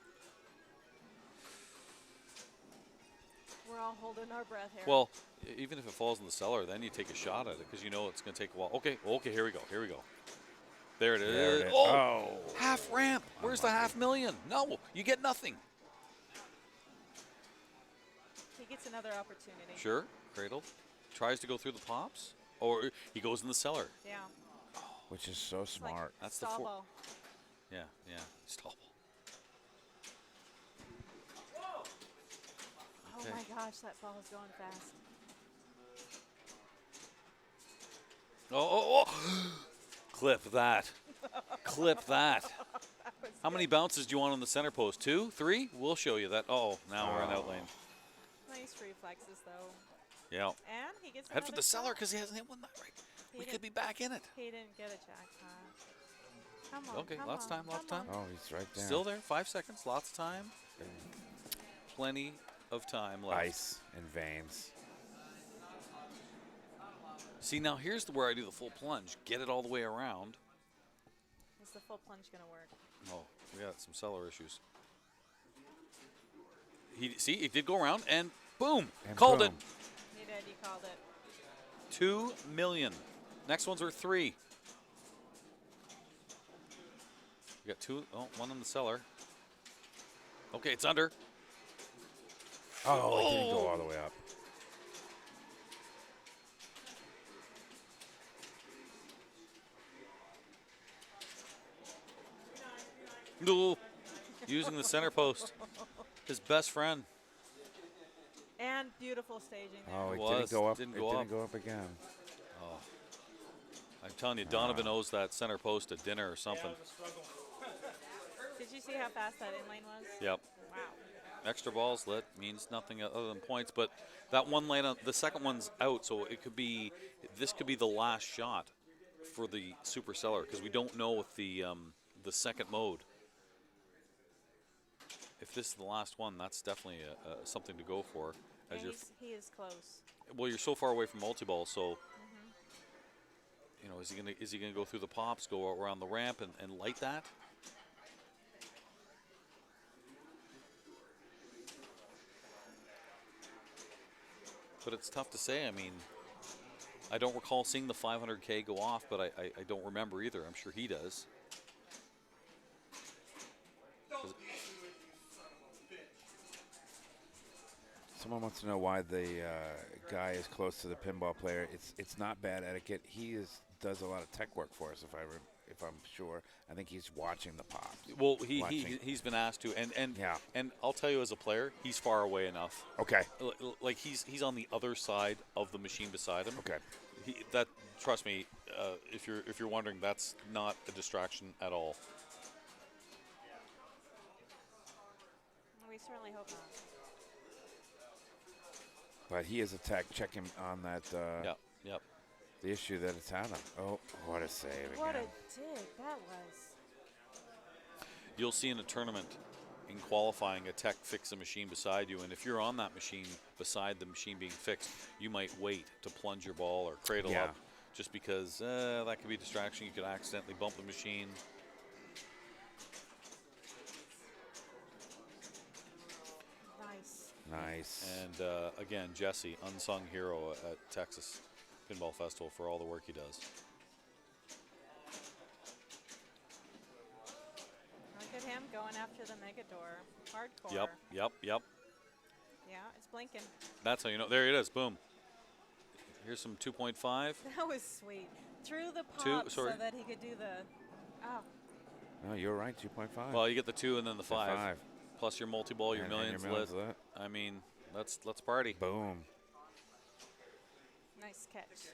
We're all holding our breath here. Well, even if it falls in the cellar, then you take a shot at it because you know it's going to take a while. Okay, here we go. There it is. There it is. Oh, half ramp. Where's the $500,000? No, you get nothing. He gets another opportunity. Sure, cradled. Tries to go through the pops, or he goes in the cellar. Yeah. Which is so smart. Like that's stall the ball. Yeah, stall ball. Oh my gosh, that ball is going fast. Oh. Clip that. Clip that. How many bounces do you want on the center post? 2, 3? We'll show you that. Oh, now we're in out lane. Nice reflexes, though. Yeah. And he gets head for the another cellar shot. because he hasn't hit one that right. We could be back in it. He didn't get a jackpot. Come on. Okay, come lots of on, time, lots of time. Oh, he's right there. Still there, 5 seconds, lots of time. Plenty of time left. Ice and veins. See, now here's where I do the full plunge. Get it all the way around. Is the full plunge going to work? Oh, we got some cellar issues. He did go around, and boom, called it. He did, he called it. 2 million. Next ones are 3. We got 2, one in the cellar. Okay, it's under. Oh, it didn't go all the way up. No, using the center post. His best friend. And beautiful staging there. Oh, it didn't go up. Didn't It go didn't up. go up again. Oh. I'm telling you, Donovan owes that center post at dinner or something. Did you see how fast that inlane was? Yep. Wow. Extra balls lit means nothing other than points, but that one lane, the second one's out, so it could be, this could be the last shot for the super seller because we don't know if the second mode. If this is the last one, that's definitely something to go for. As Yeah, he is close. Well, you're so far away from multi-ball, so is he gonna go through the pops, go around the ramp, and light that? But it's tough to say. I mean, I don't recall seeing the 500K go off, but I don't remember either. I'm sure he does. Someone wants to know why the guy is close to the pinball player. It's not bad etiquette. He does a lot of tech work for us. If I'm sure, I think he's watching the pops. Well, he's been asked to, and I'll tell you as a player, he's far away enough. Okay. Like he's on the other side of the machine beside him. Okay. Trust me, if you're wondering, that's not a distraction at all. We certainly hope not. But he is a tech. Check him on that. Yep. the issue that it's had on. Oh, what a save What again. a dig that was. You'll see in a tournament, in qualifying, a tech fix a machine beside you, and if you're on that machine beside the machine being fixed, you might wait to plunge your ball or cradle up, just because that could be a distraction. You could accidentally bump the machine. Nice. And again, Jesse, unsung hero at Texas Pinball Festival for all the work he does. Look at him going after the Megador. Hardcore. Yep. Yeah, it's blinking. That's how you know. There it is. Boom. Here's some 2.5. That was sweet. Threw the pop so that he could do the. Oh. No, you're right. 2.5. Well, you get the 2 and then the 5. Plus your multi-ball, your and millions your lit. I mean, let's party. Boom. Nice catch.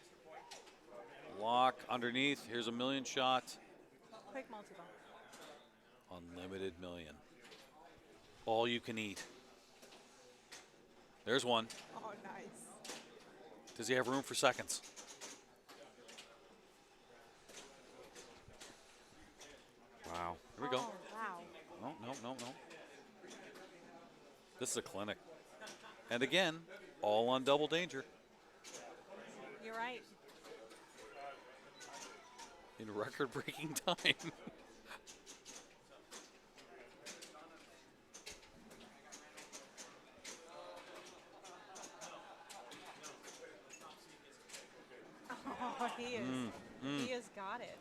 Lock underneath. Here's a million shot. Quick multi-ball. Unlimited million. All you can eat. There's one. Oh, nice. Does he have room for seconds? Wow. Here we go. Wow. No. This is a clinic. And again, all on double danger. You're right. In record-breaking time. Oh, he has got it.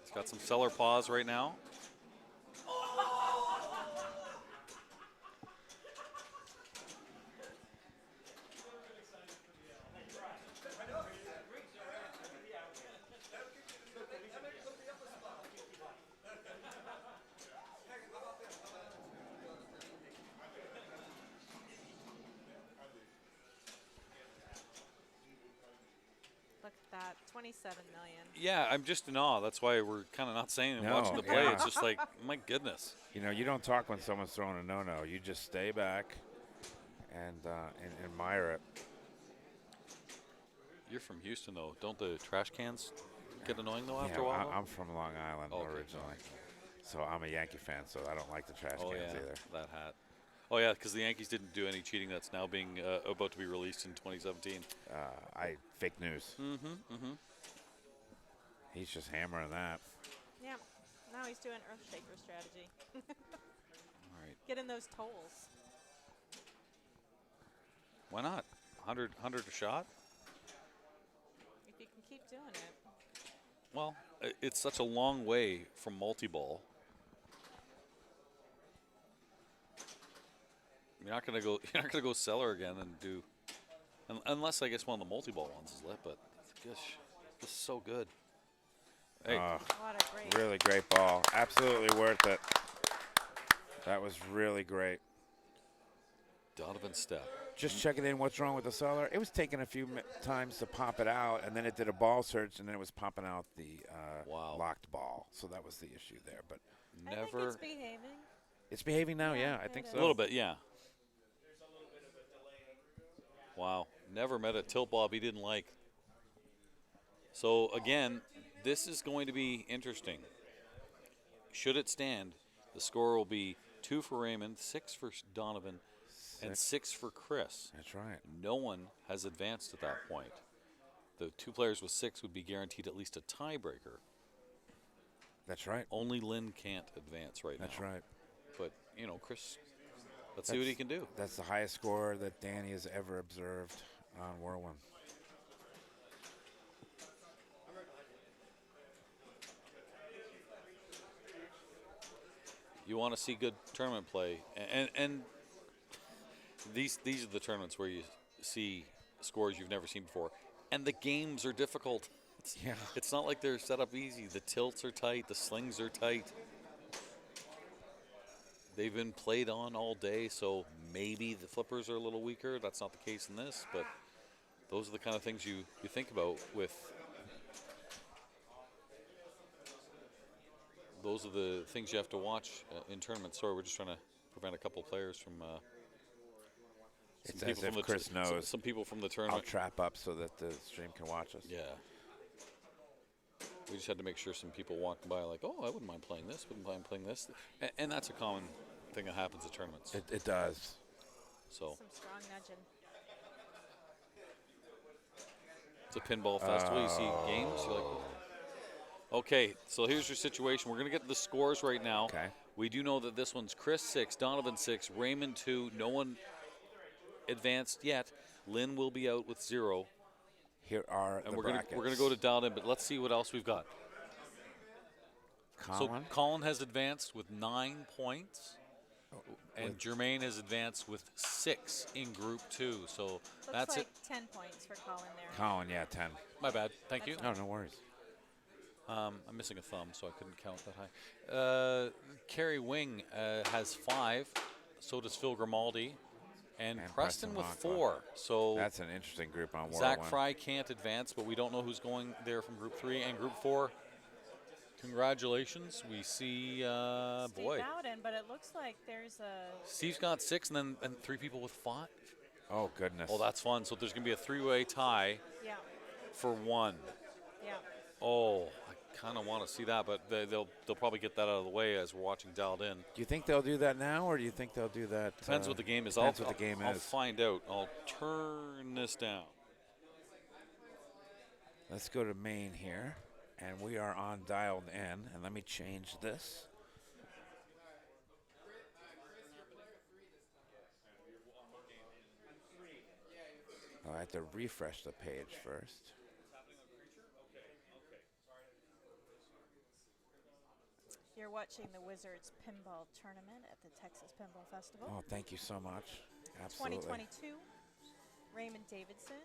He's got some seller paws right now. Look at that, 27 million. Yeah, I'm just in awe. That's why we're kind of not saying and watching the play. It's just like, my goodness. You know, you don't talk when someone's throwing a no-no. You just stay back and admire it. You're from Houston, though. Don't the trash cans get annoying, though, after a while? I'm from Long Island originally. So I'm a Yankee fan, so I don't like the trash cans either. That hat. Oh, yeah, because the Yankees didn't do any cheating that's now being about to be released in 2017. Fake news. He's just hammering that. Yeah. Now he's doing Earthshaker strategy. All right. Getting those tolls. Why not? 100 a shot? If you can keep doing it. Well, it's such a long way from multi-ball. You're not gonna go seller again and do, unless I guess one of the multi-ball ones is lit. But gosh, this is so good. Hey, what a great, really great ball. Absolutely worth it. That was really great. Donavan Stepp. Just checking in. What's wrong with the seller? It was taking a few times to pop it out, and then it did a ball search, and then it was popping out the locked ball. So that was the issue there. But I think it's behaving. It's behaving now. Yeah, I think so. A little bit, yeah. Wow, never met a tilt bob he didn't like. So again, this is going to be interesting. Should it stand, the score will be 2 for Raymond, 6 for Donavan, and 6 for Chris. That's right. No one has advanced at that point. The 2 players with 6 would be guaranteed at least a tiebreaker. That's right. Only Lynn can't advance right now. That's right. But, you know, Chris, let's see what he can do. That's the highest score that Danny has ever observed on Whirlwind. You want to see good tournament play, and these are the tournaments where you see scores you've never seen before, and the games are difficult. It's not like they're set up easy. The tilts are tight, the slings are tight. They've been played on all day, so maybe the flippers are a little weaker. That's not the case in this, but those are the kind of things you think about with. Those are the things you have to watch in tournaments. Sorry, we're just trying to prevent a couple players from It's as if Chris knows. Some people from the I'll tournament. trap up so that the stream can watch us. Yeah. We just had to make sure some people walking by like, oh, I wouldn't mind playing this, wouldn't mind playing this. And that's a common thing that happens at tournaments. It does. So Some strong nudging. it's a pinball festival. You see games. You're like, okay, so here's your situation. We're going to get the scores right now. Okay. We do know that this one's Chris 6, Donavan 6, Raymond 2. No one advanced yet. Lynn will be out with 0. Here are and the we're brackets. gonna go to dialed in, but let's see what else we've got. Colin? So Colin has advanced with 9 points, and Germaine has advanced with 6 in Group 2. So Looks that's like it. 10 points for Colin there. Colin, yeah, 10. My bad. Thank you. No, no worries. I'm missing a thumb, so I couldn't count that high. Keri Wing has 5. So does Phil Grimaldi. And Preston with Moncla. 4. So that's an interesting group on Zach World Frey can't advance, but we don't know who's going there from Group 3 and Group 4. Congratulations. We see, Steve boy. Bowden, but it looks like there's a... Steve's got 6 and 3 people with 5. Oh, goodness. Oh, that's fun. So there's going to be a 3-way tie Yeah, for 1. yeah. Oh, I kind of want to see that, but they'll probably get that out of the way as we're watching dialed in. Do you think they'll do that now, or do you think they'll do that? Depends what the game is. Depends what the game I'll is. find out. I'll turn this down. Let's go to main here, and we are on dialed in. And let me change this. Oh, I have to refresh the page first. You're watching the Wizards Pinball Tournament at the Texas Pinball Festival. Oh, thank you so much. Absolutely. 2022. Raymond Davidson,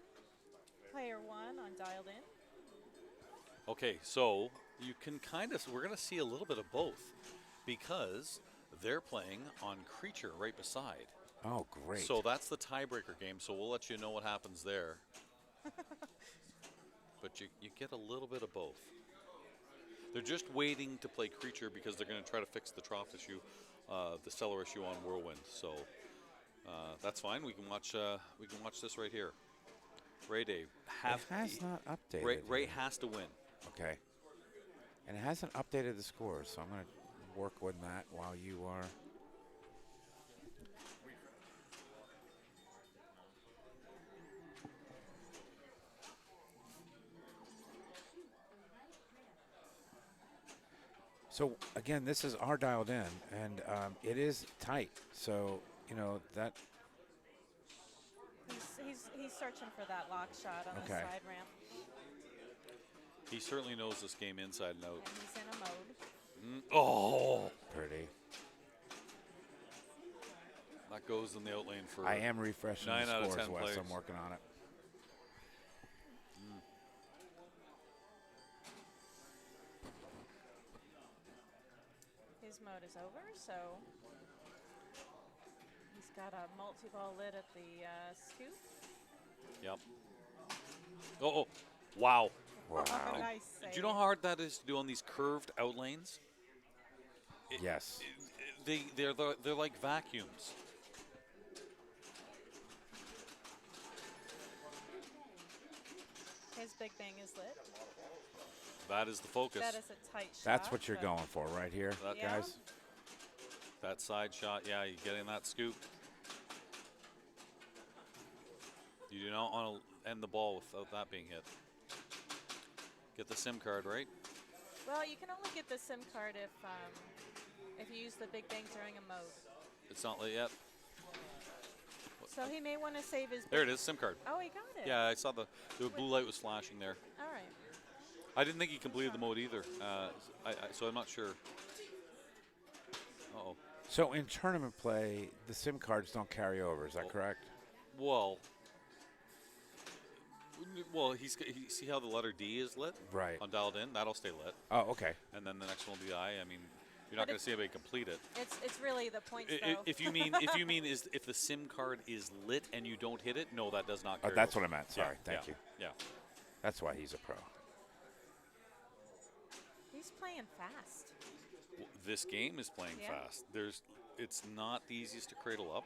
player 1 on dialed in. Okay, so you can we're going to see a little bit of both because they're playing on Creature right beside. Oh, great. So that's the tiebreaker game, so we'll let you know what happens there. But you get a little bit of both. They're just waiting to play Creature because they're going to try to fix the trough issue, the cellar issue on Whirlwind. So that's fine. We can watch this right here. Ray Day has not updated. Ray has to win. Okay. And it hasn't updated the scores, so I'm going to work with that while you are. So again, this is our dialed in, and it is tight. So you know that. He's searching for that lock shot on the side ramp. He certainly knows this game inside and out. And he's in a mode. Oh, pretty. That goes in the outlane for. I am refreshing 9 the out of scores, 10 Wes. players. I'm working on it. His mode is over, so he's got a multi-ball lid at the scoop. Yep. Oh, wow. Wow. Nice save. Do you know how hard that is to do on these curved outlanes? Yes. They're like vacuums. His big bang is lit. That is the focus. That is a tight shot. That's what you're going for right here, Yeah. guys. That side shot, yeah, you get in that scoop. You do not want to end the ball without that being hit. Get the SIM card, right? Well, you can only get the SIM card if you use the big bang during a mode. It's not lit yet. So he may want to save his. There it is, SIM card. Oh, he got it. Yeah, I saw the blue light was flashing there. All right. I didn't think he completed the mode either, so I'm not sure. Uh-oh. So in tournament play, the SIM cards don't carry over. Is that correct? Well, see how the letter D is lit? Right. On dialed in, that'll stay lit. Oh, okay. And then the next one will be I. I mean, you're not going to see anybody complete it. It's really the points though. If you mean if the SIM card is lit and you don't hit it, no, that does not. Oh, Carry that's over. what I meant. Sorry. Thank you. Yeah. That's why he's a pro. He's playing fast. This game is playing Yeah. fast. It's not the easiest to cradle up.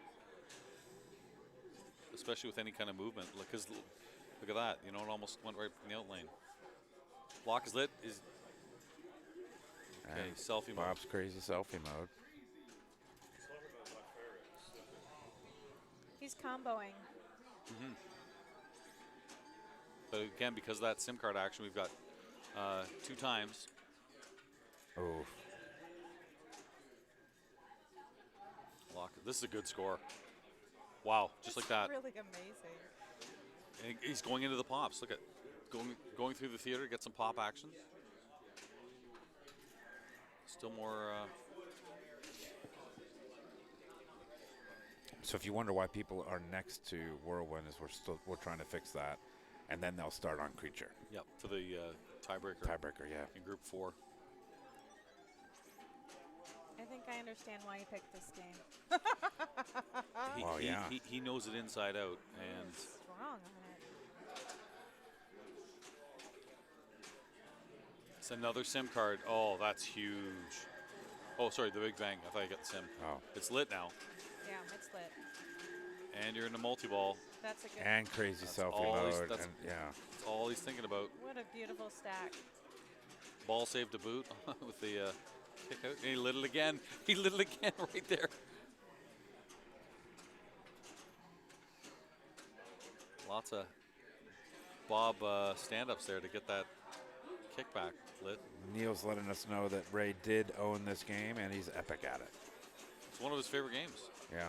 especially with any kind of movement. Because look at that, you know, it almost went right from the out lane. Block is lit. Okay, and selfie mode. Bob's crazy selfie mode. He's comboing. But again, because of that SIM card action, we've got 2 times. Oh. Lock. This is a good score. Wow, just like that. Really amazing. And he's going into the pops. Look at going through the theater, get some pop action. Still more. So if you wonder why people are next to Whirlwind, is we're trying to fix that, and then they'll start on Creature. Yep, for the tiebreaker. Tiebreaker, yeah. In Group 4. I think I understand why you picked this game. He knows it inside out, and Strong on it. it's another SIM card. Oh, that's huge. Oh, sorry, the Big Bang. I thought you got the SIM. Oh. It's lit now. Yeah, it's lit. And you're in a multi-ball. That's a good. And crazy selfie mode. That's all he's thinking about. What a beautiful stack. Ball saved a boot with the kick out. And he lit it again. He lit it again right there. Lots of Bob stand-ups there to get that kickback lit. Neil's letting us know that Ray did own this game, and he's epic at it. It's one of his favorite games. Yeah.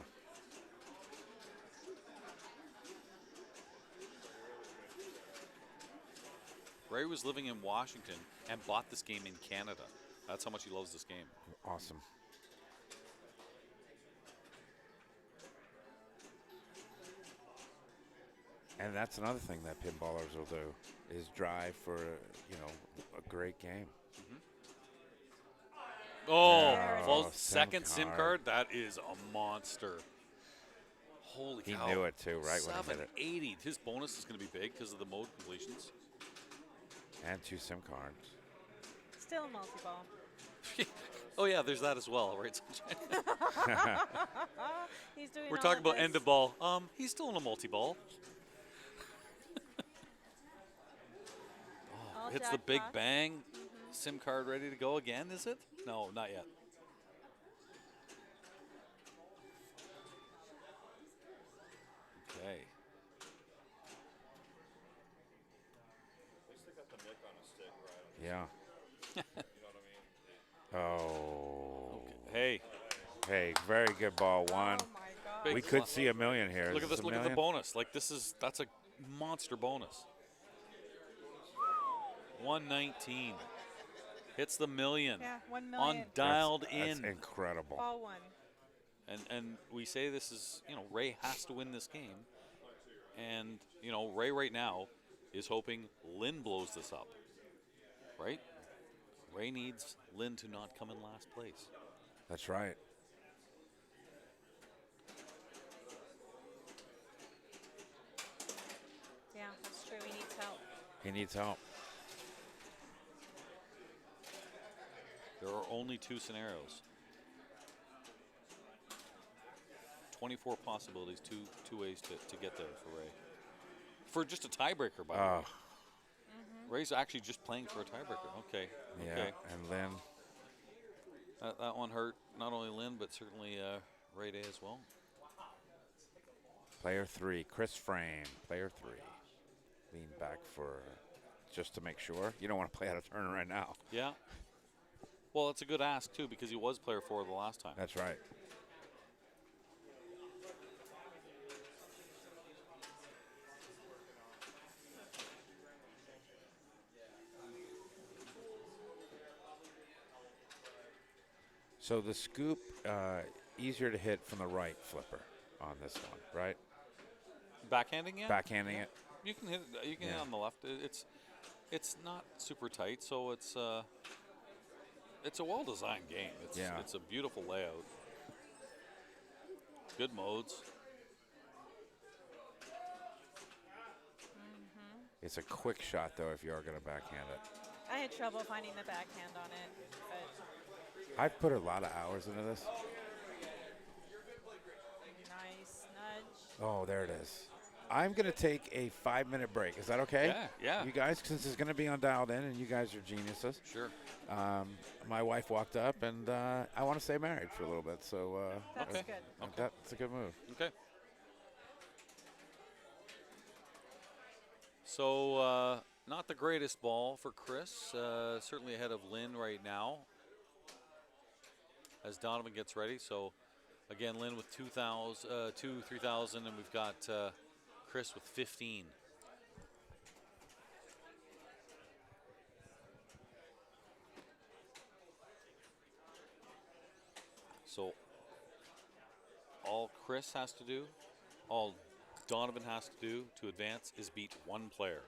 Ray was living in Washington and bought this game in Canada. That's how much he loves this game. Awesome. And that's another thing that pinballers will do, is drive for, a great game. Oh, Oh, second SIM SIM card. card. That is a monster. Holy He cow. knew it too, right when he hit it. 780. His bonus is going to be big because of the mode completions. And 2 SIM cards. Still a multi-ball. Oh, yeah, there's that as well, right? He's doing. We're all talking of about this. end of ball. He's still in a multi-ball. All Hits the Big jackpots. Bang. SIM card ready to go again, is it? No, not yet. Okay. Yeah. You Oh. Okay. Hey, very good ball. One. Oh my God. Big We could see $1 million here. Look Is at this. a Look at the million? bonus. Like that's a monster bonus. 119 hits the $1 million. Yeah, 1 On million. dialed That's in. incredible. Ball one. And we say this is, Ray has to win this game. And, Ray right now is hoping Lynn blows this up. Right? Ray needs Lynn to not come in last place. That's right. Yeah, that's true. He needs help. He needs help. There are only 2 scenarios. 24 possibilities, two ways to get there for Ray. For just a tiebreaker, by the way. Ray's actually just playing for a tiebreaker. Okay. Yeah. Okay. And Lynn. That one hurt not only Lynn, but certainly Ray Day as well. Player 3, Chris Frame. Player 3. Lean back for just to make sure. You don't want to play out of turn right now. Yeah. Well, it's a good ask, too, because he was player 4 the last time. That's right. So the scoop, easier to hit from the right flipper on this one, right? Backhanding it? Backhanding it. You can hit. You can hit on the left. It's not super tight, so it's a well-designed game. It's a beautiful layout. Good modes. It's a quick shot, though, if you are going to backhand it. I had trouble finding the backhand on it, but I've put a lot of hours into this. nice nudge. Oh, there it is. I'm going to take a 5-minute break. Is that okay? Yeah, yeah. You guys, since it's going to be on Dialed In, and you guys are geniuses. Sure. My wife walked up, and I want to stay married for a little bit. So That's okay. good. Okay. That's a good move. Okay. So not the greatest ball for Chris. Certainly ahead of Lynn right now as Donavan gets ready. So again, Lynn with 3,000, and we've got Chris with 15. So all Chris has to do, all Donavan has to do to advance is beat one player.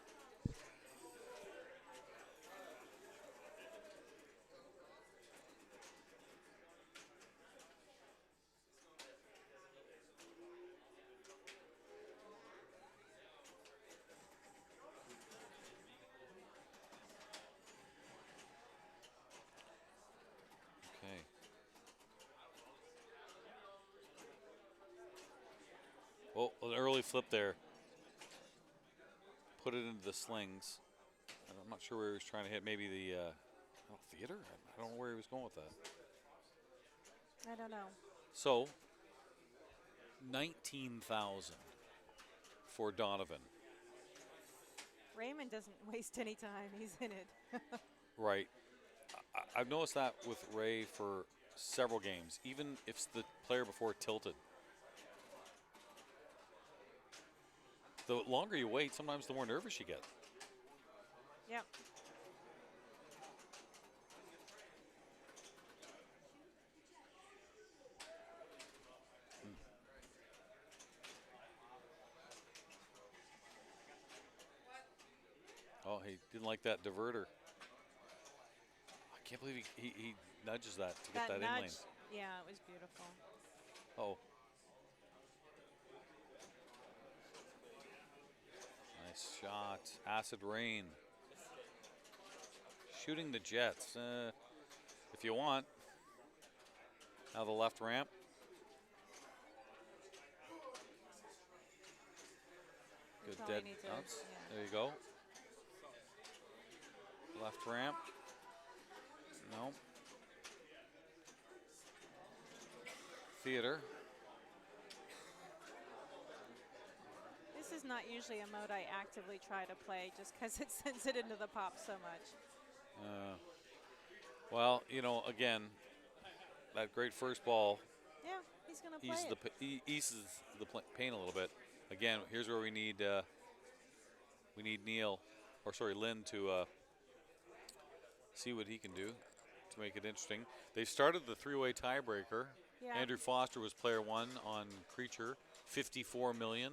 Oh, an early flip there. Put it into the slings. I'm not sure where he was trying to hit. Maybe the theater? I don't know where he was going with that. I don't know. So, 19,000 for Donavan. Raymond doesn't waste any time. He's in it. Right. I've noticed that with Ray for several games, even if the player before tilted. The longer you wait, sometimes the more nervous you get. Yep. Oh, he didn't like that diverter. I can't believe he nudges that to get that in lane. Yeah, it was beautiful. Oh. Nice shot. Acid rain. Shooting the Jets. If you want. Now the left ramp. Good dead bounce. Yeah. There you go. Left ramp. No. Theater. This is not usually a mode I actively try to play just because it sends it into the pop so much. Well, you know, again, that great first ball. Yeah, he's going to play it. Eases the pain a little bit. Again, here's where we need Lynn to see what he can do to make it interesting. They started the three-way tiebreaker. Yeah. Andrew Foster was player one on Creature, 54 million.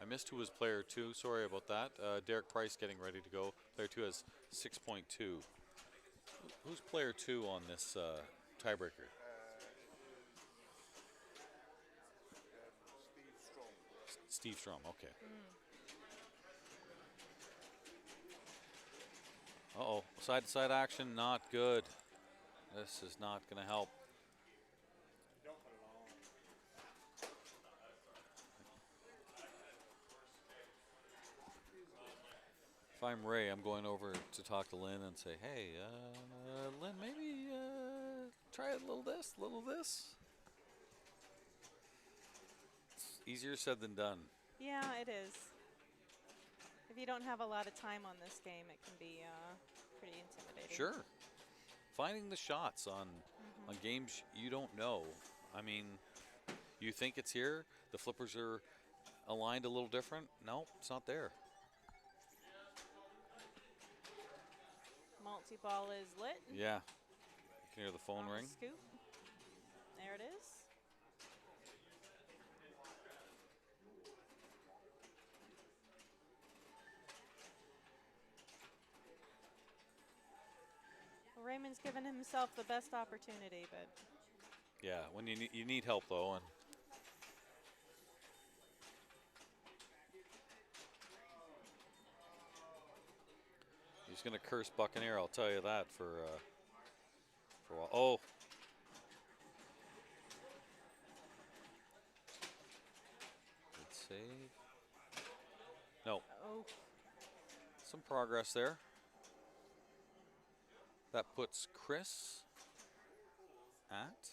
I missed who was player two. Sorry about that. Derek Price getting ready to go. Player two has 6.2. Who's player two on this tiebreaker? Steve Strom, okay. Uh-oh, side-to-side action, not good. This is not going to help. If I'm Ray, I'm going over to talk to Lynn and say, hey, Lynn, maybe try a little this, a little this. It's easier said than done. Yeah, it is. If you don't have a lot of time on this game, it can be pretty intimidating. Sure. Finding the shots on games you don't know. I mean, you think it's here. The flippers are aligned a little different. No, it's not there. Multi-ball is lit. Yeah. You can hear the phone ring. Scoop. There it is. Well, Raymond's given himself the best opportunity, but yeah, when you need help though, and he's going to curse Buccaneer. I'll tell you that for a while. Oh. Good save. Oh. Some progress there. That puts Chris at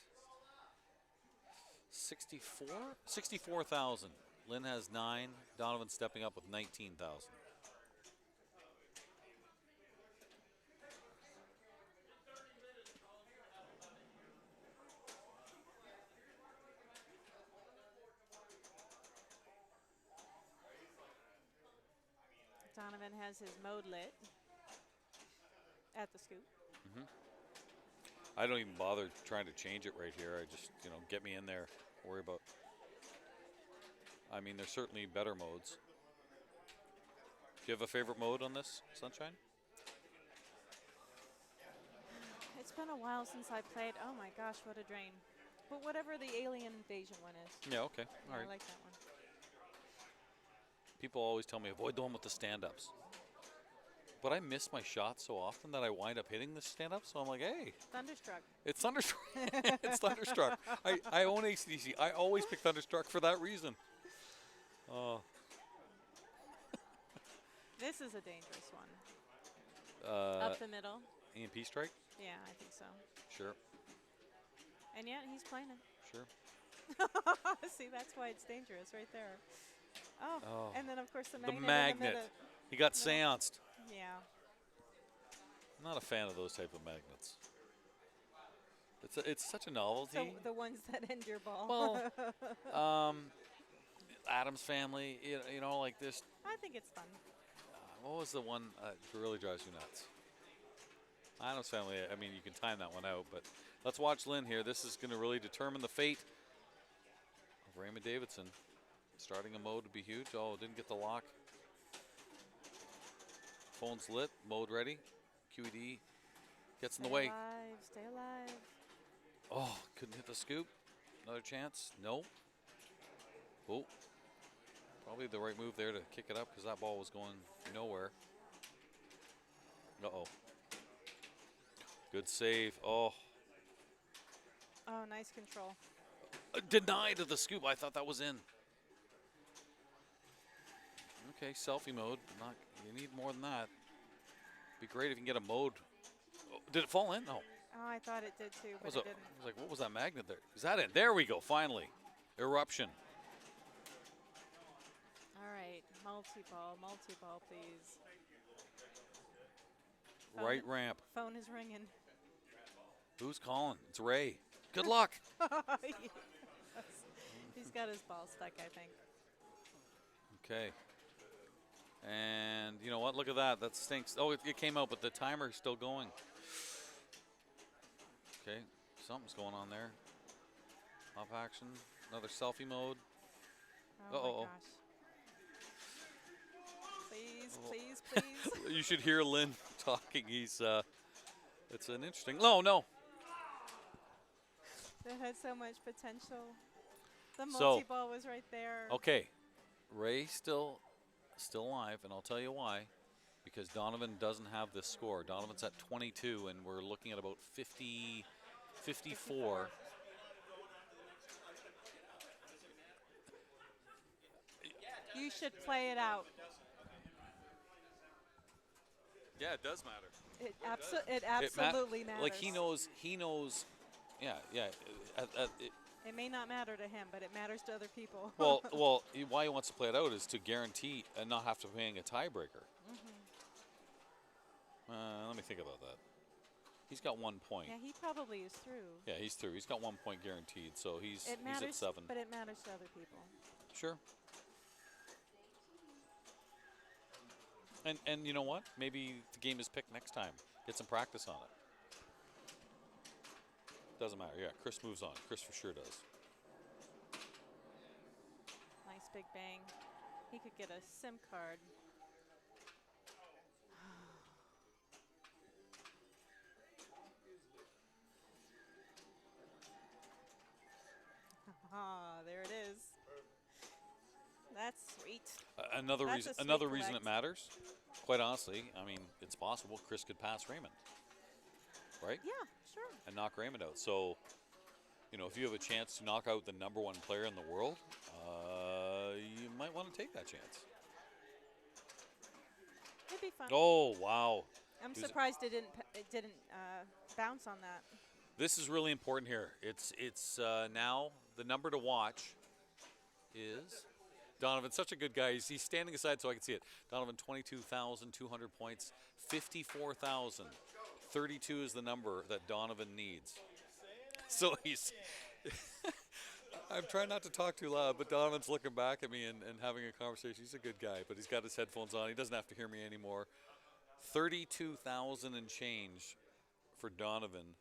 64,000. Lynn has 9. Donovan stepping up with 19,000. Donovan has his mode lit at the scoop. I don't even bother trying to change it right here. I just, get me in there. Worry about. I mean, there's certainly better modes. Do you have a favorite mode on this, Sunshine? It's been a while since I played. Oh my gosh, what a drain. But whatever the alien invasion one is. Yeah, okay. Yeah, All right. I like that one. People always tell me, avoid the one with the stand-ups. But I miss my shot so often that I wind up hitting the stand-up, so I'm like, hey. Thunderstruck. It's Thunderstruck. It's Thunderstruck. I own ACDC. I always pick Thunderstruck for that reason. Oh. This is a dangerous one. Up the middle. EMP strike? Yeah, I think so. Sure. And yet he's playing it. Sure. See, that's why it's dangerous right there. Oh, and then of course the The magnet. magnet. He got seanced. Yeah. I'm not a fan of those type of magnets. It's such a novelty. So the ones that end your ball. Well, Adam's Family, like this. I think it's fun. What was the one that really drives you nuts? Adam's Family, I mean, you can time that one out, but let's watch Lynn here. This is going to really determine the fate of Raymond Davidson. Starting a mode would be huge. Oh, didn't get the lock. Phone's lit, mode ready. QED gets in the way. Stay alive. Oh, couldn't hit the scoop. Another chance. No. Oh. Probably the right move there to kick it up because that ball was going nowhere. Uh-oh. Good save. Oh. Oh, nice control. Denied of the scoop. I thought that was in. Okay, selfie mode. You need more than that. Be great if you can get a mode. Oh, did it fall in? No. Oh, I thought it did too, but it didn't. I was like, what was that magnet there? Is that it? There we go, finally. Eruption. All right, multi-ball, please. Right ramp. Phone is ringing. Who's calling? It's Ray. Good luck. Yes. He's got his ball stuck, I think. Okay. And you know what? Look at that. That stinks. Oh, it came out, but the timer's still going. Okay. Something's going on there. Off action. Another selfie mode. Oh, my gosh. Please. You should hear Lynn talking. He's, it's an interesting. No. That had so much potential. The multi-ball was right there. Okay. Ray still alive, and I'll tell you why. Because Donovan doesn't have this score. Donovan's at 22, and we're looking at about 54. You should play it out. Yeah, it does matter. It absolutely matters. Like he knows. Yeah. It may not matter to him, but it matters to other people. Well, why he wants to play it out is to guarantee and not have to paying a tiebreaker. Let me think about that. He's got 1 point. Yeah, he probably is through. Yeah, he's through. He's got 1 point guaranteed, so he's at 7. But it matters to other people. Sure. And you know what? Maybe the game is picked next time. Get some practice on it. Doesn't matter. Yeah, Chris moves on. Chris for sure does. Nice big bang. He could get a SIM card. There it is. That's sweet. Another reason it matters. Quite honestly, I mean, it's possible Chris could pass Raymond, right? Yeah, sure. And knock Raymond out. So, if you have a chance to knock out the #1 player in the world, you might want to take that chance. It'd be fun. Oh, wow. I'm surprised it didn't bounce on that. This is really important here. It's now the number to watch is Donavan. Such a good guy. He's standing aside so I can see it. Donavan, 22,200 points, 54,000. 32 is the number that Donavan needs. So he's. I'm trying not to talk too loud, but Donovan's looking back at me and having a conversation. He's a good guy, but he's got his headphones on. He doesn't have to hear me anymore. 32,000 and change for Donavan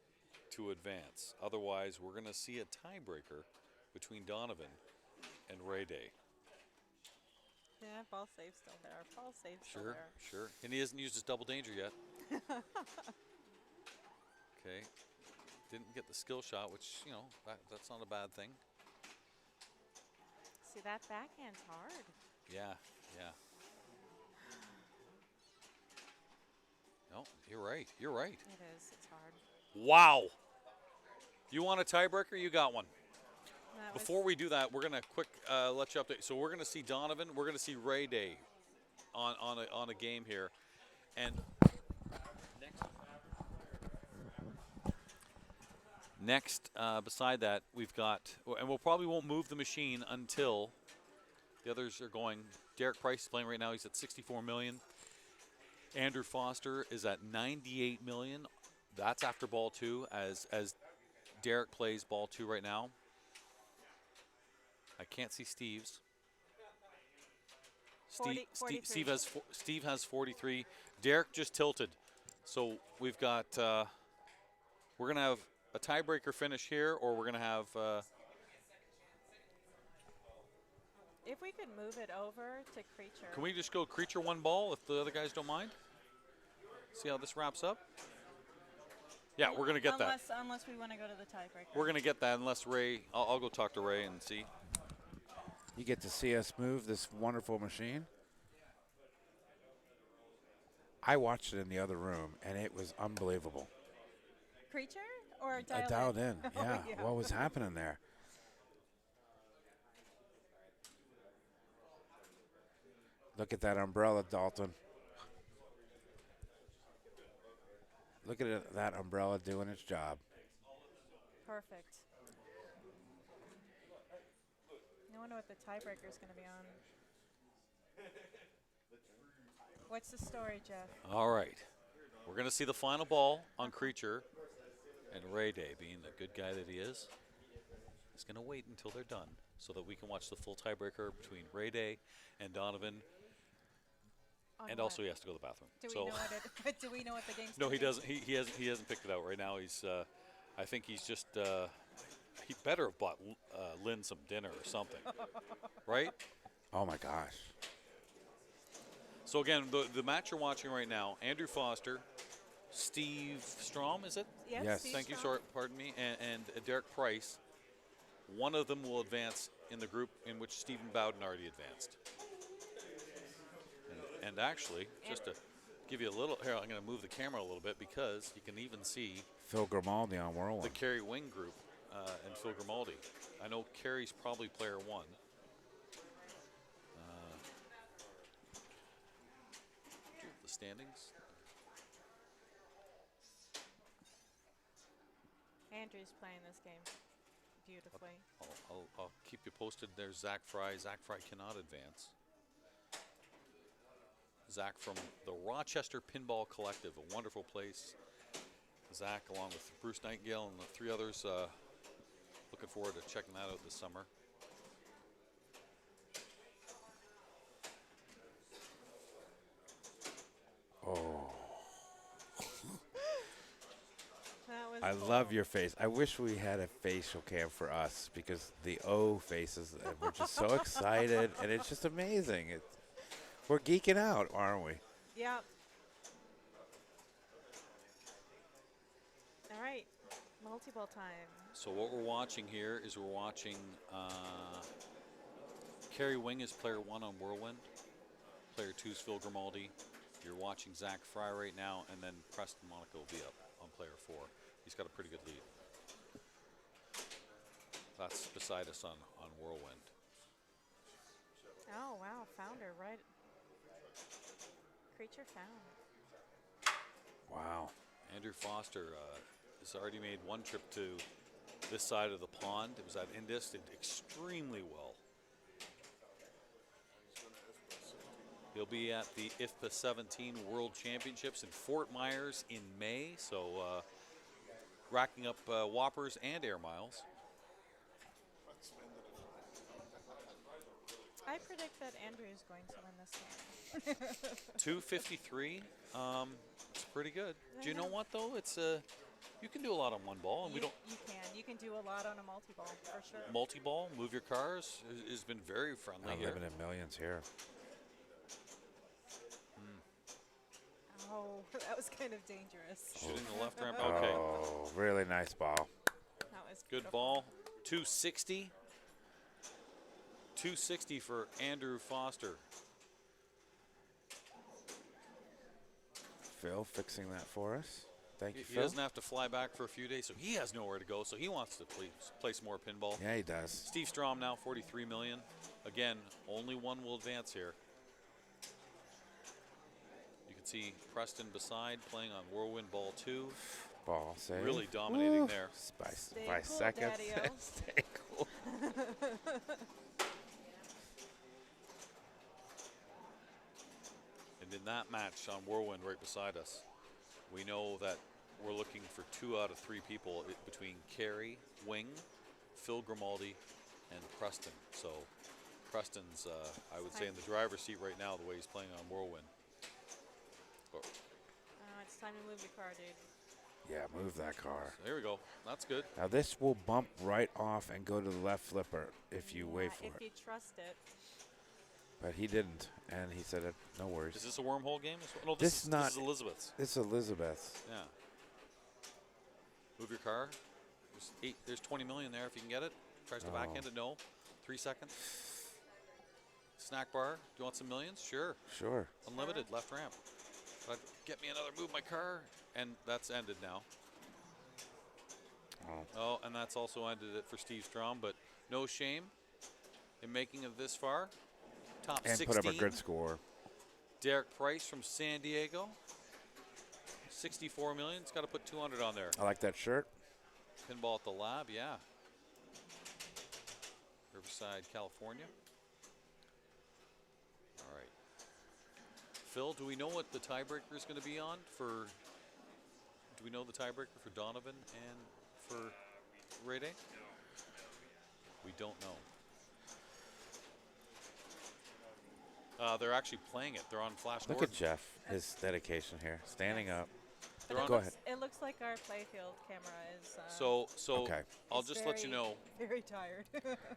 to advance. Otherwise, we're going to see a tiebreaker between Donavan and Ray Day. Yeah, ball save's still there. Ball save's still there. Sure. And he hasn't used his double danger yet. Okay. Didn't get the skill shot, which, that's not a bad thing. See, that backhand's hard. Yeah. No, you're right. It is. It's hard. Wow. You want a tiebreaker? You got one. That Before we do that, we're going to quick let you update. So we're going to see Donavan. We're going to see Ray Day on a game here. And next, beside that, we've got, and we'll probably won't move the machine until the others are going. Derek Price is playing right now. He's at 64 million. Andrew Foster is at 98 million. That's after ball 2 as Derek plays ball 2 right now. I can't see Steve's. Steve has 43. Derek just tilted. So we've got, we're going to have a tiebreaker finish here, or we're going to have. If we could move it over to Creature. Can we just go Creature 1 ball if the other guys don't mind? See how this wraps up? Yeah, we're going to get that. Unless we want to go to the tiebreaker. We're going to get that unless Ray, I'll go talk to Ray and see. You get to see us move this wonderful machine. I watched it in the other room, and it was unbelievable. Creature or I dialed in. Yeah. What was happening there? Look at that umbrella, Dalton. Look at that umbrella doing its job. Perfect. I wonder what the tiebreaker is going to be on. What's the story, Jeff? All right. We're going to see the final ball on Creature. And Ray Day, being the good guy that he is going to wait until they're done so that we can watch the full tiebreaker between Ray Day and Donavan. And also he has to go to the bathroom. Do we know what the game's No, he doesn't. He hasn't picked it out right now. He's I think he's just he better have bought Lynn some dinner or something. Right? Oh my gosh. So again, the match you're watching right now, Andrew Foster, Steve Strom, is it? Yes. Thank you, sorry, pardon me, and Derek Price. One of them will advance in the group in which Stephen Bowden already advanced. And actually, just to give you a little, here, I'm going to move the camera a little bit because you can even see Phil Grimaldi on Whirlwind. the Keri Wing group and Phil Grimaldi. I know Keri's probably player 1. The standings. Andrew's playing this game beautifully. I'll keep you posted. There's Zach Frey. Zach Frey cannot advance. Zach from the Rochester Pinball Collective, a wonderful place. Zach, along with Bruce Nightingale and the 3 others, looking forward to checking that out this summer. Oh. I love your face. I wish we had a facial cam for us because the O faces, we're just so excited, and it's just amazing. We're geeking out, aren't we? Yep. All right, multi-ball time. So what we're watching here is we're watching Keri Wing is player 1 on Whirlwind. Player 2 is Phil Grimaldi. You're watching Zach Frey right now, and then Preston Moncla will be up on player 4. He's got a pretty good lead. That's beside us on Whirlwind. Oh, wow, Founder right. Creature found. Wow. Andrew Foster has already made one trip to this side of the pond. It was at Indus, did extremely well. He'll be at the Ifpa 17 World Championships in Fort Myers in May, so racking up whoppers and air miles. I predict that Andrew is going to win this game. 253, it's pretty good. Do you know what though? It's you can do a lot on one ball, and we don't. You can do a lot on a multi-ball for sure. Multi-ball, move your cars has been very friendly here. Living in millions here. Oh, that was kind of dangerous. Shooting the left ramp. Okay. Oh, really nice ball. That was Good beautiful. ball. 260. 260 for Andrew Foster. Phil fixing that for us. Thank you, He Phil. doesn't have to fly back for a few days, so he has nowhere to go, so he wants to play some more pinball. Yeah, he does. Steve Strom now, 43 million. Again, only one will advance here. You can see Preston beside playing on Whirlwind Ball 2. Ball save. Really dominating there. By cool, seconds. Daddy-o. Stay cool. And in that match on Whirlwind right beside us, we know that we're looking for 2 out of 3 people between Keri Wing, Phil Grimaldi, and Preston. So Preston's, I would say, in the driver's seat right now, the way he's playing on Whirlwind. It's time to move your car, dude. Yeah, move that car. So here we go. That's good. Now this will bump right off and go to the left flipper if you wait for if it. you trust it. But he didn't, and he said, "No worries." Is this a wormhole game? No, This is not. This is Elizabeth's. This is Elizabeth's. Yeah. Move your car. There's 20 million there if you can get it. Tries to backhand it. No. 3 seconds. Snack bar. Do you want some millions? Sure. Sure. Unlimited left ramp. But get me another. Move my car. And that's ended now. Oh, and that's also ended it for Steve Strom. But no shame in making it this far. Top And 16. put up a good score. Derek Price from San Diego. 64 million. He's got to put 200 on there. I like that shirt. Pinball at the Lab, yeah. Riverside, California. All right. Phil, do we know what the tiebreaker is going to be on for? Do we know the tiebreaker for Donavan and for Ray Day? We don't know. They're actually playing it. They're on Flash Look Gordon. at Jeff, his dedication here, standing up. But Go ahead. It looks like our playfield camera is. So okay. I'll just let you know. Very tired.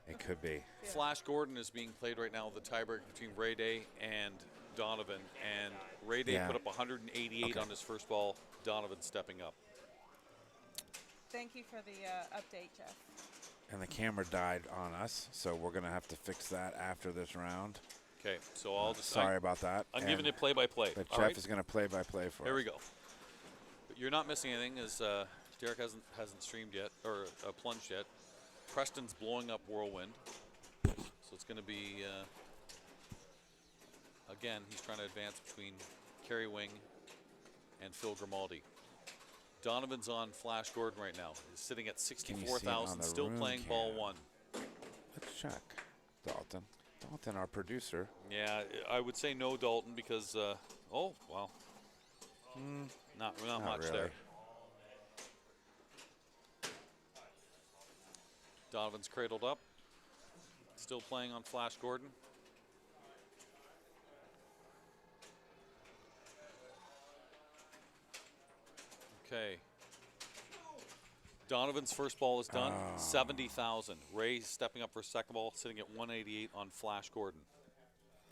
It could be. Yeah. Flash Gordon is being played right now with the tiebreaker between Ray Day and Donavan, and Ray Day put up 188 on his first ball. Donovan stepping up. Thank you for the update, Jeff. And the camera died on us, so we're going to have to fix that after this round. Okay, so I'll just. Sorry about that. I'm giving it play-by-play. But All Jeff right? is going to play-by-play for us. Here we go. But you're not missing anything, as Derek hasn't streamed yet or plunged yet. Preston's blowing up Whirlwind, so it's going to be. Again, he's trying to advance between Keri Wing and Phil Grimaldi. Donovan's on Flash Gordon right now. He's sitting at 64,000, still playing ball 1. Let's check. Dalton, our producer. Yeah, I would say no Dalton because, oh, well, not much really. there. Donovan's cradled up, still playing on Flash Gordon. Okay. Donovan's first ball is done, 70,000. Ray stepping up for second ball, sitting at 188 on Flash Gordon.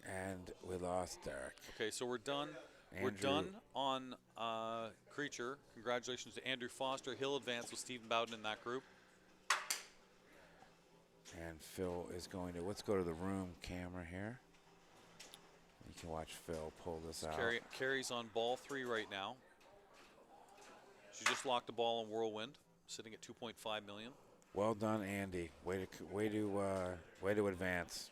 And we lost Derek. Okay, so we're done. We're done on Creature. Congratulations to Andrew Foster. He'll advance with Stephen Bowden in that group. And Phil is going to, let's go to the room camera here. You can watch Phil pull this out. Keri's on ball 3 right now. She just locked the ball on Whirlwind, sitting at 2.5 million. Well done, Andy. Way to advance.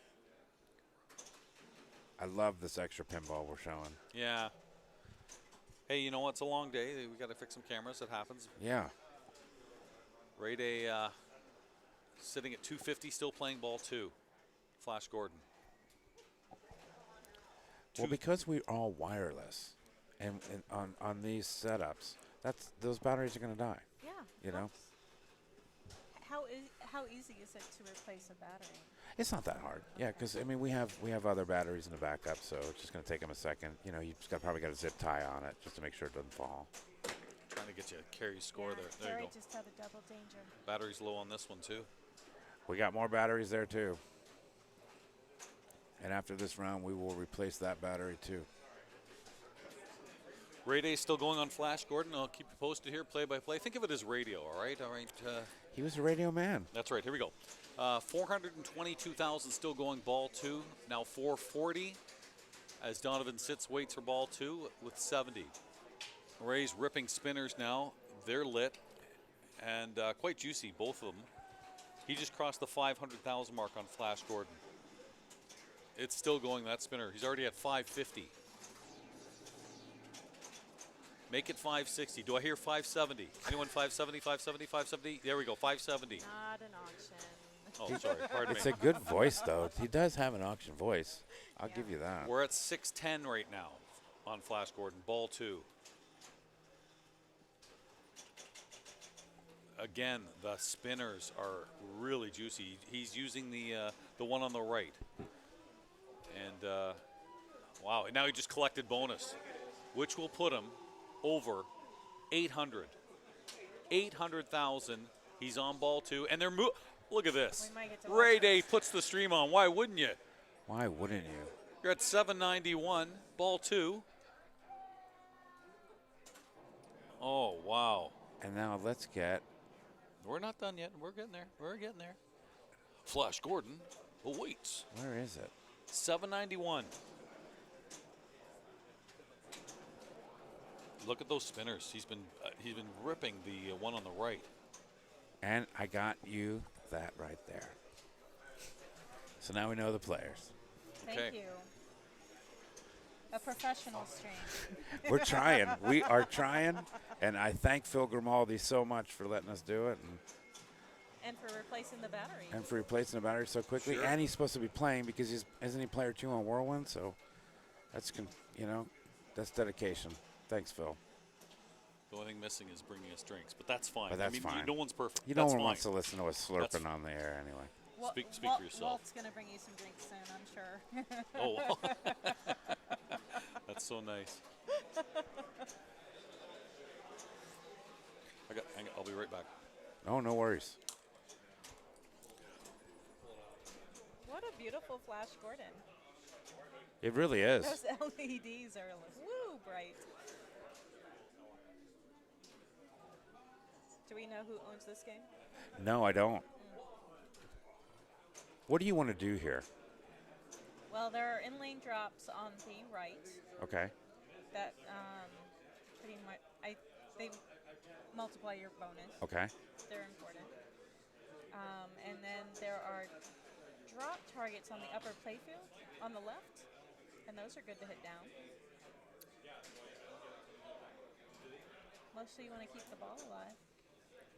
I love this extra pinball we're showing. Yeah, Hey, you know what? It's a long day. We got to fix some cameras. It happens. Yeah. Ray Day sitting at 250, still playing ball 2. Flash Gordon. Well, because we're all wireless, and on these setups, those batteries are going to die. Yeah. You know. How easy is it to replace a battery? It's not that hard. Yeah, because I mean we have other batteries in the backup, so it's just going to take them a second. You know, you've probably got a zip tie on it just to make sure it doesn't fall. Trying to get you a Keri score there. There Keri you go. just had a double danger. Battery's low on this one too. We got more batteries there too. And after this round, we will replace that battery too. Ray Day still going on Flash Gordon. I'll keep you posted here, play by play. Think of it as radio, all right? All right. He was a radio man. That's right. Here we go. 422,000 still going ball 2. Now 440 as Donavan waits for ball 2 with 70. Ray's ripping spinners now. They're lit and quite juicy, both of them. He just crossed the 500,000 mark on Flash Gordon. It's still going, that spinner. He's already at 550. Make it 560. Do I hear 570? Anyone 570, 570, 570? There we go, 570. Not an auction. Oh, sorry, pardon me. It's a good voice, though. He does have an auction voice. I'll give you that. We're at 610 right now on Flash Gordon, ball 2. Again, the spinners are really juicy. He's using the one on the right. And, wow, now he just collected bonus, which will put him over 800. 800,000. He's on ball 2. And they're look at this. Ray Day puts the stream on. Why wouldn't you? Why wouldn't you? You're at 791, ball 2. Oh, wow. And now let's get. We're not done yet. We're getting there. We're getting there. Flash Gordon awaits. Where is it? 791. Look at those spinners. He's been ripping the one on the right. And I got you that right there. So now we know the players. Thank you. A professional stream. We're trying. We are trying. And I thank Phil Grimaldi so much for letting us do it. And for replacing the battery. And for replacing the battery so quickly. Sure. And he's supposed to be playing because isn't he player 2 on Whirlwind? So that's, that's dedication. Thanks, Phil. The only thing missing is bringing us drinks, but that's fine. But that's fine. No one's perfect. No one wants to listen to us slurping on the air anyway. Well, speak for yourself. Walt's going to bring you some drinks soon, I'm sure. Oh, that's so nice. I'll be right back. Oh, no worries. What a beautiful Flash Gordon. It really is. Those LEDs are woo bright. Do we know who owns this game? No, I don't. What do you want to do here? Well, there are in-lane drops on the right. Okay. That pretty much they multiply your bonus. Okay. They're important. And then there are drop targets on the upper playfield on the left, and those are good to hit down. Mostly you want to keep the ball alive.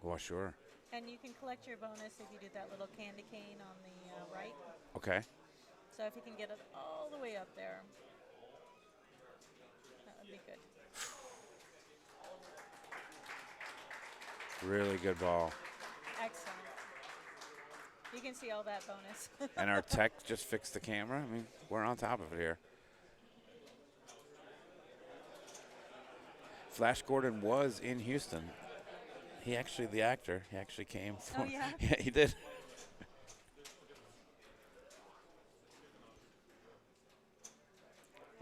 Well, sure. And you can collect your bonus if you did that little candy cane on the right. Okay. So if you can get it all the way up there, that would be good. Really good ball. Excellent. You can see all that bonus. And our tech just fixed the camera. I mean, we're on top of it here. Flash Gordon was in Houston. The actor, he actually came from. Oh, yeah? Yeah, he did.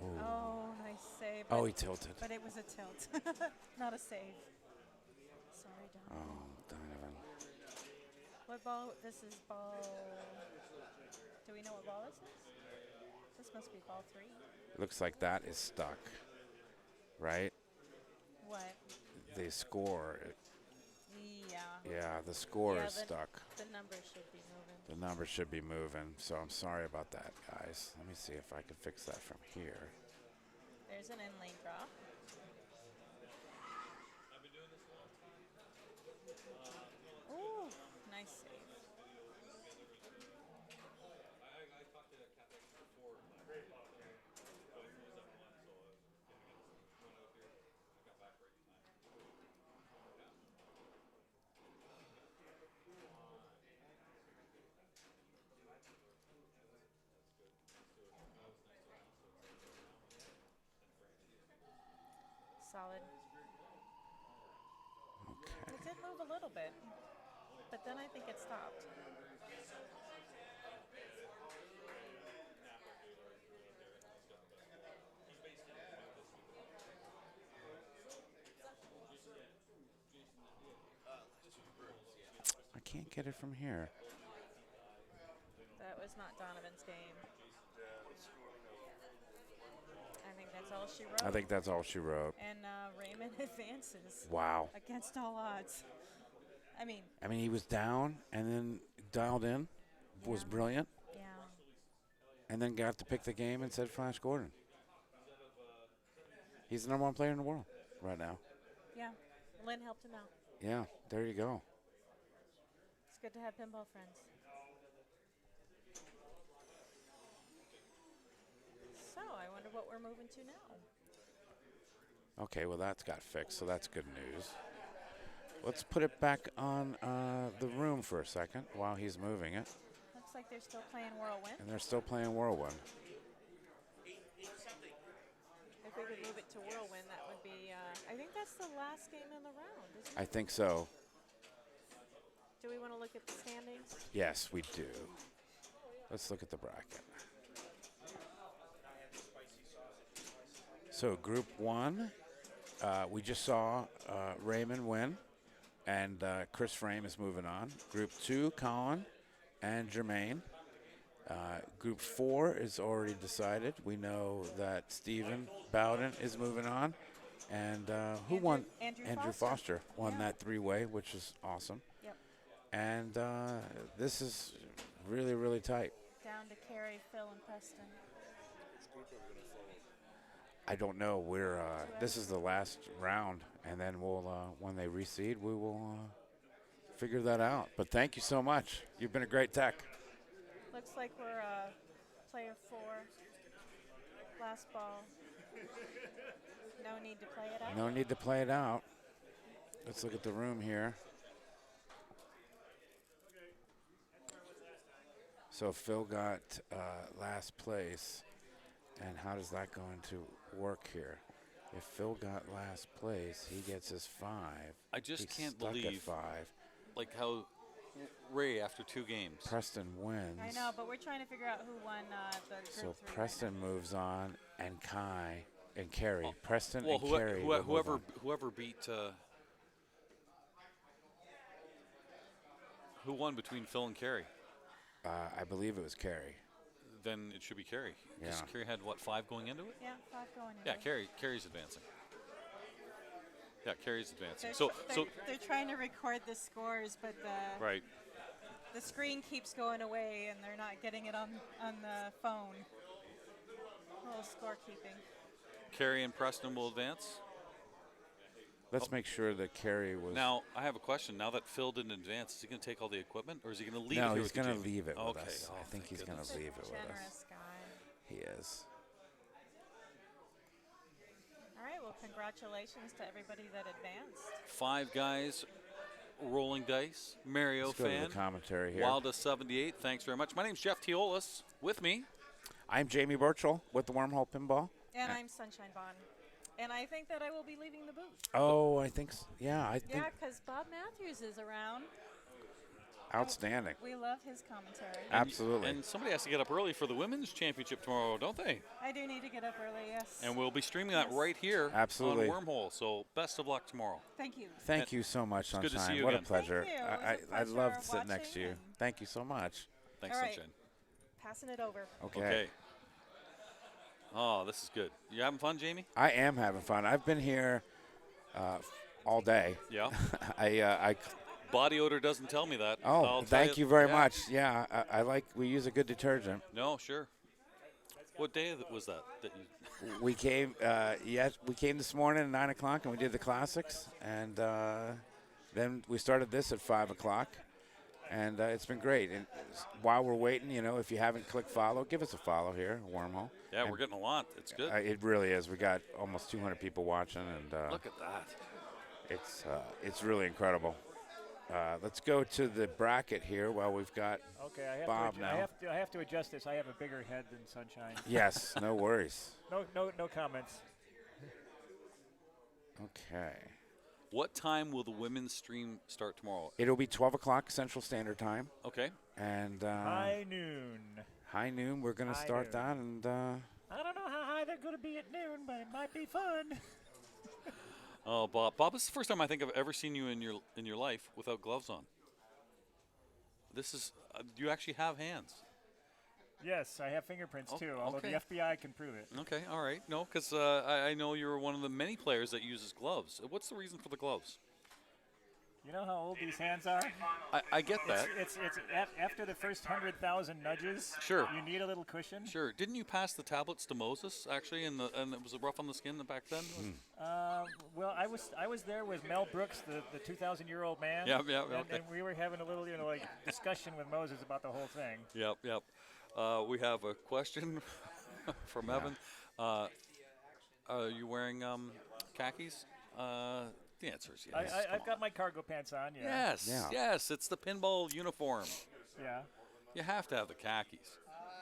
Oh, nice save. Oh, he tilted. But it was a tilt, not a save. Sorry, Donovan. Oh, Donovan. What ball? This is ball. Do we know what ball this is? This must be ball 3. Looks like that is stuck, right? What? The score. Yeah. Yeah, the score is stuck. The numbers should be moving. The numbers should be moving, so I'm sorry about that, guys. Let me see if I can fix that from here. There's an in-lane drop. solid. Okay. It did move a little bit, but then I think it stopped. I can't get it from here. That was not Donovan's game. I think that's all she wrote. I think that's all she wrote. And Raymond advances. Wow. Against all odds. I mean, he was down and then dialed in, was brilliant, yeah. and then got to pick the game and said Flash Gordon. He's the #1 player in the world right now. Yeah. Lynn helped him out. Yeah, there you go. It's good to have pinball friends. So, I wonder what we're moving to now. Okay, well, that's got fixed, so that's good news. Let's put it back on the room for a second while he's moving it. Looks like they're still playing Whirlwind. And they're still playing Whirlwind. If we could move it to Whirlwind, that would be, I think that's the last game in the round, isn't it? I think so. Do we want to look at the standings? Yes, we do. Let's look at the bracket. So Group 1, we just saw Raymond win, and Chris Frame is moving on. Group 2, Colin and Germaine. Group 4 is already decided. We know that Stephen Bowden is moving on. And who won? Andrew Foster won that three-way, which is awesome. Yep. And this is really, really tight. Down to Keri, Phil, and Preston. I don't know. This is the last round, and then we'll when they reseed, we will figure that out. But thank you so much. You've been a great tech. Looks like we're player 4. Last ball. No need to play it out. No need to play it out. Let's look at the room here. So Phil got last place. And how does that going to work here? If Phil got last place, he gets his 5. I just He's can't stuck believe at 5. Like how Ray, after 2 games. Preston wins. I know, but we're trying to figure out who won the group 3. So Preston moves on, and Kai and Keri. Preston well, and Keri. Whoever beat. Who won between Phil and Keri? I believe it was Keri. Then it should be Keri. Yeah. Because Keri had, what, 5 going into it? Yeah, 5 going into Yeah, it. Keri's advancing. Yeah, Keri's advancing. They're trying to record the scores, but the screen keeps going away, and they're not getting it on the phone. A little scorekeeping. Keri and Preston will advance. Let's make sure that Keri was. Now, I have a question. Now that Phil didn't advance, is he going to take all the equipment, or is he going to leave it No, here he's with going to leave it with Okay. us. I think he's going to leave it with us. Generous guy. He is. All right, well, congratulations to everybody that advanced. 5 guys rolling dice. Mario Let's go to fan. the commentary here. Wilda78, thanks very much. My name's Jeff Teolis. With me. I'm Jamie Burchell with the Wormhole Pinball. And I'm Sunshine Bond. And I think that I will be leaving the booth. Oh, I think so. Yeah, I think. Yeah, because Bob Matthews is around. Outstanding. We love his commentary. Absolutely. And somebody has to get up early for the women's championship tomorrow, don't they? I do need to get up early, yes. And we'll be streaming that right here Absolutely. on Wormhole. So best of luck tomorrow. Thank you. Thank you so much, Sunshine. good to see you what again. a pleasure. Thank you. It was a I pleasure love sitting next to you. watching Thank you so much. Thanks, All right. Sunshine. Passing it over. Okay. Oh, this is good. You having fun, Jamie? I am having fun. I've been here all day. Yeah. I Body odor doesn't tell me that. Oh, I'll tell thank you very much. Yeah, I like. We use a good detergent. No, sure. What day was that? We came. We came this morning at 9 o'clock, and we did the classics, and then we started this at 5 o'clock, and it's been great. And while we're waiting, if you haven't clicked follow, give us a follow here, Wormhole. Yeah, and we're getting a lot. It's good. It really is. We got almost 200 people watching, and look at that. It's really incredible. Let's go to the bracket here while we've got Bob now. I have to adjust this. I have a bigger head than Sunshine. Yes, no worries. No comments. Okay. What time will the women's stream start tomorrow? It'll be 12 o'clock Central Standard Time. Okay. And high noon. High noon. We're going to start that. And I don't know how high they're going to be at noon, but it might be fun. Oh, Bob, this is the first time I think I've ever seen you in your life without gloves on. This is you actually have hands. Yes, I have fingerprints too, although the FBI can prove it. Okay, all right. No, because I know you're one of the many players that uses gloves. What's the reason for the gloves? You know how old these hands are? I get that. It's after the first 100,000 nudges. Sure. You need a little cushion. Sure. Didn't you pass the tablets to Moses actually, and it was rough on the skin back then? Well, I was there with Mel Brooks, the 2,000-year-old man. Yeah. And we were having a little discussion with Moses about the whole thing. Yep. We have a question from Evan. Are you wearing khakis? The answer is yes. I've got my cargo pants on, yeah. Yes, it's the pinball uniform. Yeah. You have to have the khakis.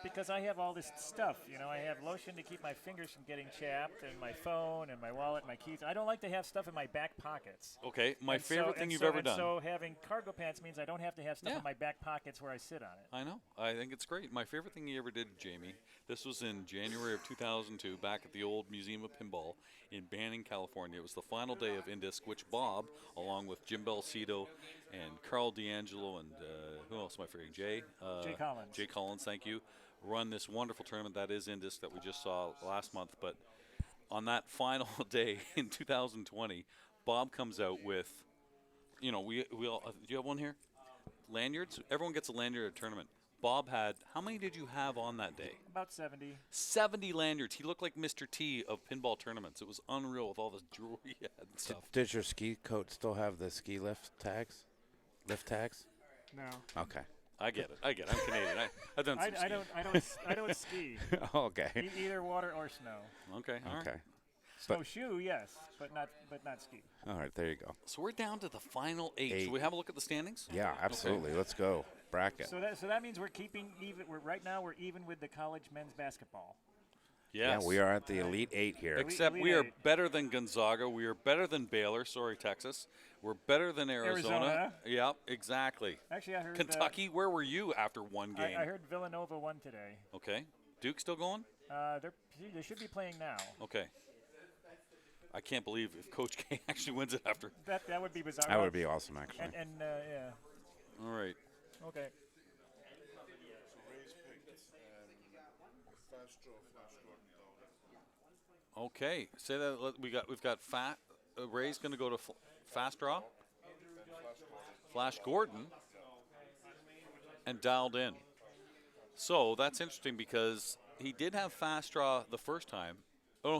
Because I have all this stuff, I have lotion to keep my fingers from getting chapped, and my phone, and my wallet, my keys. I don't like to have stuff in my back pockets. Okay, my favorite thing you've ever done. So having cargo pants means I don't have to have stuff in my back pockets where I sit on it. I know. I think it's great. My favorite thing you ever did, Jamie, this was in January of 2002, back at the old Museum of Pinball in Banning, California. It was the final day of Indisc, which Bob, along with Jim Belcito and Carl D'Angelo and who else am I forgetting? Jay Collins. Jay Collins, thank you. Run this wonderful tournament that is Indisc that we just saw last month. But on that final day in 2020, Bob comes out with, we all, do you have one here? Lanyards. Everyone gets a lanyard at a tournament. Bob had, how many did you have on that day? About 70. 70 lanyards. He looked like Mr. T of pinball tournaments. It was unreal with all the jewelry he had and stuff. Does your ski coat still have the ski lift tags? Lift tags? No. Okay. I get it. I'm Canadian. I've done some skiing. I don't ski. Okay. Either water or snow. Okay. All right. Snowshoe, yes, but not ski. All right, there you go. So we're down to the final 8. Should we have a look at the standings? Yeah, absolutely. Okay. Let's go. Bracket. So that means we're keeping even. Right now we're even with the college men's basketball. Yes. Yeah, we are at the Elite 8 here. Except we are better than Gonzaga. We are better than Baylor. Sorry, Texas. We're better than Arizona. Yep, exactly. Actually, I heard Kentucky. Where were you after one game? I heard Villanova won today. Okay. Duke still going? They should be playing now. Okay. I can't believe if Coach K actually wins it after. That would be bizarre. That would be awesome, actually. And yeah. All right. Okay. Okay. Say that we've got Ray's going to go to fast draw. Flash Gordon and dialed in. So that's interesting because he did have fast draw the first time. Oh, no,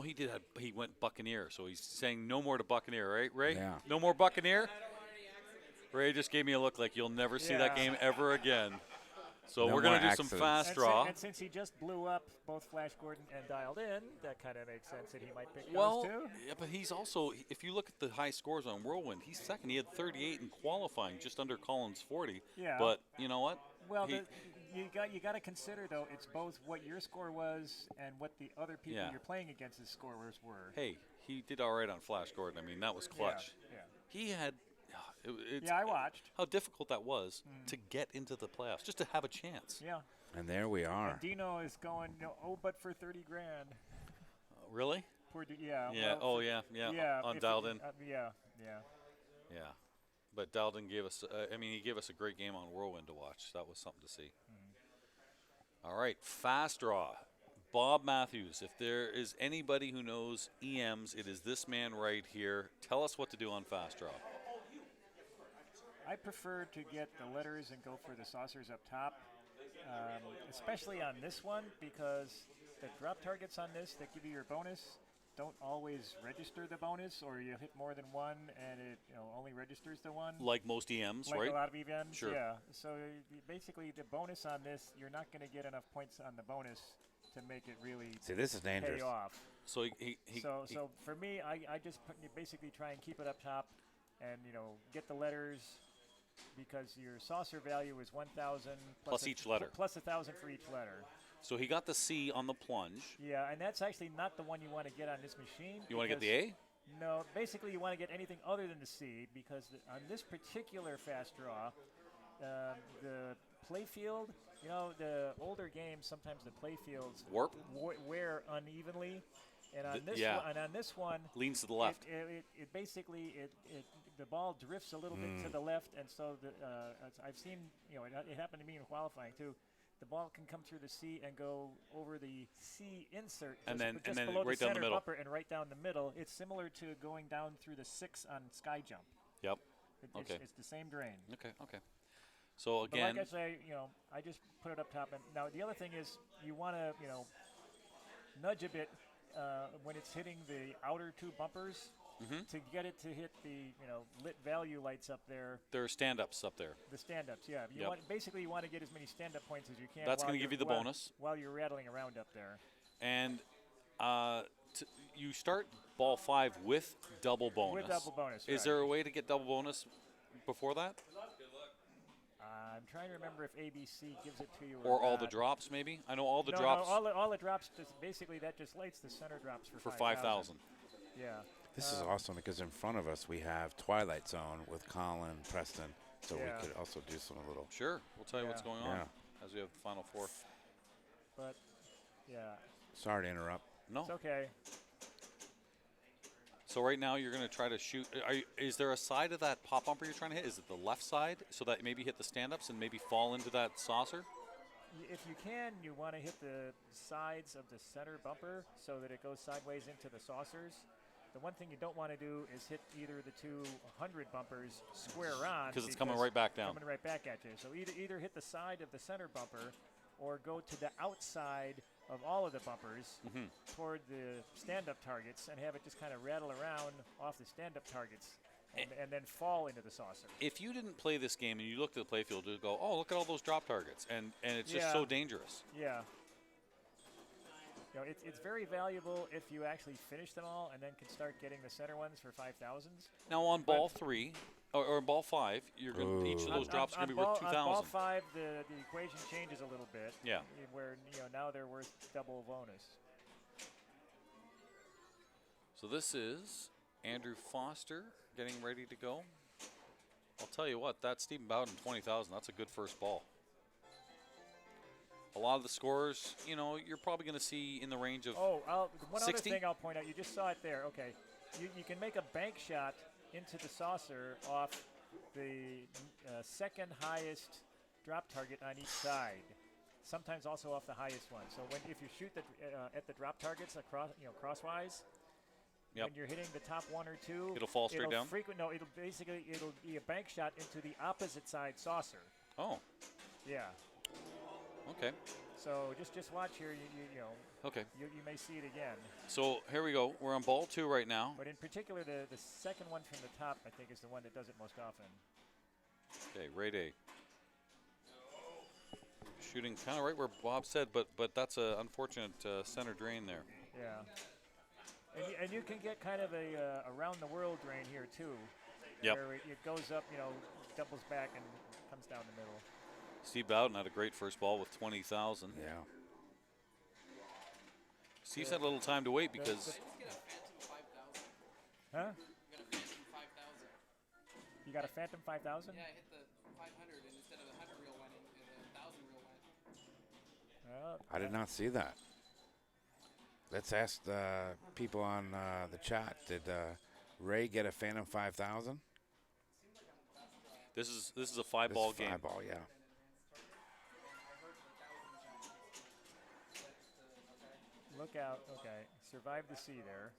he went Buccaneer. So he's saying no more to Buccaneer, right, Ray? Yeah. No more Buccaneer? Ray just gave me a look like you'll never see that game ever again. So we're going to do some fast draw. And since he just blew up both Flash Gordon and dialed in, that kind of makes sense that he might pick those too. Yeah, but he's also, if you look at the high scores on Whirlwind, he's second. He had 38 in qualifying, just under Collins' 40. Yeah. But you know what? Well, you got to consider, though, it's both what your score was and what the other people you're playing against's scores were. Hey, he did all right on Flash Gordon. I mean, that was clutch. Yeah. He had... I watched. How difficult that was to get into the playoffs, just to have a chance. Yeah. And there we are. And Dino is going, but for 30 grand. Really? Poor yeah. Well, yeah. On dialed in. Yeah. But Dowden gave us, he gave us a great game on Whirlwind to watch. That was something to see. All right, fast draw. Bob Matthews, if there is anybody who knows EMs, it is this man right here. Tell us what to do on fast draw. I prefer to get the letters and go for the saucers up top, especially on this one because the drop targets on this that give you your bonus don't always register the bonus, or you hit more than one and it only registers the one. Like most EMs, like right? Like a lot of EMs, sure. Yeah. So basically the bonus on this, you're not going to get enough points on the bonus to make it really this is dangerous. Pay off. So So for me, I just basically try and keep it up top and, get the letters because your saucer value is 1,000 plus each letter. Plus 1,000 for each letter. So he got the C on the plunge. Yeah, and that's actually not the one you want to get on this machine. You want to get the A? No, basically you want to get anything other than the C because on this particular fast draw, the playfield, you know, the older games, sometimes the playfields wear unevenly. And on this one, leans to the left. It basically the ball drifts a little bit to the left, and so I've seen, you know, it happened to me in qualifying too. The ball can come through the C and go over the C insert, and then below right the down the middle, bumper and right down the middle. It's similar to going down through the 6 on Sky Jump. Yep. It's the same drain. Okay. So again, but like I say, you know, I just put it up top. And now the other thing is, you want to, you know, nudge a bit when it's hitting the outer 2 bumpers. To get it to hit the, you know, lit value lights up there. There are stand-ups up there. The stand-ups, yeah. Basically, you want to get as many stand-up points as you can. That's going to give you the bonus. While you're rattling around up there. And you start ball 5 with double bonus. With double bonus, Is there a way to get double bonus before that? I'm trying to remember if ABC gives it to you or all the drops, maybe? I know all the drops. No, all the drops, basically that just lights the center drops for 5,000. Yeah. This is awesome because in front of us we have Twilight Zone with Colin, Preston, so we could also do some little. Sure, we'll tell you what's going on as we have the final 4. But, yeah. Sorry to interrupt. No. It's okay. So right now you're going to try to shoot. Is there a side of that pop bumper you're trying to hit? Is it the left side so that maybe hit the stand-ups and maybe fall into that saucer? If you can, you want to hit the sides of the center bumper so that it goes sideways into the saucers. The one thing you don't want to do is hit either the 200 bumpers square on. Because it's coming right back down. Coming right back at you. So either hit the side of the center bumper or go to the outside of all of the bumpers toward the stand-up targets and have it just kind of rattle around off the stand-up targets and then fall into the saucer. If you didn't play this game and you looked at the playfield, you'd go, oh, look at all those drop targets. And it's just so dangerous. Yeah. You know, it's very valuable if you actually finish them all and then can start getting the center ones for 5,000s. Now on ball 3 or ball 5, you're going each of those drops are going to be worth 2,000. On ball 5, the equation changes a little bit. Yeah. Where now they're worth double bonus. So this is Andrew Foster getting ready to go. I'll tell you what, that's Stephen Bowden 20,000. That's a good first ball. A lot of the scores, you know, you're probably going to see in the range of one 60? Other thing I'll point out, you just saw it there. Okay, you can make a bank shot into the saucer off the second highest drop target on each side. Sometimes also off the highest one. So if you shoot at the drop targets across, crosswise, when you're hitting the top 1 or 2, it'll fall straight down. It'll be a bank shot into the opposite side saucer. Oh. Yeah. Okay. So just watch here. You know. Okay. You may see it again. So here we go. We're on ball 2 right now. But in particular, the second one from the top, I think, is the one that does it most often. Okay, Ray Day. Shooting kind of right where Bob said, but that's an unfortunate center drain there. Yeah. And you can get kind of a around the world drain here too. Yep. Where it goes up, doubles back and comes down the middle. Steve Bowden had a great first ball with 20,000. Yeah. Steve's had a little time to wait because. Huh? You got a Phantom 5000? Yeah, I hit the 500 and instead of a 100 reel went in, and a 1,000 reel went. I did not see that. Let's ask the people on the chat. Did Ray get a Phantom 5000? This is a 5-ball game. 5-ball, yeah. Look out. Okay. Survive the sea there.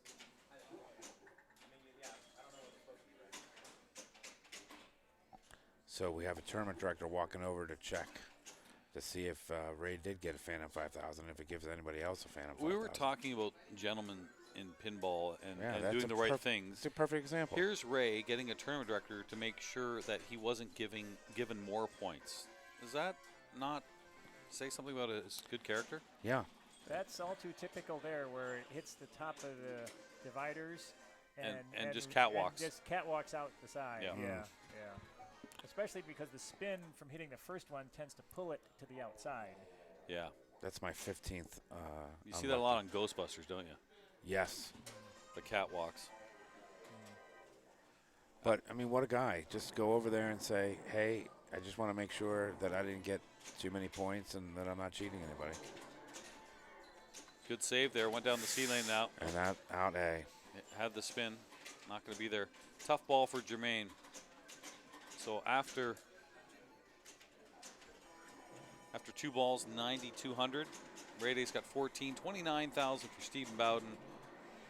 So we have a tournament director walking over to check to see if Ray did get a Phantom 5000, if it gives anybody else a Phantom 5000. We were talking about gentlemen in pinball and doing the right things. It's a perfect example. Here's Ray getting a tournament director to make sure that he wasn't given more points. Does that not say something about his good character? Yeah. That's all too typical there, where it hits the top of the dividers and just catwalks. And just catwalks out the side. Yeah. Yeah. Especially because the spin from hitting the first one tends to pull it to the outside. Yeah. That's my 15th. You see that a lot on Ghostbusters, don't you? Yes. The catwalks. But, I mean, what a guy. Just go over there and say, hey, I just want to make sure that I didn't get too many points and that I'm not cheating anybody. Good save there. Went down the C lane now. And out A. It had the spin. Not going to be there. Tough ball for Germaine. So after 2 balls, 9,200. Raday's got 14, 29,000 for Stephen Bowden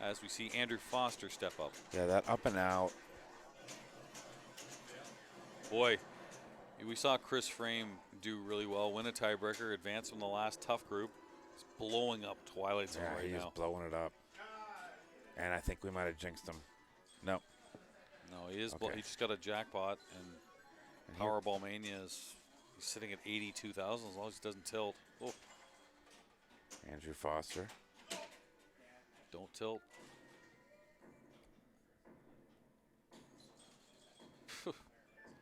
as we see Andrew Foster step up. Yeah, that up and out. Boy, we saw Chris Frame do really well, win a tiebreaker, advance from the last tough group. He's blowing up Twilight Zone right now. He's blowing it up. And I think we might have jinxed him. No. No, he is. Okay. He just got a jackpot, and Powerball Mania is he's sitting at 82,000 as long as he doesn't tilt. Oh. Andrew Foster. Don't tilt.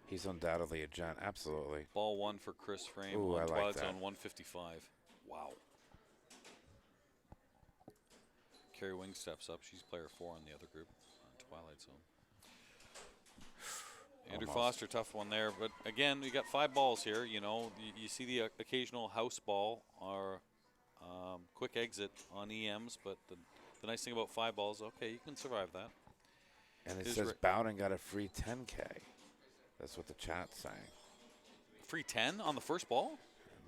He's undoubtedly a gent. Absolutely. Ball 1 for Chris Frame. Ooh, I like Twilight that. Zone 155. Wow. Keri Wing steps up. She's player 4 on the other group on Twilight Zone. Andrew Foster, tough one there. But again, we got 5 balls here. You know, you see the occasional house ball or quick exit on EMs. But the nice thing about 5 balls, okay, you can survive that. And it says Bowden got a free 10K. That's what the chat's saying. Free 10 on the first ball?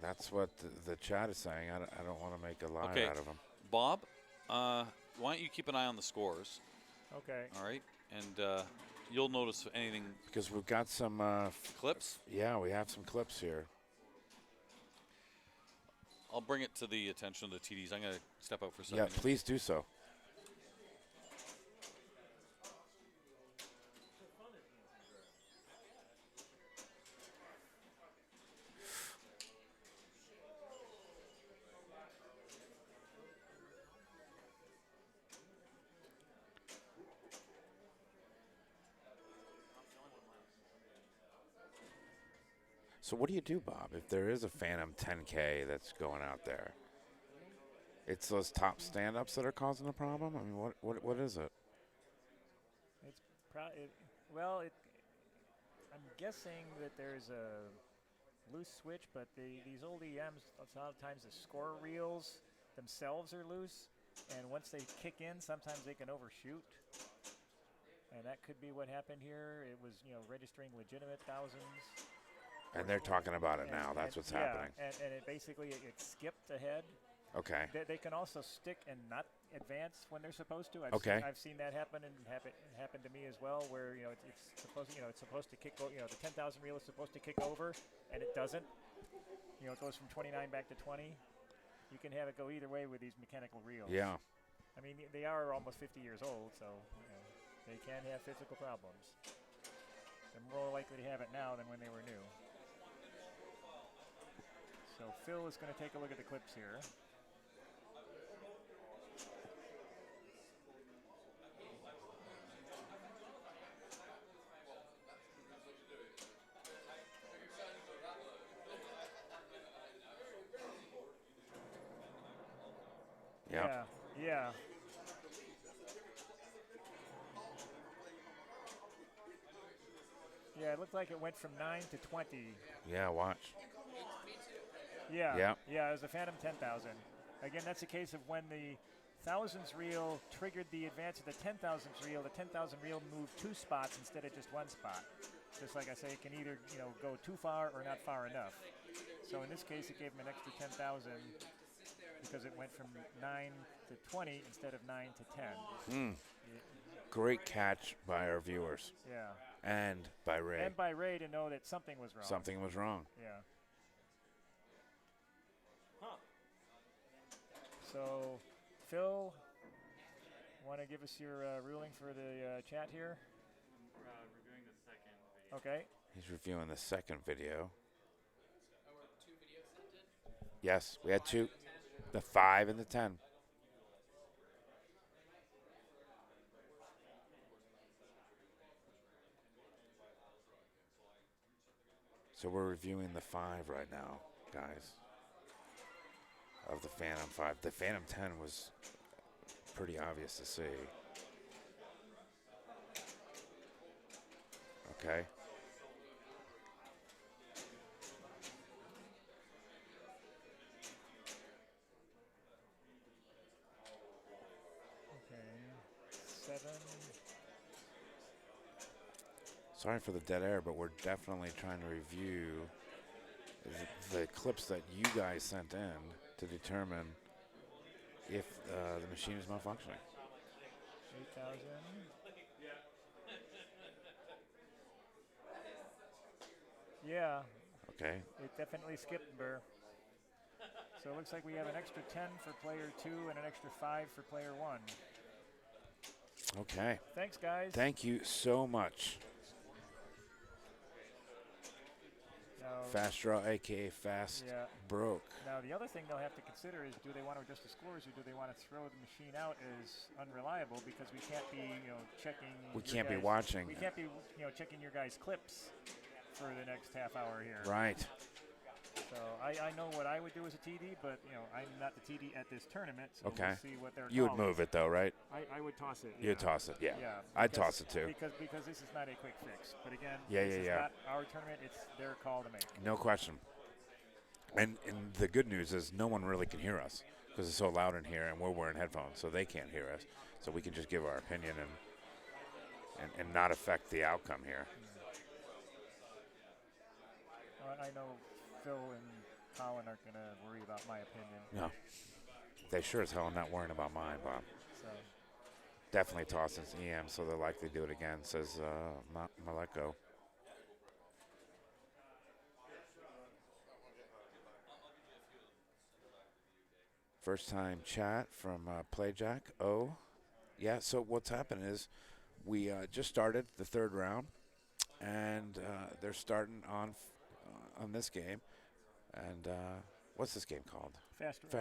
That's what the chat is saying. I don't want to make a lie out of him. Bob, why don't you keep an eye on the scores? Okay. All right. And you'll notice anything. Because we've got some clips? Yeah, we have some clips here. I'll bring it to the attention of the TDs. I'm going to step out for a second. Yeah, please do so. So what do you do, Bob, if there is a Phantom 10K that's going out there? It's those top stand-ups that are causing the problem? I mean, what is it? It's I'm guessing that there's a loose switch, but these old EMs, a lot of times the score reels themselves are loose, and once they kick in, sometimes they can overshoot. And that could be what happened here. It was, registering legitimate thousands. And they're talking about it now. That's what's happening. And it basically it skipped ahead. Okay. They can also stick and not advance when they're supposed to. I've seen that happen, and happened to me as well, where it's supposed to kick. The 10,000 reel is supposed to kick over, and it doesn't. It goes from 29 back to 20. You can have it go either way with these mechanical reels. Yeah. I mean, they are almost 50 years old, so they can have physical problems. They're more likely to have it now than when they were new. So Phil is going to take a look at the clips here. Yeah. Yeah, it looked like it went from 9 to 20. Yeah, watch. Yeah, it was a Phantom 10,000. Again, that's a case of when the thousands reel triggered the advance of the 10,000s reel. The 10,000 reel moved 2 spots instead of just 1 spot. Just like I say, it can either go too far or not far enough. So in this case, it gave him an extra 10,000 because it went from 9 to 20 instead of 9 to 10. Great catch by our viewers. Yeah. And by Ray. And by Ray to know that something was wrong. Something was wrong. Yeah. So, Phil, want to give us your ruling for the chat here? Reviewing the second video. Okay. He's reviewing the second video. Yes, we had 2. The 5 and the 10. So we're reviewing the 5 right now, guys. Of the Phantom 5. The Phantom 10 was pretty obvious to see. Okay. Sorry for the dead air, but we're definitely trying to review the clips that you guys sent in to determine if the machine is malfunctioning. 8,000. Yeah. Okay. It definitely skipped Burr. So it looks like we have an extra 10 for player 2 and an extra 5 for player 1. Okay. Thanks, guys. Thank you so much. Fast draw, a.k.a. fast broke. Now, the other thing they'll have to consider is, do they want to adjust the scores, or do they want to throw the machine out as unreliable, because we can't be, checking. We can't be watching. We can't be, checking your guys' clips for the next half hour here. Right. So I know what I would do as a TD, but I'm not the TD at this tournament, so okay. we'll see what they're You would move it though, right? I would toss it. You'd toss it, yeah. I'd toss it too. Because this is not a quick fix. But again, this is not our tournament, it's their call to make. No question. And the good news is no one really can hear us because it's so loud in here, and we're wearing headphones, so they can't hear us. So we can just give our opinion and not affect the outcome here. I know Phil and Colin aren't going to worry about my opinion. No. They sure as hell are not worrying about mine, Bob. So. Definitely tossing EM, so they'll likely do it again, says Maleko. First time chat from Playjack. Oh, yeah, so what's happened is we just started the third round, and they're starting on this game. And what's this game called? Fast Draw.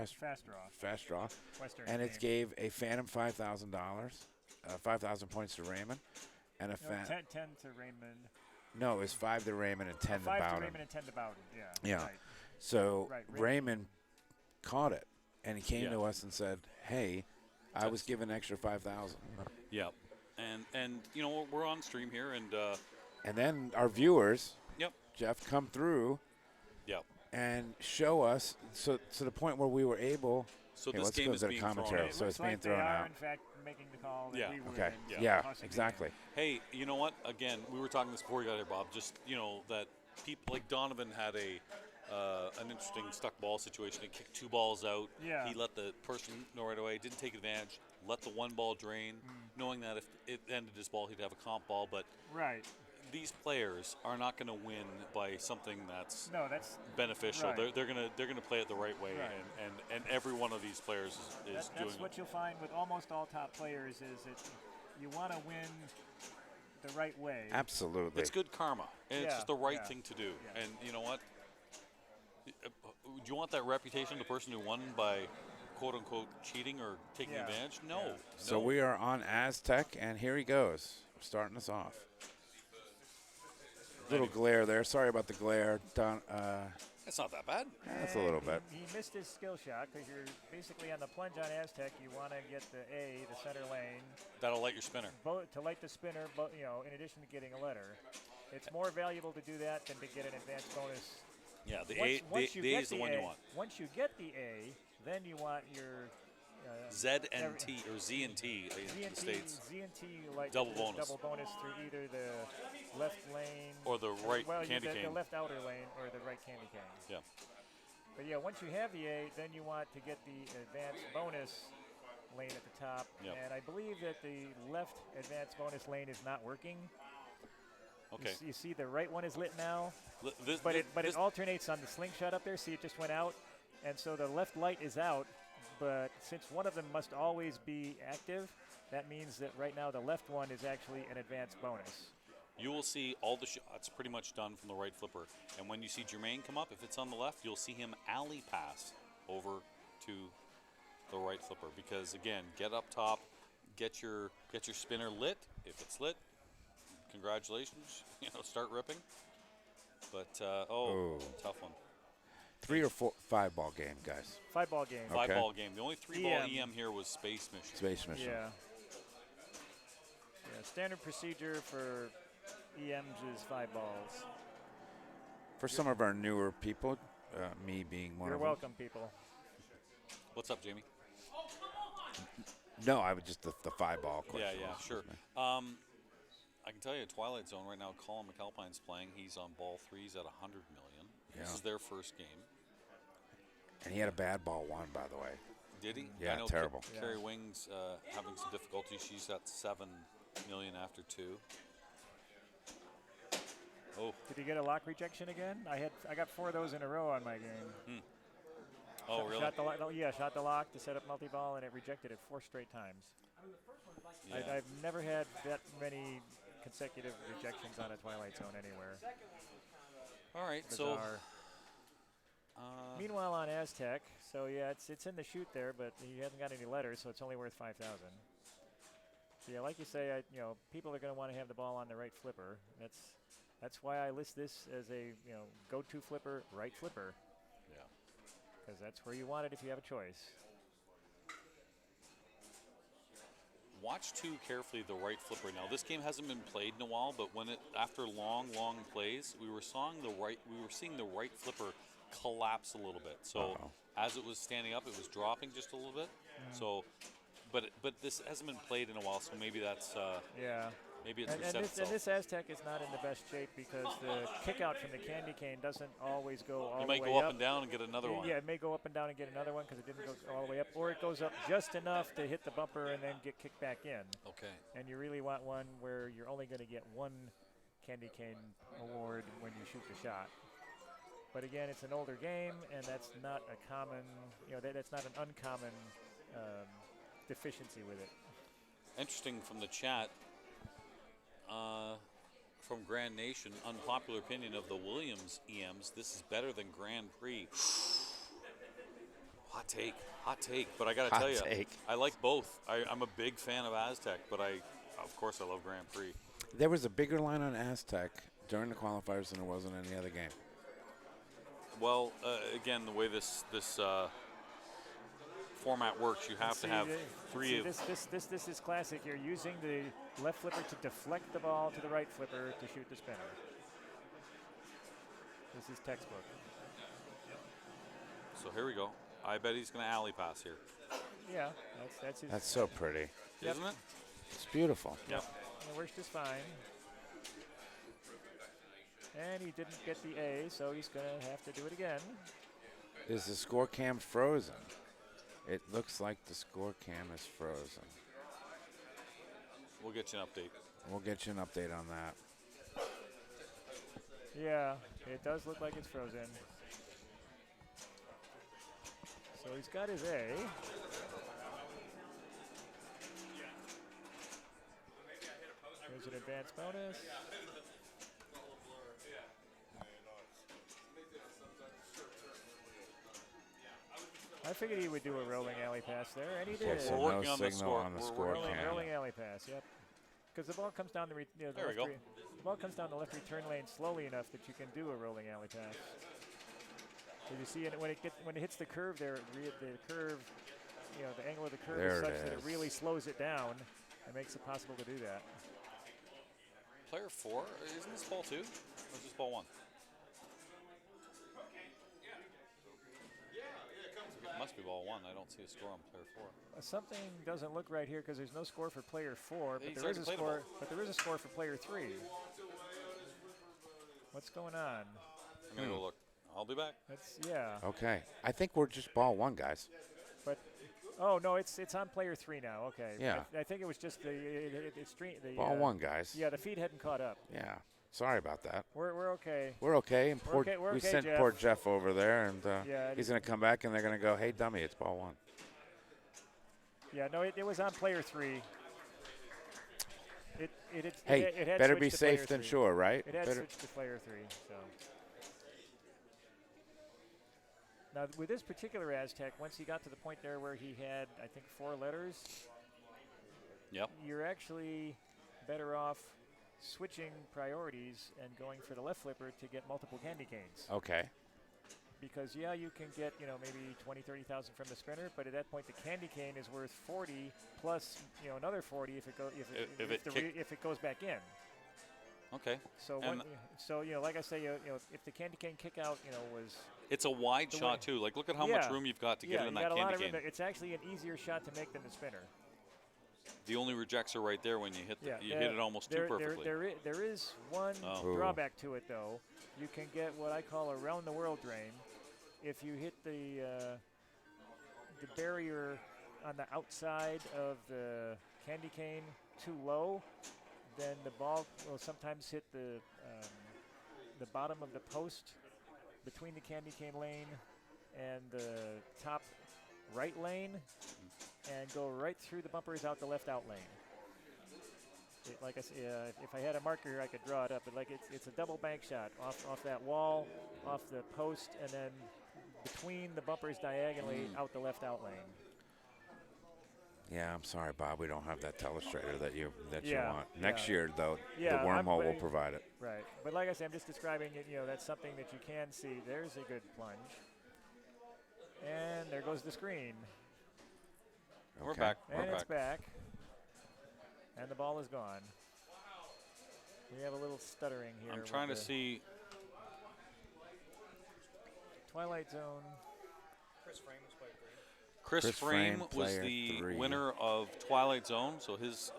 Fast Draw. Western and game. it gave a Phantom $5,000, 5,000 points to Raymond, and a 10 to Raymond. No, it was 5 to Raymond and 10 to Bowden. 5 to Raymond and 10 to Bowden, yeah. Right. So Raymond caught it, and he came to us and said, hey, I was given extra 5,000. Yeah. And we're on stream here, and then our viewers, Jeff, come through and show us to the point where we were able. So this game is being thrown out. So it's being thrown out. In fact, making the call. That we were Okay. Exactly. Hey, you know what? Again, we were talking this before you got here, Bob. Just that people like Donavan had an interesting stuck ball situation. He kicked 2 balls out. Yeah. He let the person know right away. Didn't take advantage. Let the 1 ball drain, knowing that if it ended his ball, he'd have a comp ball. But these players are not going to win by something that's beneficial. They're going to play it the right way, and every one of these players is doing. That's what you'll find with almost all top players is that you want to win the right way. Absolutely, it's good karma, and it's just the right thing to do. Yeah. And you know what? Do you want that reputation, the person who won by quote unquote cheating or taking advantage? No. So we are on Aztec, and here he goes, starting us off. Little glare there. Sorry about the glare. It's not that bad. That's a little bit. He missed his skill shot because you're basically on the plunge on Aztec. You want to get the center lane. That'll light your spinner. To light the spinner, in addition to getting a letter. It's more valuable to do that than to get an advanced bonus. Yeah, the A is the one you want. Once you get the A, then you want your ZNT or ZNT in the States. ZNT like double bonus through either the left lane or the right candy cane. The left outer lane or the right candy cane. Yeah. But once you have the A, then you want to get the advanced bonus lane at the top. Yep. And I believe that the left advanced bonus lane is not working. Okay. You see the right one is lit now, but it alternates on the slingshot up there. See, it just went out, and so the left light is out. But since one of them must always be active, that means that right now the left one is actually an advanced bonus. You will see all the shots pretty much done from the right flipper. And when you see Germaine come up, if it's on the left, you'll see him alley pass over to the right flipper. Because, again, get up top, get your spinner lit. If it's lit, congratulations. Start ripping. But, tough one. 3 or 4, 5 ball game, guys. 5 ball game. 5 ball game. The only 3 ball EM here was Space Mission. Space Mission. Yeah. Standard procedure for EMs is 5 balls. For some of our newer people, me being one You're of them. welcome, people. What's up, Jamie? No, I would just the 5-ball question. Yeah, sure. I can tell you, Twilight Zone right now, Colin McAlpine's playing. He's on ball 3s at 100 million. Yeah. This is their first game. And he had a bad ball 1, by the way. Did he? Yeah, I know terrible. Keri Wing's having some difficulty. She's at 7 million after 2. Oh. Did he get a lock rejection again? I got 4 of those in a row on my game. Oh, really? Shot the lock to set up multi-ball, and it rejected it 4 straight times. Yeah. I've never had that many consecutive rejections on a Twilight Zone anywhere. All right, Bizarre. so. Meanwhile, on Aztec, so yeah, it's in the chute there, but he hasn't got any letters, so it's only worth 5,000. So yeah, like you say, people are going to want to have the ball on the right flipper. That's why I list this as a go-to flipper, right flipper. Yeah. Because that's where you want it if you have a choice. Watch too carefully the right flipper. Now this game hasn't been played in a while, but after long plays, we were seeing the right flipper collapse a little bit. So as it was standing up, it was dropping just a little bit. So, but this hasn't been played in a while, so maybe that's maybe it's reset itself. And this Aztec is not in the best shape because the kick out from the candy cane doesn't always go all the way up. You might go up and down and get another one. Yeah, it may go up and down and get another one because it didn't go all the way up, or it goes up just enough to hit the bumper and then get kicked back in. Okay. And you really want one where you're only going to get 1 candy cane award when you shoot the shot. But again, it's an older game, and that's not a common, that's not an uncommon deficiency with it. Interesting from the chat. From Grand Nation, unpopular opinion of the Williams EMs. This is better than Grand Prix. Hot take. But I got to tell you, I like both. I'm a big fan of Aztec, but of course I love Grand Prix. There was a bigger line on Aztec during the qualifiers than there was in any other game. Well, again, the way this format works, you have to have 3 of. This is classic. You're using the left flipper to deflect the ball to the right flipper to shoot the spinner. This is textbook. So here we go. I bet he's going to alley pass here. Yeah, that's his. That's so pretty. Isn't it? It's beautiful. Yep. It works just fine. And he didn't get the A, so he's going to have to do it again. Is the score cam frozen? It looks like the score cam is frozen. We'll get you an update. We'll get you an update on that. Yeah, it does look like it's frozen. So he's got his A. There's an advanced bonus. I figured he would do a rolling alley pass there, and he did. Okay, so We're working no on the signal score. on the score cam. Rolling alley pass, yep. Because the ball comes down the, there we go. The ball comes down the left return lane slowly enough that you can do a rolling alley pass. So you see it when it hits the curve there, the curve, the angle of the curve is such that it really slows it down and makes it possible to do that. Player 4, isn't this ball 2? Or is this ball 1? It must be ball 1. I don't see a score on player 4. Something doesn't look right here because there's no score for player 4, but He's there is a already played score. the ball. But there is a score for player 3. What's going on? I'm gonna go look. I'll be back. Yeah. Okay. I think we're just ball 1, guys. But oh no, it's on player 3 now. Okay. Yeah. I think it was just the ball 1, guys. Yeah, the feed hadn't caught up. Yeah. Sorry about that. We're okay. We're okay. And We're okay, we Jeff. sent poor Jeff over there, and Yeah, he's going to come back, and they're going to go, hey, dummy, it's ball 1. Yeah, no, it was on player 3. It had better be switched to safe player than 3. sure, right? It had switched to player 3. So now with this particular Aztec, once he got to the point there where he had, I think, 4 letters. Yep. You're actually better off switching priorities and going for the left flipper to get multiple candy canes. Okay. Because yeah, you can get maybe 20, 30,000 from the spinner, but at that point the candy cane is worth 40 plus another 40 if it goes back in. Okay. So like I say, if the candy cane kick out, was it's a wide shot too. Like look at how much room you've got to get it in that candy cane. It's actually an easier shot to make than the spinner. The only rejects are right there when you hit hit it almost too perfectly. There is one drawback to it though. You can get what I call a round the world drain. If you hit the barrier on the outside of the candy cane too low, then the ball will sometimes hit the bottom of the post between the candy cane lane and the top right lane and go right through the bumpers out the left out lane. Like I said, if I had a marker here, I could draw it up. But like it's a double bank shot off that wall, off the post, and then between the bumpers diagonally out the left out lane. Yeah, I'm sorry, Bob. We don't have that telestrator that you want. Next year, though, the Wormhole will provide it. Right. But like I said, I'm just describing it. That's something that you can see. There's a good plunge. And there goes the screen. Okay. We're back. And it's back. And the ball is gone. We have a little stuttering here. I'm trying to see. Twilight Zone. Chris Frame was the winner of Twilight Zone, so his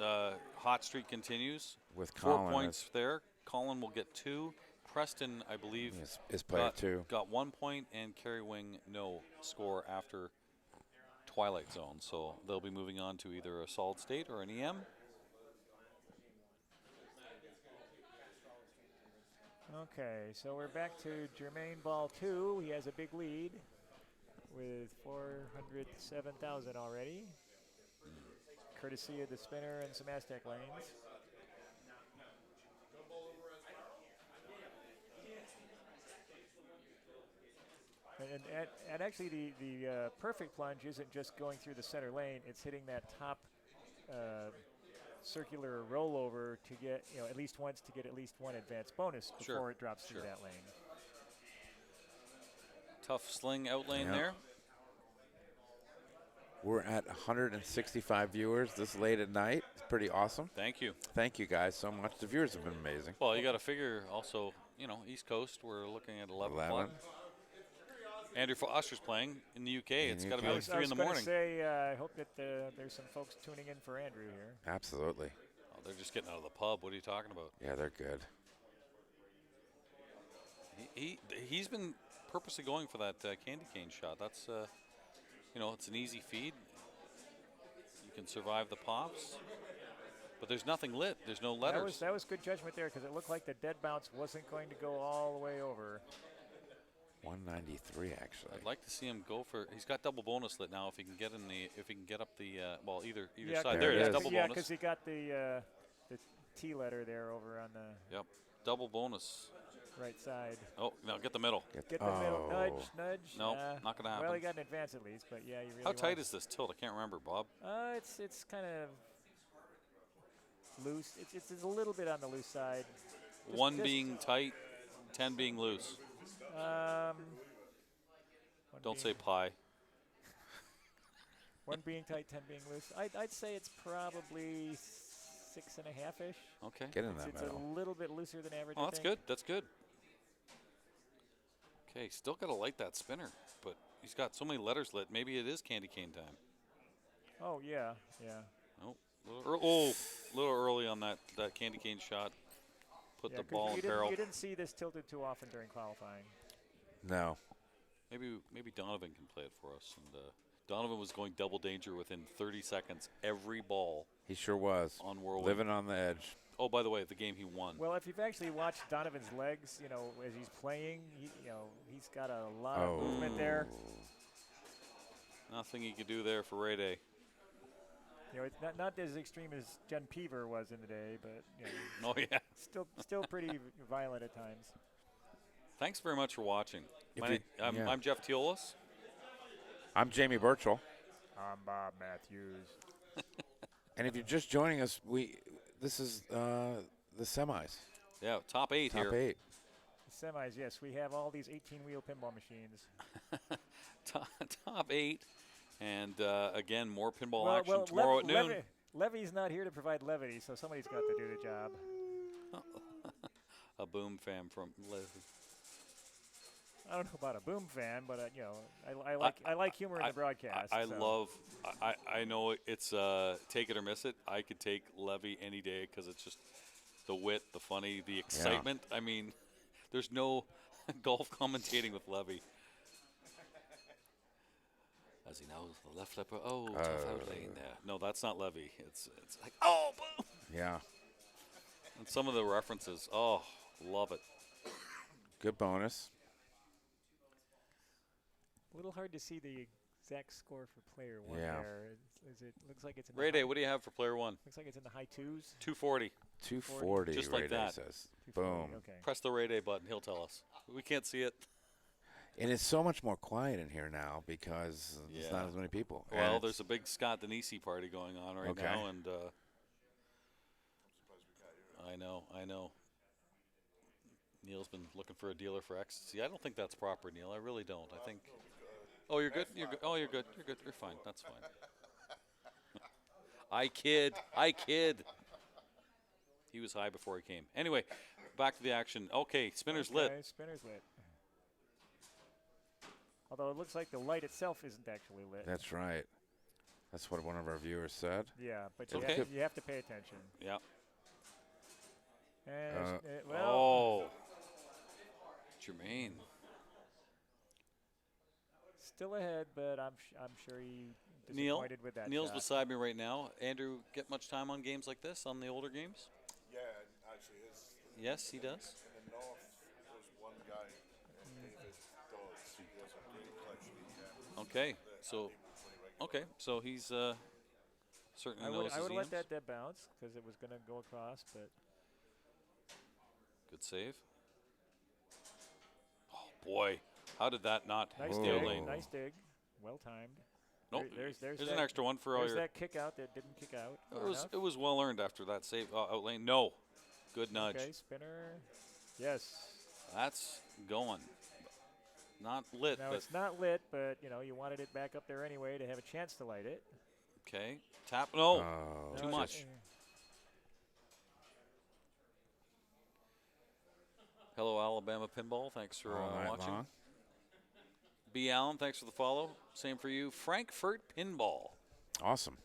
hot streak continues. With 4 points there. Colin will get 2. Preston, I believe, is player 2. Got 1 point, and Keri Wing no score after Twilight Zone. So they'll be moving on to either a solid state or an EM. Okay, so we're back to Germaine ball 2. He has a big lead with 407,000 already, courtesy of the spinner and some Aztec lanes. And actually the perfect plunge isn't just going through the center lane, it's hitting that top circular rollover to get, at least once to get at least one advance bonus before it drops through that lane. Tough sling out lane there. We're at 165 viewers this late at night. It's pretty awesome. Thank you. Thank you guys so much. The viewers have been amazing. Well, you got to figure also, East Coast, we're looking at 11 o'clock. Andrew Foster's playing in the UK. It's got to be like 3 in the morning. I hope that there's some folks tuning in for Andrew here. Absolutely. Oh, they're just getting out of the pub. What are you talking about? Yeah, they're good. He's been purposely going for that candy cane shot. That's, it's an easy feed. You can survive the pops. But there's nothing lit. There's no letters. That was good judgment there because it looked like the dead bounce wasn't going to go all the way over. 193 actually. I'd like to see him go for. He's got double bonus lit now. If he can get up the either side. There it is. Double bonus. Yeah, because he got the T letter there over on the. Yep. Double bonus. Right side. Oh, now get the middle. Get the middle. Nudge. No, not gonna happen. Well, he got an advance at least, but yeah, you really. How tight is this tilt? I can't remember, Bob. It's kind of loose. It's a little bit on the loose side. One being tight, 10 being loose. Don't say pi. 1 being tight, 10 being loose. I'd say it's probably 6.5-ish. Okay. Get in that It's middle. a little bit looser than average. Oh, that's good. That's good. Okay, still got to light that spinner, but he's got so many letters lit. Maybe it is candy cane time. Oh yeah. Oh, a little early on that candy cane shot. Put the ball in barrel. You didn't see this tilted too often during qualifying. No. Maybe Donovan can play it for us. And Donovan was going double danger within 30 seconds every ball. He sure was. On Whirlwind. Living on the edge. Oh, by the way, the game he won. Well, if you've actually watched Donovan's legs, as he's playing, he's got a lot of movement there. Nothing he could do there for Ray Day. It's not as extreme as Jen Peever was in the day, but oh yeah, still pretty violent at times. Thanks very much for watching. I'm Jeff Teolis. I'm Jamie Birchall. I'm Bob Matthews. And if you're just joining us, this is the semis. Yeah, top 8 here. Top 8. The semis, yes. We have all these 18-wheel pinball machines. Top 8. And, again, more pinball action tomorrow at noon. Levy's not here to provide levity, so somebody's got to do the job. a boom fan from Levy. I don't know about a boom fan, but you know, I like humor in the broadcast. I love. I know it's take it or miss it. I could take Levy any day because it's just the wit, the funny, the excitement. I mean, there's no golf commentating with Levy. As he knows, the left flipper. Oh, tough out lane there. No, that's not Levy. It's like boom. Yeah. And some of the references. Oh, love it. Good bonus. A little hard to see the exact score for player one there. Looks like it's in Ray Day, what do you have for player one? Looks like it's in the high twos. 240. 240. Just Ray like Day that. Says. Boom. Okay. Press the Ray Day button. He'll tell us. We can't see it. And it's so much more quiet in here now because there's not as many people. Well, there's a big Scott Denisi party going on right now, and I know. Neil's been looking for a dealer for ecstasy. I don't think that's proper, Neil. I really don't. I think. Oh, you're good. You're good. Oh, you're good. You're good. You're fine. That's fine. I kid. He was high before he came. Anyway, back to the action. Okay, spinner's lit. Spinner's lit. Although it looks like the light itself isn't actually lit. That's right. That's what one of our viewers said. Yeah, but okay. you have to pay attention. Yeah. And Germaine. Still ahead, but I'm sure he disappointed with that. Neil's shot. beside me right now. Andrew, get much time on games like this, on the older games? Yeah, actually is. Yes, he does. In the north, there's one guy, David Dodds. He has a great collection. So he's certainly knows his I would games. let that dead bounce because it was going to go across, but. Good save. Oh, boy. How did that not Nice stay dig. lane? Nice dig. Well timed. Nope. There's an extra one for all your. There's that kick out that didn't kick out. It was well earned after that save out lane. No. Good nudge. Okay, spinner. Yes. That's going. Not lit. Now it's not lit, but you wanted it back up there anyway to have a chance to light it. Okay. Tap. No. Too No, much. Hello, Alabama Pinball. Thanks for watching. Long. B. Allen, thanks for the follow. Same for you. Frankfurt Pinball. Awesome.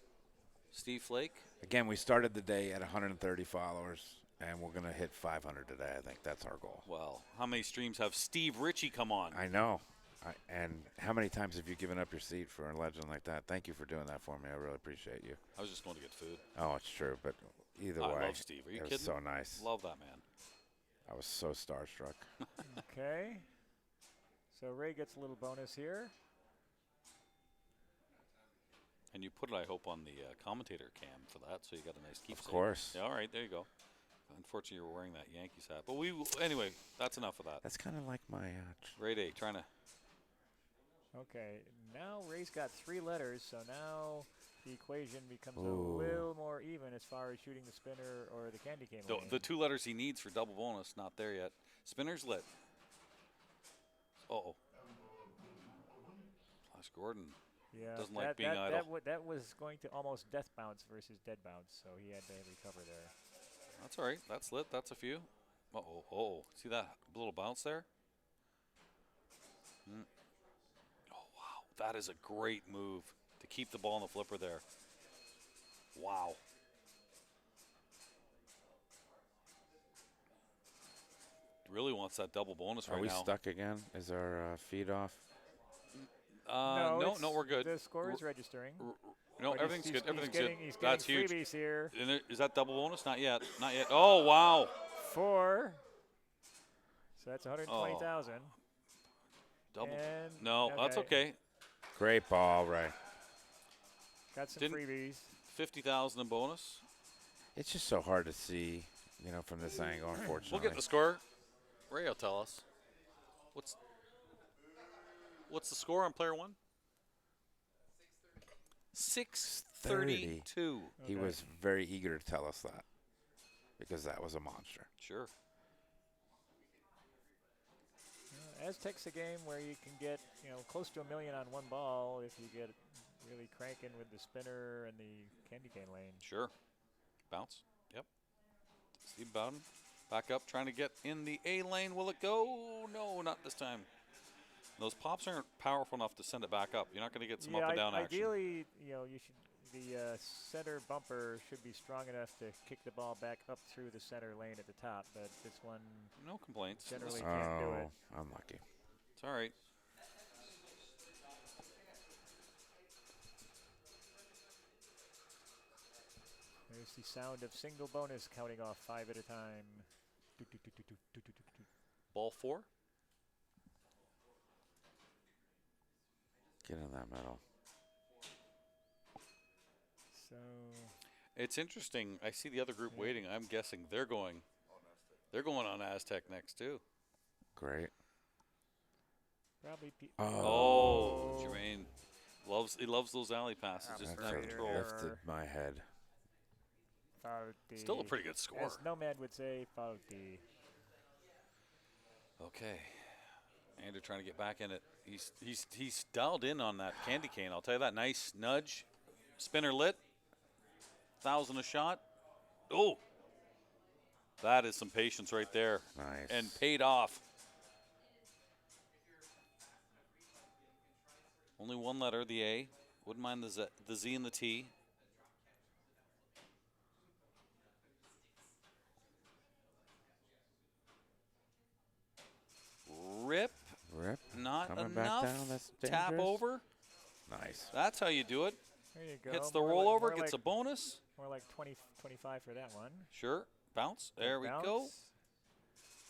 Steve Flake. Again, we started the day at 130 followers, and we're going to hit 500 today. I think that's our goal. Well, how many streams have Steve Richie come on? I know. And how many times have you given up your seat for a legend like that? Thank you for doing that for me. I really appreciate you. I was just going to get food. Oh, it's true. But either way, I love Steve. Are you kidding? It was so nice. Love that man. I was so starstruck. Okay. So Ray gets a little bonus here. And you put it, I hope, on the commentator cam for that, so you got a nice keepsake. Of course. Yeah, all right, there you go. Unfortunately, you were wearing that Yankees hat. But anyway, that's enough of that. That's kind of like my... Ray Day, trying to... Okay, now Ray's got 3 letters, so now the equation becomes a little more even as far as shooting the spinner or the candy cane lane. The 2 letters he needs for double bonus, not there yet. Spinner's lit. Uh-oh. Flash Gordon doesn't like being idle. That was going to almost death bounce versus dead bounce, so he had to recover there. That's all right. That's lit. That's a few. Uh-oh. Oh, see that little bounce there? Oh, wow. That is a great move to keep the ball in the flipper there. Wow. Really wants that double bonus right now. Are we stuck again? Is our feed off? No, we're good. The score is registering. No, everything's good. Everything's good. He's That's getting huge. freebies here. Is that double bonus? Not yet. Not yet. Oh, wow. 4. So that's 120,000. Double. And no, that's okay. Great ball, Ray. Got some freebies. 50,000 in bonus. It's just so hard to see, from this angle, unfortunately. We'll get the score. Ray will tell us. What's the score on player one? 632. He was very eager to tell us that because that was a monster. Sure. Aztec's a game where you can get close to $1 million on one ball if you get really cranking with the spinner and the candy cane lane. Sure. Bounce. Yep. Steve Bowden. Back up, trying to get in the A lane. Will it go? No, not this time. Those pops aren't powerful enough to send it back up. You're not going to get some up and down action. Ideally, the center bumper should be strong enough to kick the ball back up through the center lane at the top, but this one, no complaints. Generally can't do it. Unlucky. It's all right. There's the sound of single bonus counting off 5 at a time. Ball 4. Get in that middle. So it's interesting. I see the other group waiting. I'm guessing they're going on Aztec next too. Great. Probably. Germaine loves those alley passes. Just not control. Lifted my head. Still a pretty good score. As Nomad would say, faulty. Okay. Andrew trying to get back in it. He's dialed in on that candy cane. I'll tell you that. Nice nudge. Spinner lit. 1,000 a shot. Oh. That is some patience right there. Nice. And paid off. Only one letter, the A. Wouldn't mind the Z and the T. Rip. Not Coming enough. Back down. That's Tap dangerous. over. Nice. That's how you do it. There you go. Hits the More rollover, like, gets a bonus. More like 20, 25 for that one. Sure. Bounce. There we Bounce. go.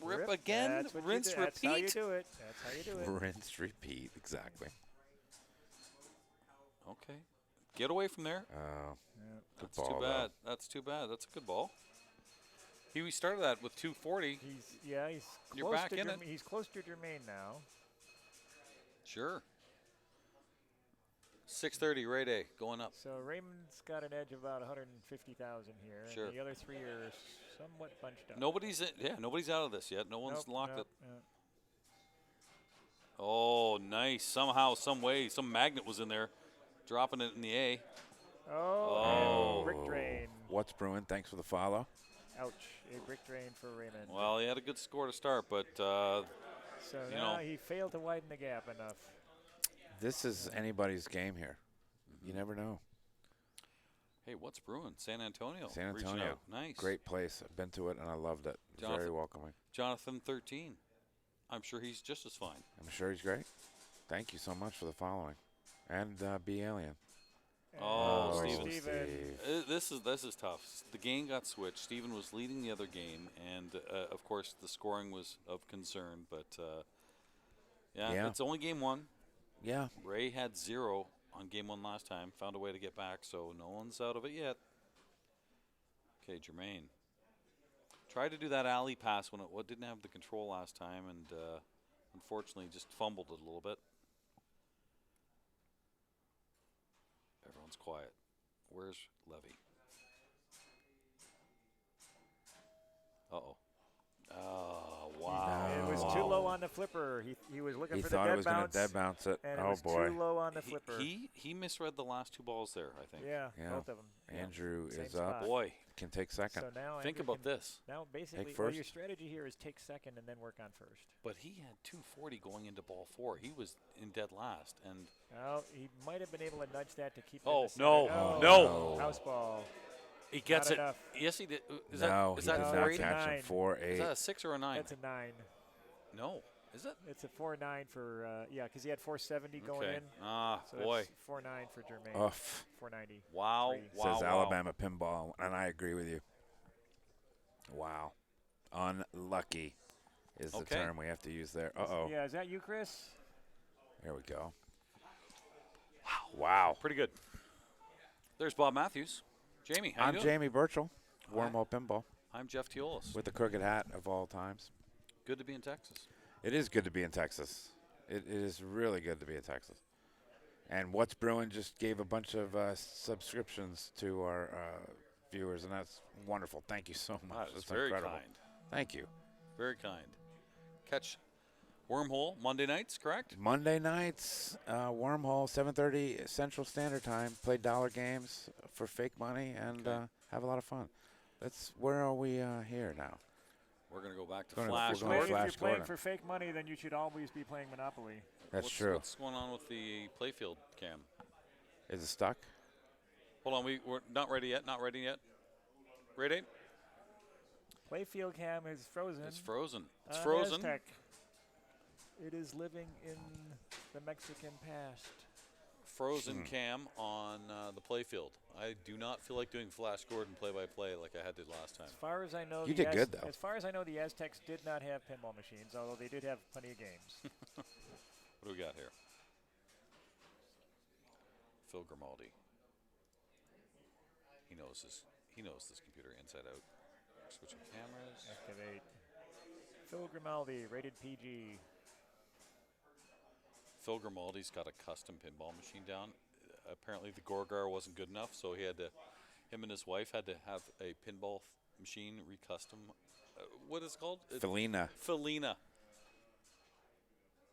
Rip again. Rinse, repeat. That's how you do it. That's how you do it. Rinse, repeat. Exactly. Okay. Get away from there. Oh. That's too bad. That's too bad. That's a good ball. We started that with 240. He's You're close back to in it. He's close to Germaine now. Sure. 630, right A, going up. So Raymond's got an edge of about 150,000 here. Sure. And the other 3 are somewhat bunched up. Nobody's nobody's out of this yet. No one's locked it. Nope. Oh, nice. Somehow, some way, some magnet was in there, dropping it in the A. And brick drain. What's brewing? Thanks for the follow. Ouch. A brick drain for Raymond. Well, he had a good score to start, but so now he failed to widen the gap enough. This is anybody's game here. You never know. Hey, what's brewing? San Antonio. San reaching Antonio. out. Nice. Great place. I've been to it, and I loved it. Very welcoming. Jonathan 13. I'm sure he's just as fine. I'm sure he's great. Thank you so much for the following. And B Alien. Oh, Steven. Steve. This is tough. The game got switched. Steven was leading the other game, and of course the scoring was of concern. But yeah, it's only game 1. Yeah. Ray had 0 on game 1 last time. Found a way to get back, so no one's out of it yet. Okay, Germaine. Tried to do that alley pass when it didn't have the control last time, and unfortunately just fumbled it a little bit. Everyone's quiet. Where's Levy? Uh-oh. Oh, wow. It was too low on the flipper. He was looking for the dead bounce. He thought it was going to dead bounce it. And oh, it was boy. too low on the flipper. He misread the last 2 balls there, I think. Yeah, both of them. Andrew Same is spot. up. Boy. Can take second. So now Think Andrew about this. Now basically, your strategy here is take second and then work on first. But he had 240 going into ball 4. He was in dead last, and he might have been able to nudge that to keep. Oh, it in no, the no. House ball. He gets Not it. enough. Yes, he did. Is no, that he did not 4-8? catch him. 4-8. Is that a 6 or a 9? That's a 9. No, is it? It's a 4-9 for because he had 470 going in. Ah, so boy. 4-9 for Germaine. 490. Wow. Says Alabama pinball, and I agree with you. Wow. Unlucky is the term we have to use there. Uh-oh. Yeah, is that you, Chris? There we go. Wow. Pretty good. There's Bob Matthews. Jamie, how you doing? I'm Jamie Birchall, Wormhole Pinball. I'm Jeff Teolis. With the crooked hat of all times. Good to be in Texas. It is good to be in Texas. It is really good to be in Texas. And What's Brewing just gave a bunch of subscriptions to our viewers, and that's wonderful. Thank you so much. That's That's very incredible. kind. Thank you. Very kind. Catch Wormhole Monday nights, correct? Monday nights, Wormhole, 7:30 Central Standard Time. Play dollar games for fake money and have a lot of fun. Where are we here now? We're going to go back to We're Flash. going to If Flash you're playing Gordon. for fake money, then you should always be playing Monopoly. That's true. What's going on with the playfield cam? Is it stuck? Hold on, we're not ready yet. Not ready yet. Ready? Playfield cam is frozen. It's frozen. It's frozen. Aztec. It is living in the Mexican past. Frozen cam on the playfield. I do not feel like doing Flash Gordon play-by-play like I had to last time. As far as I know, You did good, though. As far as I know, the Aztecs did not have pinball machines, although they did have plenty of games. What do we got here? Phil Grimaldi. He knows this computer inside out. Switching cameras. Activate. Phil Grimaldi, rated PG. Phil Grimaldi's got a custom pinball machine down. Apparently the Gorgar wasn't good enough, so him and his wife had to have a pinball machine recustom. What is it called? Felina. Felina.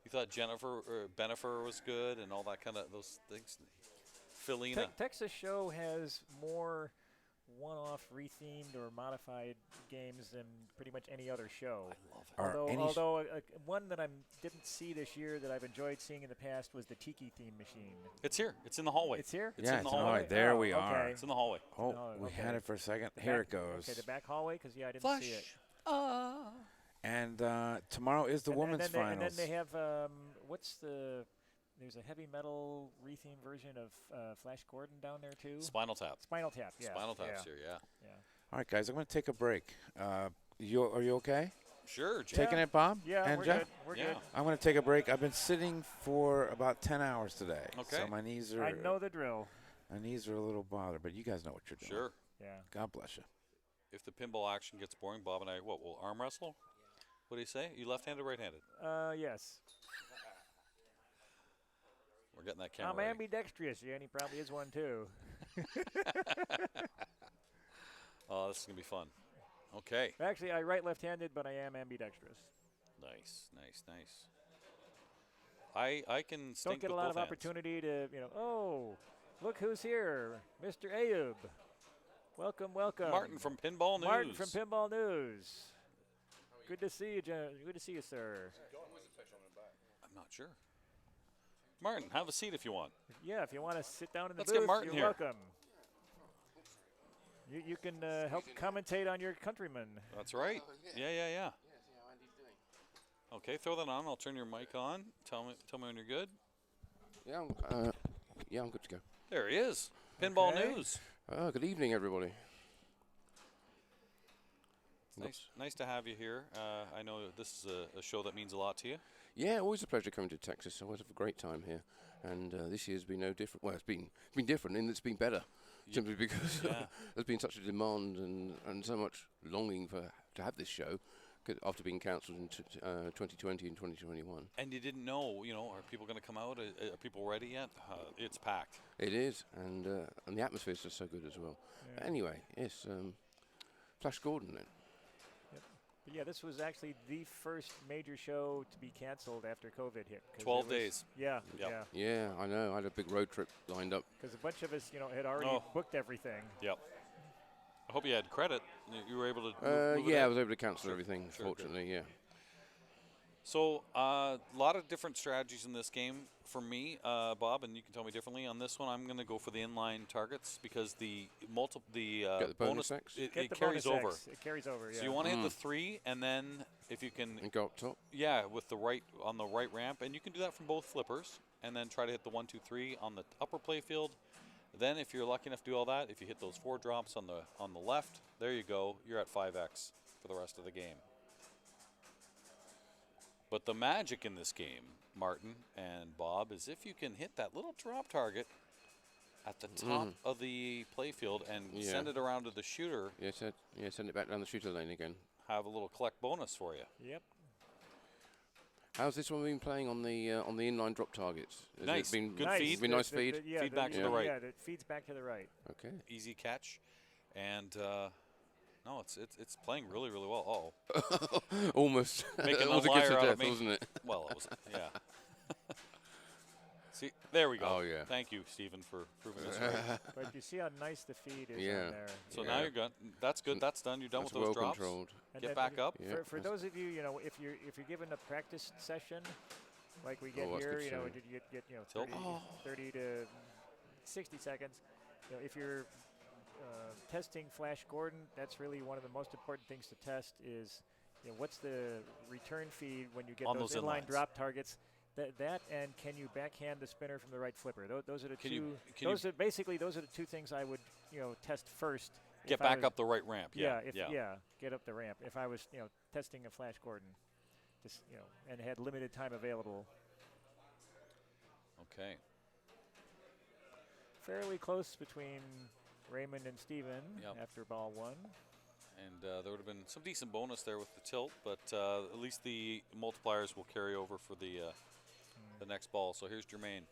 You thought Jennifer or Benifer was good and all that kind of those things. Felina. Texas Show has more one-off rethemed or modified games than pretty much any other show. I love it. Although one that I didn't see this year that I've enjoyed seeing in the past was the Tiki theme machine. It's here. It's in the hallway. It's here? It's in the hallway. There we are. Okay. It's in the hallway. Oh, we had it for a second. Here it goes. Okay, the back hallway, because, I didn't Flash. see it. And tomorrow is the women's finals. And then they have, there's a heavy metal rethemed version of Flash Gordon down there, too? Spinal Tap. Spinal Tap, yeah. Spinal Tap's here, yeah. All right, guys, I'm going to take a break. Are you okay? Sure, Jeff. Taking it, Bob? Yeah, and we're Jeff? good. We're good. I'm going to take a break. I've been sitting for about 10 hours today. Okay. So my knees are... I know the drill. My knees are a little bothered, but you guys know what you're doing. Sure. Yeah. God bless you. If the pinball action gets boring, Bob and I, we'll arm wrestle? What do you say? You left-handed or right-handed? Yes. We're getting that camera I'm ready. ambidextrous, and he probably is one, too. Oh, this is going to be fun. Okay. Actually, I write left-handed, but I am ambidextrous. Nice. I can stink Don't get a with lot both of hands. opportunity to, look who's here, Mr. Ayub. Welcome. Martin from Pinball News. Martin from Pinball News. Good to see you, Good to see you, sir. I'm not sure. Martin, have a seat if you want. Yeah, if you want to sit down in the Let's booth, get Martin you're here. welcome. You can help commentate on your countrymen. That's right. Yeah. Okay, throw that on. I'll turn your mic on. Tell me when you're good. Yeah, I'm good to go. There he is. Pinball Okay. News. Good evening, everybody. Nice to have you here. I know this is a show that means a lot to you. Yeah, always a pleasure coming to Texas. I always have a great time here, and this year's been no different. Well, it's been different in that it's been better, simply because there's been such a demand and so much longing to have this show after being cancelled in 2020 and 2021. And you didn't know, are people going to come out? Are people ready yet? It's packed. It is, and the atmosphere is just so good as well. Yeah. Anyway, it's Flash Gordon then. But yeah, this was actually the first major show to be canceled after COVID hit. 12 days. Yeah, Yep. Yeah, I know. I had a big road trip lined up. Because a bunch of us, had already booked everything. Yep. I hope you had credit. You were able to move it I out. was able to cancel everything, fortunately, yeah. So a lot of different strategies in this game for me, Bob, and you can tell me differently. On this one, I'm going to go for the inline targets because the Get the bonus X? it Get the carries bonus over. X. It carries over, yeah. So you want to hit the 3, and then if you can... And go up top? Yeah, with the right on the right ramp. And you can do that from both flippers, and then try to hit the 1, 2, 3 on the upper playfield. Then if you're lucky enough to do all that, if you hit those 4 drops on the left, there you go. You're at 5x for the rest of the game. But the magic in this game, Martin and Bob, is if you can hit that little drop target at the top of the playfield and send it around to the shooter. Send it back down the shooter lane again. Have a little collect bonus for you. Yep. How's this one been playing on the inline drop targets? Has Nice. it been Good Nice. feed. Been nice feed? Feedback to the right. Yeah, it feeds back to the right. Okay. Easy catch. And no, it's playing really, really well. Oh. Almost. Making it a was a liar kiss of out of death, me. wasn't it? Well, it was, yeah. See, there we go. Oh, yeah. Thank you, Stephen, for proving this right. But you see how nice the feed is Yeah. on there. So now you're good. That's good. That's done. You're done with those well drops. controlled. And Get then back up. Yeah. For those of you, if you're given a practice session, like we get that's here, good you showing. get 30, Tilt. 30 to 60 seconds. If you're testing Flash Gordon, that's really one of the most important things to test is, what's the return feed when you get On those those inline inlines. drop targets. That and can you backhand the spinner from the right flipper? Those are the two. Those are the two things I would test first. Get back up the right ramp. Yeah. Get up the ramp. If I was testing a Flash Gordon, just and had limited time available. Okay. Fairly close between Raymond and Steven after ball one. And there would have been some decent bonus there with the tilt, but at least the multipliers will carry over for the next ball. So here's Germaine.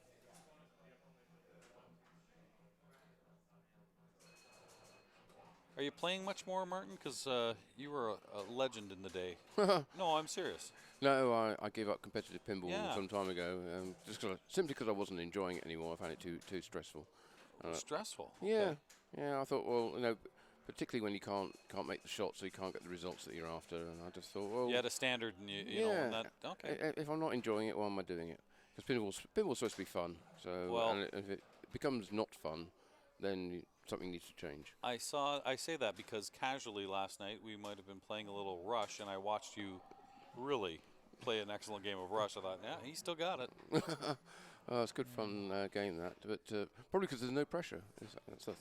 Are you playing much more, Martin? Because you were a legend in the day. No, I'm serious. No, I gave up competitive pinball some time ago, simply because I wasn't enjoying it anymore. I found it too stressful. Stressful? Yeah, okay. I thought, well, particularly when you can't make the shots, so you can't get the results that you're after. And I just thought, well, you had a standard, and you know, and that, okay. If I'm not enjoying it, why am I doing it? Because pinball's supposed to be fun. So, and if it becomes not fun, then something needs to change. I say that because casually last night we might have been playing a little Rush, and I watched you really play an excellent game of Rush. I thought, yeah, he still got it. It's a good fun game, that, but probably because there's no pressure.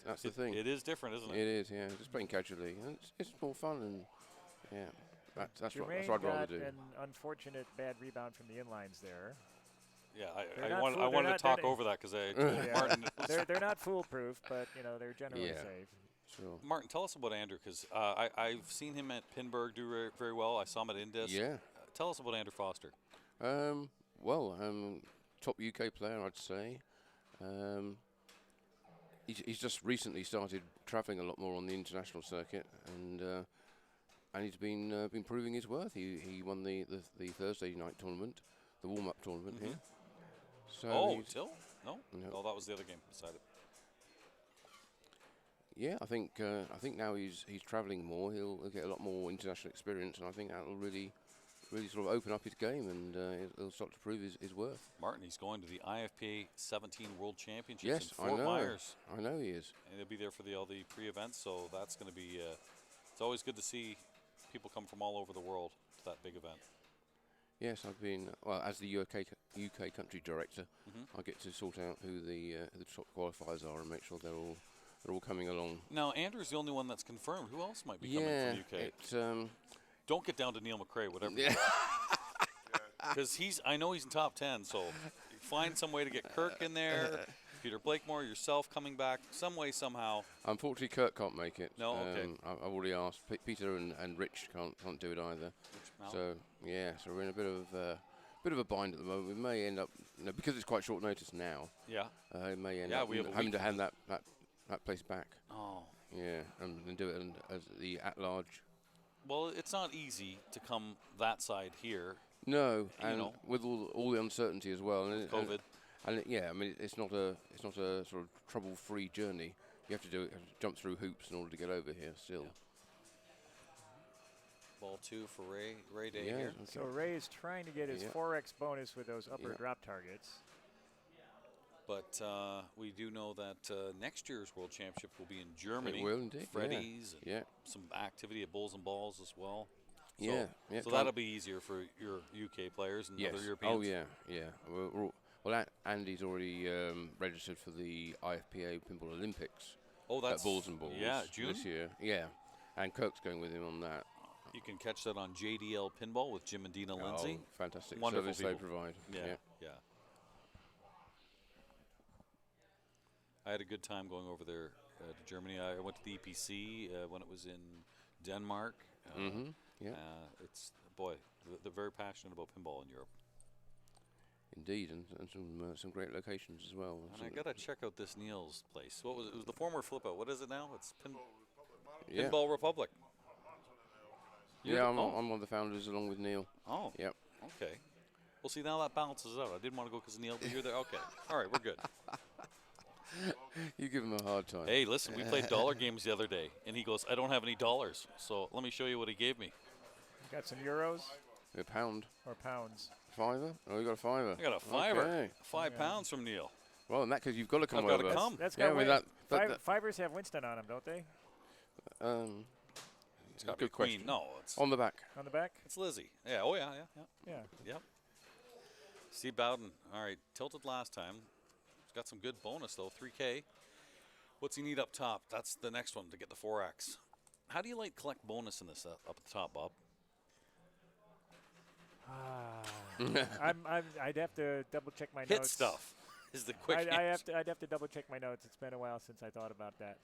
That's the thing. It is different, isn't it? It is, yeah. Just playing casually, and it's more fun, and that's what I'd rather do. An unfortunate bad rebound from the inlines there. Yeah, I wanted to talk over that because Martin. They're not foolproof, but they're generally safe. Sure. Martin, tell us about Andrew, because I've seen him at Pinburg do very well. I saw him at Indus. Yeah. Tell us about Andrew Foster. Top UK player, I'd say. He's just recently started travelling a lot more on the international circuit, and he's been proving his worth. He won the Thursday night tournament, the warm-up tournament here. So Till? No? Oh, that was the other game beside it. Yeah, I think now he's travelling more. He'll get a lot more international experience, and I think that will really sort of open up his game, and he'll start to prove his worth. Martin, he's going to the IFPA 17 World Championships yes, in Fort Myers. I know he is. And he'll be there for all the pre-events, so that's going to be it's always good to see people come from all over the world to that big event. Yes, I've been, as the UK country director, I get to sort out who the top qualifiers are and make sure they're all coming along. Now, Andrew's the only one that's confirmed. Who else might be coming from the UK? Don't get down to Neil McRae, whatever. Because I know he's in top 10, so find some way to get Kirk in there, Peter Blakemore, yourself coming back, some way, somehow. Unfortunately, Kirk can't make it. No, okay. I've already asked. Peter and Rich can't do it either. So we're in a bit of a bind at the moment. We may end up, because it's quite short notice now. Yeah. We may end up having to hand that place back. Oh. Yeah, and do it as the at-large. Well, it's not easy to come that side here. No, and with all the uncertainty as well. And COVID. It's not a sort of trouble-free journey. You have to jump through hoops in order to get over here still. Yeah. Ball 2 for Ray Day here. Okay. So Ray is trying to get his 4x bonus with those upper drop targets. But we do know that next year's World Championship will be in Germany. It will indeed. Freddy's. And some activity at Bulls and Balls as well. So, so that'll be easier for your UK players and other Europeans. Oh, yeah. Andy's already registered for the IFPA Pinball Olympics. Oh, that's at Balls and Balls. Yeah, June this year. Yeah, and Kirk's going with him on that. You can catch that on JDL Pinball with Jim and Dina Lindsay. Oh, fantastic Wonderful service people. they provide. Yeah. I had a good time going over there to Germany. I went to the EPC when it was in Denmark. They're very passionate about pinball in Europe. Indeed, and some great locations as well. And I gotta check out this Neil's place. It was the former Flip Out. What is it now? It's Pinball Republic. I'm one of the founders along with Neil. Oh. Yep. Okay. Well, see, now that balances out. I didn't want to go because Neil, but you're there. Okay. All right, we're good. You give him a hard time. Hey, listen, we played dollar games the other day, and he goes, I don't have any dollars. So let me show you what he gave me. Got some euros? A pound. Or pounds? Fiver? Oh, you got a fiver. I got a fiver. Okay. 5 pounds from Neil. Well, in that case, you've got to come I've over. got to come. That's got fivers have Winston on them, don't they? It's got to be Queen. No, it's on the back. On the back? It's Lizzie. Yeah. Oh, yeah. Yeah. Steve Bowden. All right. Tilted last time. He's got some good bonus, though. 3K. What's he need up top? That's the next one to get the 4X. How do you like collect bonus in this up at the top, Bob? I'd have to double check my notes. Hit stuff is the quick answer. I'd have to double check my notes. It's been a while since I thought about that.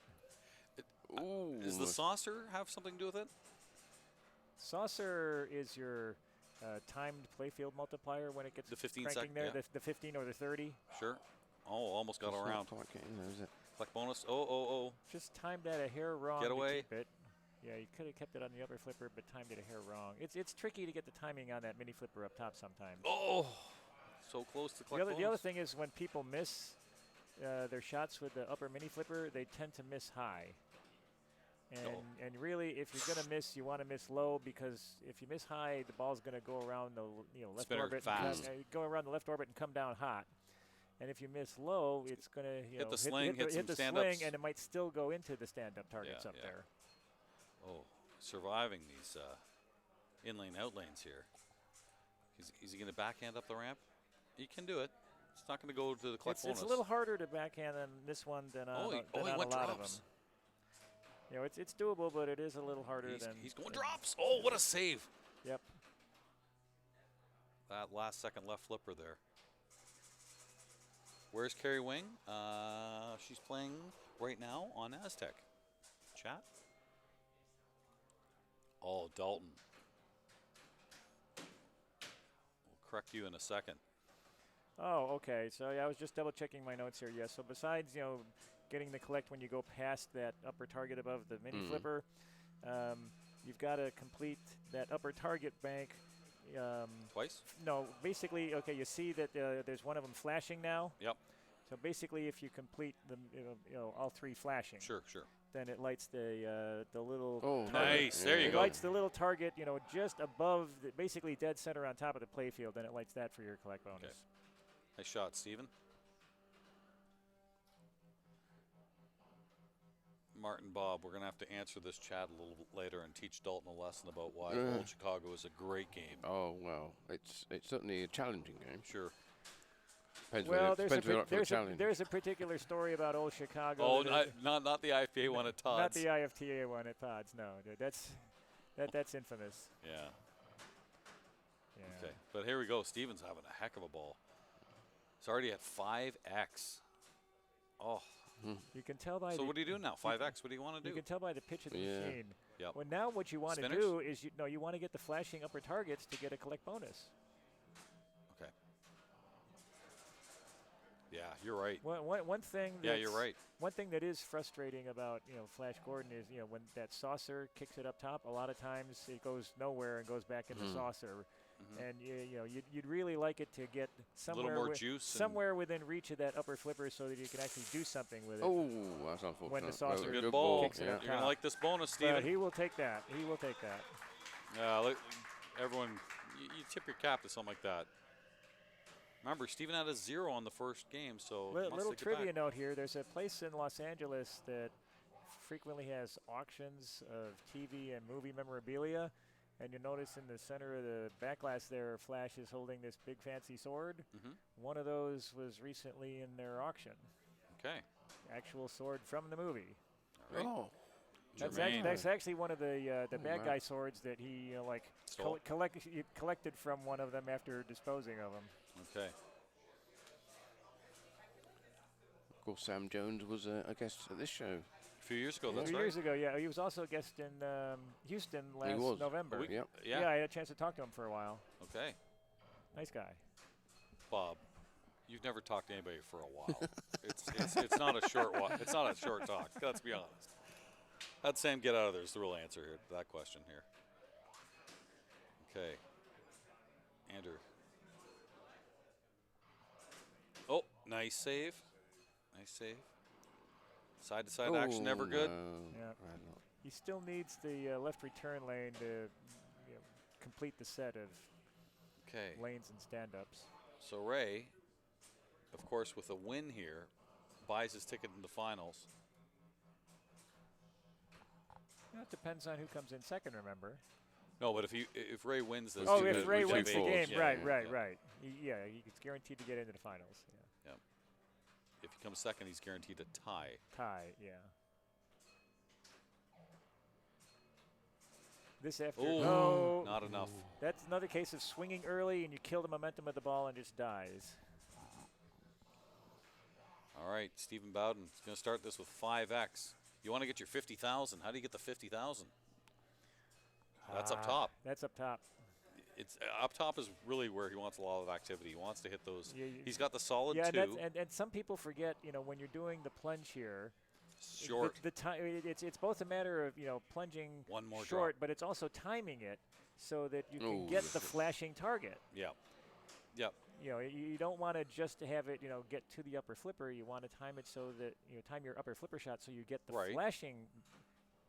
Does the saucer have something to do with it? Saucer is your timed playfield multiplier when it gets the 15 cranking there, the 15 or the 30. Sure. Oh, almost got around. Collect bonus. Oh. Just timed that a hair wrong. Get away. To keep it. Yeah, you could have kept it on the upper flipper, but timed it a hair wrong. It's tricky to get the timing on that mini flipper up top sometimes. Oh, so close to collect bonus. The other thing is when people miss their shots with the upper mini flipper, they tend to miss high. And really, if you're going to miss, you want to miss low, because if you miss high, the ball's going to go around the left Spinner orbit, fast. go around the left orbit and come down hot. And if you miss low, it's going to hit the sling, hit the sling, and it might still go into the stand-up targets up there. Oh, surviving these in-lane, out-lanes here. Is he going to backhand up the ramp? He can do it. It's not going to go to the collect bonus. It's a little harder to backhand on this one than on a lot of them. It's doable, but it is a little harder than... He's going drops. Oh, what a save. Yep. That last second left flipper there. Where's Keri Wing? She's playing right now on Aztec. Chat. Oh, Dalton. We'll correct you in a second. Oh, okay. So I was just double checking my notes here. Yes. So besides, getting the collect when you go past that upper target above the mini flipper, you've got to complete that upper target bank. Twice? No, basically, okay, you see that there's one of them flashing now. Yep. So basically, if you complete the, all 3 flashing. Sure. Then it lights the little. Oh, nice! There you go. It lights the little target, just above, basically dead center on top of the playfield. Then it lights that for your collect bonus. Okay. Nice shot, Steven. Martin, Bob, we're going to have to answer this chat a little bit later and teach Dalton a lesson about why Old Chicago is a great game. Oh, well, it's certainly a challenging game. Sure. There's a particular story about Old Chicago. Oh, not the IFTA one at Todd's. Not the IFTA one at Todd's, no. That's infamous. Yeah. Okay, but here we go. Steven's having a heck of a ball. It's already at 5X. Oh. You can tell by. So what do you do now? 5X. What do you want to do? You can tell by the pitch of the machine. Yep. Well, now what you want to do is you want to get the flashing upper targets to get a collect bonus. Okay. Yeah, you're right. One thing. Yeah, you're right. One thing that is frustrating about Flash Gordon is when that saucer kicks it up top, a lot of times it goes nowhere and goes back in the saucer. And you'd really like it to get somewhere, a little more juice, somewhere within reach of that upper flipper, so that you can actually do something with it. Oh, that's unfortunate. When the saucer good ball. kicks it up top. You're gonna like this bonus, Steven. He will take that. He will take that. Everyone, you tip your cap to something like that. Remember, Steven had a 0 on the first game, so little trivia note here: there's a place in Los Angeles that frequently has auctions of TV and movie memorabilia. And you notice in the center of the back glass there, Flash is holding this big fancy sword. One of those was recently in their auction. Okay. Actual sword from the movie. All right. That's actually one of the bad guy swords that he collected from one of them after disposing of them. Okay. Of course, Sam Jones was a guest at this show. A few years ago, that's right. A few years ago, yeah. He was also a guest in Houston last November. Yeah, I had a chance to talk to him for a while. Okay. Nice guy. Bob, you've never talked to anybody for a while. It's not a short while. It's not a short talk. Let's be honest. How'd Sam get out of there is the real answer here to that question here. Okay. Andrew. Nice save. Nice save. Side-to-side action, never good. Yeah. He still needs the left return lane to complete the set of lanes and stand-ups. So Ray, of course, with a win here, buys his ticket in the finals. It depends on who comes in second, remember. No, but if Ray wins this, if Ray wins the game, right. He's guaranteed to get into the finals. Yeah. If he comes second, he's guaranteed a tie. This after not enough. That's another case of swinging early and you kill the momentum of the ball and just dies. All right, Stephen Bowden is going to start this with 5x. You want to get your 50,000. How do you get the 50,000? That's up top. That's up top. It's up top is really where he wants a lot of activity. He wants to hit those. He's got the solid 2. And some people forget, when you're doing the plunge here, short. The time it's both a matter of plunging one more short, drop. but it's also timing it so that you can get the flashing target. Yep. You don't want to just have it get to the upper flipper. You want to time it so that time your upper flipper shot so you get the flashing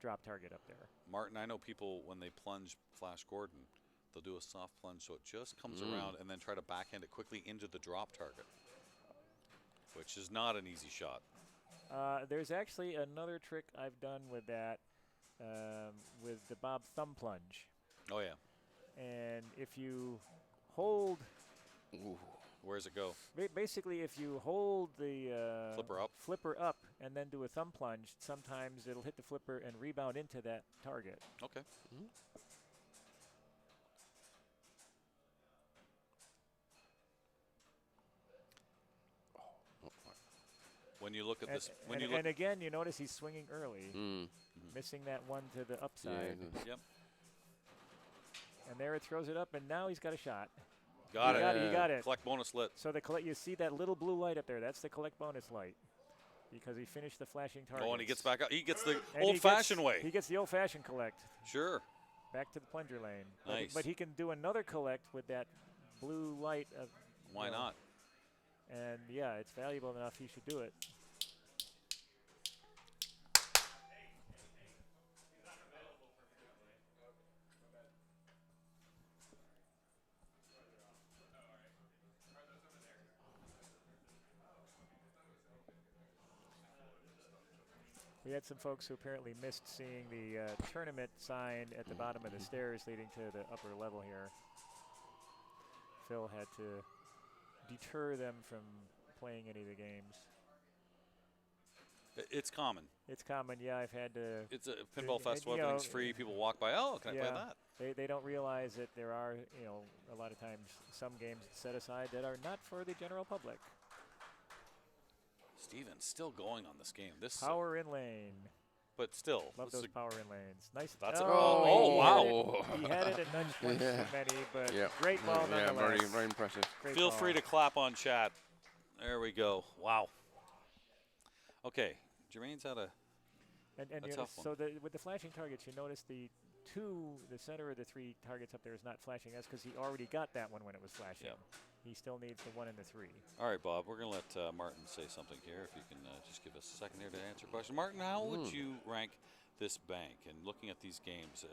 drop target up there. Martin, I know people when they plunge Flash Gordon, they'll do a soft plunge so it just comes around and then try to backhand it quickly into the drop target, which is not an easy shot. There's actually another trick I've done with that, with the Bob thumb plunge. Oh, yeah. And if you hold... Where's it go? Basically, if you hold the flipper up and then do a thumb plunge, sometimes it'll hit the flipper and rebound into that target. Okay. When you look at this, and again, you notice he's swinging early, missing that one to the upside. Yep. And there it throws it up, and now he's got a shot. Got it. You got it. Collect bonus lit. So you see that little blue light up there. That's the collect bonus light, because he finished the flashing target. Oh, and he gets back up. He gets the old-fashioned way. He gets the old-fashioned collect. Sure. Back to the plunger lane. Nice. But he can do another collect with that blue light. Why not? And yeah, it's valuable enough. He should do it. We had some folks who apparently missed seeing the tournament sign at the bottom of the stairs leading to the upper level here. Phil had to deter them from playing any of the games. It's common. It's common, yeah. I've had to. It's a pinball festival. Everything's free. People walk by. Oh, can I play that? They don't realize that there are, a lot of times some games set aside that are not for the general public. Steven's still going on this game. This power in lane. But still. Love those power in lanes. Nice. That's wow. He had it and nudged one too many, but great ball nonetheless. Yeah, very impressive. Feel free to clap on chat. There we go. Wow. Okay. Germaine's had a tough one. So with the flashing targets, you notice the center of the 3 targets up there is not flashing. That's because he already got that one when it was flashing. Yep. He still needs the 1 and the 3. All right, Bob, we're going to let Martin say something here. If you can just give us a second here to answer a question. Martin, how would you rank this bank? And looking at these games,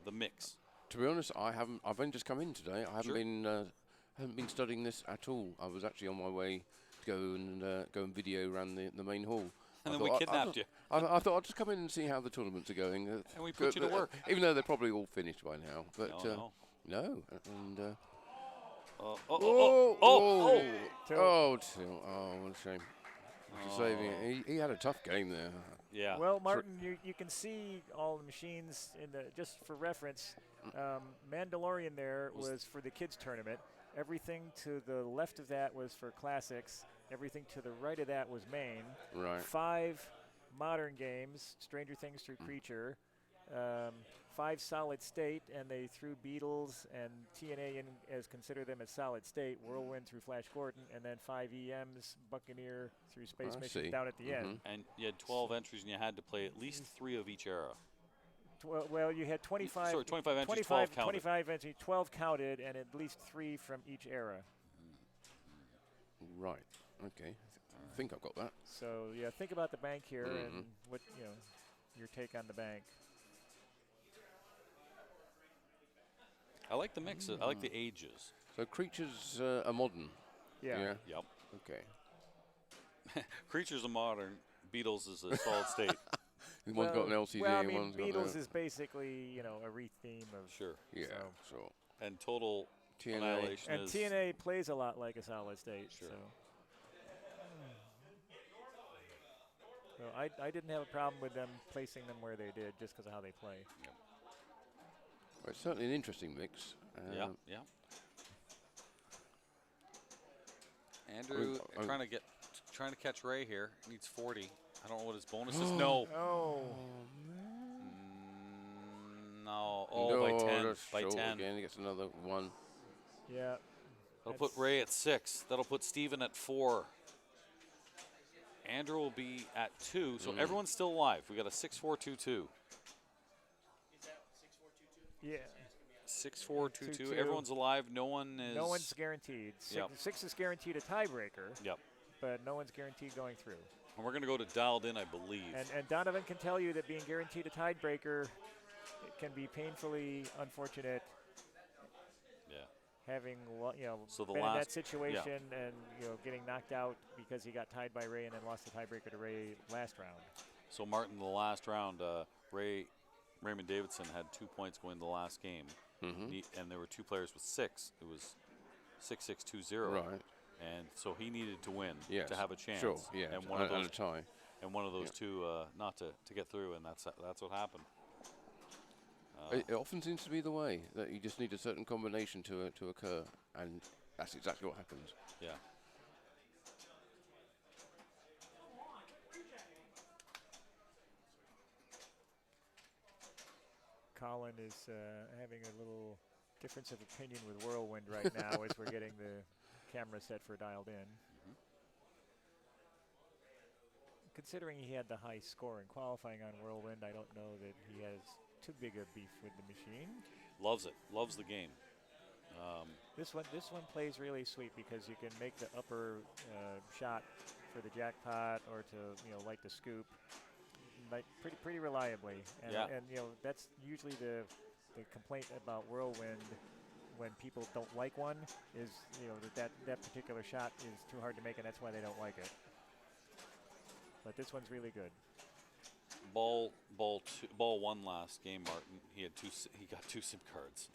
the mix. To be honest, I've only just come in today. I haven't been studying this at all. I was actually on my way to go and video around the main hall. And then we kidnapped you. I thought I'd just come in and see how the tournaments are going. And we put you to work. Even though they're probably all finished by now. But no. And Till. Oh, what a shame. Saving it. He had a tough game there. Yeah. Well, Martin, you can see all the machines in the, just for reference, Mandalorian there was for the kids tournament. Everything to the left of that was for classics. Everything to the right of that was main. Right. 5 modern games, Stranger Things through Creature. 5 solid state, and they threw Beatles and TNA in as consider them as solid state. Whirlwind through Flash Gordon, and then 5 EMs, Buccaneer through Space Mission down at the end. And you had 12 entries, and you had to play at least 3 of each era. Well, you had 25. Sorry, 25 entries, 12 counted. 25 entries, 12 counted, and at least 3 from each era. Right. Okay. I think I've got that. So yeah, think about the bank here and what your take on the bank. I like the mix. I like the ages. So creatures are modern. Yeah. Yep. Okay. Creatures are modern. Beatles is a solid state. One's got an LCD. Well, I mean, one's Beatles got is basically a re-theme of. Sure. Yeah. So. And Total TNA. Annihilation And is TNA plays a lot like a solid state. Sure. So I didn't have a problem with them placing them where they did just because of how they play. Yep. Well, it's certainly an interesting mix. Yeah. Andrew trying to catch Ray here. Needs 40. I don't know what his bonus is. No. Oh. No. Oh, by 10. By 10. Again, he gets another one. Yeah. That'll put Ray at 6. That'll put Steven at 4. Andrew will be at 2. So everyone's still alive. We got a 6-4-2-2. Yeah. 6-4-2-2. Everyone's alive. No one is. No one's guaranteed. Six is guaranteed a tiebreaker. Yep. But no one's guaranteed going through. And we're going to go to dialed in, I believe. And Donovan can tell you that being guaranteed a tiebreaker, it can be painfully unfortunate. Yeah. Having so been in that situation and getting knocked out because he got tied by Ray and then lost the tiebreaker to Ray last round. So Martin, the last round, Raymond Davidson had 2 points going the last game, and there were 2 players with 6. It was 6-6-2-0. Right. And so he needed to win to have a chance. Sure. Yeah. And one of those a tie. And one of those two not to get through, and that's what happened. It often seems to be the way that you just need a certain combination to occur, and that's exactly what happens. Yeah. Colin is having a little difference of opinion with Whirlwind right now as we're getting the camera set for dialed in. Considering he had the high score in qualifying on Whirlwind, I don't know that he has too big a beef with the machine. Loves it. Loves the game. This one plays really sweet because you can make the upper shot for the jackpot or to light the scoop pretty reliably. And, and that's usually the complaint about Whirlwind when people don't like one is that particular shot is too hard to make, and that's why they don't like it. But this one's really good. Ball won last game, Martin. He got 2 SIM cards.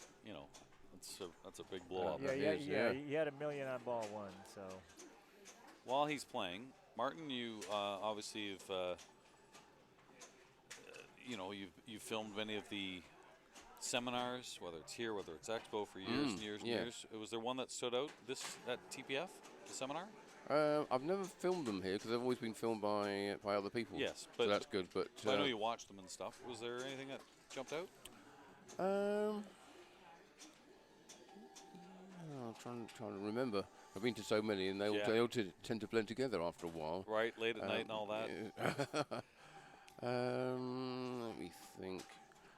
That's a big blow up. He had $1 million on ball 1. So while he's playing, Martin, you obviously have you've filmed many of the seminars, whether it's here, whether it's Expo, for years and years and years. Was there one that stood out at TPF, the seminar? I've never filmed them here because they've always been filmed by other people. Yes, but so that's good. But I know you watched them and stuff. Was there anything that jumped out? I'm trying to remember. I've been to so many, and they all tend to blend together after a while. Right, late at night and all that. Let me think.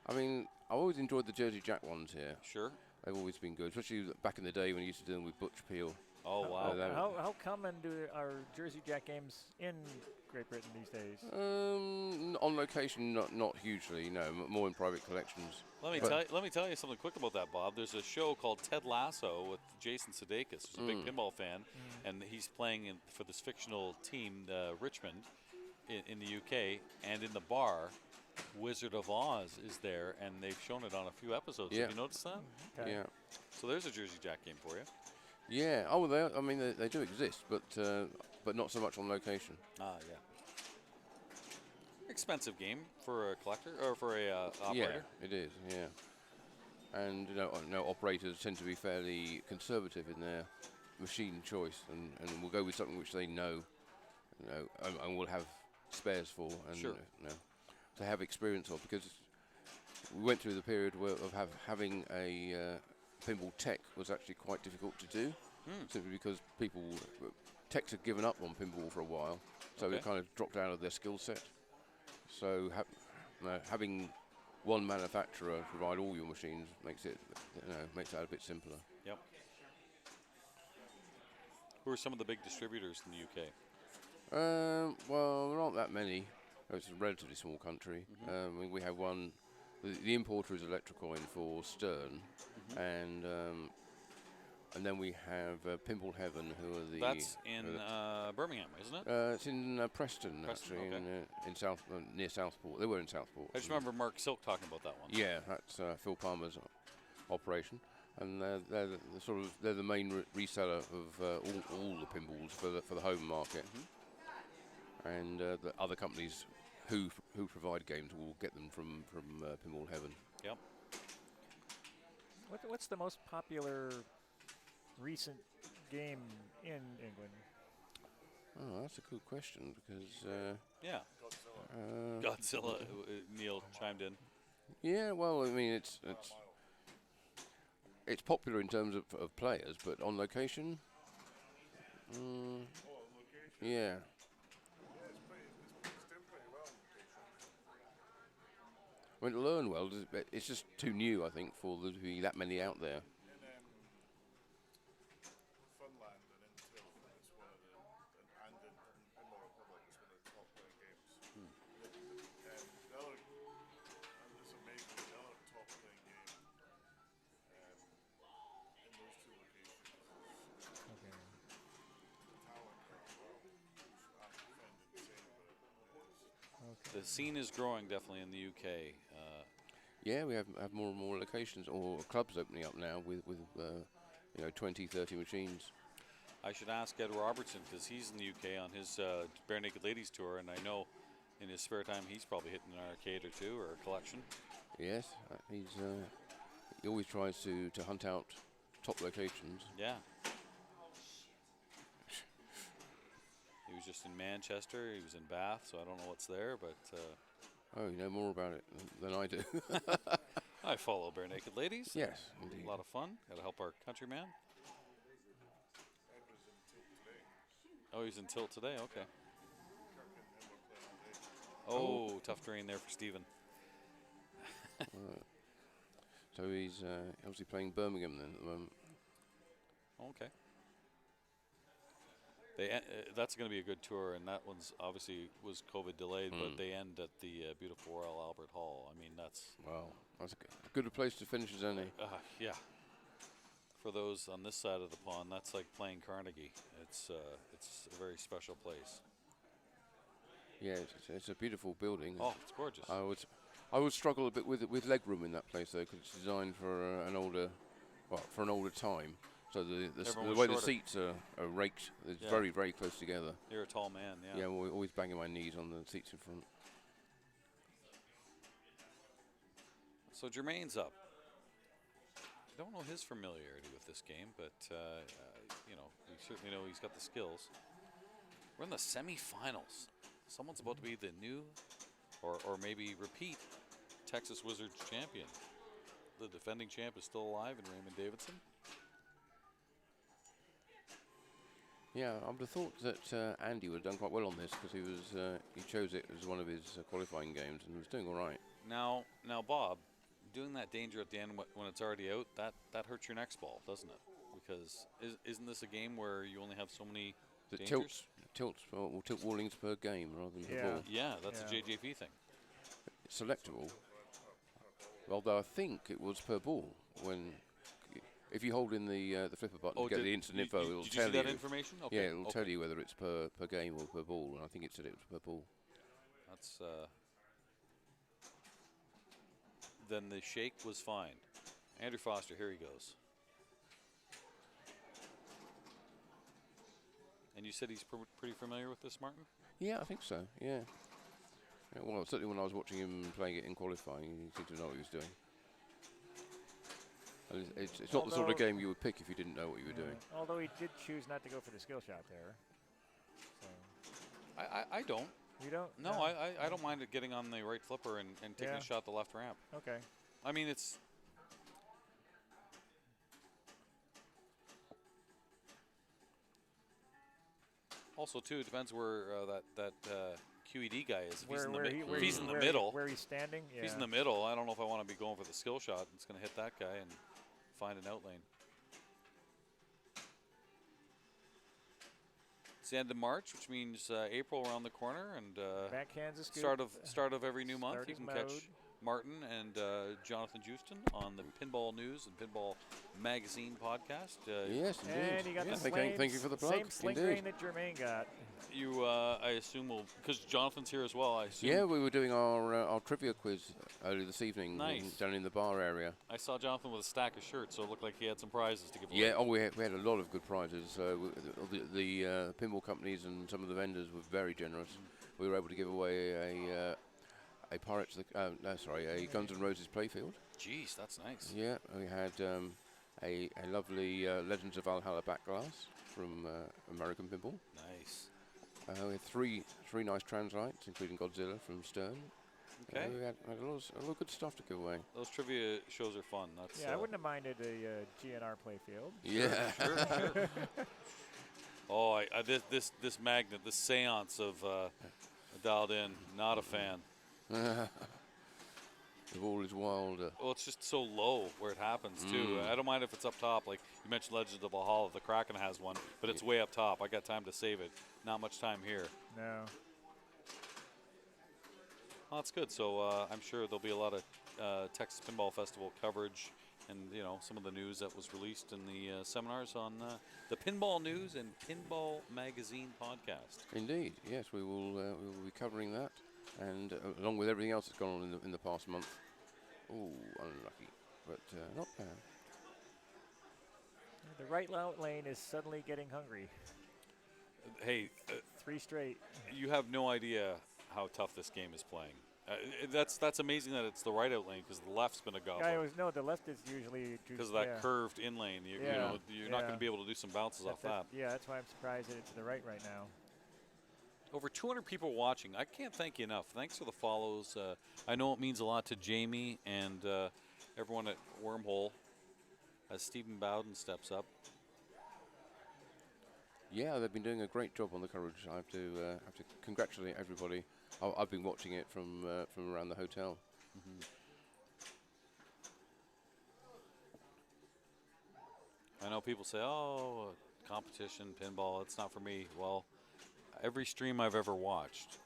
I mean, I always enjoyed the Jersey Jack ones here. Sure. They've always been good, especially back in the day when you used to do them with Butch Peel. Oh, wow. How common are Jersey Jack games in Great Britain these days? On location, not hugely. No, more in private collections. Let me tell you something quick about that, Bob. There's a show called Ted Lasso with Jason Sudeikis, who's a big pinball fan, and he's playing for this fictional team, Richmond, in the UK, and in the bar, Wizard of Oz is there, and they've shown it on a few episodes. Have you noticed that? Okay. Yeah. So there's a Jersey Jack game for you. Yeah. Oh, they do exist, but not so much on location. Ah, yeah. Expensive game for a collector or for a operator. Yeah, it is. Yeah. And operators tend to be fairly conservative in their machine choice, and will go with something which they know, and will have spares for, and to have experience of, because we went through the period of having a pinball tech was actually quite difficult to do, simply because techs had given up on pinball for a while, so they kind of dropped out of their skill set. So having one manufacturer provide all your machines makes that a bit simpler. Yep. Who are some of the big distributors in the UK? Well, there aren't that many. It's a relatively small country. We have one. The importer is Electrocoin for Stern, and then we have Pinball Heaven, who are the. That's in Birmingham, isn't it? It's in Preston, actually, okay. in South near Southport. They were in Southport. I just remember Mark Silk talking about that one. Yeah, that's Phil Palmer's operation, and they're the main reseller of all the pinballs for the home market, and the other companies who provide games will get them from Pinball Heaven. Yep. What's the most popular recent game in England? Oh, that's a good question because Godzilla. Neil chimed in. Yeah, well, I mean it's popular in terms of players, but on location, yeah. I mean, Learn well. It's just too new, I think, for there to be that many out there. The scene is growing definitely in the UK. Yeah, we have more and more locations or clubs opening up now with 20, 30 machines. I should ask Ed Robertson because he's in the UK on his Bare Naked Ladies tour, and I know in his spare time he's probably hitting an arcade or two or a collection. Yes, he always tries to hunt out top locations. Yeah. He was just in Manchester. He was in Bath, so I don't know what's there, but. Oh, you know more about it than I do. I follow Bare Naked Ladies. Yes, indeed. A lot of fun. Got to help our countryman. Oh, he's in Tilt today. Okay. Oh, tough drain there for Stephen. So he's obviously playing Birmingham then at the moment. Okay. That's going to be a good tour, and that one's obviously was COVID delayed, but they end at the beautiful Royal Albert Hall. I mean, that's that's a good place to finish as any. Yeah. For those on this side of the pond, that's like playing Carnegie. It's a very special place. Yeah, it's a beautiful building. Oh, it's gorgeous. I would struggle a bit with leg room in that place though, because it's designed for an older time. So the way the seats are raked, it's very, very close together. You're a tall man, yeah. Yeah, I'm always banging my knees on the seats in front. So Germaine's up. I don't know his familiarity with this game, but we certainly know he's got the skills. We're in the semifinals. Someone's about to be the new, or maybe repeat, Texas Wizards champion. The defending champ is still alive in Raymond Davidson. Yeah, I would have thought that Andy would have done quite well on this because he chose it as one of his qualifying games and was doing all right. Now, Bob, doing that danger at the end when it's already out, that hurts your next ball, doesn't it? Because isn't this a game where you only have so many dangers? Tilt wallings per game rather than per ball. Yeah, that's a JJP thing. It's selectable. Although I think it was per ball when. If you hold in the flipper button to get the instant info, it'll tell you. Did you see that information? Okay. Yeah, it'll tell you whether it's per game or per ball, and I think it said it was per ball. That's. Then the shake was fine. Andrew Foster, here he goes. And you said he's pretty familiar with this, Martin? Yeah, I think so. Yeah. Well, certainly when I was watching him playing it in qualifying, he seemed to know what he was doing. It's not the sort of game you would pick if you didn't know what you were doing. Although he did choose not to go for the skill shot there. So. I don't. You don't? No, I don't mind it getting on the right flipper and taking a shot the left ramp. Okay. I mean, it's... Also, too, it depends where that QED guy is. If he's in the middle. Where he's standing? Yeah. If he's in the middle, I don't know if I want to be going for the skill shot. It's going to hit that guy and find an out lane. the end of March, which means April around the corner, and backhands is good. Start of every new month. Start You can mode. catch Martin and Jonathan Houston on the Pinball News and Pinball Magazine podcast. Yes, indeed. And you got the thank you for the plug. same sling grain that Germaine got. You, I assume, will, because Jonathan's here as well. I assume. Yeah, we were doing our trivia quiz earlier this evening. Nice. Down in the bar area. I saw Jonathan with a stack of shirts, so it looked like he had some prizes to give away. Yeah, we had a lot of good prizes. The pinball companies and some of the vendors were very generous. We were able to give away a Guns N' Roses playfield. Jeez, that's nice. Yeah, we had a lovely Legends of Valhalla back glass from American Pinball. Nice. We had three nice translights, including Godzilla from Stern. Okay. We had a lot of good stuff to give away. Those trivia shows are fun. That's I wouldn't have minded a GNR playfield. Yeah. Sure. Oh, this magnet, this seance of dialed in, not a fan. The ball is wilder. Well, it's just so low where it happens, too. I don't mind if it's up top. Like you mentioned Legends of Valhalla, the Kraken has one, but it's way up top. I got time to save it. Not much time here. No. Well, that's good. So I'm sure there'll be a lot of Texas Pinball Festival coverage and, some of the news that was released in the seminars on the Pinball News and Pinball Magazine podcast. Indeed. Yes, we will be covering that. And along with everything else that's gone on in the past month. Oh, unlucky, but not bad. The right lane is suddenly getting hungry. Hey, 3 straight. You have no idea how tough this game is playing. That's amazing that it's the right out lane because the left's been a gobbler. The left is usually because of that curved in lane. You're not going to be able to do some bounces off that. Yeah, that's why I'm surprised that it's to the right now. Over 200 people watching. I can't thank you enough. Thanks for the follows. I know it means a lot to Jamie and everyone at Wormhole as Stephen Bowden steps up. Yeah, they've been doing a great job on the coverage. I have to congratulate everybody. I've been watching it from around the hotel. I know people say, "Oh, competition, pinball, it's not for me." Well, every stream I've ever watched,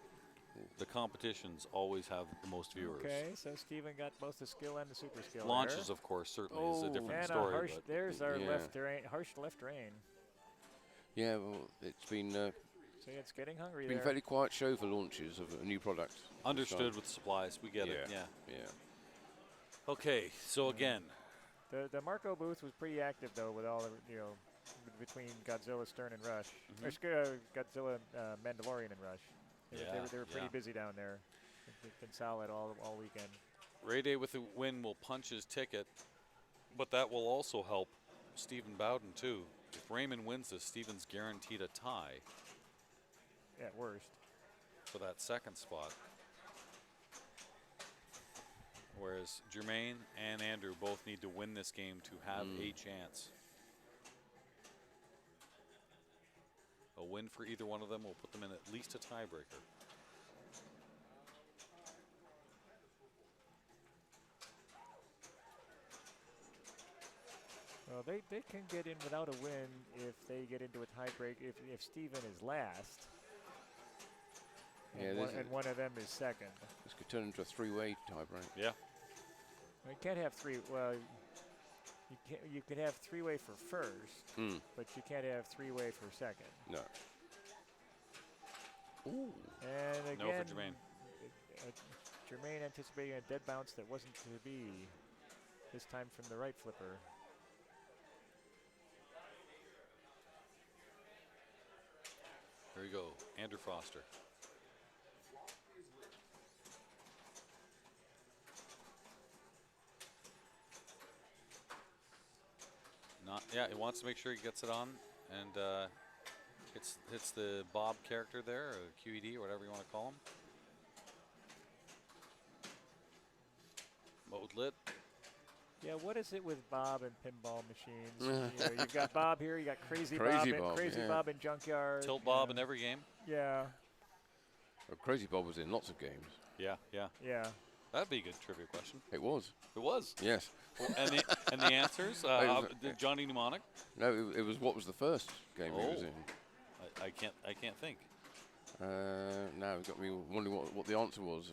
the competitions always have the most viewers. Okay, so Stephen got both the skill and the super skill. Launches, of course, certainly is a different story. There's our harsh left rein. Yeah, well, it's been. So it's getting hungry. It's been a fairly quiet show for launches of a new product. Understood with supplies, we get it. Yeah. Okay, so again, the Marco booth was pretty active though, with all the between Godzilla, Stern, and Rush. Godzilla, Mandalorian, and Rush. They were pretty busy down there. They've been solid all weekend. Ray Day with the win will punch his ticket, but that will also help Stephen Bowden too. If Raymond wins this, Stephen's guaranteed a tie. At worst. For that second spot. Whereas Germaine and Andrew both need to win this game to have a chance. A win for either one of them will put them in at least a tiebreaker. Well, they can get in without a win if they get into a tiebreak. If Stephen is last, and one of them is second. This could turn into a 3-way tiebreak. Yeah. Well, you can't have three. Well, you could have 3-way for first, but you can't have 3-way for second. No. Ooh. And again, no for Germaine. Germaine anticipating a dead bounce that wasn't to be. This time from the right flipper. Here we go, Andrew Foster. He wants to make sure he gets it on, and hits the Bob character there, or QED, or whatever you want to call him. Mode lit. Yeah, what is it with Bob and pinball machines? You've got Bob here, you got Crazy Bob in Junkyard. Tilt Bob in every game. Yeah. Well, Crazy Bob was in lots of games. Yeah. That'd be a good trivia question. It was. It was. Yes. Well, and the answers? Johnny Mnemonic? No, it was what was the first game he was in. I can't think. Now you've got me wondering what the answer was.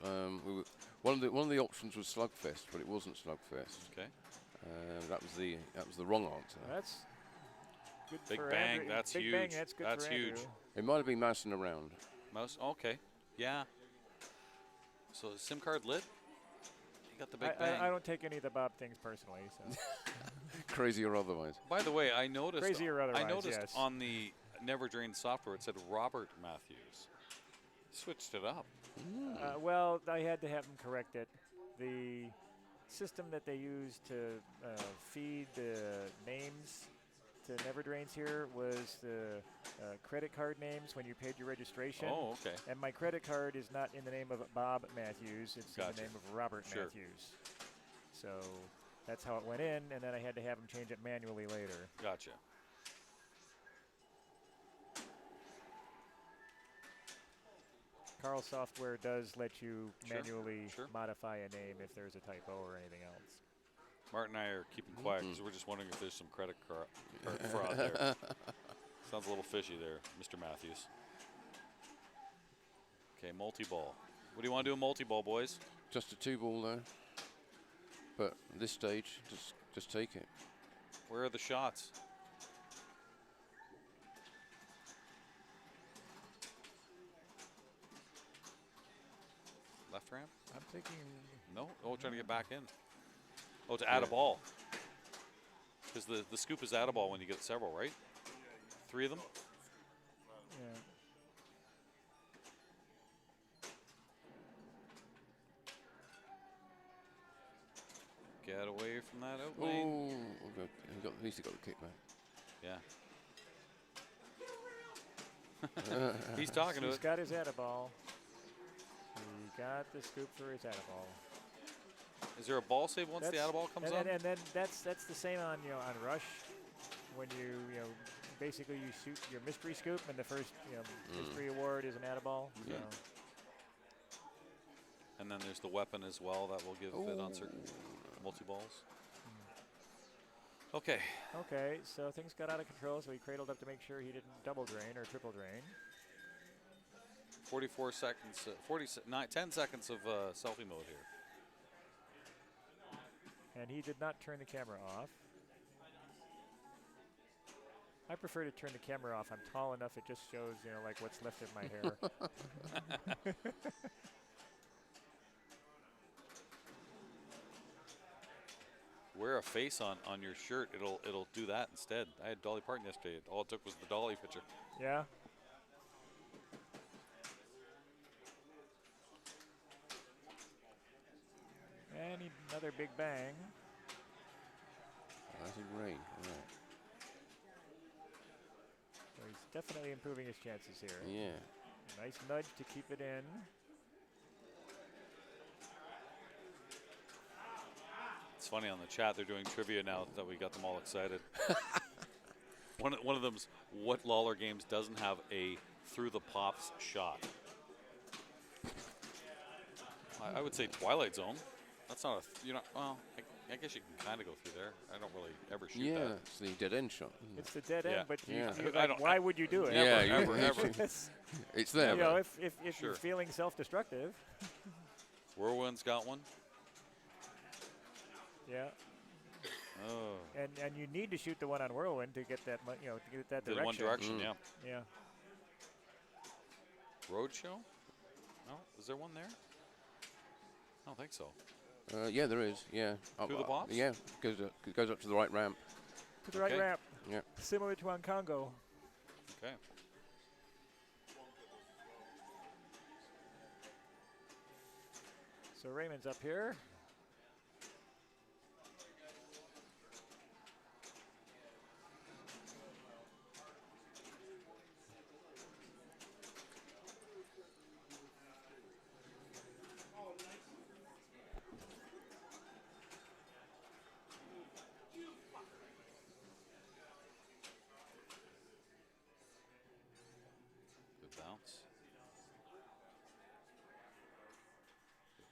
One of the options was Slugfest, but it wasn't Slugfest. Okay. That was the wrong answer. That's good Big for Bang. Andrew. That's Big huge. Bang, that's good That's for huge. Andrew. It might have been mousing around. Mouse. Okay. Yeah. So SIM card lit. You got the Big Bang. I don't take any of the Bob things personally. So. Crazy or otherwise. By the way, I noticed. Crazy or otherwise, I noticed yes. on the Never Drain software it said Robert Matthews. Switched it up. Well, I had to have them correct it. The system that they use to feed the names to Never Drains here was the credit card names when you paid your registration. Oh, okay. And my credit card is not in the name of Bob Matthews. It's in the name of Robert Matthews. So that's how it went in, and then I had to have them change it manually later. Gotcha. Carl software does let you manually modify a name if there's a typo or anything else. Mark and I are keeping quiet because we're just wondering if there's some credit card fraud there. Sounds a little fishy there, Mr. Matthews. Okay, multi-ball. What do you want to do in multi-ball, boys? Just a 2-ball though. But at this stage, just take it. Where are the shots? Left ramp? I'm thinking. No? Oh, trying to get back in. Oh, to add a ball. Because the scoop is add a ball when you get several, right? 3 of them? Yeah. Get away from that out lane. Oh, at least he got the kickback. Yeah. He's talking to it. He's got his add a ball. He got the scoop for his add a ball. Is there a ball save once the add a ball comes up? And then that's the same on on Rush, when you basically you shoot your mystery scoop and the first mystery award is an add a ball. Yeah. So. And then there's the weapon as well that will give it on certain multi balls. Okay. Okay, so things got out of control, so he cradled up to make sure he didn't double drain or triple drain. 44 seconds, 10 seconds of selfie mode here. And he did not turn the camera off. I prefer to turn the camera off. I'm tall enough, it just shows, like what's left of my hair. Wear a face on your shirt. It'll do that instead. I had Dolly Parton yesterday. All it took was the Dolly picture. Yeah. And another big bang. That's in rain. Right. So he's definitely improving his chances here. Yeah. Nice nudge to keep it in. It's funny on the chat, they're doing trivia now that we got them all excited. One of them's, what Lawler games doesn't have a through the pops shot? I would say Twilight Zone. That's not well, I guess you can kind of go through there. I don't really ever shoot that. Yeah, it's the dead end shot. It's the dead end, but Yeah. why would you do it? Yeah, ever. It's there. If you're feeling self-destructive. Whirlwind's got one. Yeah. Oh. And you need to shoot the one on Whirlwind to get that, to get that direction. The one direction, yeah. Yeah. Roadshow? No, is there one there? I don't think so. Yeah, there is. Yeah. Through the pops? Yeah, it goes up to the right ramp. To the right ramp. Yeah. Similar to on Congo. Okay. So Raymond's up here.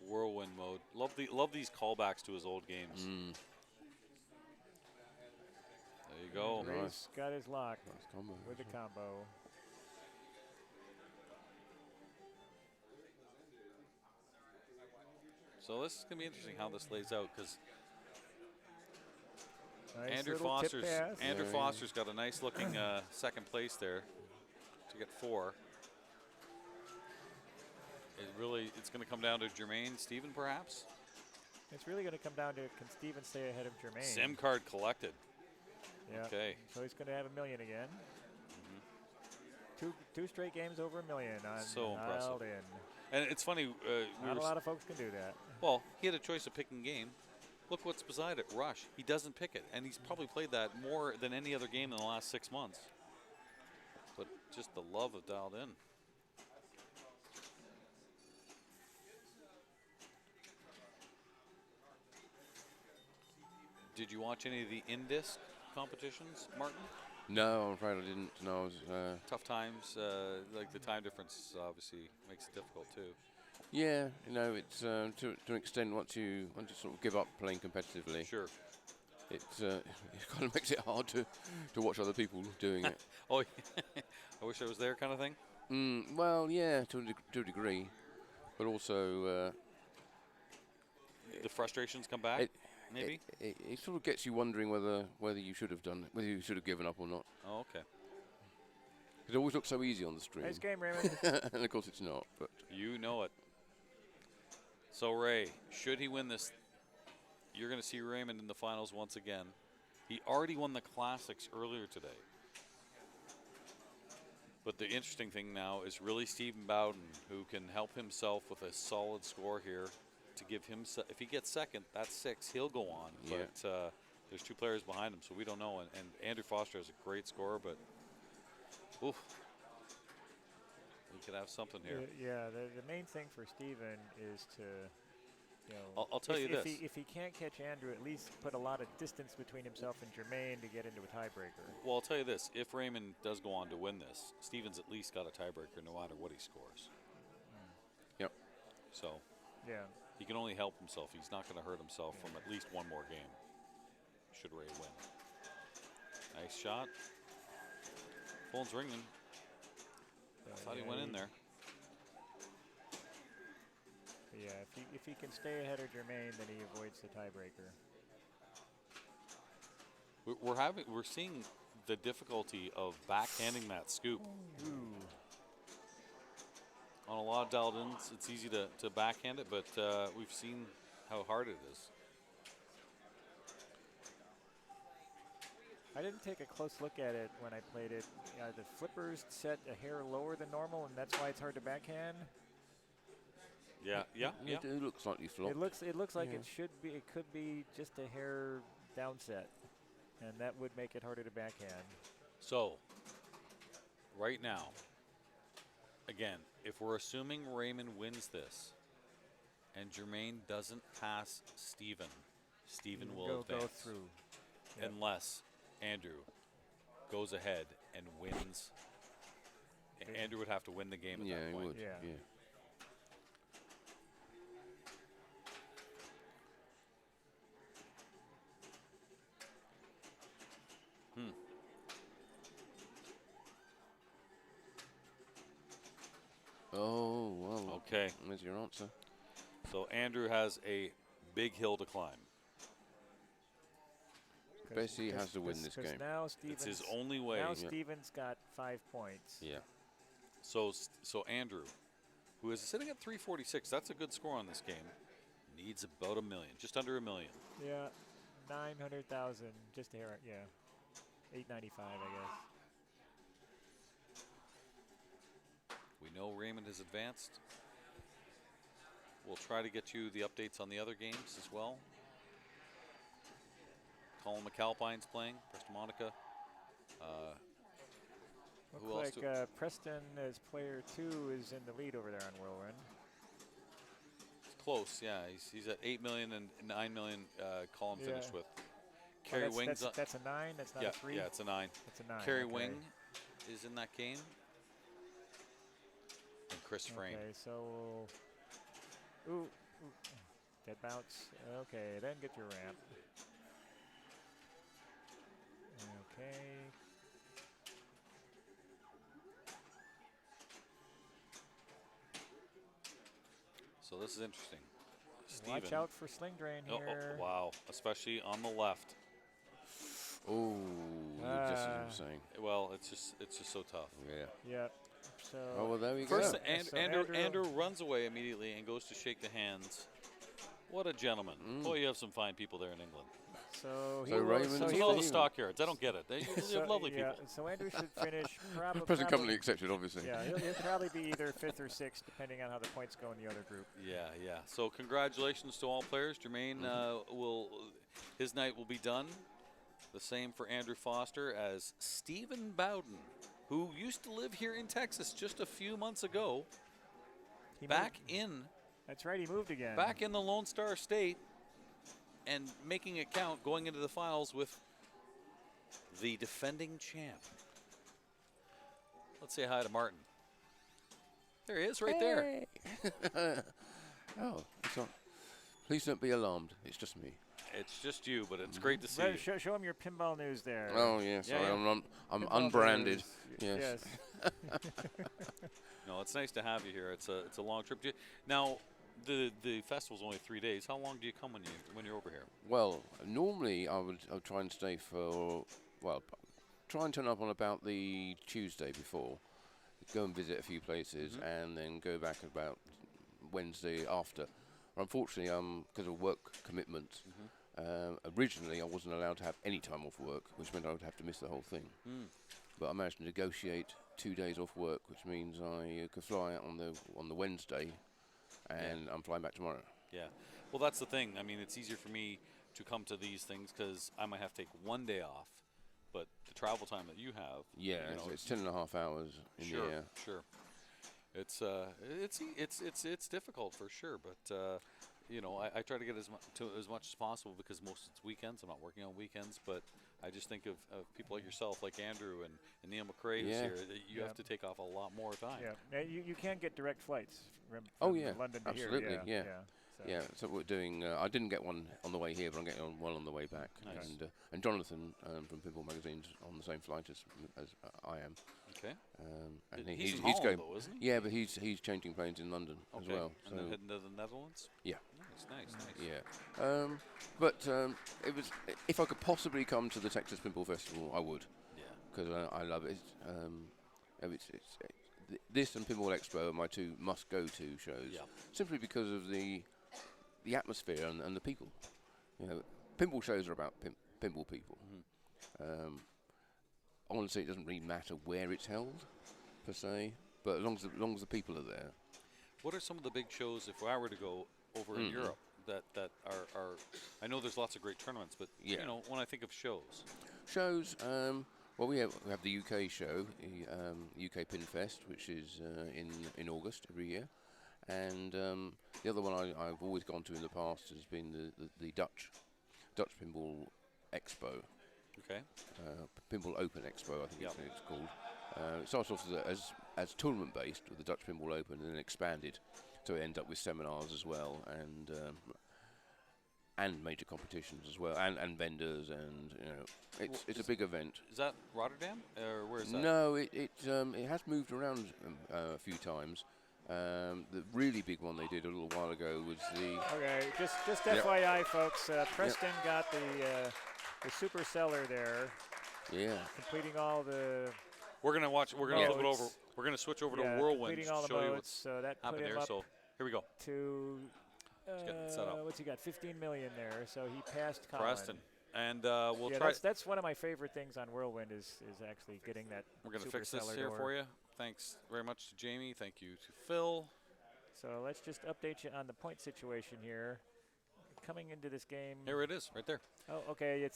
Whirlwind mode. Love these callbacks to his old games. There you go. Ray's got his lock Nice combo. with the combo. So this is going to be interesting how this lays out because nice Andrew Foster's got a nice looking second place there to get 4. It's going to come down to Germaine, Steven, perhaps. It's really going to come down to can Steven stay ahead of Germaine. Sim card collected. Yeah. Okay. So he's going to have $1 million again. Two straight games over $1 million on so impressive. And it's funny. Not a lot of folks can do that. Well, he had a choice of picking game. Look what's beside it, Rush. He doesn't pick it, and he's probably played that more than any other game in the last 6 months. But just the love of dialed in. Did you watch any of the in-disc competitions, Martin? No, I'm afraid I didn't. No, it was, tough times. Like the time difference obviously makes it difficult too. Yeah, it's to an extent once you sort of give up playing competitively. Sure. It kind of makes it hard to watch other people doing it. Oh, I wish I was there, kind of thing. Well, yeah, to a degree, but also the frustrations come back. Maybe it sort of gets you wondering whether you should have done it, whether you should have given up or not. Oh, okay. It always looks so easy on the stream. Nice game, Raymond. And of course it's not. But you know it. So Ray, should he win this, you're going to see Raymond in the finals once again. He already won the classics earlier today. But the interesting thing now is really Stephen Bowden, who can help himself with a solid score here. To give him, if he gets second, that's 6. He'll go on, but there's 2 players behind him, so we don't know. And Andrew Foster has a great score, but oof, we could have something here. Yeah, the main thing for Steven is to, I'll tell you this: if he can't catch Andrew, at least put a lot of distance between himself and Germaine to get into a tiebreaker. Well, I'll tell you this: if Raymond does go on to win this, Steven's at least got a tiebreaker, no matter what he scores. Yep. So. Yeah. He can only help himself. He's not going to hurt himself from at least one more game, should Ray win. Nice shot. Phone's ringing. Thought he went in there. Yeah, if he can stay ahead of Germaine, then he avoids the tiebreaker. We're seeing the difficulty of backhanding that scoop. Ooh. On a lot of dialed ins, it's easy to backhand it, but we've seen how hard it is. I didn't take a close look at it when I played it. The flippers set a hair lower than normal, and that's why it's hard to backhand. Yeah. It looks slightly flopped. It looks like it should be. It could be just a hair downset, and that would make it harder to backhand. So, right now, again, if we're assuming Raymond wins this, and Germaine doesn't pass Steven will advance. Go through. Yep. Unless Andrew goes ahead and wins. Andrew would have to win the game at that point. He would. Yeah. Oh, well. Okay. There's your answer. So Andrew has a big hill to climb. Basically, he has to win this game. Now it's his only way. Now Steven's got 5 points. Yeah. So Andrew, who is sitting at 346, that's a good score on this game, needs about $1 million, just under $1 million. Yeah, 900,000, just here. Yeah, 895, I guess. We know Raymond has advanced. We'll try to get you the updates on the other games as well. Colin McAlpine's playing, Preston Moncla. Looks like Preston as player 2 is in the lead over there on Whirlwind. It's close, yeah. He's at 8 million and 9 million. Colin finished with. Keri Wing. That's a 9. That's not a 3. Yeah, it's a 9. It's a 9. Keri Wing is in that game. And Chris Frame. Okay, so ooh, dead bounce. Okay, then get your ramp. Okay. So this is interesting. Steven. Watch out for sling drain here. Oh, wow, especially on the left. Oh, just as I was saying. Well, it's just so tough. Yeah. Yep. So well, there we first, go. Andrew runs away immediately and goes to shake the hands. What a gentleman. Boy, you have some fine people there in England. So Raymond, it's all the stockyards. I don't get it. They have lovely people. So Andrew should finish probably. Present company accepted, obviously. Yeah, he'll probably be either 5th or 6th, depending on how the points go in the other group. Yeah. So congratulations to all players. Germaine his night will be done. The same for Andrew Foster as Stephen Bowden, who used to live here in Texas just a few months ago. That's right, he moved again. Back in the Lone Star State and making it count, going into the finals with the defending champ. Let's say hi to Martin. There he is, right there. Oh, please don't be alarmed. It's just me. It's just you, but it's great to see you. Show him your pinball news there. Oh, yes. Yeah. I'm unbranded. Yes. No, it's nice to have you here. It's a long trip. Now, the festival's only 3 days. How long do you come when you're over here? Well, normally I would try and stay try and turn up on about the Tuesday before, go and visit a few places, and then go back about Wednesday after. Unfortunately, because of work commitments, originally I wasn't allowed to have any time off work, which meant I would have to miss the whole thing. But I managed to negotiate 2 days off work, which means I could fly out on the Wednesday, and I'm flying back tomorrow. Yeah. Well, that's the thing. I mean, it's easier for me to come to these things because I might have to take 1 day off, but the travel time that you have. Yeah, it's 10.5 hours in the air. Sure. It's difficult for sure, but I try to get as much as possible because most it's weekends. I'm not working on weekends, but I just think of people like yourself, like Andrew and Neil McRae who's here. That you have to take off a lot more time. Yeah, you can get direct flights from London to absolutely, here. Yeah, so what we're doing, I didn't get one on the way here, but I'm getting one on the way back. Nice. And Jonathan from Pinball Magazine's on the same flight as I am. Okay. And he's in going, Holland, though, isn't he? Yeah, but he's changing planes in London as well. And then heading to the Netherlands? Yeah. Nice. Yeah. But it was, if I could possibly come to the Texas Pinball Festival, I would. Yeah. Because I love it. This and Pinball Expo are my two must-go-to shows. Yeah. Simply because of the atmosphere and the people. Pinball shows are about pinball people. Honestly, it doesn't really matter where it's held, per se, but as long as the people are there. What are some of the big shows, if I were to go over in Europe, that are I know there's lots of great tournaments, but when I think of shows. Well, we have the UK show, UK Pin Fest, which is in August every year. And the other one I've always gone to in the past has been the Dutch Pinball Expo. Okay. Pinball Open Expo, I think it's called. It starts off as tournament based with the Dutch Pinball Open, and then expanded, so it ends up with seminars as well, and major competitions as well, and vendors, and it's a big event. Is that Rotterdam, or where is that? No, it has moved around a few times. The really big one they did a little while ago was the. Okay, just FYI, folks. Preston got the super seller there. Yeah. Completing all the. We're gonna watch. We're gonna flip it over. We're gonna switch over to Whirlwind to show you what's happened there. So here we go. To what's he got? 15 million there. So he passed Colin. Preston. And we'll try. That's one of my favorite things on Whirlwind is actually getting that. We're gonna fix this here for you. Thanks very much to Jamie. Thank you to Phil. So let's just update you on the point situation here. Coming into this game. Here it is, right there. Oh, okay.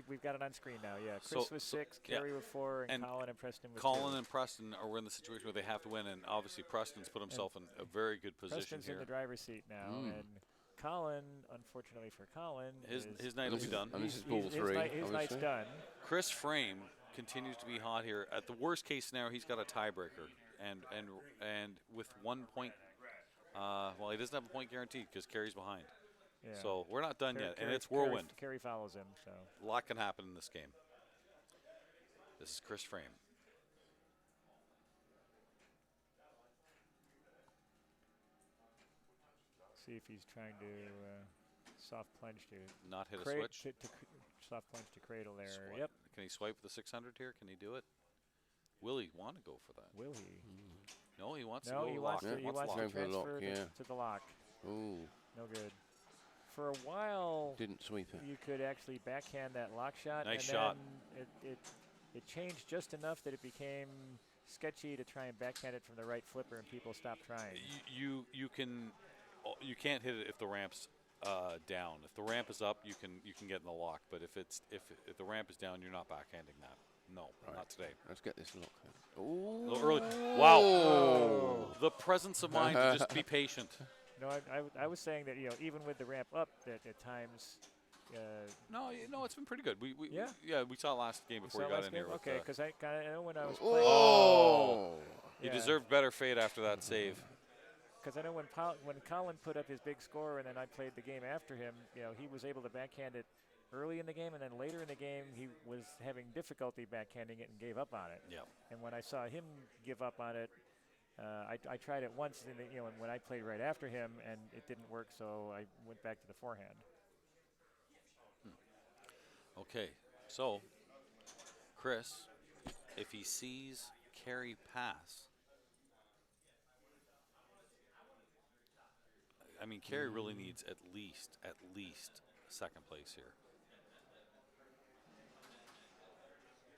We've got it on screen now. Yeah, Chris with 6, Keri with 4, and Colin and Preston with 2. Colin and Preston are in the situation where they have to win, and obviously Preston's put himself in a very good position Preston's here. in the driver's seat now, and Colin, unfortunately for Colin, his night will be done. And this is ball 3. His night's done. Chris Frame continues to be hot here. At the worst case scenario, he's got a tiebreaker, and with 1 point. Well, he doesn't have a point guaranteed because Keri's behind. Yeah. So we're not done yet, and it's Whirlwind. Keri follows him, so a lot can happen in this game. This is Chris Frame. See if he's trying to soft plunge to not hit a switch. To soft plunge to cradle there. Swipe. Yep. Can he swipe the 600 here? Can he do it? Will he want to go for that? Will he? No, he wants to no, go he lock. wants to, he wants to transfer to the lock. Ooh. No good. For a while, didn't sweep it. You could actually backhand that lock shot. Nice and shot. Then it changed just enough that it became sketchy to try and backhand it from the right flipper, and people stopped trying. You can't hit it if the ramp's down. If the ramp is up, you can get in the lock. But if the ramp is down, you're not backhanding that. No, not today. Let's get this lock. Ooh. A little early. Wow. Oh. The presence of mind to just be patient. No, I was saying that even with the ramp up, that at times. No, it's been pretty good. We saw it last game before you got in here. Okay, because I know when I was playing. playing. Oh, you deserved better fate after that save. Because I know when Colin put up his big score and then I played the game after him, he was able to backhand it early in the game, and then later in the game he was having difficulty backhanding it and gave up on it. Yeah. And when I saw him give up on it, I tried it once, and when I played right after him, and it didn't work, so I went back to the forehand. Okay, so Chris, if he sees Keri pass, I mean, Keri really needs at least second place here.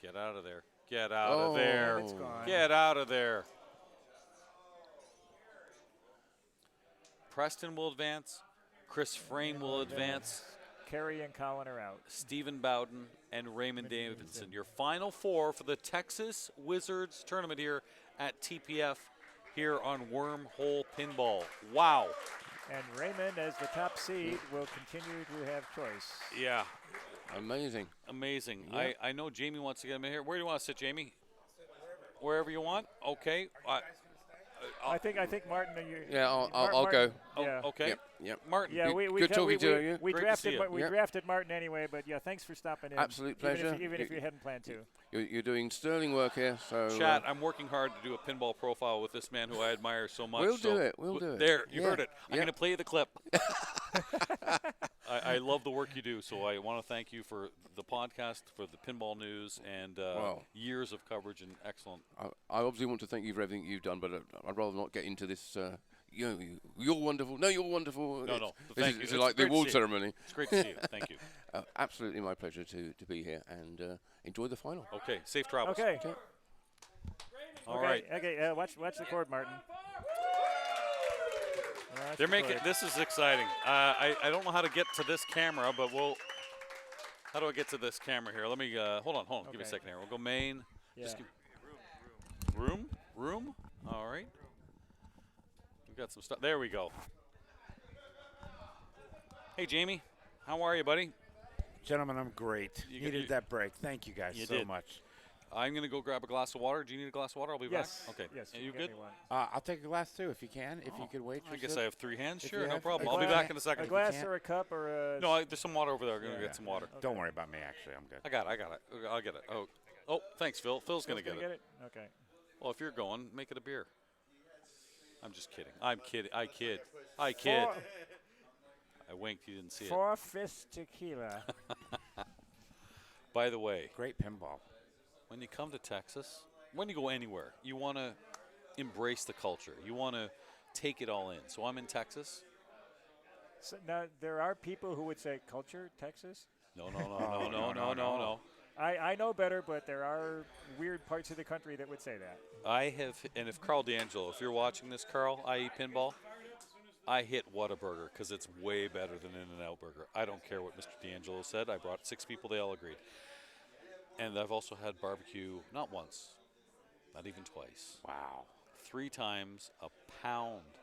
Get out of there. Get out of there. It's gone. Get out of there. Preston will advance. Chris Frame will advance. Keri and Colin are out. Stephen Bowden and Raymond Davidson. Your final four for the Texas Wizards tournament here at TPF here on Wormhole Pinball. Wow. And Raymond, as the top seed, will continue to have choice. Yeah. Amazing. Amazing. Yep. I know Jamie wants to get him in here. Where do you want to sit, Jamie? Wherever you want. Okay. I think Martin. I'll go. Yeah. Okay. Yep. Martin. Yeah, good talking to you. We drafted Martin anyway, but thanks for stopping in. Absolute pleasure. Even if you hadn't planned to. You're doing sterling work here. So Chat, I'm working hard to do a pinball profile with this man who I admire so much. We'll do it. There, you heard it. I'm going to play you the clip. I love the work you do, so I want to thank you for the podcast, for the pinball news, and years of coverage and excellent. I obviously want to thank you for everything you've done, but I'd rather not get into this. You're wonderful. No, you're wonderful. No. This is like the award ceremony. It's great to see you. Thank you. Absolutely my pleasure to be here and enjoy the final. Okay, safe travels. Okay. All right. Okay, watch the cord, Martin. They're making this is exciting. I don't know how to get to this camera, but how do I get to this camera here? Let me hold on. Okay. Give me a second here. We'll go main. Yeah. Just room. All right. We've got some stuff. There we go. Hey Jamie, how are you, buddy? Gentlemen, I'm great. You needed that break. Thank you guys so much. I'm going to go grab a glass of water. Do you need a glass of water? I'll be back. Okay. Yes. Are you good? I'll take a glass too if you can. If you could wait. I guess I have 3 hands. Sure, no problem. I'll be back in a second. A glass or a cup or a. No, there's some water over there. I'm going to get some water. Okay. Don't worry about me. Actually, I'm good. I got it. I'll get it. Oh, thanks, Phil. Phil's going to get it. Okay. Well, if you're going, make it a beer. I'm just kidding. I kid. I winked. You didn't see it. 4 Fifths tequila. By the way, great pinball. When you come to Texas, when you go anywhere, you want to embrace the culture. You want to take it all in. So I'm in Texas. So now there are people who would say culture, Texas. No. I know better, but there are weird parts of the country that would say that. I have, and if Carl D'Angelo, if you're watching this, Carl, i.e. Pinball, I hit Whataburger because it's way better than In-N-Out Burger. I don't care what Mr. D'Angelo said. I brought 6 people. They all agreed. And I've also had barbecue, not once, not even twice. Wow. 3 times,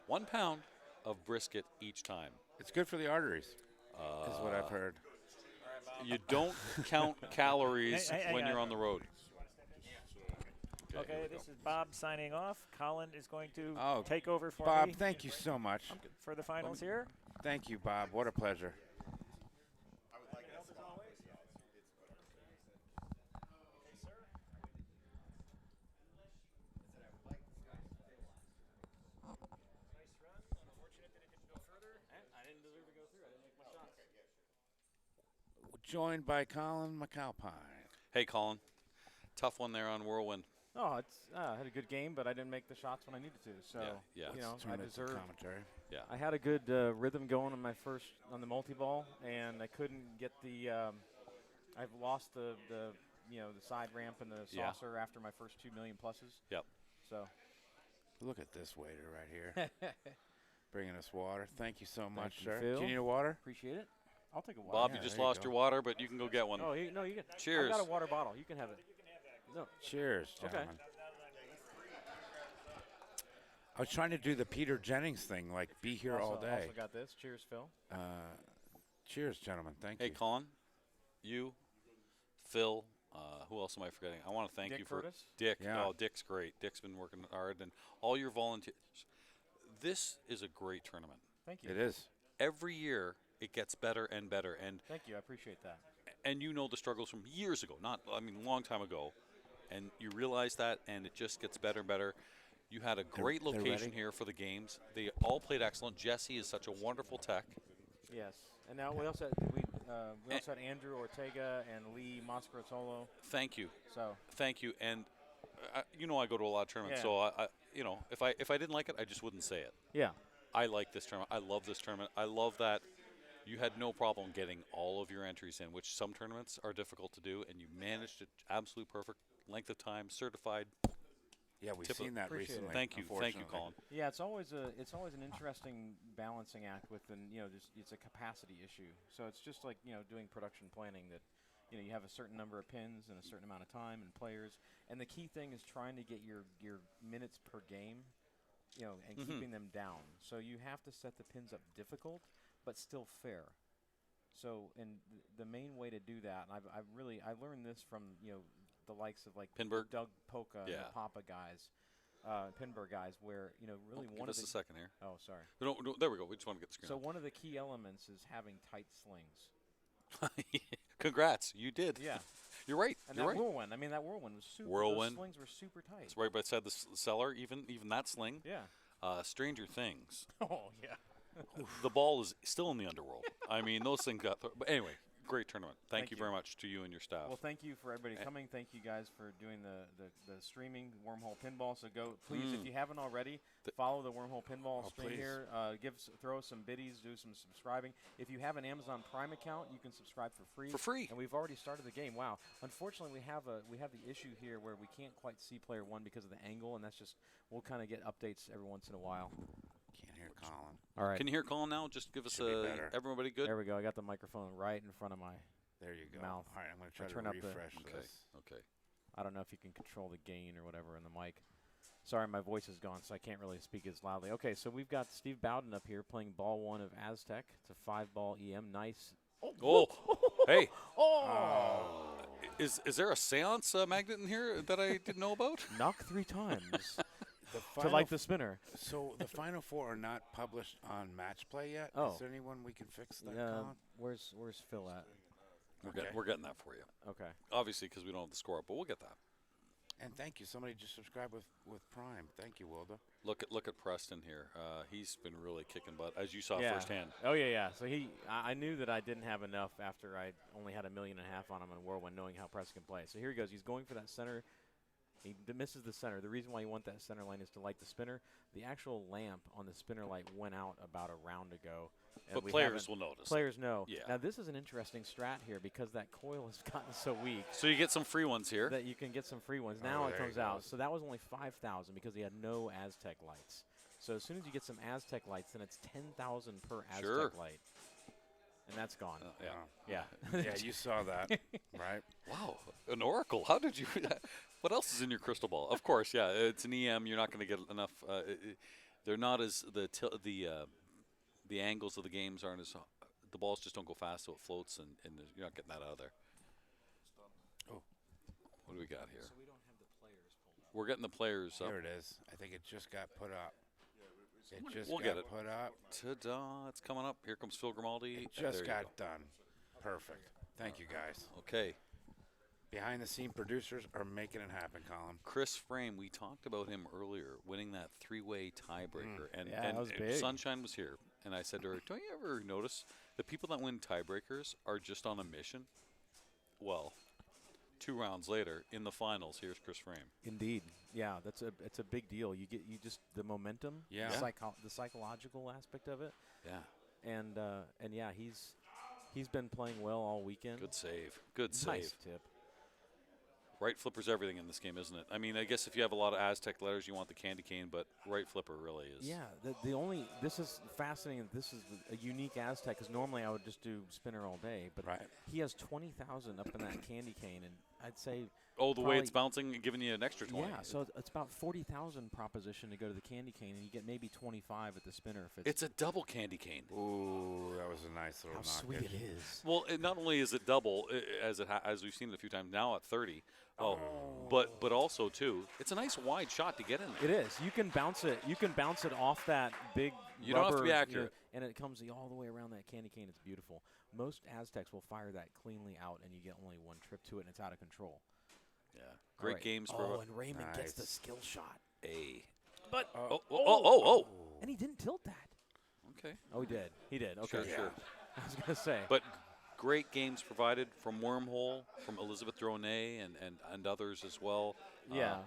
1 pound of brisket each time. It's good for the arteries, is what I've heard. You don't count calories when you're on the road. Okay, this is Bob signing off. Colin is going to take over for Bob, me. thank you so much. For the finals here. Thank you, Bob. What a pleasure. joined by Colin McAlpine. Hey, Colin. Tough one there on Whirlwind. Oh, I had a good game, but I didn't make the shots when I needed to. So, yeah. you know, I deserve commentary. Yeah. I had a good rhythm going on the multi-ball, and I couldn't get the I've lost the side ramp and the saucer after my first 2 million pluses. Yep. So. Look at this waiter right here. Bringing us water. Thank you so much, you, sir. Phil. Do you need a water? Appreciate it. I'll take a water. Bob, you just lost your water, but you can go get one. Oh, no, you can. Cheers. I got a water bottle. You can have it. No. Cheers, gentlemen. Okay. I was trying to do the Peter Jennings thing, like be here all day. Also got this. Cheers, Phil. Cheers, gentlemen. Thank you. Hey, Colin, you, Phil, who else am I forgetting? I want to thank you for Curtis? Dick. Yeah. Oh, Dick's great. Dick's been working hard, and all your volunteers. This is a great tournament. Thank you. It is. Every year it gets better and better, and thank you. I appreciate that. And you know the struggles from years ago, a long time ago, and you realize that, and it just gets better and better. You had a great location here for the games. They all played excellent. Jesse is such a wonderful tech. Yes, and now we also had Andrew Ortega and Lee Mascaratolo. Thank you. So thank you, and I go to a lot of tournaments, so if I didn't like it, I just wouldn't say it. Yeah. I like this tournament. I love this tournament. I love that you had no problem getting all of your entries in, which some tournaments are difficult to do, and you managed it absolute perfect length of time, certified. Yeah, we've seen that recently. Thank you, Colin. Yeah, it's always an interesting balancing act with it's a capacity issue. So it's just like doing production planning that you have a certain number of pins and a certain amount of time and players, and the key thing is trying to get your minutes per game, and keeping them down. So you have to set the pins up difficult, but still fair. So, and the main way to do that, and I learned this from the likes of like Pinberg, Doug Polka, the Papa guys, Pinberg guys, where really give us a second here. Oh, sorry. No, there we go. We just want to get the screen. So up. one of the key elements is having tight slings. Congrats, you did. Yeah. You're right. And You're that right. whirlwind, that whirlwind was super. Whirlwind. Those slings were super tight. It's right beside the cellar, even that sling. Yeah. Stranger Things. Oh, yeah. The ball is still in the underworld. I mean, those things got. But anyway, great tournament. Thank you very much to you and your staff. Well, thank you for everybody coming. Thank you guys for doing the streaming Wormhole Pinball. So go, please, if you haven't already, follow the Wormhole Pinball stream here. Throw some biddies, do some subscribing. If you have an Amazon Prime account, you can subscribe for free. For free. And we've already started the game. Wow. Unfortunately, we have the issue here where we can't quite see player one because of the angle, and that's just we'll kind of get updates every once in a while. Can't hear Colin. All right. Can you hear Colin now? Just give us everybody good. There we go. I got the microphone right in front of my. There you go. Mouth. All right, I'm going to try turn to up refresh this. Okay. I don't know if you can control the gain or whatever in the mic. Sorry, my voice is gone, so I can't really speak as loudly. Okay, so we've got Steve Bowden up here playing ball one of Aztec. It's a 5-ball EM. Nice. Oh, hey. Oh. Is there a seance magnet in here that I didn't know about? Knock 3 times. To like the spinner. So the final 4 are not published on Match Play yet? Oh. Is there anyone we can fix that, Colin? Where's Phil at? We're getting that for you. Okay. Obviously, because we don't have the score up, but we'll get that. And thank you. Somebody just subscribed with Prime. Thank you, Wilda. Look at Preston here. He's been really kicking butt, as you saw firsthand. Oh yeah. So I knew that I didn't have enough after I only had $1.5 million on him in Whirlwind, knowing how Preston can play. So here he goes. He's going for that center. He misses the center. The reason why you want that center line is to light the spinner. The actual lamp on the spinner light went out about a round ago. But players will notice. Players know. Yeah. Now, this is an interesting strat here because that coil has gotten so weak. So you get some free ones here. That you can get some free ones. Now it comes out. So that was only 5,000 because he had no Aztec lights. So as soon as you get some Aztec lights, then it's 10,000 per Aztec light. And that's gone. Yeah, you saw that, right? Wow, an oracle. How did you? What else is in your crystal ball? Of course, yeah, it's an EM. You're not going to get enough. They're not as the angles of the games aren't as. The balls just don't go fast, so it floats, and you're not getting that out of there. Oh, what do we got here? So we don't have the players pulled up. We're getting the players up. There it is. I think it just got put up. We'll get it. Put up. Ta-da! It's coming up. Here comes Phil Grimaldi. It just got done. Perfect. Thank you, guys. Okay. Behind-the-scene producers are making it happen, Colin. Chris Frame, we talked about him earlier, winning that 3-way tiebreaker. And that was big. Sunshine was here. And I said to her, don't you ever notice the people that win tiebreakers are just on a mission. Well, 2 rounds later in the finals, here's Chris Frame. Indeed, yeah, it's a big deal. You just the momentum, yeah, the psychological aspect of it. Yeah, and yeah, he's been playing well all weekend. Good save, good nice save. Tip. Right flipper's everything in this game, isn't it? I mean, I guess if you have a lot of Aztec letters, you want the candy cane, but right flipper really is. Yeah, this is fascinating. This is a unique Aztec, because normally I would just do spinner all day, but he has 20,000 up in that candy cane, and I'd say. Oh, the way it's bouncing and giving you an extra 20. Yeah, so it's about 40,000 proposition to go to the candy cane, and you get maybe 25 at the spinner. If it's a double candy cane. Ooh, that was a nice little knock. How sweet it is. Well, not only is it double, as we've seen it a few times now at 30. Oh, but also too, it's a nice wide shot to get in there. It is. You can bounce it. You can bounce it off that big. You don't have to be accurate, and it comes all the way around that candy cane. It's beautiful. Most Aztecs will fire that cleanly out, and you get only one trip to it, and it's out of control. Yeah, great games for. And Raymond gets the skill shot. But oh, and he didn't tilt that. Okay. Oh, he did. He did. Okay. Sure. I was gonna say. But great games provided from Wormhole, from Elizabeth Dronay, and others as well. Yeah.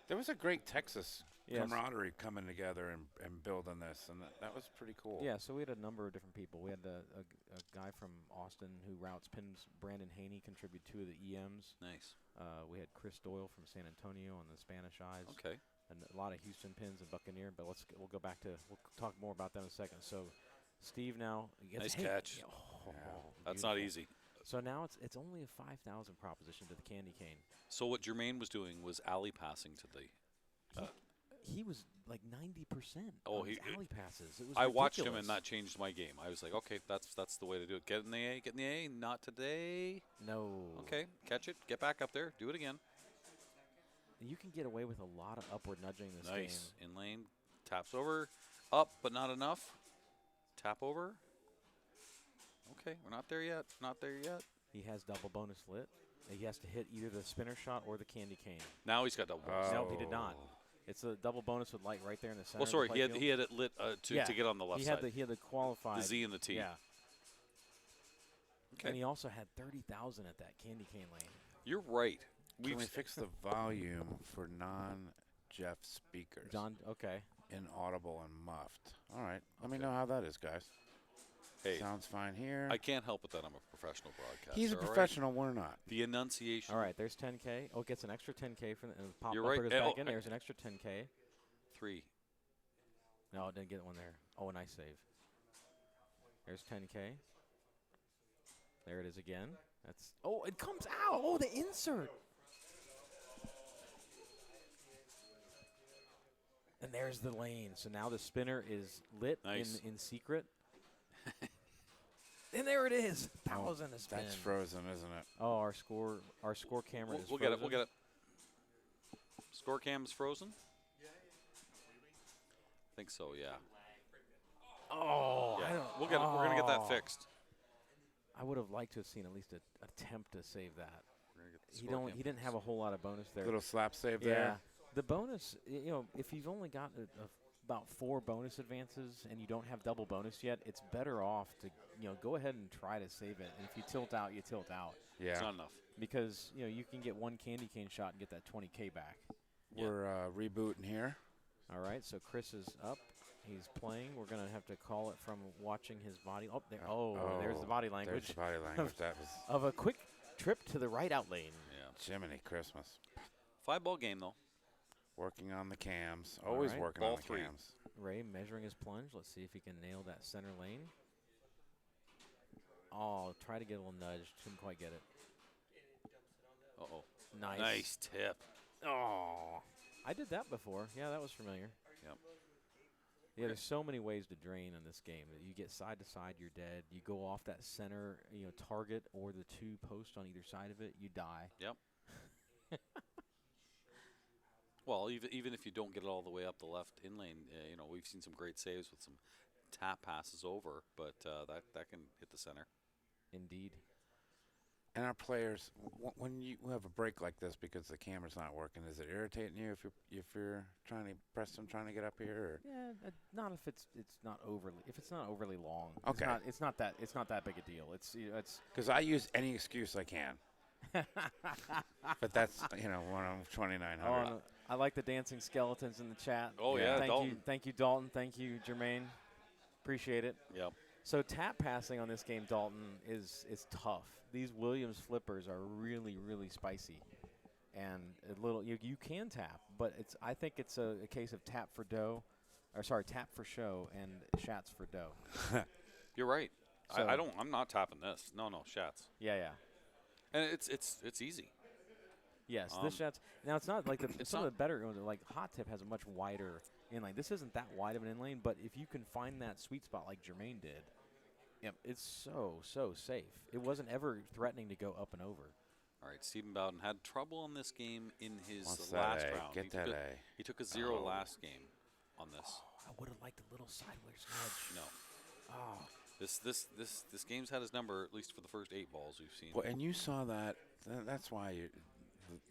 There was a great Texas camaraderie coming together and building this, and that was pretty cool. Yeah, so we had a number of different people. We had a guy from Austin who routes pins, Brandon Haney, contribute 2 of the EMs. Nice. We had Chris Doyle from San Antonio on the Spanish Eyes. Okay. And a lot of Houston pins and Buccaneer, but we'll go back to, we'll talk more about that in a second. So Steve now gets nice catch. That's not easy. So now it's only a 5,000 proposition to the candy cane. So what Germaine was doing was alley passing to the. He was like 90%. Oh, his alley passes. It was I ridiculous. watched him, and that changed my game. I was like, okay, that's the way to do it. Get in the A, get in the A. Not today. No. Okay, catch it. Get back up there. Do it again. You can get away with a lot of upward nudging in this game. Nice. In lane, taps over, up, but not enough. Tap over. Okay, we're not there yet. Not there yet. He has double bonus lit. He has to hit either the spinner shot or the candy cane. Now he's got double bonus. No, he did not. It's a double bonus with light right there in the center. Well, sorry, he had it lit to get on the left side. He had the qualified. The Z and the T. Yeah. Okay. And he also had 30,000 at that candy cane lane. You're right. Can we fix the volume for non-Jeff speakers? Okay. Inaudible and muffed. All right. Let me know how that is, guys. Hey, sounds fine here. I can't help it that I'm a professional broadcaster. He's a professional. We're not. The enunciation. All right. There's 10K. Oh, it gets an extra 10K from the pop. You're right. Goes back in. There's an extra 10K. 3. No, it didn't get one there. Oh, a nice save. There's 10K. There it is again. That's. Oh, it comes out. Oh, the insert. And there's the lane. So now the spinner is lit in secret. And there it is. 1,000 a spin. That's frozen, isn't it? Oh, our score camera is We'll frozen. We'll get it. Score cam's frozen? I think so, yeah. Oh, yeah. I don't. We're going to get that fixed. I would have liked to have seen at least an attempt to save that. He didn't have a whole lot of bonus there. Little slap save there. Yeah. The bonus, if you've only got about 4 bonus advances and you don't have double bonus yet, it's better off to go ahead and try to save it. And if you tilt out, you tilt out. Yeah. It's not enough. Because you can get one candy cane shot and get that 20K back. We're rebooting here. All right, so Chris is up. He's playing. We're going to have to call it from watching his body. Oh, there. There's the body language. There's the body language. That was of a quick trip to the right out lane. Yeah. Jiminy Christmas. 5-ball game, though. Working on the cams. Always working on the cams. Ray measuring his plunge. Let's see if he can nail that center lane. Oh, try to get a little nudge. Couldn't quite get it. Uh-oh. Nice. Nice tip. Oh. I did that before. Yeah, that was familiar. Yep. Yeah, there's so many ways to drain in this game. You get side to side, you're dead. You go off that center, target or the 2 posts on either side of it, you die. Yep. Well, even if you don't get it all the way up the left in lane, we've seen some great saves with some tap passes over, but that can hit the center. Indeed. And our players, when you have a break like this because the camera's not working, is it irritating you if you're trying to get up here? Or? Yeah, not if it's not overly long. Okay. It's not that big a deal. It's because I use any excuse I can. But that's when I'm 2,900. I like the dancing skeletons in the chat. Oh yeah, Dalton. Thank you, Dalton. Thank you, Germaine. Appreciate it. Yep. So tap passing on this game, Dalton, is tough. These Williams flippers are really, really spicy, and a little you can tap, but I think it's a case of tap for show and shats for dough. You're right. So I'm not tapping this. No, shats. Yeah. And it's easy. Yes, this shats. Now it's not like some of the better ones. Like Hot Tip has a much wider inlane. This isn't that wide of an inlane, but if you can find that sweet spot like Germaine did. Yep, it's so safe. It wasn't ever threatening to go up and over. All right, Stephen Bowden had trouble on this game in his What's last that round. Get that A. He took a 0 last game on this. Oh, I would have liked a little sideways nudge. No. Oh. This game's had his number at least for the first 8 balls we've seen. Well, and you saw that. That's why you're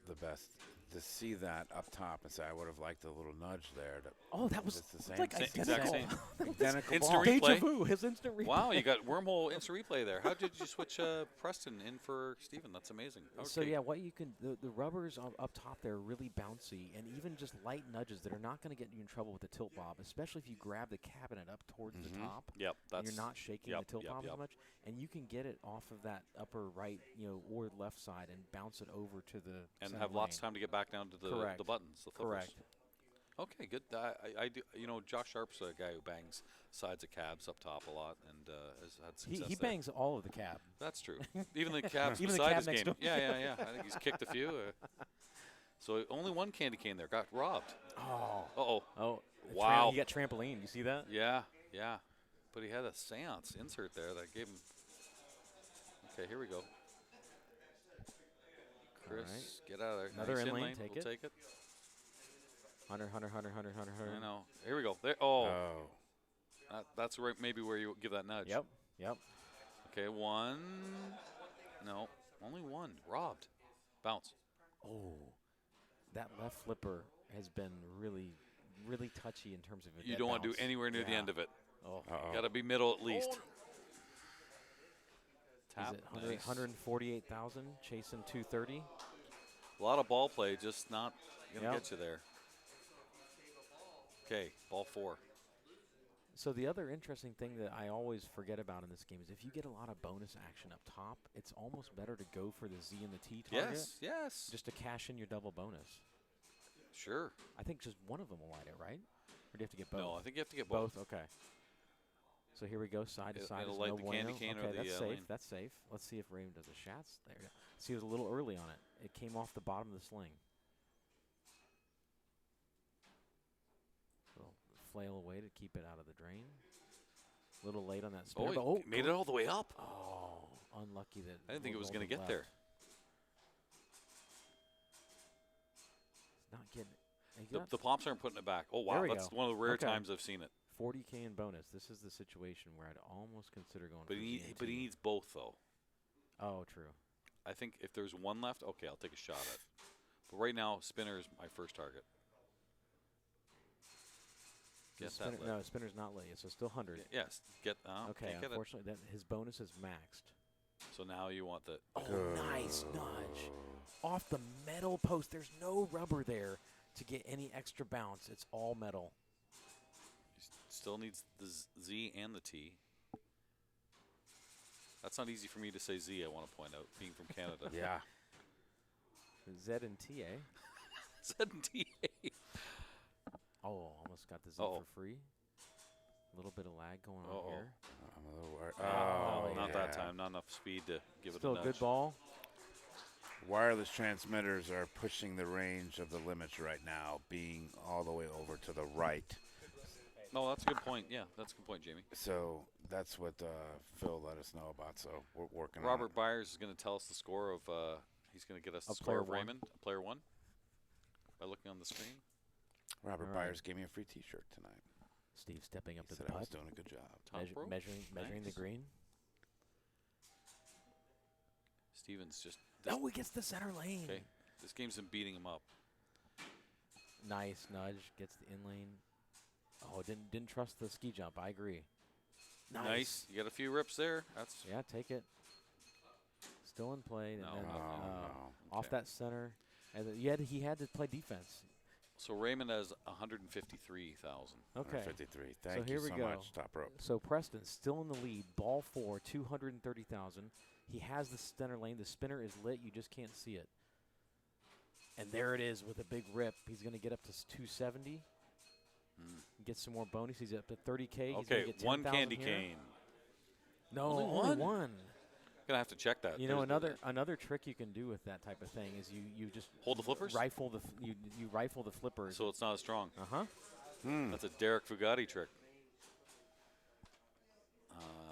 the best. To see that up top and say, I would have liked a little nudge there. That was the same. like exact same. Identical instant ball. replay. Deja vu, his instant replay. Wow, you got Wormhole instant replay there. How did you switch Preston in for Stephen? That's amazing. Okay. So yeah, what you can the rubbers up top there are really bouncy, and even just light nudges that are not going to get you in trouble with the tilt bob, especially if you grab the cabinet up towards the top. Yep, you're not shaking the tilt bob as much, and you can get it off of that upper right, or left side, and bounce it over to the and center have lots of lane. time to get back down to the buttons, the flippers. Correct. Okay, good. I do. Josh Sharp's a guy who bangs sides of cabs up top a lot and has had success. He there. bangs all of the cab. That's true. Even the cabs Even the beside cab his next game. door. Yeah. I think he's kicked a few. So only one candy cane there got robbed. Oh. Wow. He got trampoline. You see that? Yeah. But he had a seance insert there that gave him. Okay, here we go. Chris, get out of there. Another nice in lane. We'll take it. Hunter. I know. Here we go. There. Oh. That's right. Maybe where you give that nudge. Yep. Okay, one. No, only one. Robbed. Bounce. Oh, that left flipper has been really, really touchy in terms of it. You don't want to do anywhere near the end of it. Oh. Got to be middle at least. Tap. Is it 148,000, chasing 230? A lot of ball play, just not going to get you there. Okay, ball 4. So the other interesting thing that I always forget about in this game is if you get a lot of bonus action up top, it's almost better to go for the Z and the T target. Yes. Just to cash in your double bonus. Sure. I think just one of them will light it, right? Or do you have to get both? No, I think you have to get both. Okay. So here we go, side to side. It'll light the candy cane or the that's safe. lane. That's safe. Let's see if Raymond does a shots there. See, he was a little early on it. It came off the bottom of the sling. So flail away to keep it out of the drain. A little late on that spinner. Oh, he made it all the way up. Oh, unlucky that. I didn't think it was going to get there. It's not getting it. The pops aren't putting it back. Oh, wow. That's one of the rare times I've seen it. 40K in bonus. This is the situation where I'd almost consider going but for But he needs both, though. Oh, true. I think if there's one left, okay, I'll take a shot at it. But right now, spinner is my first target. Get spinner, that lit. no, spinner's not lit yet, so still 100. Yes. Okay, unfortunately, his bonus is maxed. So now you want the... Oh, nice nudge. Off the metal post. There's no rubber there to get any extra bounce. It's all metal. Still needs the Z and the T. That's not easy for me to say Z, I want to point out, being from Canada. Yeah. Z and T, eh? Z and T, eh? Oh, almost got the Z for free. A little bit of lag going on here. I'm a little worried. Not that time. Not enough speed to give Still it a nudge. Still a good ball. Wireless transmitters are pushing the range of the limits right now, being all the way over to the right. No, that's a good point. Yeah, that's a good point, Jamie. So that's what Phil let us know about. So we're working Robert on it. Byers is going to tell us the score of, he's going to get us the score of Raymond, player 1, by looking on the screen. Robert Byers gave me a free T-shirt tonight. Steve stepping up he to the putt. putt. I was doing a good job. Measuring the green. Steven's just. Oh, he gets the center lane. Okay, this game's been beating him up. Nice nudge, gets the in lane. Oh, didn't trust the ski jump. I agree. Nice. You got a few rips there. That's yeah, take it. Still in play. No, and then, no. Off that center. And he had to play defense. So Raymond has 153,000. Okay. 153. So Thank here you we so go. much, top rope. So Preston's still in the lead. Ball 4, 230,000. He has the center lane. The spinner is lit. You just can't see it. And there it is with a big rip. He's going to get up to 270. Get some more bonus. He's up to 30K. Okay, He's get one 10,000 candy here. cane. No, only one. Gonna have to check that. You know, another trick you can do with that type of thing is you just hold the flippers. Rifle the you rifle the flippers. So it's not as strong. That's a Derek Fugatti trick.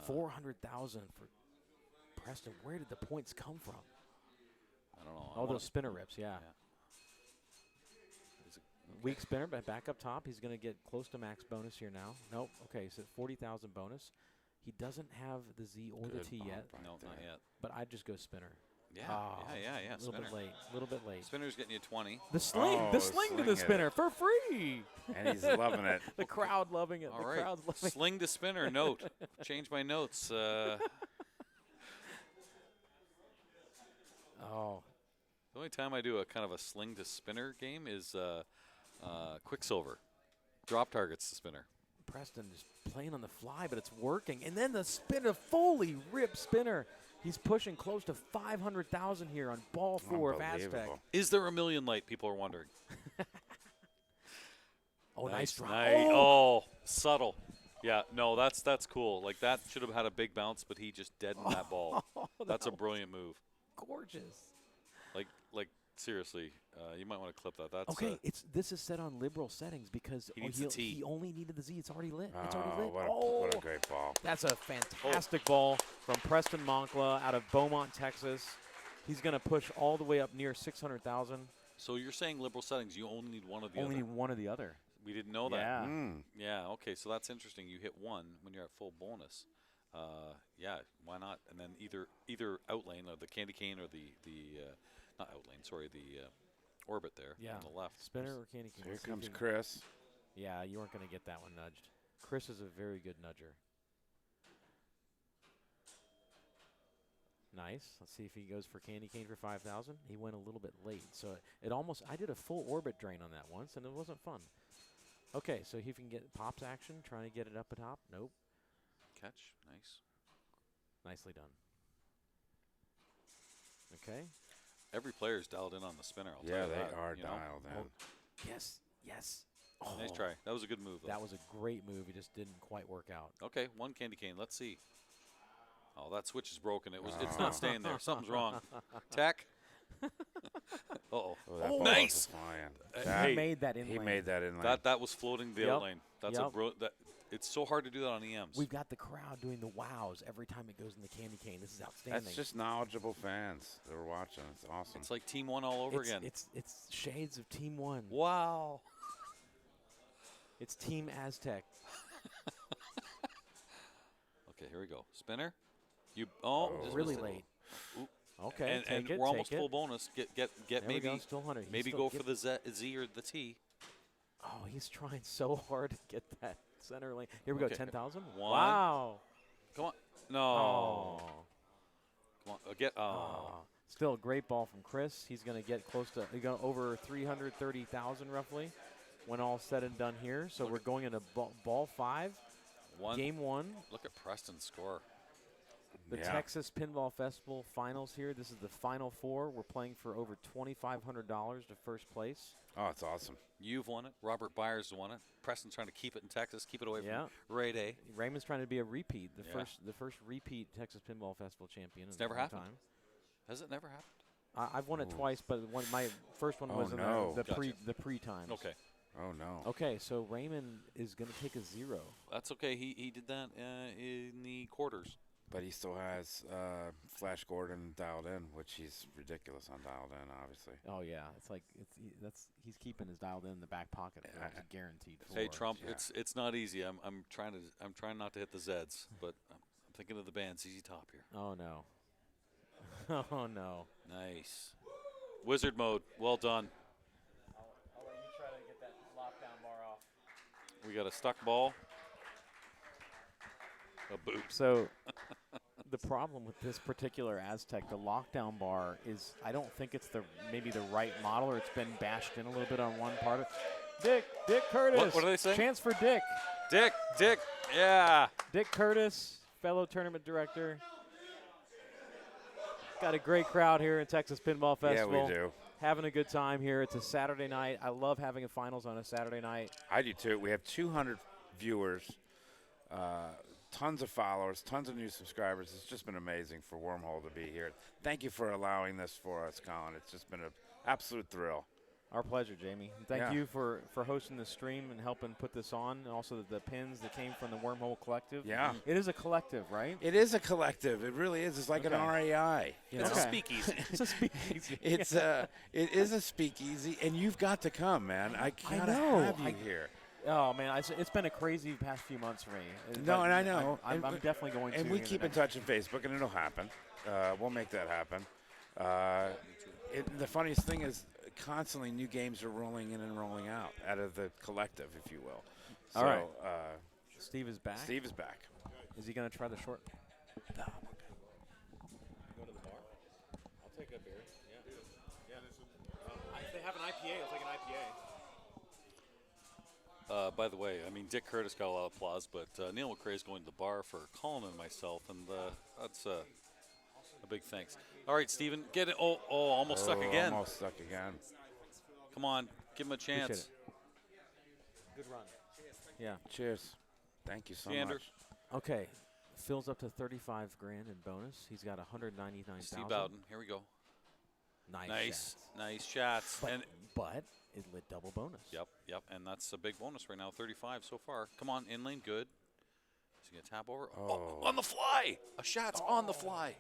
400,000 for Preston. Where did the points come from? I don't know. All those spinner rips, yeah. Weak spinner, but back up top. He's going to get close to max bonus here now. Nope. Okay, so 40,000 bonus. He doesn't have the Z or the T yet. No, not yet. But I'd just go spinner. Yeah, oh, yeah. A little bit late. A little bit late. Spinner's getting you 20. The sling to the spinner for free. And he's loving it. The crowd loving it. All right. Crowd's loving Sling to spinner. Note. Change my notes. Oh. The only time I do a kind of a sling to spinner game is Quicksilver. Drop targets to spinner. Preston is playing on the fly, but it's working. And then the spinner, fully ripped spinner. He's pushing close to 500,000 here on ball 4 of Aztec. Is there a million light? People are wondering. Oh, nice drop. Oh, subtle. Yeah, no, that's cool. Like that should have had a big bounce, but he just deadened that ball. That's a brilliant move. Gorgeous. Like seriously, you might want to clip that. That's okay. This is set on liberal settings because he only needed the Z. It's already lit. It's already lit. What a great ball! That's a fantastic ball from Preston Moncla out of Beaumont, Texas. He's going to push all the way up near 600,000. So you're saying liberal settings? You only need one of the other. Only need one or the other. We didn't know that. Yeah. Yeah. Okay. So that's interesting. You hit one when you're at full bonus. Yeah. Why not? And then either outlane or the candy cane or the not outlane. Sorry, the orbit there on the left. Spinner or candy cane. So here comes Chris. Yeah, you weren't going to get that one nudged. Chris is a very good nudger. Nice. Let's see if he goes for candy cane for 5,000. He went a little bit late, so it almost. I did a full orbit drain on that once, and it wasn't fun. Okay, so he can get pops action, trying to get it up atop. Nope. Catch. Nice. Nicely done. Okay. Every player's dialed in on the spinner. I'll yeah, tell you they that, are dialed in. Yes. Yes. Nice try. That was a good move, though. That was a great move. It just didn't quite work out. Okay, one candy cane. Let's see. Oh, that switch is broken. It's not staying there. Something's wrong. Tech. Uh-oh. Oh, nice. He made that in lane. He made that in lane. That was floating the out lane. That's it's so hard to do that on EMs. We've got the crowd doing the wows every time it goes in the candy cane. This is outstanding. That's just knowledgeable fans that are watching. It's awesome. It's like Team 1 all over again. It's shades of Team 1. Wow. It's Team Aztec. Okay, here we go. Spinner. Just really missed it. late. Ooh. Okay, and we're almost full bonus. Get maybe still 100. Maybe go for the Z or the T. Oh, he's trying so hard to get that center lane. Here we go, 10,000. Wow. Come on. No. Oh. Come on. Still a great ball from Chris. He's going to get close to over 330,000 roughly when all said and done here. So we're going into ball 5, game 1. Look at Preston's score. The Texas Pinball Festival finals here. This is the final 4. We're playing for over $2,500 to first place. Oh, it's awesome. You've won it. Robert Byers won it. Preston's trying to keep it in Texas, keep it away from Ray Day. Raymond's trying to be a repeat, the first repeat Texas Pinball Festival champion. It's never happened. Has it never happened? I've won it twice, but my first one was in the pre times. Okay. Oh no. Okay, so Raymond is going to take a 0. That's okay. He did that in the quarters. But he still has Flash Gordon dialed in, which he's ridiculous on dialed in, obviously. Oh yeah, it's like he's keeping his dialed in the back pocket. It's a guaranteed. Hey Trump, it's not easy. I'm trying not to hit the Zs, but I'm thinking of the band ZZ Top here. Oh no. Oh, no. Nice. Wizard mode. Well done. I'll let you try to get that lockdown bar off. We got a stuck ball. A boot. So the problem with this particular Aztec, the lockdown bar, is I don't think it's maybe the right model, or it's been bashed in a little bit on one part of it. Dick Curtis. What are they saying? Chance for Dick. Dick, yeah. Dick Curtis, fellow tournament director. Got a great crowd here in Texas Pinball Festival. Yeah, we do. Having a good time here. It's a Saturday night. I love having a finals on a Saturday night. I do too. We have 200 viewers, tons of followers, tons of new subscribers. It's just been amazing for Wormhole to be here. Thank you for allowing this for us, Colin. It's just been an absolute thrill. Our pleasure, Jamie. Thank you for hosting the stream and helping put this on, and also the pins that came from the Wormhole Collective. Yeah. It is a collective, right? It is a collective. It really is. It's like an RAI. It's a speakeasy. It's a speakeasy. It is a speakeasy, and you've got to come, man. I gotta know. have you here. Oh, man, it's been a crazy past few months for me. No, and I know. I'm definitely going to. And we keep in touch on Facebook, and it'll happen. We'll make that happen. The funniest thing is constantly new games are rolling in and rolling out of the collective, if you will. All right. Steve is back? Steve is back. Is he going to try the short? No. Go to the bar? I'll take a beer. Yeah. If they have an IPA, I'll take an IPA. By the way, I mean, Dick Curtis got a lot of applause, but Neil McRae is going to the bar for Colin and myself, and that's a big thanks. All right, Steven, get it. Oh, almost stuck again. Almost stuck again. Come on, give him a chance. Good run. Yeah. Cheers. Thank you so much. Okay. Fills up to $35,000 in bonus. He's got 199,000. Steve Bowden, here we go. Nice shots. But it lit double bonus. Yep, and that's a big bonus right now, 35 so far. Come on, in lane, good. Is he going to tap over? Oh, on the fly. A shot's on the fly.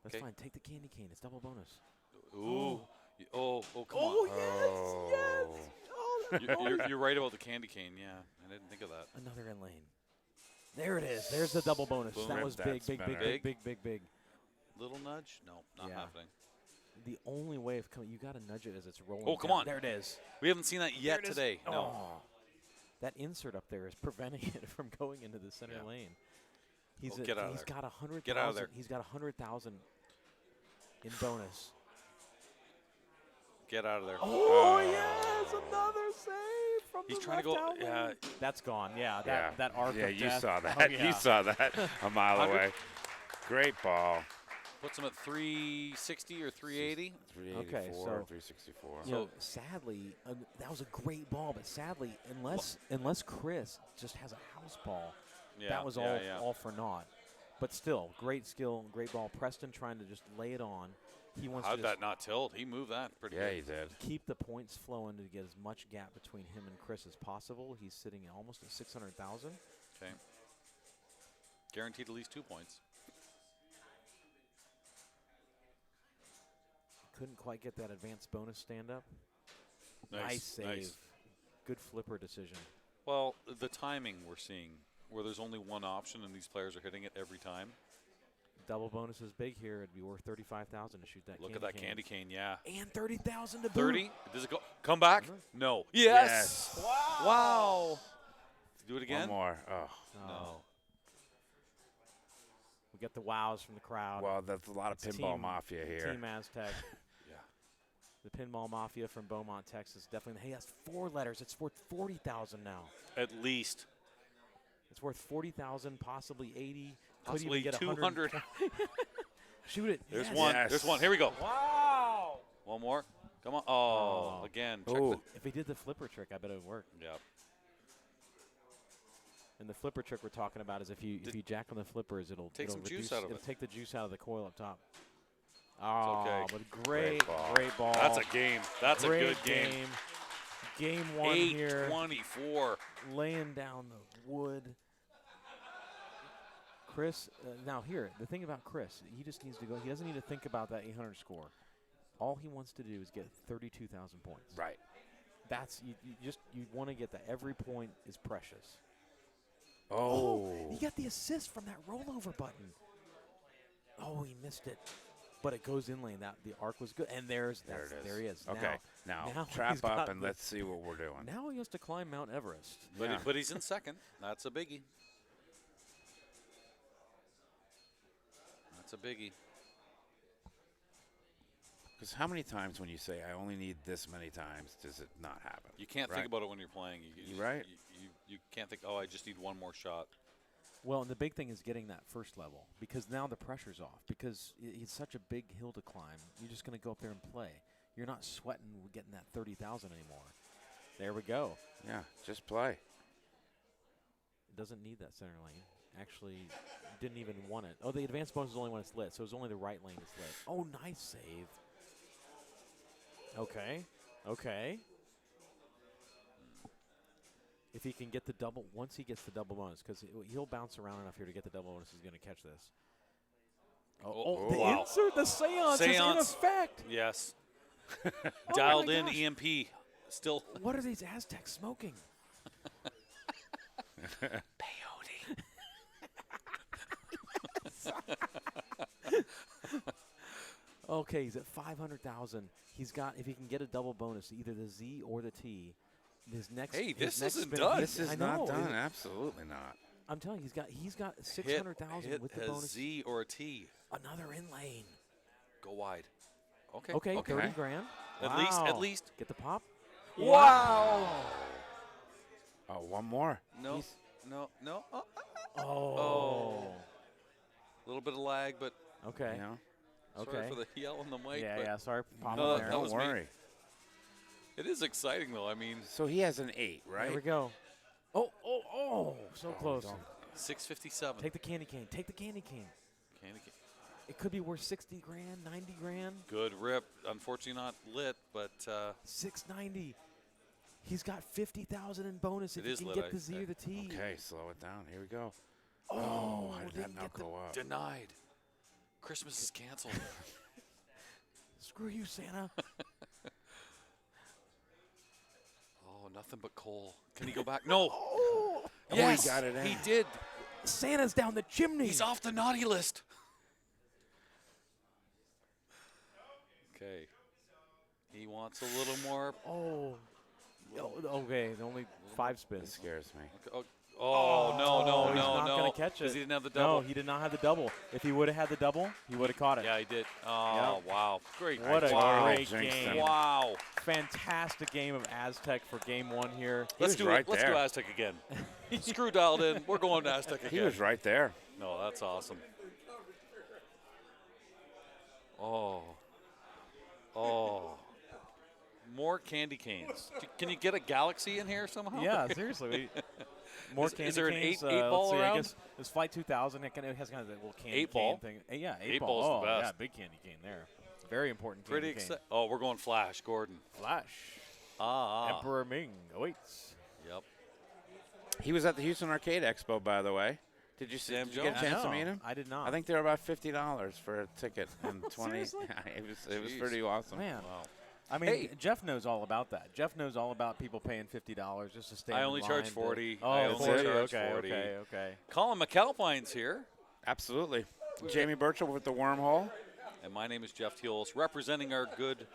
That's fine. Take the candy cane. It's double bonus. Ooh. Come on. Yes. You're right about the candy cane, yeah. I didn't think of that. Another in lane. There it is. There's the double bonus. Boom. That was big. Little nudge? No, not happening. The only way of coming, you got to nudge it as it's rolling. Oh, come down. on. There it is. We haven't seen that yet today. No. Oh. That insert up there is preventing it from going into the center lane. He's get out of there. Got 100,000. Get out of there. He's got 100,000 in bonus. Get out of there. Oh, yes, another save from He's the trying to go. left Yeah, that's gone. Yeah, that arc. Yeah, of you death. saw that. Oh, yeah. You saw that a mile away. Great ball. puts him at 360 or 380. 384, okay, so 364. So sadly, that was a great ball, but sadly, unless Chris just has a house ball, that was all for naught. But still, great skill, great ball. Preston trying to just lay it on. He wants How'd to that not tilt? He moved that pretty good. Yeah, he did. Keep the points flowing to get as much gap between him and Chris as possible. He's sitting almost at 600,000. Okay. Guaranteed at least 2 points. Couldn't quite get that advanced bonus stand up. Nice save. Nice. Good flipper decision. Well, the timing we're seeing, where there's only one option and these players are hitting it every time. Double bonus is big here. It'd be worth 35,000 to shoot that. Look at that candy cane, yeah. And 30,000 to boot. 30? Does it go? Come back? No. Yes. Wow. Do it again? One more. Oh. No. We get the wows from the crowd. Well, that's a lot of Pinball Mafia here. Team Aztec. Yeah. The Pinball Mafia from Beaumont, Texas. Definitely. Hey, that's 4 letters. It's worth 40,000 now. At least. It's worth 40,000, possibly 80. Possibly Could even get 200. Shoot it. There's yes. one. Yes. There's one. Here we go. Wow. One more. Come on. Oh, again. Check the If he did the flipper trick, I bet it would work. Yep. And the flipper trick we're talking about is if you jack on the flippers, it'll some reduce, juice out of it'll it. take the juice out of the coil up top. Oh, okay. but great ball. That's a game. That's great a good game. Game one here. 8-24. Laying down the wood. Chris, now here, the thing about Chris, he just needs to go. He doesn't need to think about that 800 score. All he wants to do is get 32,000 points. Right. That's you want to get that. Every point is precious. Oh. He got the assist from that rollover button. Oh, he missed it. But it goes in lane. That the arc was good. And there it is. There he is. Okay. Now trap up and let's see what we're doing. Now he has to climb Mount Everest. But he's in second. That's a biggie. That's a biggie. Because how many times when you say, I only need this many times, does it not happen? You can't think about it when you're playing. Right. You can't think, I just need one more shot. Well, and the big thing is getting that first level, because now the pressure's off. Because it's such a big hill to climb, you're just going to go up there and play. You're not sweating getting that 30,000 anymore. There we go. Yeah, just play. It doesn't need that center lane. Actually, didn't even want it. Oh, the advanced bonus is only when it's lit, so it's only the right lane that's lit. Oh, nice save. Okay. If he can get the double, once he gets the double bonus, because he'll bounce around enough here to get the double bonus, he's going to catch this. The insert, the seance is in effect. Yes. Dialed in EMP. Still. What are these Aztecs smoking? Peyote. Okay, he's at 500,000. He's got, if he can get a double bonus, either the Z or the T. His next. Hey, this isn't spin, done. This is not done. Absolutely not. I'm telling you, he's got 600,000 with the bonus. A Z or a T. Another in lane. Go wide. Okay. 30 grand. At least. Get the pop. Wow. Oh, one more. No. Oh. A little bit of lag, but. Okay. Sorry for the yell on the mic. Yeah. Sorry for popping there. Don't worry. Me. It is exciting, though. I mean. So he has an 8, right? There we go. Oh. So close. 657. Take the candy cane. It could be worth 60 grand, 90 grand. Good rip. Unfortunately not lit, but 690. He's got 50,000 in bonus if he can get the Z or the T. Okay, slow it down. Here we go. Oh, how did that not go up? Denied. Christmas is canceled. Screw you, Santa. Nothing but coal. Can he go back? No. Yes, he got it in. He did. Santa's down the chimney. He's off the naughty list. Okay. He wants a little more. Okay. Only 5 spins. This scares me. Okay. No. He's not going to catch it. He didn't have the double. No, he did not have the double. If he would have had the double, he would have caught it. Yeah, he did. Oh, wow. Great. What a great game. Wow. Fantastic game of Aztec for game 1 here. Let's do Aztec again. Screw dialed in. We're going to Aztec again. He was right there. No, that's awesome. Oh. More candy canes. Can you get a galaxy in here somehow? Yeah, seriously. More candy canes. Is there an 8 ball around? I guess this Flight 2000, it has kind of that little candy 8 ball cane thing. Yeah, 8 ball. 8 ball's the best. Yeah, big candy cane there. Very important Pretty candy cane. Oh, we're going Flash, Gordon. Flash. Emperor Ming awaits. Yep. He was at the Houston Arcade Expo, by the way. Did you get a chance to meet him? I did not. I think they were about $50 for a ticket and 20. Seriously? It was pretty awesome. Man. Wow. I mean, Jeff knows all about that. Jeff knows all about people paying $50 just to stay in line. I only charge 40. I only charge 40. Okay. Colin McAlpine's here. Absolutely. Jamie Burchell with the Wormhole. And my name is Jeff Teals, representing our good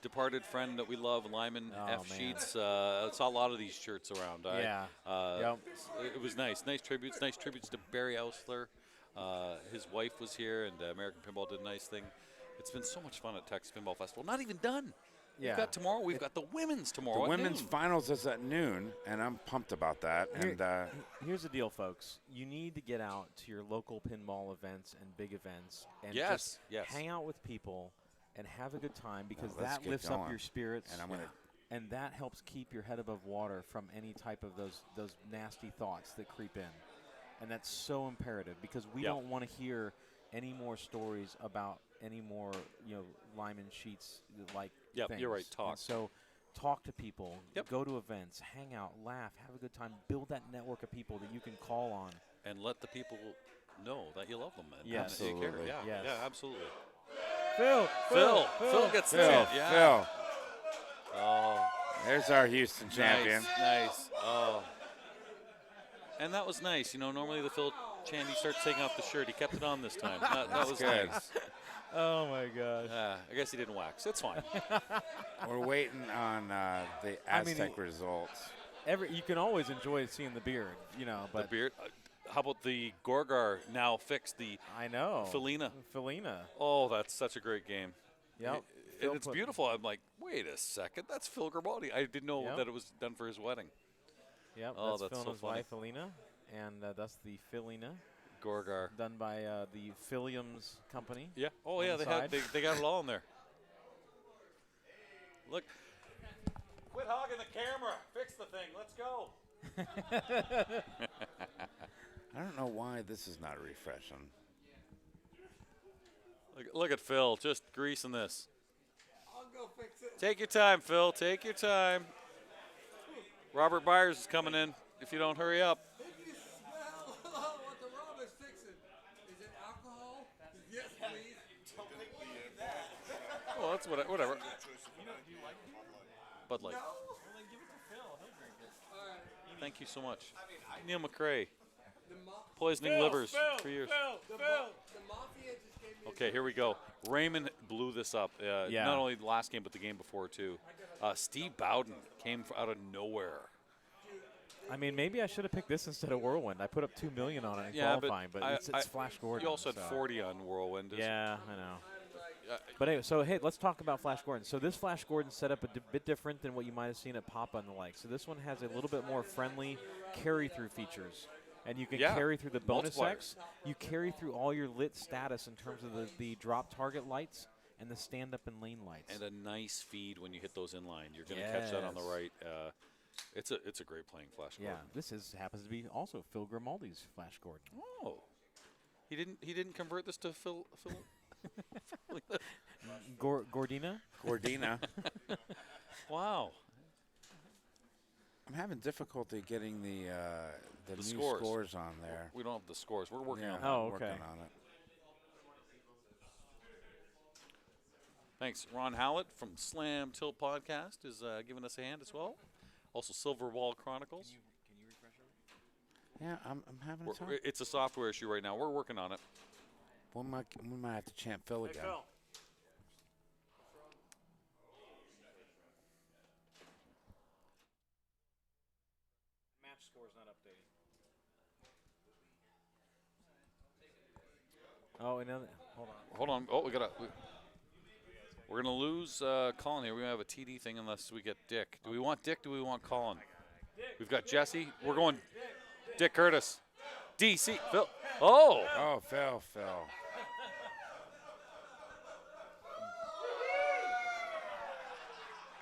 departed friend that we love, Lyman F. Man. Sheets. I saw a lot of these shirts around. Yep. It was nice. Nice tributes to Barry Ausler. His wife was here, and American Pinball did a nice thing. It's been so much fun at Texas Pinball Festival. Not even done. Yeah. We've got tomorrow. We've got the women's tomorrow. The at women's noon. finals is at noon, and I'm pumped about that. Here's the deal, folks. You need to get out to your local pinball events and big events and yes. hang out with people and have a good time, because that lifts up your spirits, and that helps keep your head above water from any type of those nasty thoughts that creep in. And that's so imperative, because we don't want to hear any more stories about any more, Lyman Sheets like things. You're right. Talk. And so talk to people, Yep. go to events, hang out, laugh, have a good time, build that network of people that you can call on. And let the people know that you love them. And Yes. that you care. Absolutely. Yeah, absolutely. Phil gets the Phil. yeah. Phil. Oh, there's our Houston champion. Nice. Oh. And that was nice. Normally the Phil Chandy starts taking off the shirt. He kept it on this time. That was good. nice. Oh my gosh. I guess he didn't wax. It's fine. We're waiting on the Aztec results. You can always enjoy seeing the beard, but the beard. How about the Gorgar now fixed the Felina? Oh, that's such a great game. Yeah. And it's beautiful. I'm like, wait a second, that's Phil Grimaldi. I didn't know that it was done for his wedding. Yep, oh, that's so Philina's funny. wife, Felina, and that's the Felina. Gorgar. Done by the Philiums company. Yeah. Oh, yeah, they got it all in there. Look. Quit hogging the camera. Fix the thing. Let's go. I don't know why this is not refreshing. Look at Phil, just greasing this. I'll go fix it. Take your time, Phil. Take your time. Robert Byers is coming in if you don't hurry up. If you smell what the Rob is fixing, is it alcohol? Yes, please. Don't make me eat that. Well, that's whatever. Do you like Bud Light. No? Well, then give it to Phil. He'll drink it. All right. Thank you so much. Neil McRae. Poisoning livers for years. The Mafia just gave me Okay, here we go. Raymond blew this up. Not only the last game, but the game before, too. Steve Bowden came out of nowhere. I mean, maybe I should have picked this instead of Whirlwind. I put up $2 million on it in qualifying, but it's Flash Gordon. You also had 40 on Whirlwind. Yeah, I know. But anyway, so hey, let's talk about Flash Gordon. So this Flash Gordon setup a bit different than what you might have seen at Papa and the like. So this one has a little bit more friendly carry-through features. And you can carry through the bonus X. You carry through all your lit status in terms of the drop target lights and the stand-up and lane lights. And a nice feed when you hit those inline. You're going to catch that on the right. It's a great playing Flash Gordon. Yeah, this happens to be also Phil Grimaldi's Flash Gordon. Oh, he didn't convert this to Phil. Gordina. Gordina. Wow. I'm having difficulty getting the new scores on there. We don't have the scores. We're working on it. Oh, okay. Working on it. Thanks. Ron Hallett from Slam Tilt Podcast is giving us a hand as well. Also, Silver Wall Chronicles. Can you refresh it? Yeah, I'm having a time. It's a software issue right now. We're working on it. We might have to chant Phil again. Phil. Match score's not updating. Oh, another. Hold on. Oh, we're gonna lose Colin here. We don't have a TD thing unless we get Dick. Do we want Dick? Do we want Colin? We've got Jesse. We're going Dick Curtis. DC. Phil. Oh. Oh, Phil.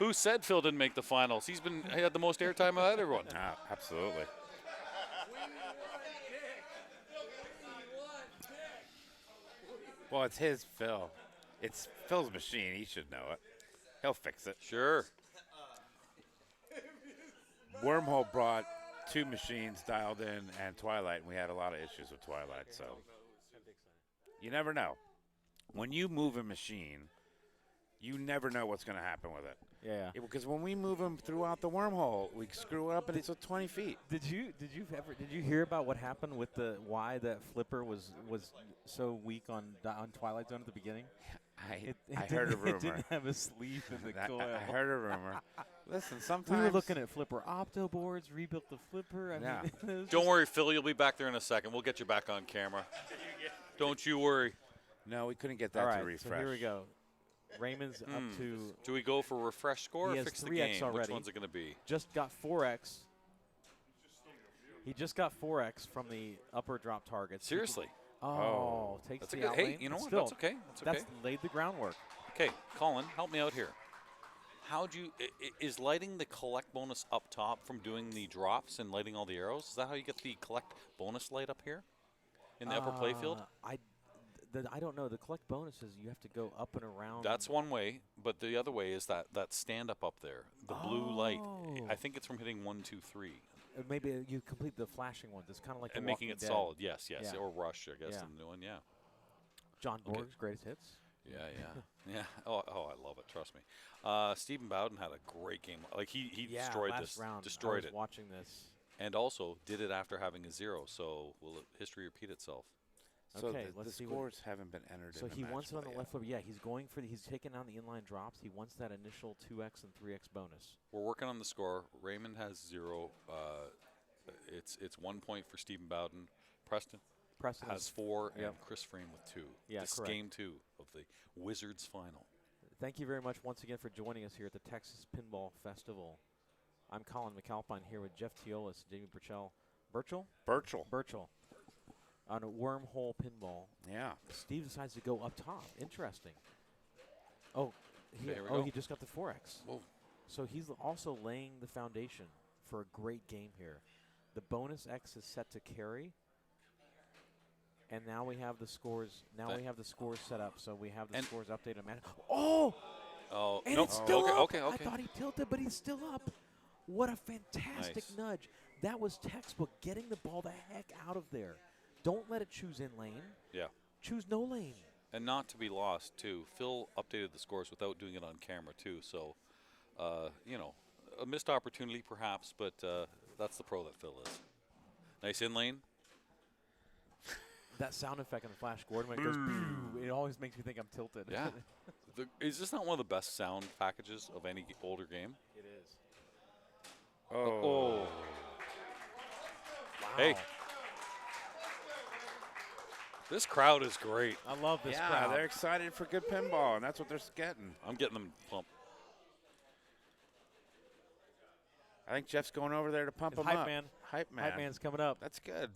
Who said Phil didn't make the finals? He had the most airtime out of everyone. Absolutely. Well, it's his Phil. It's Phil's machine. He should know it. He'll fix it. Sure. Wormhole brought 2 machines dialed in and Twilight, and we had a lot of issues with Twilight. So you never know. When you move a machine, you never know what's going to happen with it. Yeah. Because when we move them throughout the wormhole, we screw it up, and it's at 20 feet. Did you hear about what happened with why that flipper was so weak on Twilight Zone at the beginning? I heard a rumor. It didn't have a sleeve in the coil. I heard a rumor. Listen, sometimes we were looking at flipper opto boards, rebuilt the flipper. I mean, Don't worry, Phil. You'll be back there in a second. We'll get you back on camera. Don't you worry. No, we couldn't get that to refresh. So here we go. Raymond's up to. Do we go for refresh score or fix the 3X game? already. Which one's it going to be? Just got 4X. He just got 4X from the upper drop target. Seriously? Takes that's the good. out Hey, lane. you know what? Still, That's okay. That's laid the groundwork. Okay, Colin, help me out here. Is lighting the collect bonus up top from doing the drops and lighting all the arrows? Is that how you get the collect bonus light up here in the upper playfield? I don't know. The collect bonuses, you have to go up and around. That's one way, but the other way is that stand up there, the blue light. I think it's from hitting 1, 2, 3. Maybe you complete the flashing ones. It's kind of like and the making it Dead. solid. Yes, Yeah. or rush. I guess the new one. Yeah. John Borg's greatest hits. Yeah. Oh, I love it. Trust me. Stephen Bowden had a great game. Like he destroyed last this. round, Destroyed I was watching this. and also did it after having a 0. So will history repeat itself? So okay, the let's see scores haven't been entered. So in the he match wants it on play the yet. left flip. Yeah, he's going for he's taking on the inline drops. He wants that initial 2x and 3x bonus. We're working on the score. Raymond has 0. It's 1 point for Stephen Bowden. Preston has 4, and Chris Frame with 2. Yeah, this correct. game 2 of the Wizards final. Thank you very much once again for joining us here at the Texas Pinball Festival. I'm Colin McAlpine here with Jeff Teolis, Jamie Burchell. On a Wormhole Pinball. Yeah. Steve decides to go up top. Interesting. Oh, he just got the 4x. Whoa. So he's also laying the foundation for a great game here. The bonus X is set to Keri. And now we have the scores. Now we have the scores set up. So we have the scores updated. Oh! Oh, and nope. it's still up. Okay. I thought he tilted, but he's still up. What a fantastic nudge. That was textbook, getting the ball the heck out of there. Don't let it choose in lane. Yeah. Choose no lane. And not to be lost, too. Phil updated the scores without doing it on camera, too. So, a missed opportunity perhaps, but that's the pro that Phil is. Nice in lane. That sound effect on the Flash Gordon when it goes, it always makes me think I'm tilted. Yeah. Is this not one of the best sound packages of any older game? It is. Oh. Wow. Hey. This crowd is great. I love this crowd. Yeah, they're excited for good pinball, and that's what they're getting. I'm getting them pumped. I think Jeff's going over there to pump him Hype up. Man. Hype man. Hype Man's coming up. That's good.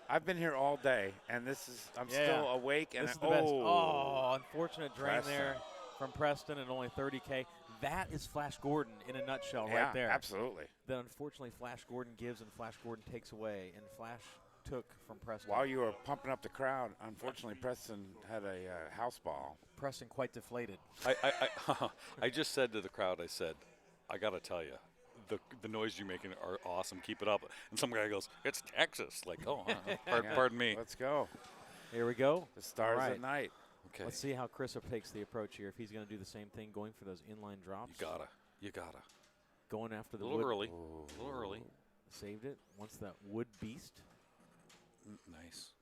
I've been here all day, and I'm still awake. And this is the best. Oh, unfortunate drain there from Preston and only 30K. That is Flash Gordon in a nutshell right there. Absolutely. Then unfortunately Flash Gordon gives and Flash Gordon takes away, and Flash took from Preston. While you were pumping up the crowd, unfortunately Preston had a house ball. Preston quite deflated. I just said to the crowd, I said, I got to tell you, the noise you're making are awesome. Keep it up. And some guy goes, it's Texas. Like, pardon me. Let's go. Here we go. The stars at night. Okay. Let's see how Chris takes the approach here. If he's going to do the same thing, going for those inline drops. You gotta. Going after the wood. A little early. Saved it. Wants that wood beast. Nice.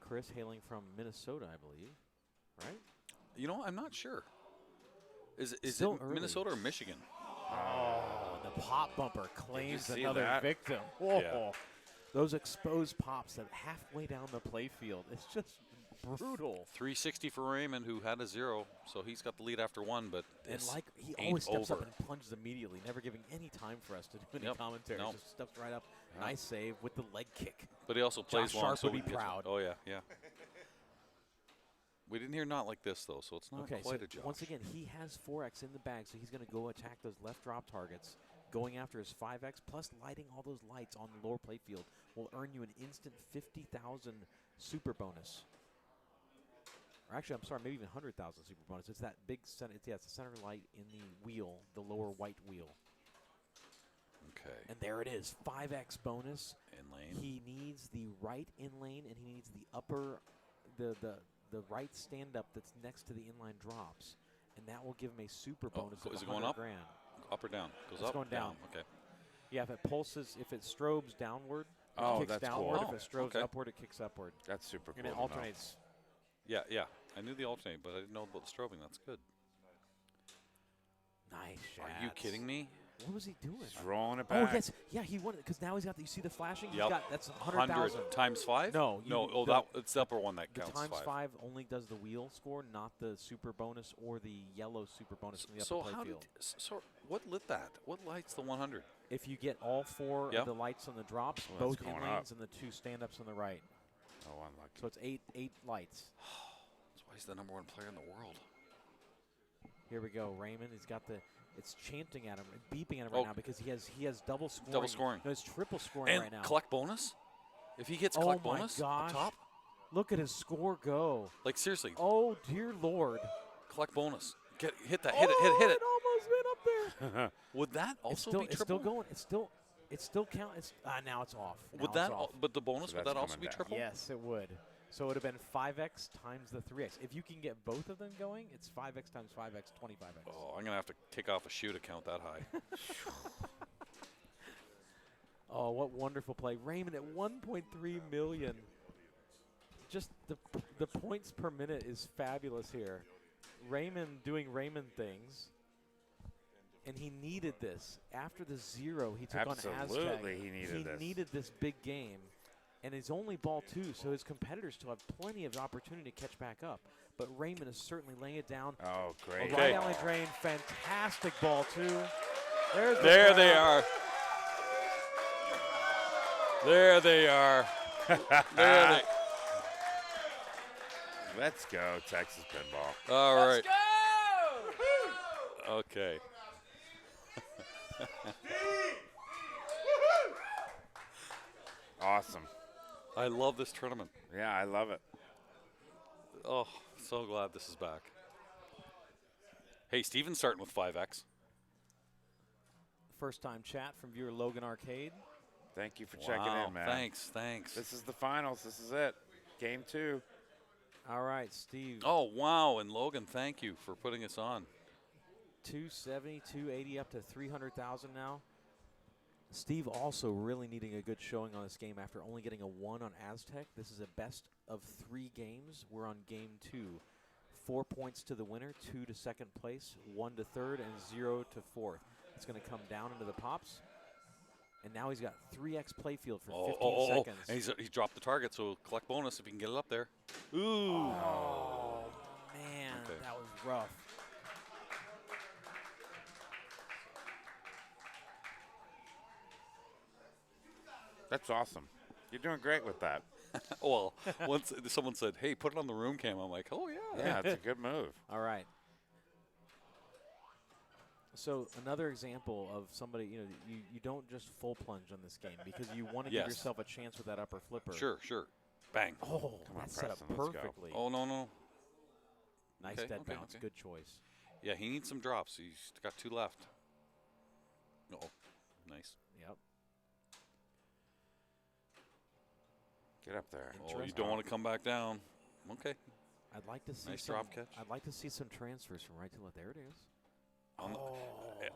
Chris hailing from Minnesota, I believe. Right? You know, I'm not sure. Is it Minnesota or Michigan? Oh, the pop bumper claims another victim. Whoa. Yeah. Those exposed pops that halfway down the playfield. It's just brutal. 360 for Raymond, who had a 0, so he's got the lead after 1, but he always steps up and plunges immediately, never giving any time for us to do any commentary. Just steps right up. Nice save with the leg kick. But he also plays long, Sharp so would be proud. Oh, yeah. We didn't hear not like this, though, so it's not quite a Josh. Once again, he has 4x in the bag, so he's going to go attack those left drop targets. Going after his 5x, plus lighting all those lights on the lower playfield will earn you an instant 50,000 super bonus. Or actually, I'm sorry, maybe even 100,000 super bonus. It's that big center. It's the center light in the wheel, the lower white wheel. Okay. And there it is, 5x bonus. In lane. He needs the right in lane, and he needs the upper, the right stand up that's next to the inline drops, and that will give him a super bonus. Is it going up? Grand. Up or down? Goes it's up. Going down. Okay. Yeah, if it pulses, if it strobes downward, it kicks that's downward. cool. If it strobes upward, it kicks upward. That's super cool. And it alternates. Yeah. I knew the alternate, but I didn't know about the strobing. That's good. Nice shot. Are you kidding me? What was he doing? He's rolling it back. Oh, yes. Yeah, he won it because now he's got. You see the flashing? Yep. He's got that's 100,000 times 5. No, it's the upper one that counts. The times 5 only does the wheel score, not the super bonus or the yellow super bonus from the upper playfield. So what lit that? What lights the 100? If you get all 4 of the lights on the drops, both in lanes and the 2 stand-ups on the right. Oh, unlucky. So it's 8 lights. That's why he's the #1 player in the world. Here we go, Raymond. He's got it's chanting at him, beeping at him right now because he has double scoring. Double scoring. No, it's triple scoring and right now. Collect bonus? If he gets collect bonus up top? Look at his score go. Like, seriously. Oh, dear Lord. Collect bonus. Hit that. Hit it. It almost went up there. Would that also be triple? It's still going. It's still count. Now it's off. But the bonus, would that also be triple? Yes, it would. So it would have been 5x times the 3x. If you can get both of them going, it's 5x times 5x, 25x. Oh, I'm going to have to take off a shoe to count that high. Oh, what wonderful play. Raymond at 1.3 million. Just the points per minute is fabulous here. Raymond doing Raymond things. And he needed this. After the 0 he took on Aztec. Absolutely, he needed this. He needed this big game. And his only ball, too, so his competitors still have plenty of opportunity to catch back up. But Raymond is certainly laying it down. Oh, great. A right alley drain, fantastic ball, too. There they are. There they are. There Let's go, Texas Pinball. All right. Let's go! Okay. Awesome. I love this tournament. Yeah, I love it. Oh, so glad this is back. Hey, Steven's starting with 5X. First time chat from viewer Logan Arcade. Thank you for checking in, man. Thanks. This is the finals. This is it. Game 2. All right, Steve. Oh, wow. And Logan, thank you for putting us on. 270, 280 up to 300,000 now. Steve also really needing a good showing on this game after only getting a 1 on Aztec. This is a best of 3 games. We're on game 2. 4 points to the winner, 2 to second place, 1 to third, and 0 to fourth. It's going to come down into the pops. And now he's got 3x playfield for 15 seconds. And he dropped the target, so collect bonus if he can get it up there. Ooh. Oh, man, that was rough. That's awesome. You're doing great with that. Well, once someone said, hey, put it on the room cam, I'm like, oh, yeah. Yeah, it's a good move. All right. So another example of somebody, you don't just full plunge on this game because you want to give yourself a chance with that upper flipper. Sure. Bang. Oh, that's set up perfectly. Oh, no. Nice dead bounce. Good choice. Yeah, he needs some drops. He's got 2 left. Oh, nice. Yep. Get up there. Oh, you don't want to come back down. Okay. I'd like to see nice drop catch. I'd like to see some transfers from right to left. There it is.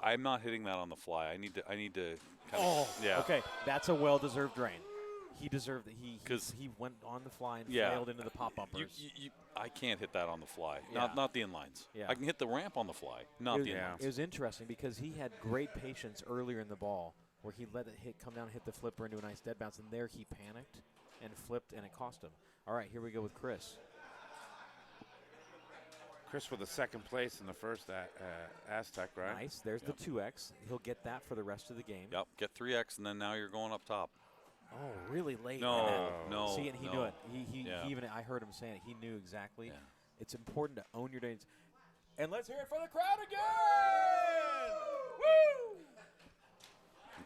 I'm not hitting that on the fly. I need to kind of, yeah. Okay, that's a well-deserved drain. He deserved it. He went on the fly and failed into the pop-uppers. I can't hit that on the fly. Yeah. Not the inlines. Yeah. I can hit the ramp on the fly, not the inlines. It was interesting because he had great patience earlier in the ball where he let it come down and hit the flipper into a nice dead bounce, and there he panicked and flipped, and it cost him. All right, here we go with Chris. Chris with the second place in the first Aztec, right? Nice. There's the 2X. He'll get that for the rest of the game. Yep. Get 3X, and then now you're going up top. Oh, really late. No. See, and he knew it. He even, I heard him saying it. He knew exactly. Yeah. It's important to own your days. And let's hear it for the crowd again! Woo!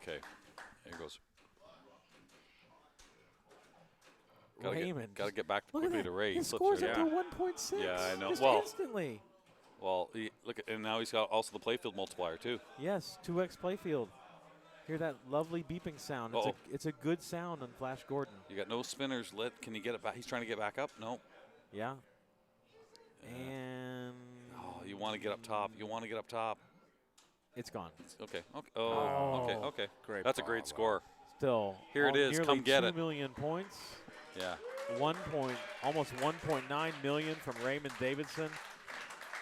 Okay. There goes. Raymond. Got to get back quickly to Ray. His score's up to 1.6. Yeah, I know. Just instantly. Well, and now he's got also the playfield multiplier too. Yes, 2x playfield. Hear that lovely beeping sound. It's a good sound on Flash Gordon. You got no spinners lit. Can he get it back? He's trying to get back up. No. Yeah. And you want to get up top. It's gone. Okay. Okay. Great. That's a great score. Still. Here it is. Come get it. 2 million points. Yeah. Almost 1.9 million from Raymond Davidson.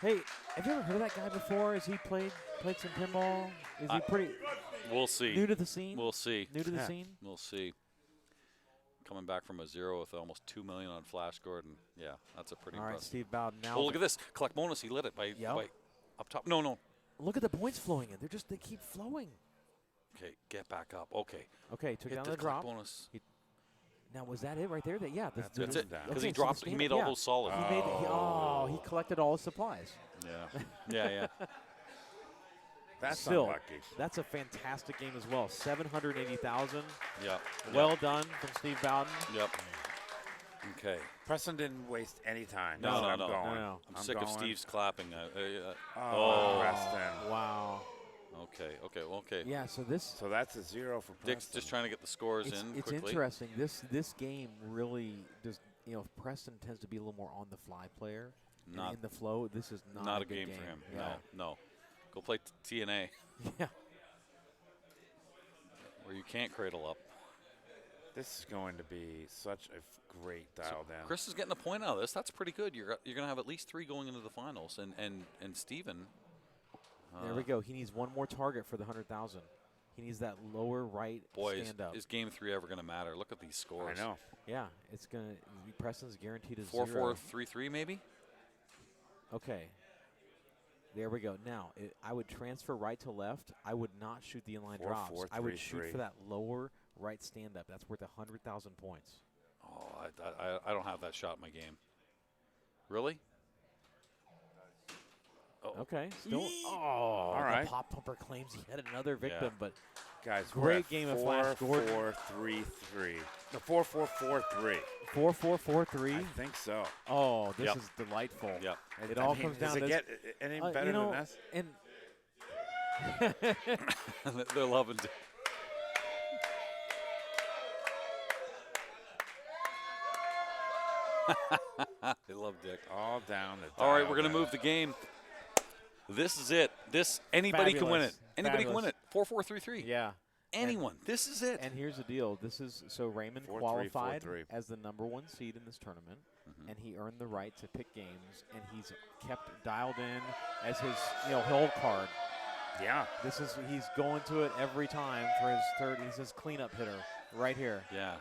Hey, have you ever heard of that guy before? Has he played some pinball? Is he pretty? We'll see. New to the scene? We'll see. New to the scene? We'll see. Coming back from a 0 with almost 2 million on Flash Gordon. Yeah, that's a pretty impressive. All right, Steve Bowden now. Oh, look at this. Collect bonus. He lit it by up top. No. Look at the points flowing in. They keep flowing. Okay, get back up. Okay. Okay, took down the drop. Bonus. Now, was that it right there? That's it. Because he dropped. He made all those solid. He collected all his supplies. Yeah. That's still unlucky. That's a fantastic game as well. 780,000. Yeah. Well done from Steve Bowden. Yep. Okay. Preston didn't waste any time. No. I'm sick of Steve's clapping. Preston. Wow. Okay. Yeah, so that's a 0 for Preston. Dick's just trying to get the scores in quickly. It's interesting. This game really you know, Preston tends to be a little more on the fly player. Not in the flow. This is not a game for him. Yeah. No. Go play TNA. Yeah. Where you can't cradle up. This is going to be such a great dial down. Chris is getting a point out of this. That's pretty good. You're going to have at least 3 going into the finals. And Steven. There we go. He needs one more target for the 100,000. He needs that lower right stand up. Is game 3 ever going to matter? Look at these scores. I know. Yeah, it's going to. Preston's guaranteed a 4-4, 3-3 maybe? Okay. There we go. Now, I would transfer right to left. I would not shoot the inline drops. 4-4, I would 3-3. shoot for that lower right stand up. That's worth 100,000 points. Oh, I don't have that shot in my game. Really? Oh. Okay. Still. All right. The pop pumper claims he had another victim, but guys, great game of Flash Gordon. 4-4-3-3. No, 4-4-4-3. 4-4-4-3. I think so. Oh, this is delightful. Yep. It all comes down to Does it get any better than this? And they're loving it. They love Dick. All down the All right, we're going to move the game. This is it. Anybody can win it. Anybody can win it. 4-4-3-3. Yeah. Anyone. This is it. And here's the deal. This is so Raymond 4-3, qualified 4-3. as the #1 seed in this tournament, and he earned the right to pick games, and he's kept dialed in as his hold card. Yeah. He's going to it every time for his third. He's his cleanup hitter right here. Yeah.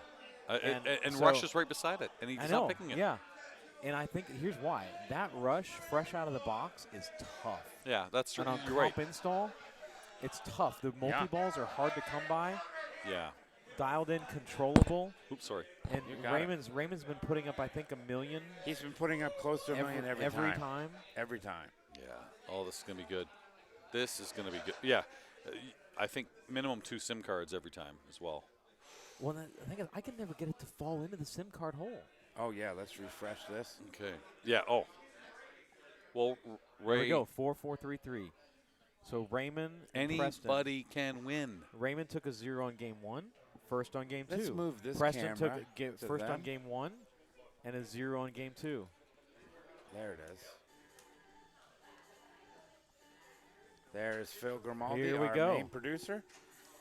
And so, Rush is right beside it, and he's not picking it. Yeah. And I think here's why. That Rush, fresh out of the box, is tough. Yeah, that's true. And on You're right. comp install, it's tough. The multi-balls are hard to come by. Yeah. Dialed in, controllable. Oops, sorry. And Raymond's been putting up, I think, 1 million. He's been putting up close to 1 million every time. Every time. Yeah. Oh, this is going to be good. This is going to be good. Yeah. I think minimum 2 SIM cards every time as well. Well, the thing is, I can never get it to fall into the SIM card hole. Oh, yeah. Let's refresh this. Okay. Yeah. Oh. Well, Ray. Here we go. 4-4-3-3. So Raymond and anybody Preston. can win. Raymond took a 0 on game 1, first on game 2. Let's move this Preston camera took to first them. on game 1 and a 0 on game 2. There it is. There's Phil Grimaldi, Here we our go. main producer.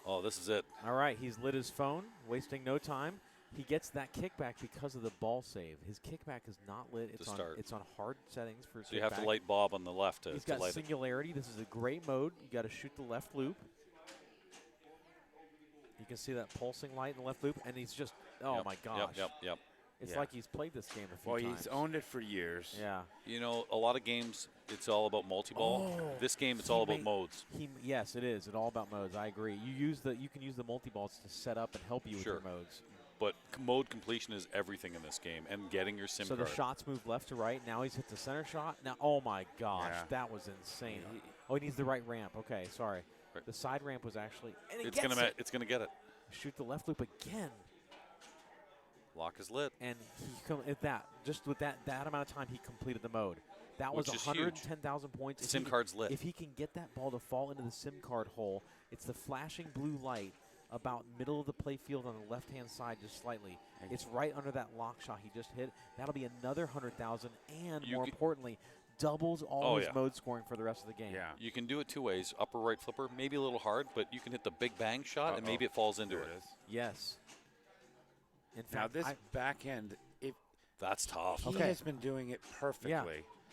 Oh, this is it. All right, he's lit his phone, wasting no time. He gets that kickback because of the ball save. His kickback is not lit. It's on hard settings for So you have to light Bob on the left to He's got light singularity. This is a great mode. You got to shoot the left loop. You can see that pulsing light in the left loop, and he's just, my gosh. Yep. It's like he's played this game a few times. Well, he's owned it for years. Yeah. You know, a lot of games, it's all about multi-ball. This game, it's all about modes. Yes, it is. It's all about modes. I agree. You can use the multi-balls to set up and help you with your modes. But mode completion is everything in this game, and getting your SIM card. So the shots move left to right. Now he's hit the center shot. Now, oh my gosh, that was insane. He needs the right ramp. Okay, sorry. Right. The side ramp was actually. And it's gonna get it. Shoot the left loop again. Lock is lit. And with that amount of time, he completed the mode. That was 110,000 points. SIM card's lit. If he can get that ball to fall into the SIM card hole, it's the flashing blue light about middle of the play field on the left-hand side just slightly. It's right under that lock shot he just hit. That'll be another 100,000, and more importantly, doubles all his mode scoring for the rest of the game. Yeah. You can do it 2 ways. Upper right flipper, maybe a little hard, but you can hit the big bang shot, and maybe it falls into it. Yes. In Now, fact, this back end, that's tough. He has been doing it perfectly. Yeah.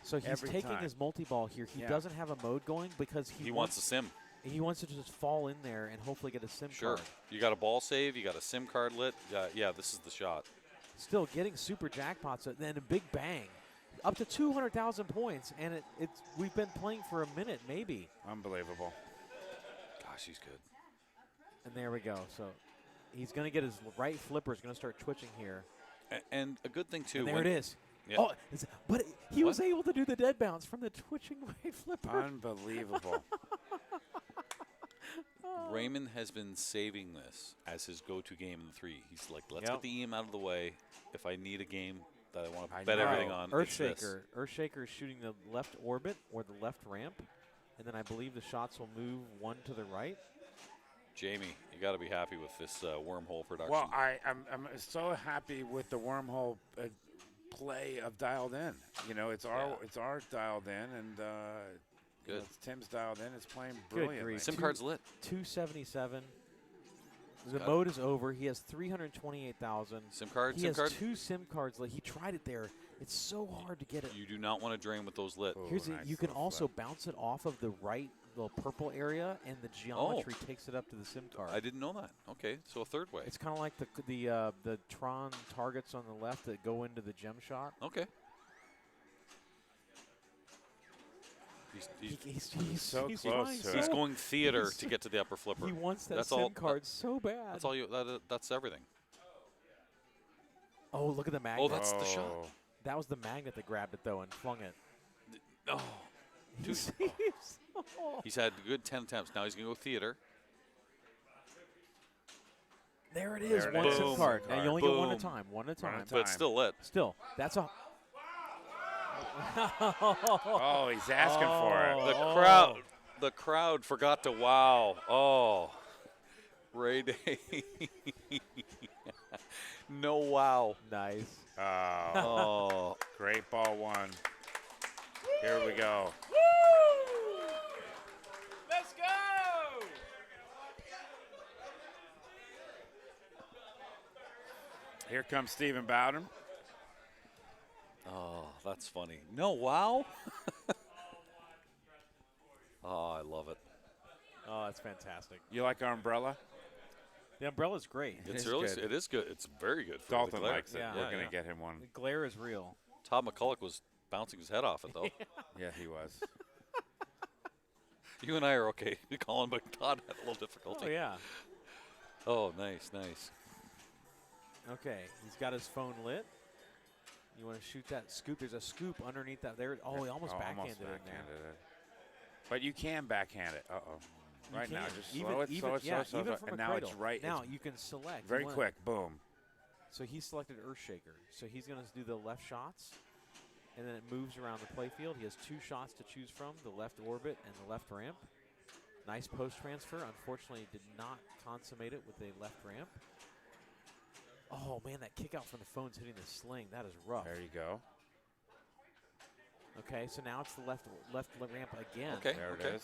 So he's taking his multi-ball here. He doesn't have a mode going because he wants a sim. He wants to just fall in there and hopefully get a SIM card. You got a ball save. You got a SIM card lit. Yeah, this is the shot. Still getting super jackpots and then a big bang. Up to 200,000 points, and we've been playing for a minute, maybe. Unbelievable. Gosh, he's good. And there we go. So he's going to get his right flipper. Is going to start twitching here. And a good thing, too. And there it is. Yeah. Oh, but he was able to do the dead bounce from the twitching right flipper. Unbelievable. Raymond has been saving this as his go-to game in the 3. He's like, let's get the EM out of the way. If I need a game that I want to bet everything on, Earthshaker. Earthshaker is shooting the left orbit or the left ramp, and then I believe the shots will move one to the right. Jamie, you got to be happy with this Wormhole production. Well, I'm so happy with the Wormhole play of dialed in. You know, it's our dialed in, and you know, Tim's dialed in. It's playing brilliantly. SIM card's lit. 277. The mode is over. He has 328,000. SIM card. He SIM has card. 2 SIM cards lit. He tried it there. It's so hard to get it. You do not want to drain with those lit. Here's you can also bounce it off of the right little purple area, and the geometry takes it up to the SIM card. I didn't know that. Okay, so a third way. It's kind of like the Tron targets on the left that go into the gem shot. Okay. He's so close to it. He's going theater to get to the upper flipper. He wants that SIM card so bad. That's all you. That's everything. Oh, look at the magnet. Oh, that's the shot. That was the magnet that grabbed it, though, and flung it. Oh. He's had a good 10 attempts. Now he's going to go theater. There it is. One SIM card. Now you only get one at a time. One at a time. But it's still lit. Still. That's a. Oh, he's asking for it. The crowd forgot to wow. Oh. Ray Day. No wow. Nice. Oh. Great ball one. Here we go. Let's go! Here comes Stephen Bowden. Oh, that's funny. No wow. Oh, I love it. Oh, that's fantastic. You like our umbrella? The umbrella's great. It is good. It's very good. For Dalton the glare. likes it. Yeah. We're going to get him one. The glare is real. Todd McCollough was bouncing his head off it, though. Yeah, he was. You and I are okay, Colin, but Todd had a little difficulty. Oh, yeah. Oh, nice, nice. Okay, he's got his phone lit. You want to shoot that scoop? There's a scoop underneath that. There. Oh, he almost backhanded it in there. But you can backhand it. Uh-oh. Right now, just even, slow it, even, slow it, yeah, slow it, even slow it. from And a now cradle. it's right. Now it's you can select. very quick. Boom. So he selected Earthshaker. So he's going to do the left shots, and then it moves around the playfield. He has 2 shots to choose from, the left orbit and the left ramp. Nice post transfer. Unfortunately, did not consummate it with a left ramp. Oh, man, that kick out from the phone's hitting the sling. That is rough. There you go. Okay, so now it's the left ramp again. Okay, there it is.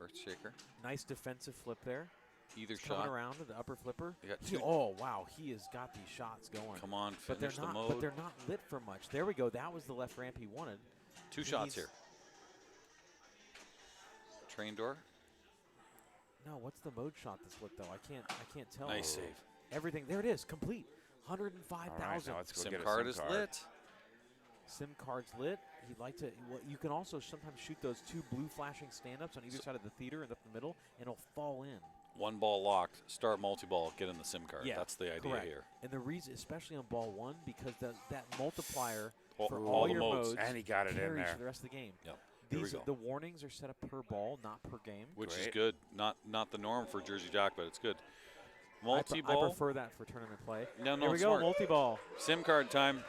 Earthshaker. Nice defensive flip there. Either He's shot. coming around to the upper flipper. Oh, wow, he has got these shots going. Come on, but they're finish not. the mode. But they're not lit for much. There we go. That was the left ramp he wanted. 2 shots here. Train door. No, what's the mode shot that's lit though? I can't tell. Nice save. Everything there it is, complete. 105,000. Right, SIM card is lit. SIM card's lit. He'd like to. Well, you can also sometimes shoot those 2 blue flashing stand-ups on either side of the theater and up the middle, and it'll fall in. 1 ball locked. Start multi-ball. Get in the SIM card. Yeah, That's the idea correct. here. And the reason, especially on ball 1, because that multiplier for all all the your modes. modes And he got it in carries there. for the rest of the game. Yep. Here we go. The warnings are set up per ball, not per game. Which is Great. good. Not the norm for Jersey Jack, but it's good. I Multi-ball. prefer that for tournament play. No, Here we it's go, smart. multi-ball. SIM card time.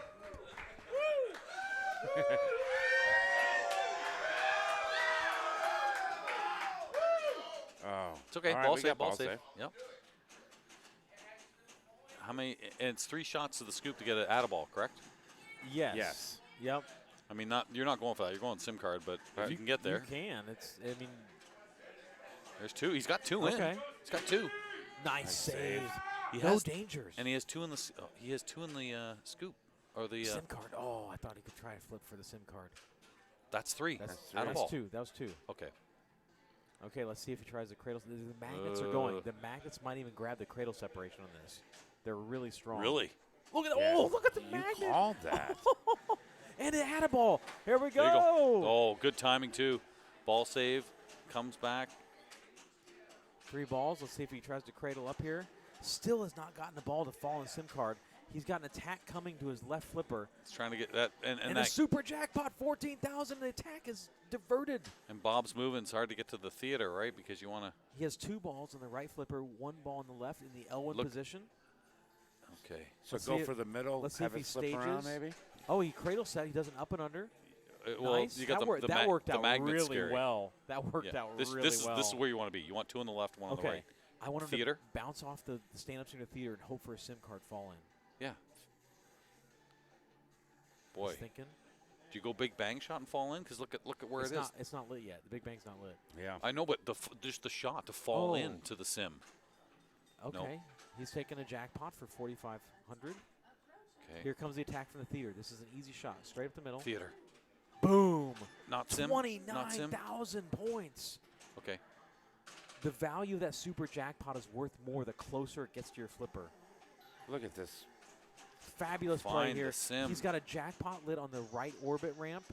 Oh. It's okay. All right, ball we save. got Ball save. Yep. How many? And it's 3 shots to the scoop to get an add-a-ball, correct? Yes. Yes. Yep. I mean, you're not going for that. You're going SIM card, but if you can get there. You can. I mean. There's 2. He's got 2 in. Okay. He's got 2. Nice save. He No has, dangers. And he has 2 in the. He has 2 in the scoop or the. SIM card. Oh, I thought he could try to flip for the SIM card. That's 3. That's Add-a-ball. 2. That was 2. Okay. Okay, let's see if he tries the cradle. The magnets are going. The magnets might even grab the cradle separation on this. They're really strong. Really? Look at Yeah. look at the magnet. You called that. And it had a ball. Here we go. There you go. Oh, good timing too. Ball save. Comes back. 3 balls. Let's see if he tries to cradle up here. Still has not gotten the ball to fall in SIM card. He's got an attack coming to his left flipper. He's trying to get that and a that super jackpot, 14,000. The attack is diverted. and Bob's moving. It's hard to get to the theater, right? Because you want to. He has 2 balls on the right flipper, 1 ball on the left in the L1 position. Okay. So Let's go see for the middle. Let's see have if he it slip around, stages. maybe. Oh, he cradle set. He does an up and under. Well, nice. you got that worked, the that worked the out magnet's really scary. well. That worked Yeah. out This really well. This is where you want to be. You want 2 on the left, 1 on the right. I want him Theater. to bounce off the stand-ups into the theater and hope for a SIM card fall in. Yeah. Boy. He's thinking. Do you go big bang shot and fall in? Because look at where it is. It's not lit yet. The big bang's not lit. Yeah. I know, but just the shot to fall into the sim. Okay. Nope. He's taking a jackpot for 4,500. Okay. Here comes the attack from the theater. This is an easy shot, straight up the middle. Theater. Boom. Not sim. 29,000 points. Okay. The value of that super jackpot is worth more the closer it gets to your flipper. Look at this. Fabulous play Find here. the sim. He's got a jackpot lit on the right orbit ramp.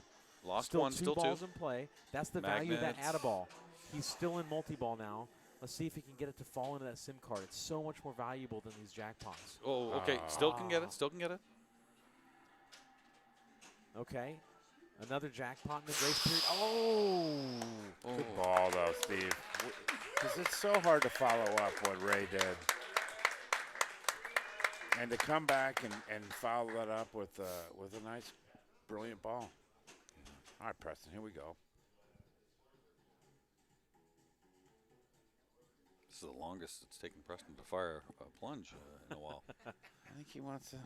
Lost still one, two still balls two. in play. That's the value of that Magnets. add-a-ball. He's still in multi-ball now. Let's see if he can get it to fall into that sim card. It's so much more valuable than these jackpots. Oh, okay. Still can get it. Still can get it. Okay. Another jackpot in the grace period. Oh! Good ball, though, Steve. Because it's so hard to follow up what Ray did. And to come back and follow that up with a nice, brilliant ball. All right, Preston, here we go. This is the longest it's taken Preston to fire a plunge in a while. I think he wants to.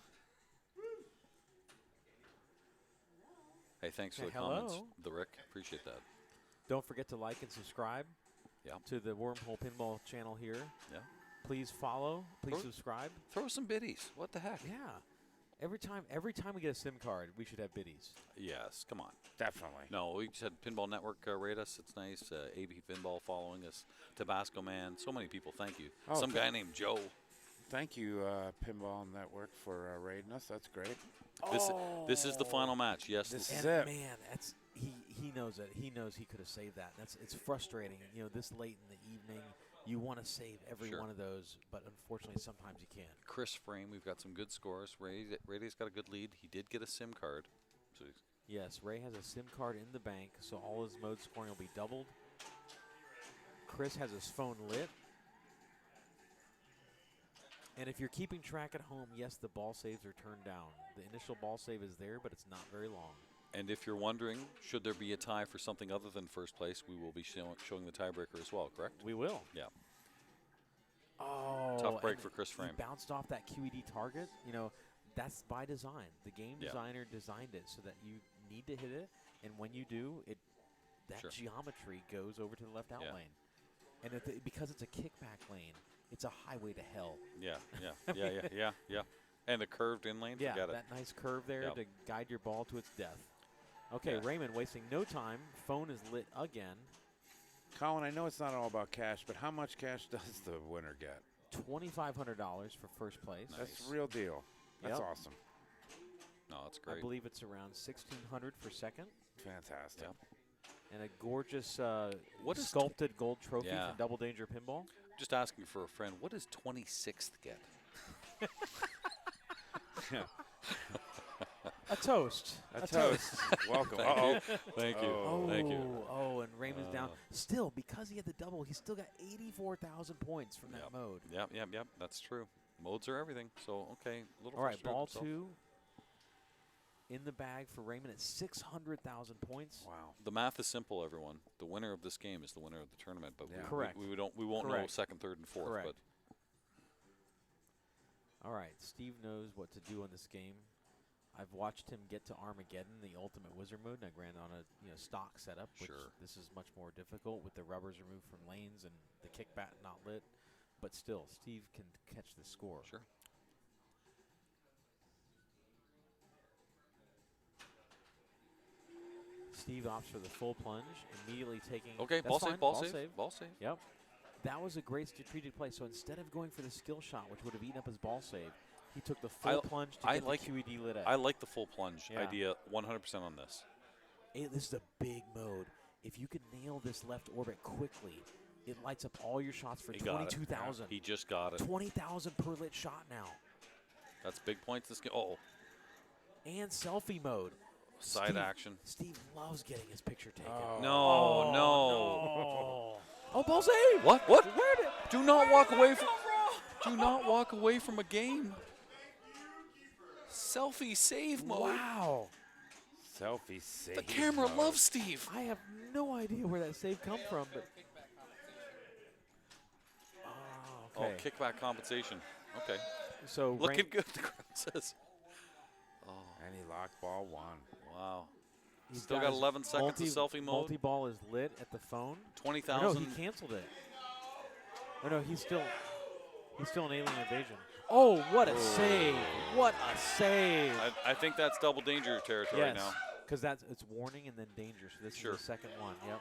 Hey, thanks for the hello. comments, the Rick. Appreciate that. Don't forget to like and subscribe Yeah. to the Wormhole Pinball channel here. Yeah. Please follow. Please subscribe. Throw some biddies. What the heck? Yeah. Every time we get a SIM card, we should have biddies. Yes, come on. Definitely. No, we just had Pinball Network rate us. It's nice. AB Pinball following us. Tabasco Man. So many people. Thank you. Oh, Some guy named Joe. Thank you, Pinball Network, for raiding us. That's great. This is the final match. Yes. This is And it. man, he knows it. He knows he could have saved that. It's frustrating. You know, this late in the evening, you want to save every one of those, but unfortunately, sometimes you can't. Chris Frame. We've got some good scores. Ray's got a good lead. He did get a SIM card. So Yes, Ray has a SIM card in the bank, so all his mode scoring will be doubled. Chris has his phone lit. And if you're keeping track at home, yes, the ball saves are turned down. The initial ball save is there, but it's not very long. And if you're wondering, should there be a tie for something other than first place, we will be showing the tiebreaker as well, correct? We will. Yeah. Oh, Tough break for Chris Frame. He bounced off that QED target. You know, that's by design. The game Yeah. designer designed it so that you need to hit it, and when you do, that geometry goes over to the left out lane. And because it's a kickback lane, it's a highway to hell. Yeah. And a curved in lane, Yeah, forget it. that nice curve there Yep. to guide your ball to its death. Okay, Yeah. Raymond wasting no time. Phone is lit again. Colin, I know it's not all about cash, but how much cash does the winner get? $2,500 for first place. That's the real deal. That's awesome. No, that's I great. believe it's around $1,600 for second. Fantastic. Yep. And a gorgeous What is sculpted gold trophy Yeah. from Double Danger Pinball. Just asking for a friend. What does 26th get? A toast. A toast. Welcome. Thank you. Thank you. Oh, Thank you. and Raymond's down. Still, because he had the double, he still got 84,000 points from that mode. Yep. That's true. Modes are everything. So, okay. A little All right, frustrated ball himself. 2 in the bag for Raymond at 600,000 points. Wow. The math is simple, everyone. The winner of this game is the winner of the tournament, but Correct. we won't know second, third, and fourth. Correct. But All right, Steve knows what to do on this game. I've watched him get to Armageddon, the ultimate wizard mode, and I ran on a stock setup, which this is much more difficult with the rubbers removed from lanes and the kickback not lit. But still, Steve can catch the score. Sure. Steve opts for the full plunge, immediately taking. Okay, that's ball fine, save, ball save. Yep. That was a great strategic play. So instead of going for the skill shot, which would have eaten up his ball save, he took the full plunge to get the QED lit up. I like the full plunge idea 100% on this. Hey, this is a big mode. If you can nail this left orbit quickly, it lights up all your shots for 22,000. He just got it. 20,000 per lit shot now. That's big points this game. Oh. And selfie mode. Side action. Steve loves getting his picture taken. No. Oh, ball save! What? Where did? Do not walk away from. Do not walk away from a game. Selfie save mode. Wow. Selfie save. The camera loves Steve. I have no idea where that save come from, but. Oh, kickback compensation. Okay. So looking good. The crowd says. And he locked ball 1. Wow. He's Still got his 11 seconds of selfie mode. Multi-ball is lit at the phone. 20,000. No, he canceled it. Oh, no, he's still an alien invasion. Oh, what a save. What a save. I think that's double danger territory yes, now. because it's warning and then danger. So this Sure. is the second one. Yep.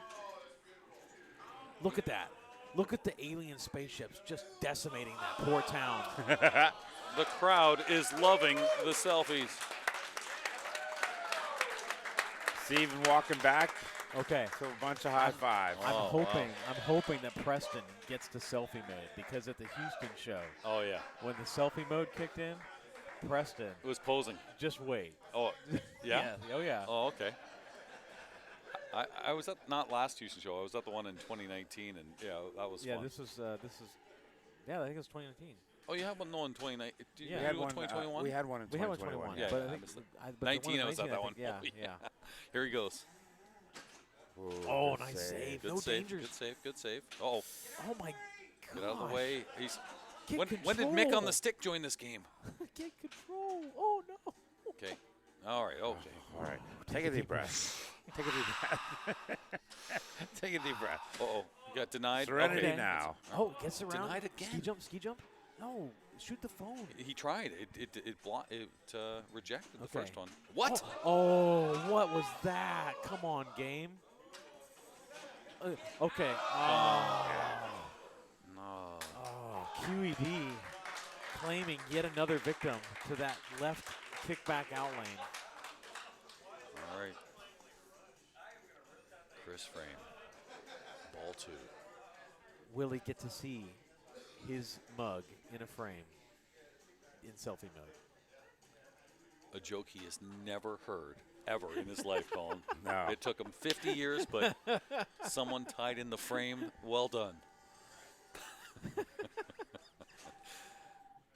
Look at that. Look at the alien spaceships just decimating that poor town. The crowd is loving the selfies. Steven walking back. Okay. So a bunch of high fives. I'm hoping that Preston gets to selfie mode because at the Houston show. Oh yeah. When the selfie mode kicked in, Preston. It was posing. Just wait. Oh, yeah? Oh yeah. Oh, okay. I was at not last Houston show. I was at the one in 2019, and yeah, that was fun. This is yeah, I think it was 2019. Oh, you had one in 2019. Yeah, we had one. 2021. We had one in 2021. Yeah, but I I think missed it. but 19, I was at that 19, one. Yeah, Oh, yeah. Here he goes. Ooh, Oh, good nice save. Good No save. dangers. Good save. Good save. Oh, Oh my god. get out of the way. He's. Get When did Mick on control. the stick join this game? Get control. Oh no. Okay. All right. Okay. All right. Take a deep breath. Take a deep breath. Take a deep breath. Uh-oh. You got denied. Serenity Okay. now. Oh, gets around. Denied again. Ski jump. No, shoot the phone. He tried. It rejected the Okay. first one. What? Oh, what was that? Come on, game. Okay. No. Oh, QED claiming yet another victim to that left kickback out lane. All right. Chris Frame. Ball 2. Will he get to see his mug in a frame in selfie mode? A joke he has never heard ever in his life, Colin. No. It took him 50 years, but someone tied in the frame. Well done.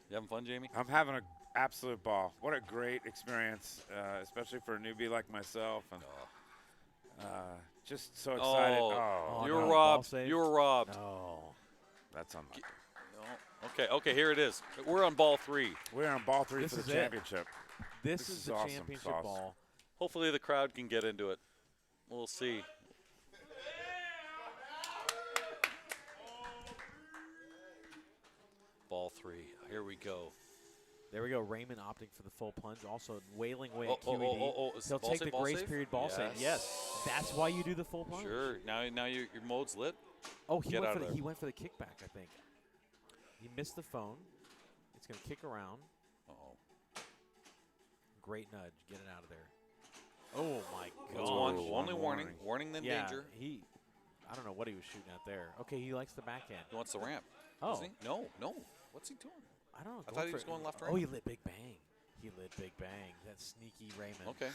You having fun, Jamie? I'm having an absolute ball. What a great experience, especially for a newbie like myself. And just so excited. Oh, you were no, robbed. ball You were robbed. No. That's unlucky. No. Okay, here it is. We're on ball 3. We're on ball 3 This for is the it. championship. This is the awesome championship sauce. ball. Hopefully the crowd can get into it. We'll see. Ball 3. Here we go. There we go. Raymond opting for the full plunge. Also wailing away at Oh, QED. is He'll ball take save, the ball grace save? period ball save. Yes. That's why you do the full plunge. Sure. Now your mode's lit. Oh, he Get went out for of the there. he went for the kickback, I think. He missed the phone. It's going to kick around. Uh-oh. Great nudge. Get it out of there. Oh my That's god. one. one Only warning. Warning then Yeah, danger. I don't know what he was shooting at there. Okay, he likes the backhand. He wants the ramp. Oh. Does he? No. What's he doing? I don't know. I thought he was going left, right. Oh, he lit Big Bang. He lit Big Bang. That sneaky Raymond. Okay.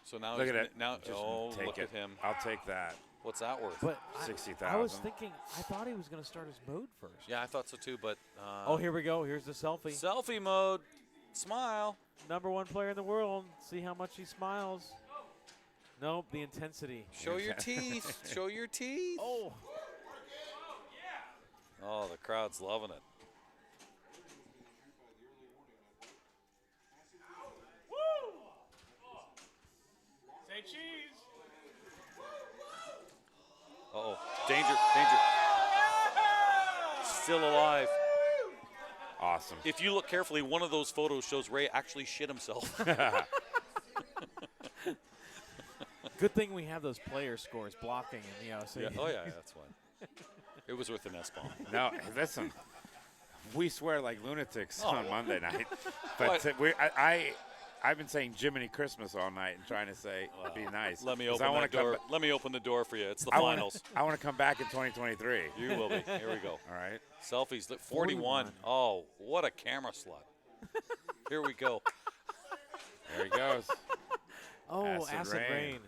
So now Look he's at it. Now, Just take look it. at him. I'll take that. What's that worth? But I was 60,000. thinking, I thought he was going to start his mode first. Yeah, I thought so too, but. Oh, here we go. Here's the selfie. Selfie mode. Smile. #1 player in the world. See how much he smiles. Nope, the intensity. Show your teeth. Show your teeth. Oh. Oh, the crowd's loving it. Say cheese. Uh-oh. Danger. Still alive. Awesome. If you look carefully, one of those photos shows Ray actually shit himself. Good thing we have those player scores blocking and so Yeah. Oh yeah, that's fine. It was worth an S-bomb. No, listen. We swear like lunatics Oh. on Monday night, but I've been saying Jiminy Christmas all night and trying to say be nice. Let me 'Cause open that door. Let me open the door for you. It's the finals. I want to come back in 2023. You will be. Here we go. All right. Selfies. 41. Oh, what a camera slut. Here we go. There he goes. Oh, acid rain.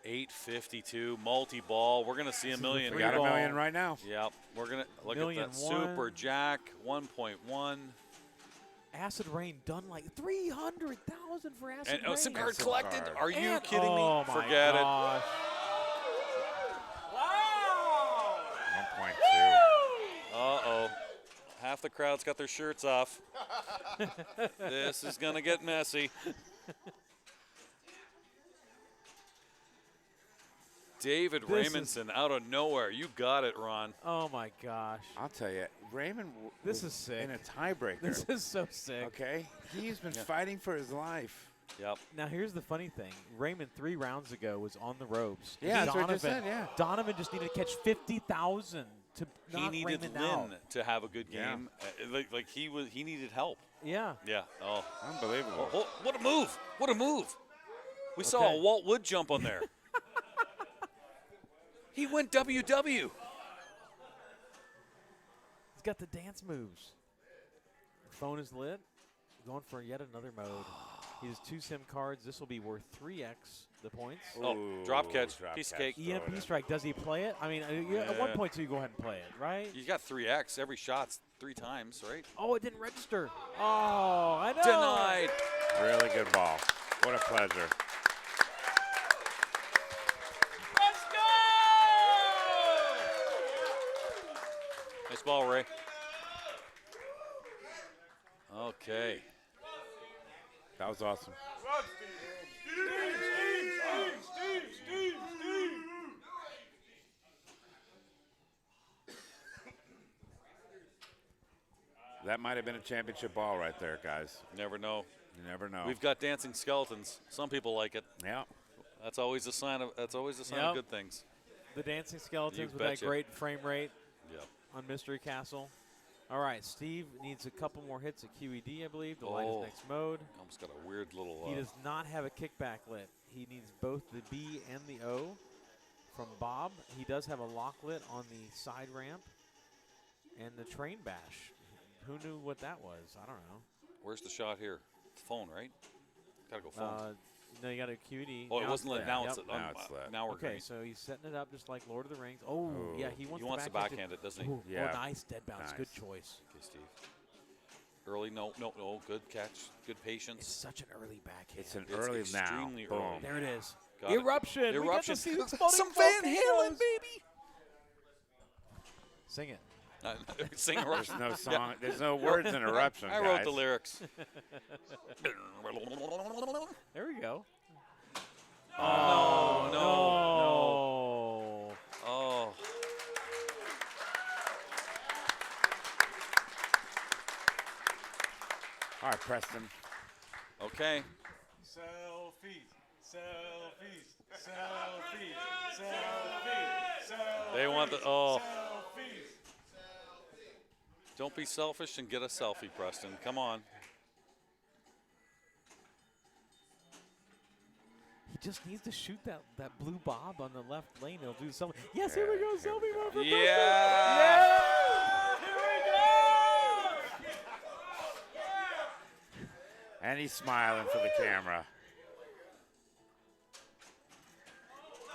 852 multi-ball. We're gonna see a million. We got a million right now. Yep. We're gonna look at Million that super jack 1.1. Acid rain done like 300,000 for acid And rain. SIM card SIM collected. card. Are you And- kidding me? Oh my Forget gosh. 1.2. Uh-oh. Half the crowd's got their shirts off. This is going to get messy. David Raymondson out of nowhere. You got it, Ron. Oh, my gosh. I'll tell you, Raymond this was is sick. in a tiebreaker. This is so sick. Okay? He's been fighting for his life. Yep. Now, here's the funny thing. Raymond 3 rounds ago was on the ropes. Yeah, that's what I just said, yeah. Donovan just needed to catch 50,000 to knock He needed Raymond Lynn out. to have a good game. Like he needed help. Yeah. Yeah. Oh. Unbelievable. Oh, what a move. What a move. We saw a Walt Wood jump on there. He went WW. He's got the dance moves. Phone is lit. Going for yet another mode. He has 2 SIM cards. This will be worth 3x the points. Oh, drop catch, piece of cake. EMP strike. Does he play it? I mean, at one point, you go ahead and play it, right? You got 3x. Every shot's 3 times, right? Oh, it didn't register. Oh, I know. Denied. Really good ball. What a pleasure. Let's go! Nice ball, Ray. Okay. That was awesome. Steve. That might have been a championship ball right there, guys. Never know. You never know. We've got dancing skeletons. Some people like it. Yeah. That's always a sign of of good things. The dancing skeletons with betcha. that great frame rate Yep. on Mystery Castle. All right, Steve needs a couple more hits at QED, I believe. The light is next mode. Almost got a weird little. He does not have a kickback lit. He needs both the B and the O from Bob. He does have a lock lit on the side ramp and the train bash. Who knew what that was? I don't know. Where's the shot here? Phone, right? Gotta go phone. No, you got a QED. Oh, it wasn't lit. Now it's lit. Now it's lit. Now we're okay, green. so he's setting it up just like Lord of the Rings. Oh, yeah, he wants to backhand it, doesn't he? Ooh, Yeah. Oh, nice dead bounce. Nice. Good choice. Okay, Steve. Early, no. Good catch. Good patience. It's such an early backhand. It's an early now. extremely Boom. early. There it is. Got it. Eruption. We get Eruption. to see the exploding Some Van volcanoes. Halen, baby. Sing it. Sing Eruption. There's no song. There's no words in Eruption, I wrote guys. the lyrics. There we go. Oh, no. Oh. All right, Preston. Okay. Selfies. They want the. Oh. Don't be selfish and get a selfie, Preston. Come on. He just needs to shoot that blue bob on the left lane. He'll do something. Yes, here we go. Selfie mode for Yeah. Yeah. And he's smiling for the camera.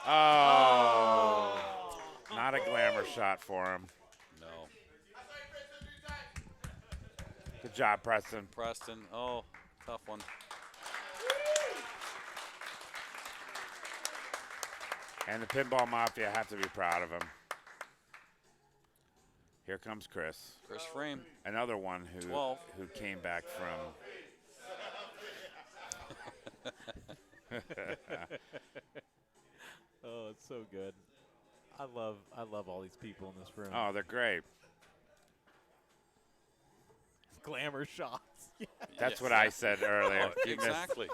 Oh. Not a glamour shot for him. No. Good job, Preston. Preston. Oh, tough one. And the Pinball Mafia have to be proud of him. Here comes Chris. Chris Frame. Another one who 12. who came back from. Oh, it's so good. I love all these people in this room. Oh, they're great. Glamour shots. Yeah. That's what I said earlier. Oh, exactly.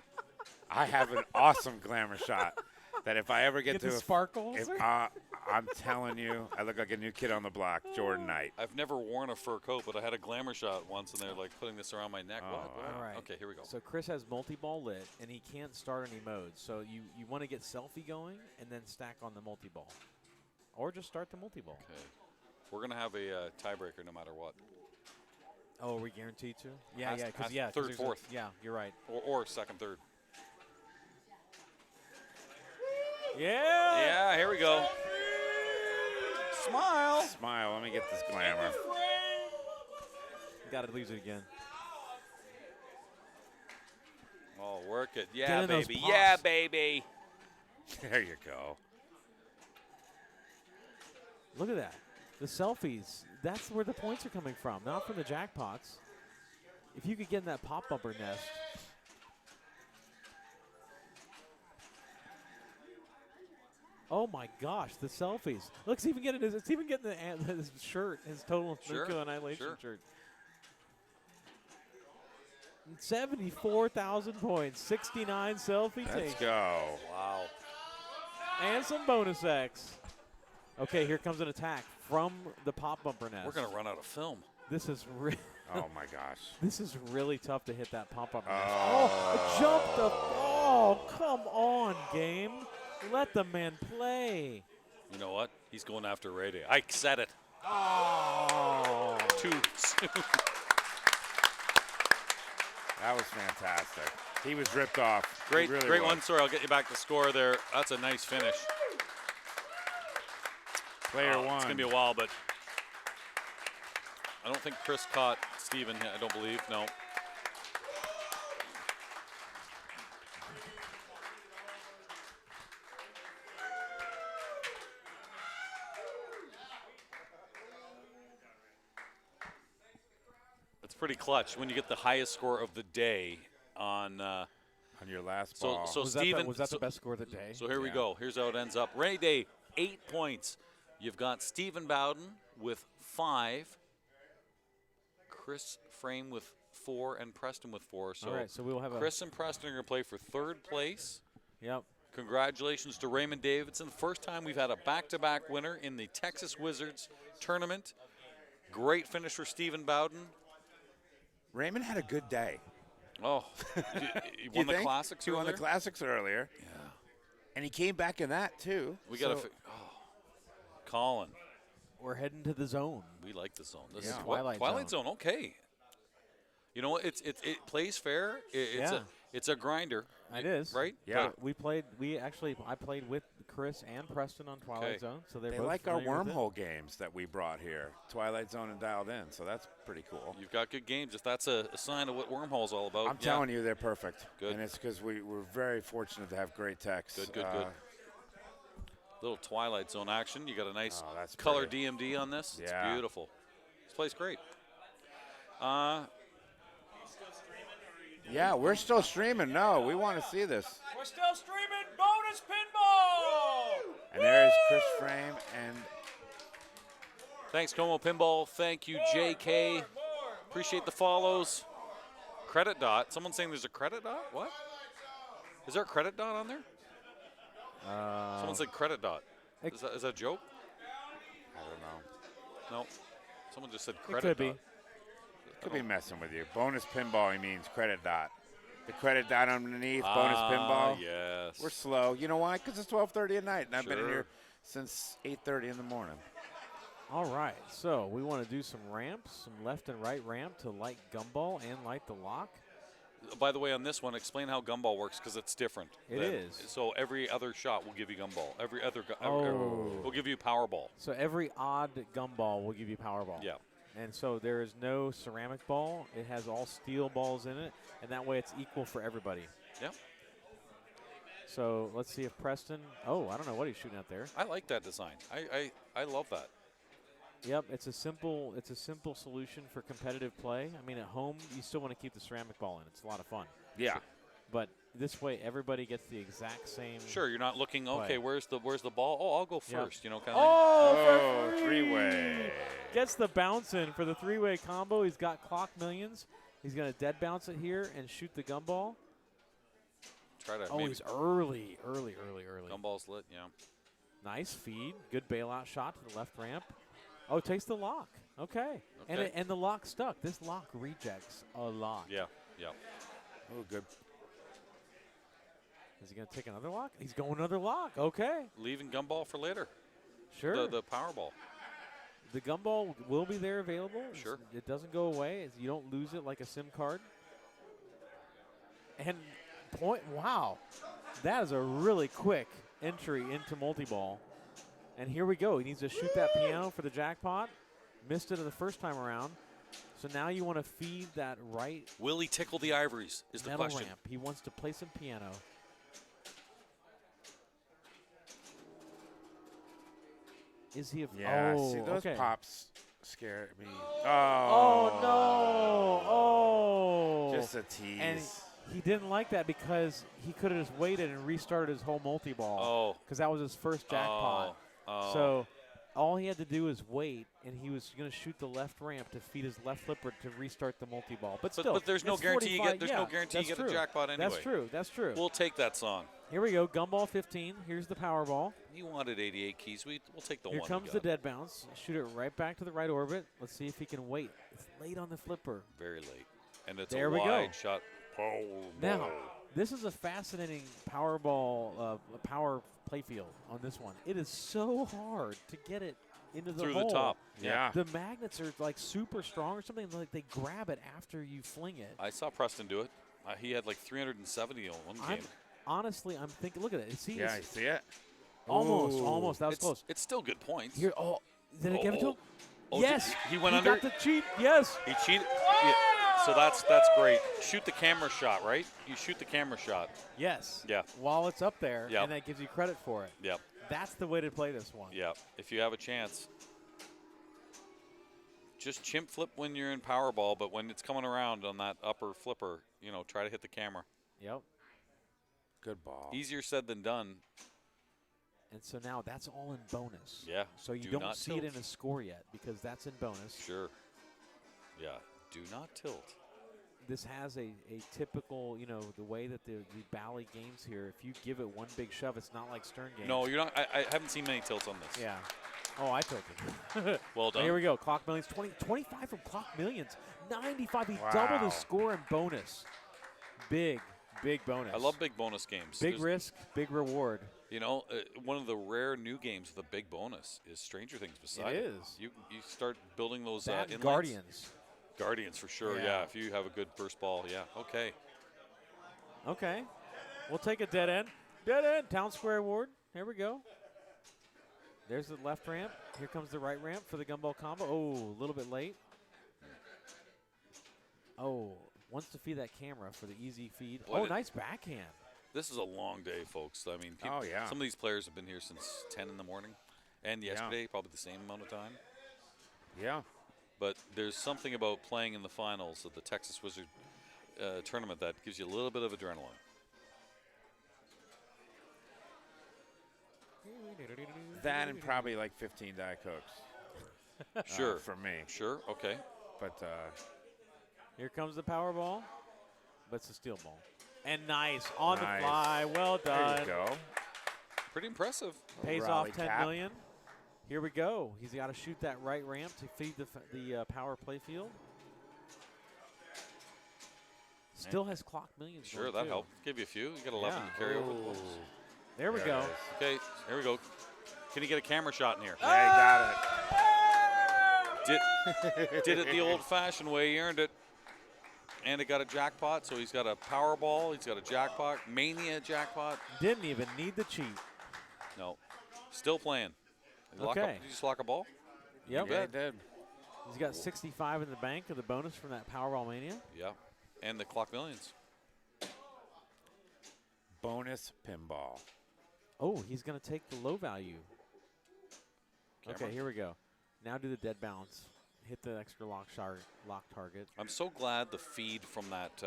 I have an awesome glamour shot that if I ever get the to sparkles. I'm telling you, I look like a new kid on the block, Jordan Knight. I've never worn a fur coat, but I had a glamour shot once, and they're like putting this around my neck. Oh, What? wow. All right. Okay, here we go. So Chris has multi-ball lit, and he can't start any modes. So you want to get selfie going and then stack on the multi-ball. Or just start the multi-ball. Okay. We're going to have a tiebreaker no matter what. Oh, are we guaranteed to? Yeah, Has- yeah, because has yeah. 'cause third, there's fourth. Yeah, you're right. Or second, third. Yeah. Yeah, here we go. Smile. Smile. Let me get this glamour. Got to lose it again. Oh, work it. Get Yeah, in those baby. pops. Yeah, baby. There you go. Look at that. The selfies. That's where the points are coming from, not from the jackpots. If you could get in that pop bumper nest. Oh my gosh, the selfies! Look, it's even getting his shirt, his Total Annihilation shirt. 74,000 points, 69 selfie takes. Let's go! Wow. And some bonus X. Okay, here comes an attack from the pop bumper nest. We're gonna run out of film. This is oh my gosh. This is really tough to hit that pop bumper nest. Oh, jump the ball! Come on, game. Let the man play. You know what? He's going after Ray Day. I said it. Oh. Too soon. That was fantastic. He was ripped off. Great, really great was. one. Sorry, I'll get you back to score there. That's a nice finish. Player one. It's going to be a while, but I don't think Chris caught Steven. I don't believe. No. It's pretty clutch when you get the highest score of the day on your last ball. So was Steven, was that the best score of the day? So here we go. Here's how it ends up. Ray Day, 8 points. You've got Stephen Bowden with 5, Chris Frame with 4, and Preston with 4. So, all right, so we'll have Chris and Preston are going to play for 3rd place. Yep. Congratulations to Raymond Davidson. First time we've had a back-to-back winner in the Texas Wizards tournament. Great finish for Stephen Bowden. Raymond had a good day. Oh, he won the classics earlier? He won the classics earlier. Yeah. And he came back in that, too. We got to Colin. We're heading to the zone. We like the zone. This is Twilight Zone. Okay. You know what? It plays fair. It's a grinder. It is. Right? Yeah. I played with Chris and Preston on Twilight Zone, so they both like our Wormhole games that we brought here. Twilight Zone and Dialed In, so that's pretty cool. You've got good games. If that's a sign of what Wormhole's all about. I'm telling you, they're perfect. Good. And it's because we're very fortunate to have great techs. Good. Little Twilight Zone action. You got a nice that's color pretty. DMD on this. Yeah. It's beautiful. This plays great. Yeah, we're still streaming. No, we want to see this. We're still streaming bonus pinball. And there's Chris Frame and thanks, Como Pinball. Thank you, JK. Appreciate the follows. Credit dot. Someone's saying there's a credit dot? What? Is there a credit dot on there? Someone said credit dot. Is that a joke? I don't know. No. Someone just said credit dot. Be. Could be messing with you. Bonus pinball, he means credit dot. The credit dot underneath, bonus pinball. Yes. We're slow. You know why? Because it's 12:30 at night, and I've been in Sure. here since 8:30 in the morning. All right, so we want to do some ramps, some left and right ramp to light gumball and light the lock. By the way, on this one, explain how gumball works because it's different. It is. So every other shot will give you gumball. Every other will give you powerball. So every odd gumball will give you powerball. Yeah. And so there is no ceramic ball. It has all steel balls in it, and that way it's equal for everybody. Yep. So let's see if Preston. Oh, I don't know what he's shooting out there. I like that design. I love that. Yep, it's a simple solution for competitive play. I mean, at home you still want to keep the ceramic ball in. It's a lot of fun. Yeah. But this way everybody gets the exact same. Sure, you're not looking. play. Okay, where's the ball? Oh, I'll go first. Yep. You know, kind of. Oh, three-way. Gets the bounce in for the three-way combo. He's got clock millions. He's going to dead bounce it here and shoot the gumball. Try to. Oh, he's early. Gumball's lit. Yeah. Nice feed. Good bailout shot to the left ramp. Oh, takes the lock. Okay. And the lock stuck. This lock rejects a lot. Yeah. Oh, good. Is he going to take another lock? He's going another lock. Okay. Leaving gumball for later. Sure. The Powerball. The gumball will be there available. Sure. It doesn't go away. You don't lose it like a SIM card. And wow. That is a really quick entry into multi-ball. And here we go. He needs to shoot that piano for the jackpot. Missed it the first time around. So now you want to feed that right. Will he tickle the ivories is the metal question. Ramp. He wants to play some piano. Is he? Yeah, see those pops. scared me. Oh, no. Oh. Just a tease. And he didn't like that because he could have just waited and restarted his whole multi-ball. Oh. Because that was his first jackpot. Oh. So all he had to do was wait, and he was going to shoot the left ramp to feed his left flipper to restart the multi-ball. But still, there's no guarantee you get a jackpot anyway. That's true. That's true. We'll take that song. Here we go. Gumball 15. Here's the Powerball. You wanted 88 keys. We'll take the one. Here comes the dead bounce. Shoot it right back to the right orbit. Let's see if he can wait. It's late on the flipper. Very late. And it's there a we wide go. shot. Now, this is a fascinating Powerball power playfield on this one. It is so hard to get it into the through hole. the top. Yeah. The magnets are like super strong or something. Like they grab it after you fling it. I saw Preston do it. He had like 370 on one game. Honestly, I'm thinking, look at it. See, you see it? Almost. That was close. It's still good points. Here, did I give it to him? Oh, Yes. He went under. Got the cheat. Yes. He cheated. Yeah. So that's great. Shoot the camera shot, right? You shoot the camera shot. Yes. Yeah. While it's up there, Yep. and that gives you credit for it. Yep. That's the way to play this one. Yep. If you have a chance, just chimp flip when you're in Powerball, but when it's coming around on that upper flipper, try to hit the camera. Yep. Good ball. Easier said than done. And so now that's all in bonus. Yeah. So you don't see it in a score yet because that's in bonus. Sure. Yeah. Do not tilt. This has a typical, the way that the Bally games here, if you give it one big shove, it's not like Stern games. No, you're not. I haven't seen many tilts on this. Yeah. Oh, I tilted. Well done. Here we go. Clock Millions. 25 from Clock Millions. 95. He doubled his score in bonus. Big bonus. I love big bonus games. Big risk, big reward. One of the rare new games with a big bonus is Stranger Things beside it. It is. You start building those inlays. Guardians. Guardians for sure, yeah. If you have a good first ball, yeah. Okay. We'll take a dead end. Dead end. Town Square Award. Here we go. There's the left ramp. Here comes the right ramp for the gumball combo. Oh, a little bit late. Oh, wants to feed that camera for the easy feed. Nice backhand. This is a long day, folks. I mean, some of these players have been here since 10 in the morning. And yesterday, probably the same amount of time. Yeah. But there's something about playing in the finals of the Texas Wizard tournament that gives you a little bit of adrenaline. That and probably like 15 Diet Cokes. Sure. For me. Sure, okay. But here comes the power ball, but it's a steel ball. And nice, on the fly, well done. There you go. Pretty impressive. Pays off $10 million. Here we go. He's got to shoot that right ramp to feed the power play field. Still has Clock Millions. Sure, that helped. Give you a few. You got 11 to carry over. There we go. Okay, here we go. Can you get a camera shot in here? Yeah, he got it. Did it the old-fashioned way. He earned it. And it got a jackpot, so he's got a Powerball. He's got a jackpot, Mania jackpot. Didn't even need the cheat. No. Still playing. Did you just lock a ball? Yep. Yeah, he did. He's got 65 in the bank of the bonus from that Powerball Mania. Yeah. And the Clock Millions. Bonus pinball. Oh, he's going to take the low value. Camera. Okay, here we go. Now do the dead bounce. Hit the extra lock target. I'm so glad the feed from that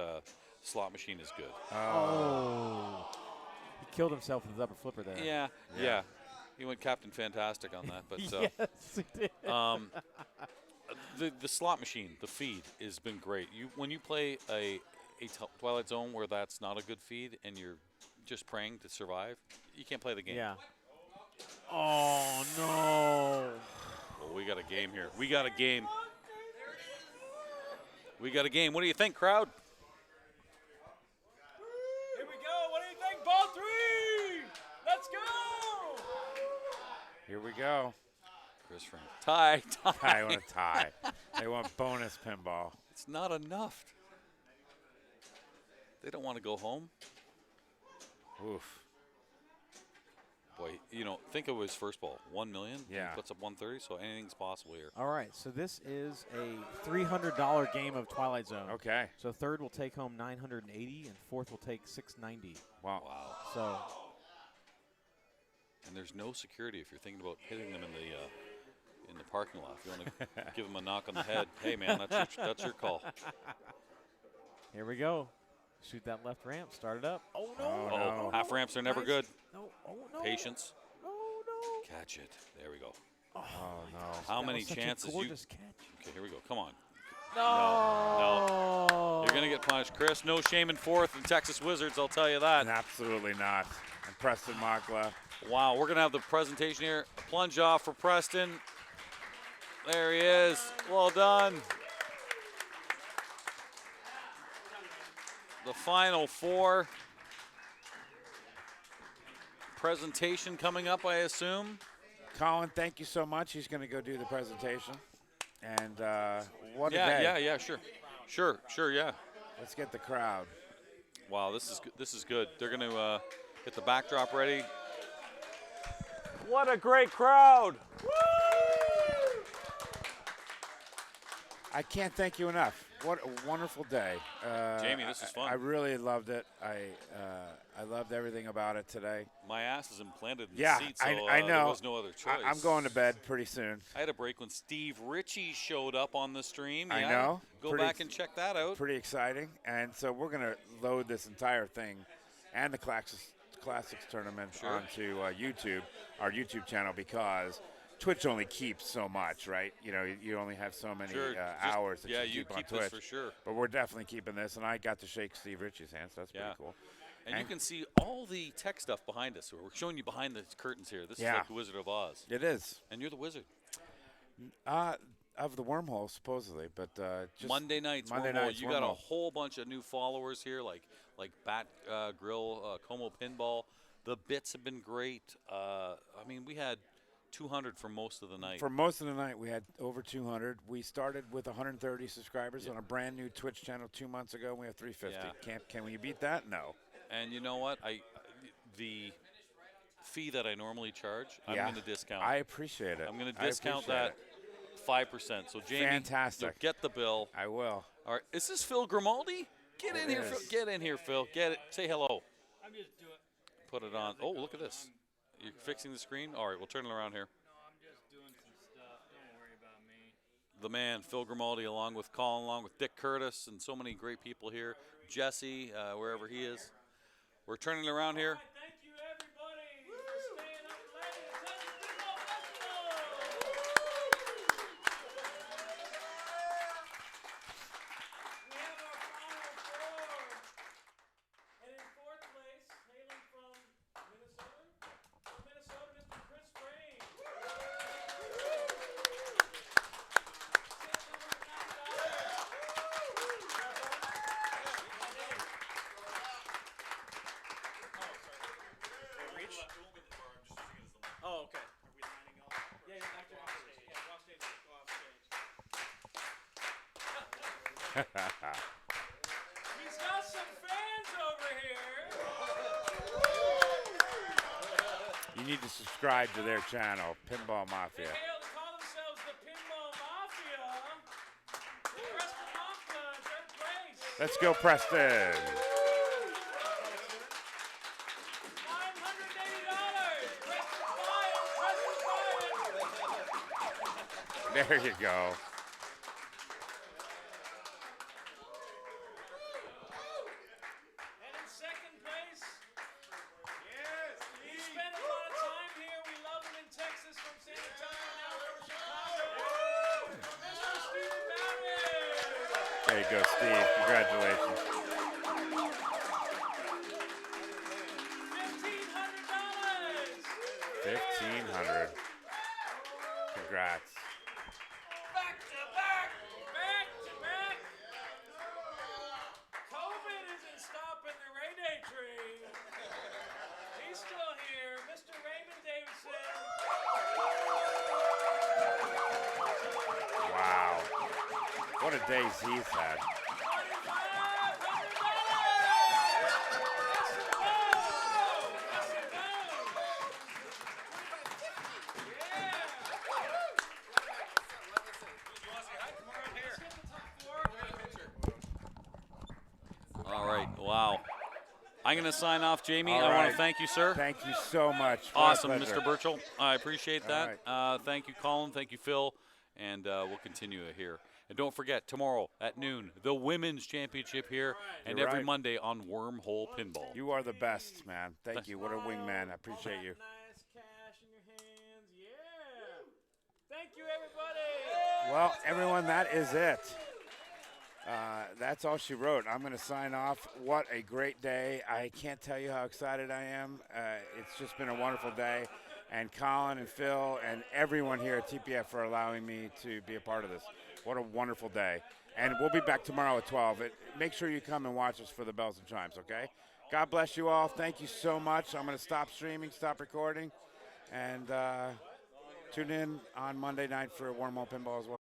slot machine is good. Oh. He killed himself with his upper flipper there. Yeah. He went Captain Fantastic on that. But yes, he did. The slot machine, the feed, has been great. When you play a Twilight Zone where that's not a good feed and you're just praying to survive, you can't play the game. Yeah. Oh, no. Well, we got a game here. We got a game. What do you think, crowd? Here we go. What do you think? Ball 3. Let's go. Here we go. Chris Frank. Tie. I want a tie. They want bonus pinball. It's not enough. They don't want to go home. Oof. Boy, think of his first ball. 1 million. Yeah. He puts up 130, so anything's possible here. All right, so this is a $300 game of Twilight Zone. Okay. So third will take home $980, and fourth will take $690. Wow. So. And there's no security if you're thinking about hitting them in in the parking lot. If you want to give him a knock on the head, hey man, that's your call. Here we go. Shoot that left ramp. Start it up. Oh no! Oh, half ramps are never good. No! Oh no! Patience. Oh no! Catch it. There we go. Oh no! How That many was such a chances gorgeous catch. Okay, here we go. Come on. No. No. You're gonna get punished, Chris. No shame in fourth in Texas Wizards. I'll tell you that. Absolutely not. And Preston Moncla. Wow, we're gonna have the presentation here. A plunge off for Preston. There he is. Well done. The final four. Presentation coming up, I assume. Colin, thank you so much. He's going to go do the presentation. And what a day. Yeah, sure, yeah. Let's get the crowd. Wow, this is good. They're going to get the backdrop ready. What a great crowd! I can't thank you enough. What a wonderful day. Jamie, this is fun. I really loved it. I loved everything about it today. My ass is implanted in Yeah, the seat, so I know. there was no other choice. I'm going to bed pretty soon. I had a break when Steve Richie showed up on the stream. I Yeah, know. Go back and check that out. Pretty exciting. And so we're going to load this entire thing and the Classics tournament onto YouTube, our YouTube channel, because Twitch only keeps so much, right? You know, you only have so many hours that you keep on Twitch. This for sure. But we're definitely keeping this, and I got to shake Steve Richie's hand, so that's pretty cool. And you can see all the tech stuff behind us. We're showing you behind the curtains here. This is like the Wizard of Oz. It is. And you're the wizard. Of the Wormhole, supposedly, but just Monday nights, Wormhole. You got a whole bunch of new followers here, like Bat Grill, Como Pinball. The bits have been great. I mean, we had 200 for most of the night. For most of the night, we had over 200. We started with 130 subscribers on a brand new Twitch channel 2 months ago. We have 350. Yeah. Can we beat that? No. And you know what? The fee that I normally charge, I'm going to discount. I appreciate it. I'm going to discount that 5%. So Jamie, fantastic. Get the bill. I will. All right. Is this Phil Grimaldi? Get in here, Phil. Get in here, Phil. Get it. Say hello. I'm just doing. Put it on. Oh, look at this. You're fixing the screen? All right, we'll turn it around here. No, I'm just doing some stuff. Don't worry about me. The man, Phil Grimaldi, along with Colin, along with Dick Curtis, and so many great people here. Jesse, wherever he is. We're turning it around here. Thank you, everybody, for staying up late and attending Pinball Festival. We have our final four. And in fourth place, hailing from Minnesota, Mr. Chris Frey. Oh, okay. Are we lining up? Yeah, after off stage. Yeah, go off stage. Go off stage. He's got some fans over here. You need to subscribe to their channel, Pinball Mafia. They call themselves the Pinball Mafia. Preston Moncla in third place. Let's go, Preston. There you go. And in second place, he spent a lot of time here. We love him in Texas from San Antonio, now from Chicago. Mr. Steve Bowden. There you go, Steve. Congratulations. $1,500. $1,500. Congrats. Back to back. Back to back. COVID isn't stopping the Ray Day train. He's still here. Mr. Raymond Davidson. Wow. What a day he's had. All right, wow. I'm going to sign off, Jamie. All I want right. to thank you, sir. Thank you so much. Awesome, My pleasure. Mr. Burchell. I appreciate that. All Thank you, Colin. Thank you, Phil. And we'll continue here. And don't forget, tomorrow at noon, the Women's Championship here, and You're every right. Monday on Wormhole Pinball. You are the best, man. Thank you. What a wingman. I appreciate you. Nice cash in your hands. Yeah. Thank you, everybody. Well, everyone, that is it. That's all she wrote. I'm going to sign off. What a great day. I can't tell you how excited I am. It's just been a wonderful day. And Colin and Phil and everyone here at TPF for allowing me to be a part of this. What a wonderful day. And we'll be back tomorrow at 12. Make sure you come and watch us for the bells and chimes, okay? God bless you all. Thank you so much. I'm going to stop streaming, stop recording, and tune in on Monday night for Wormhole Pinball as well.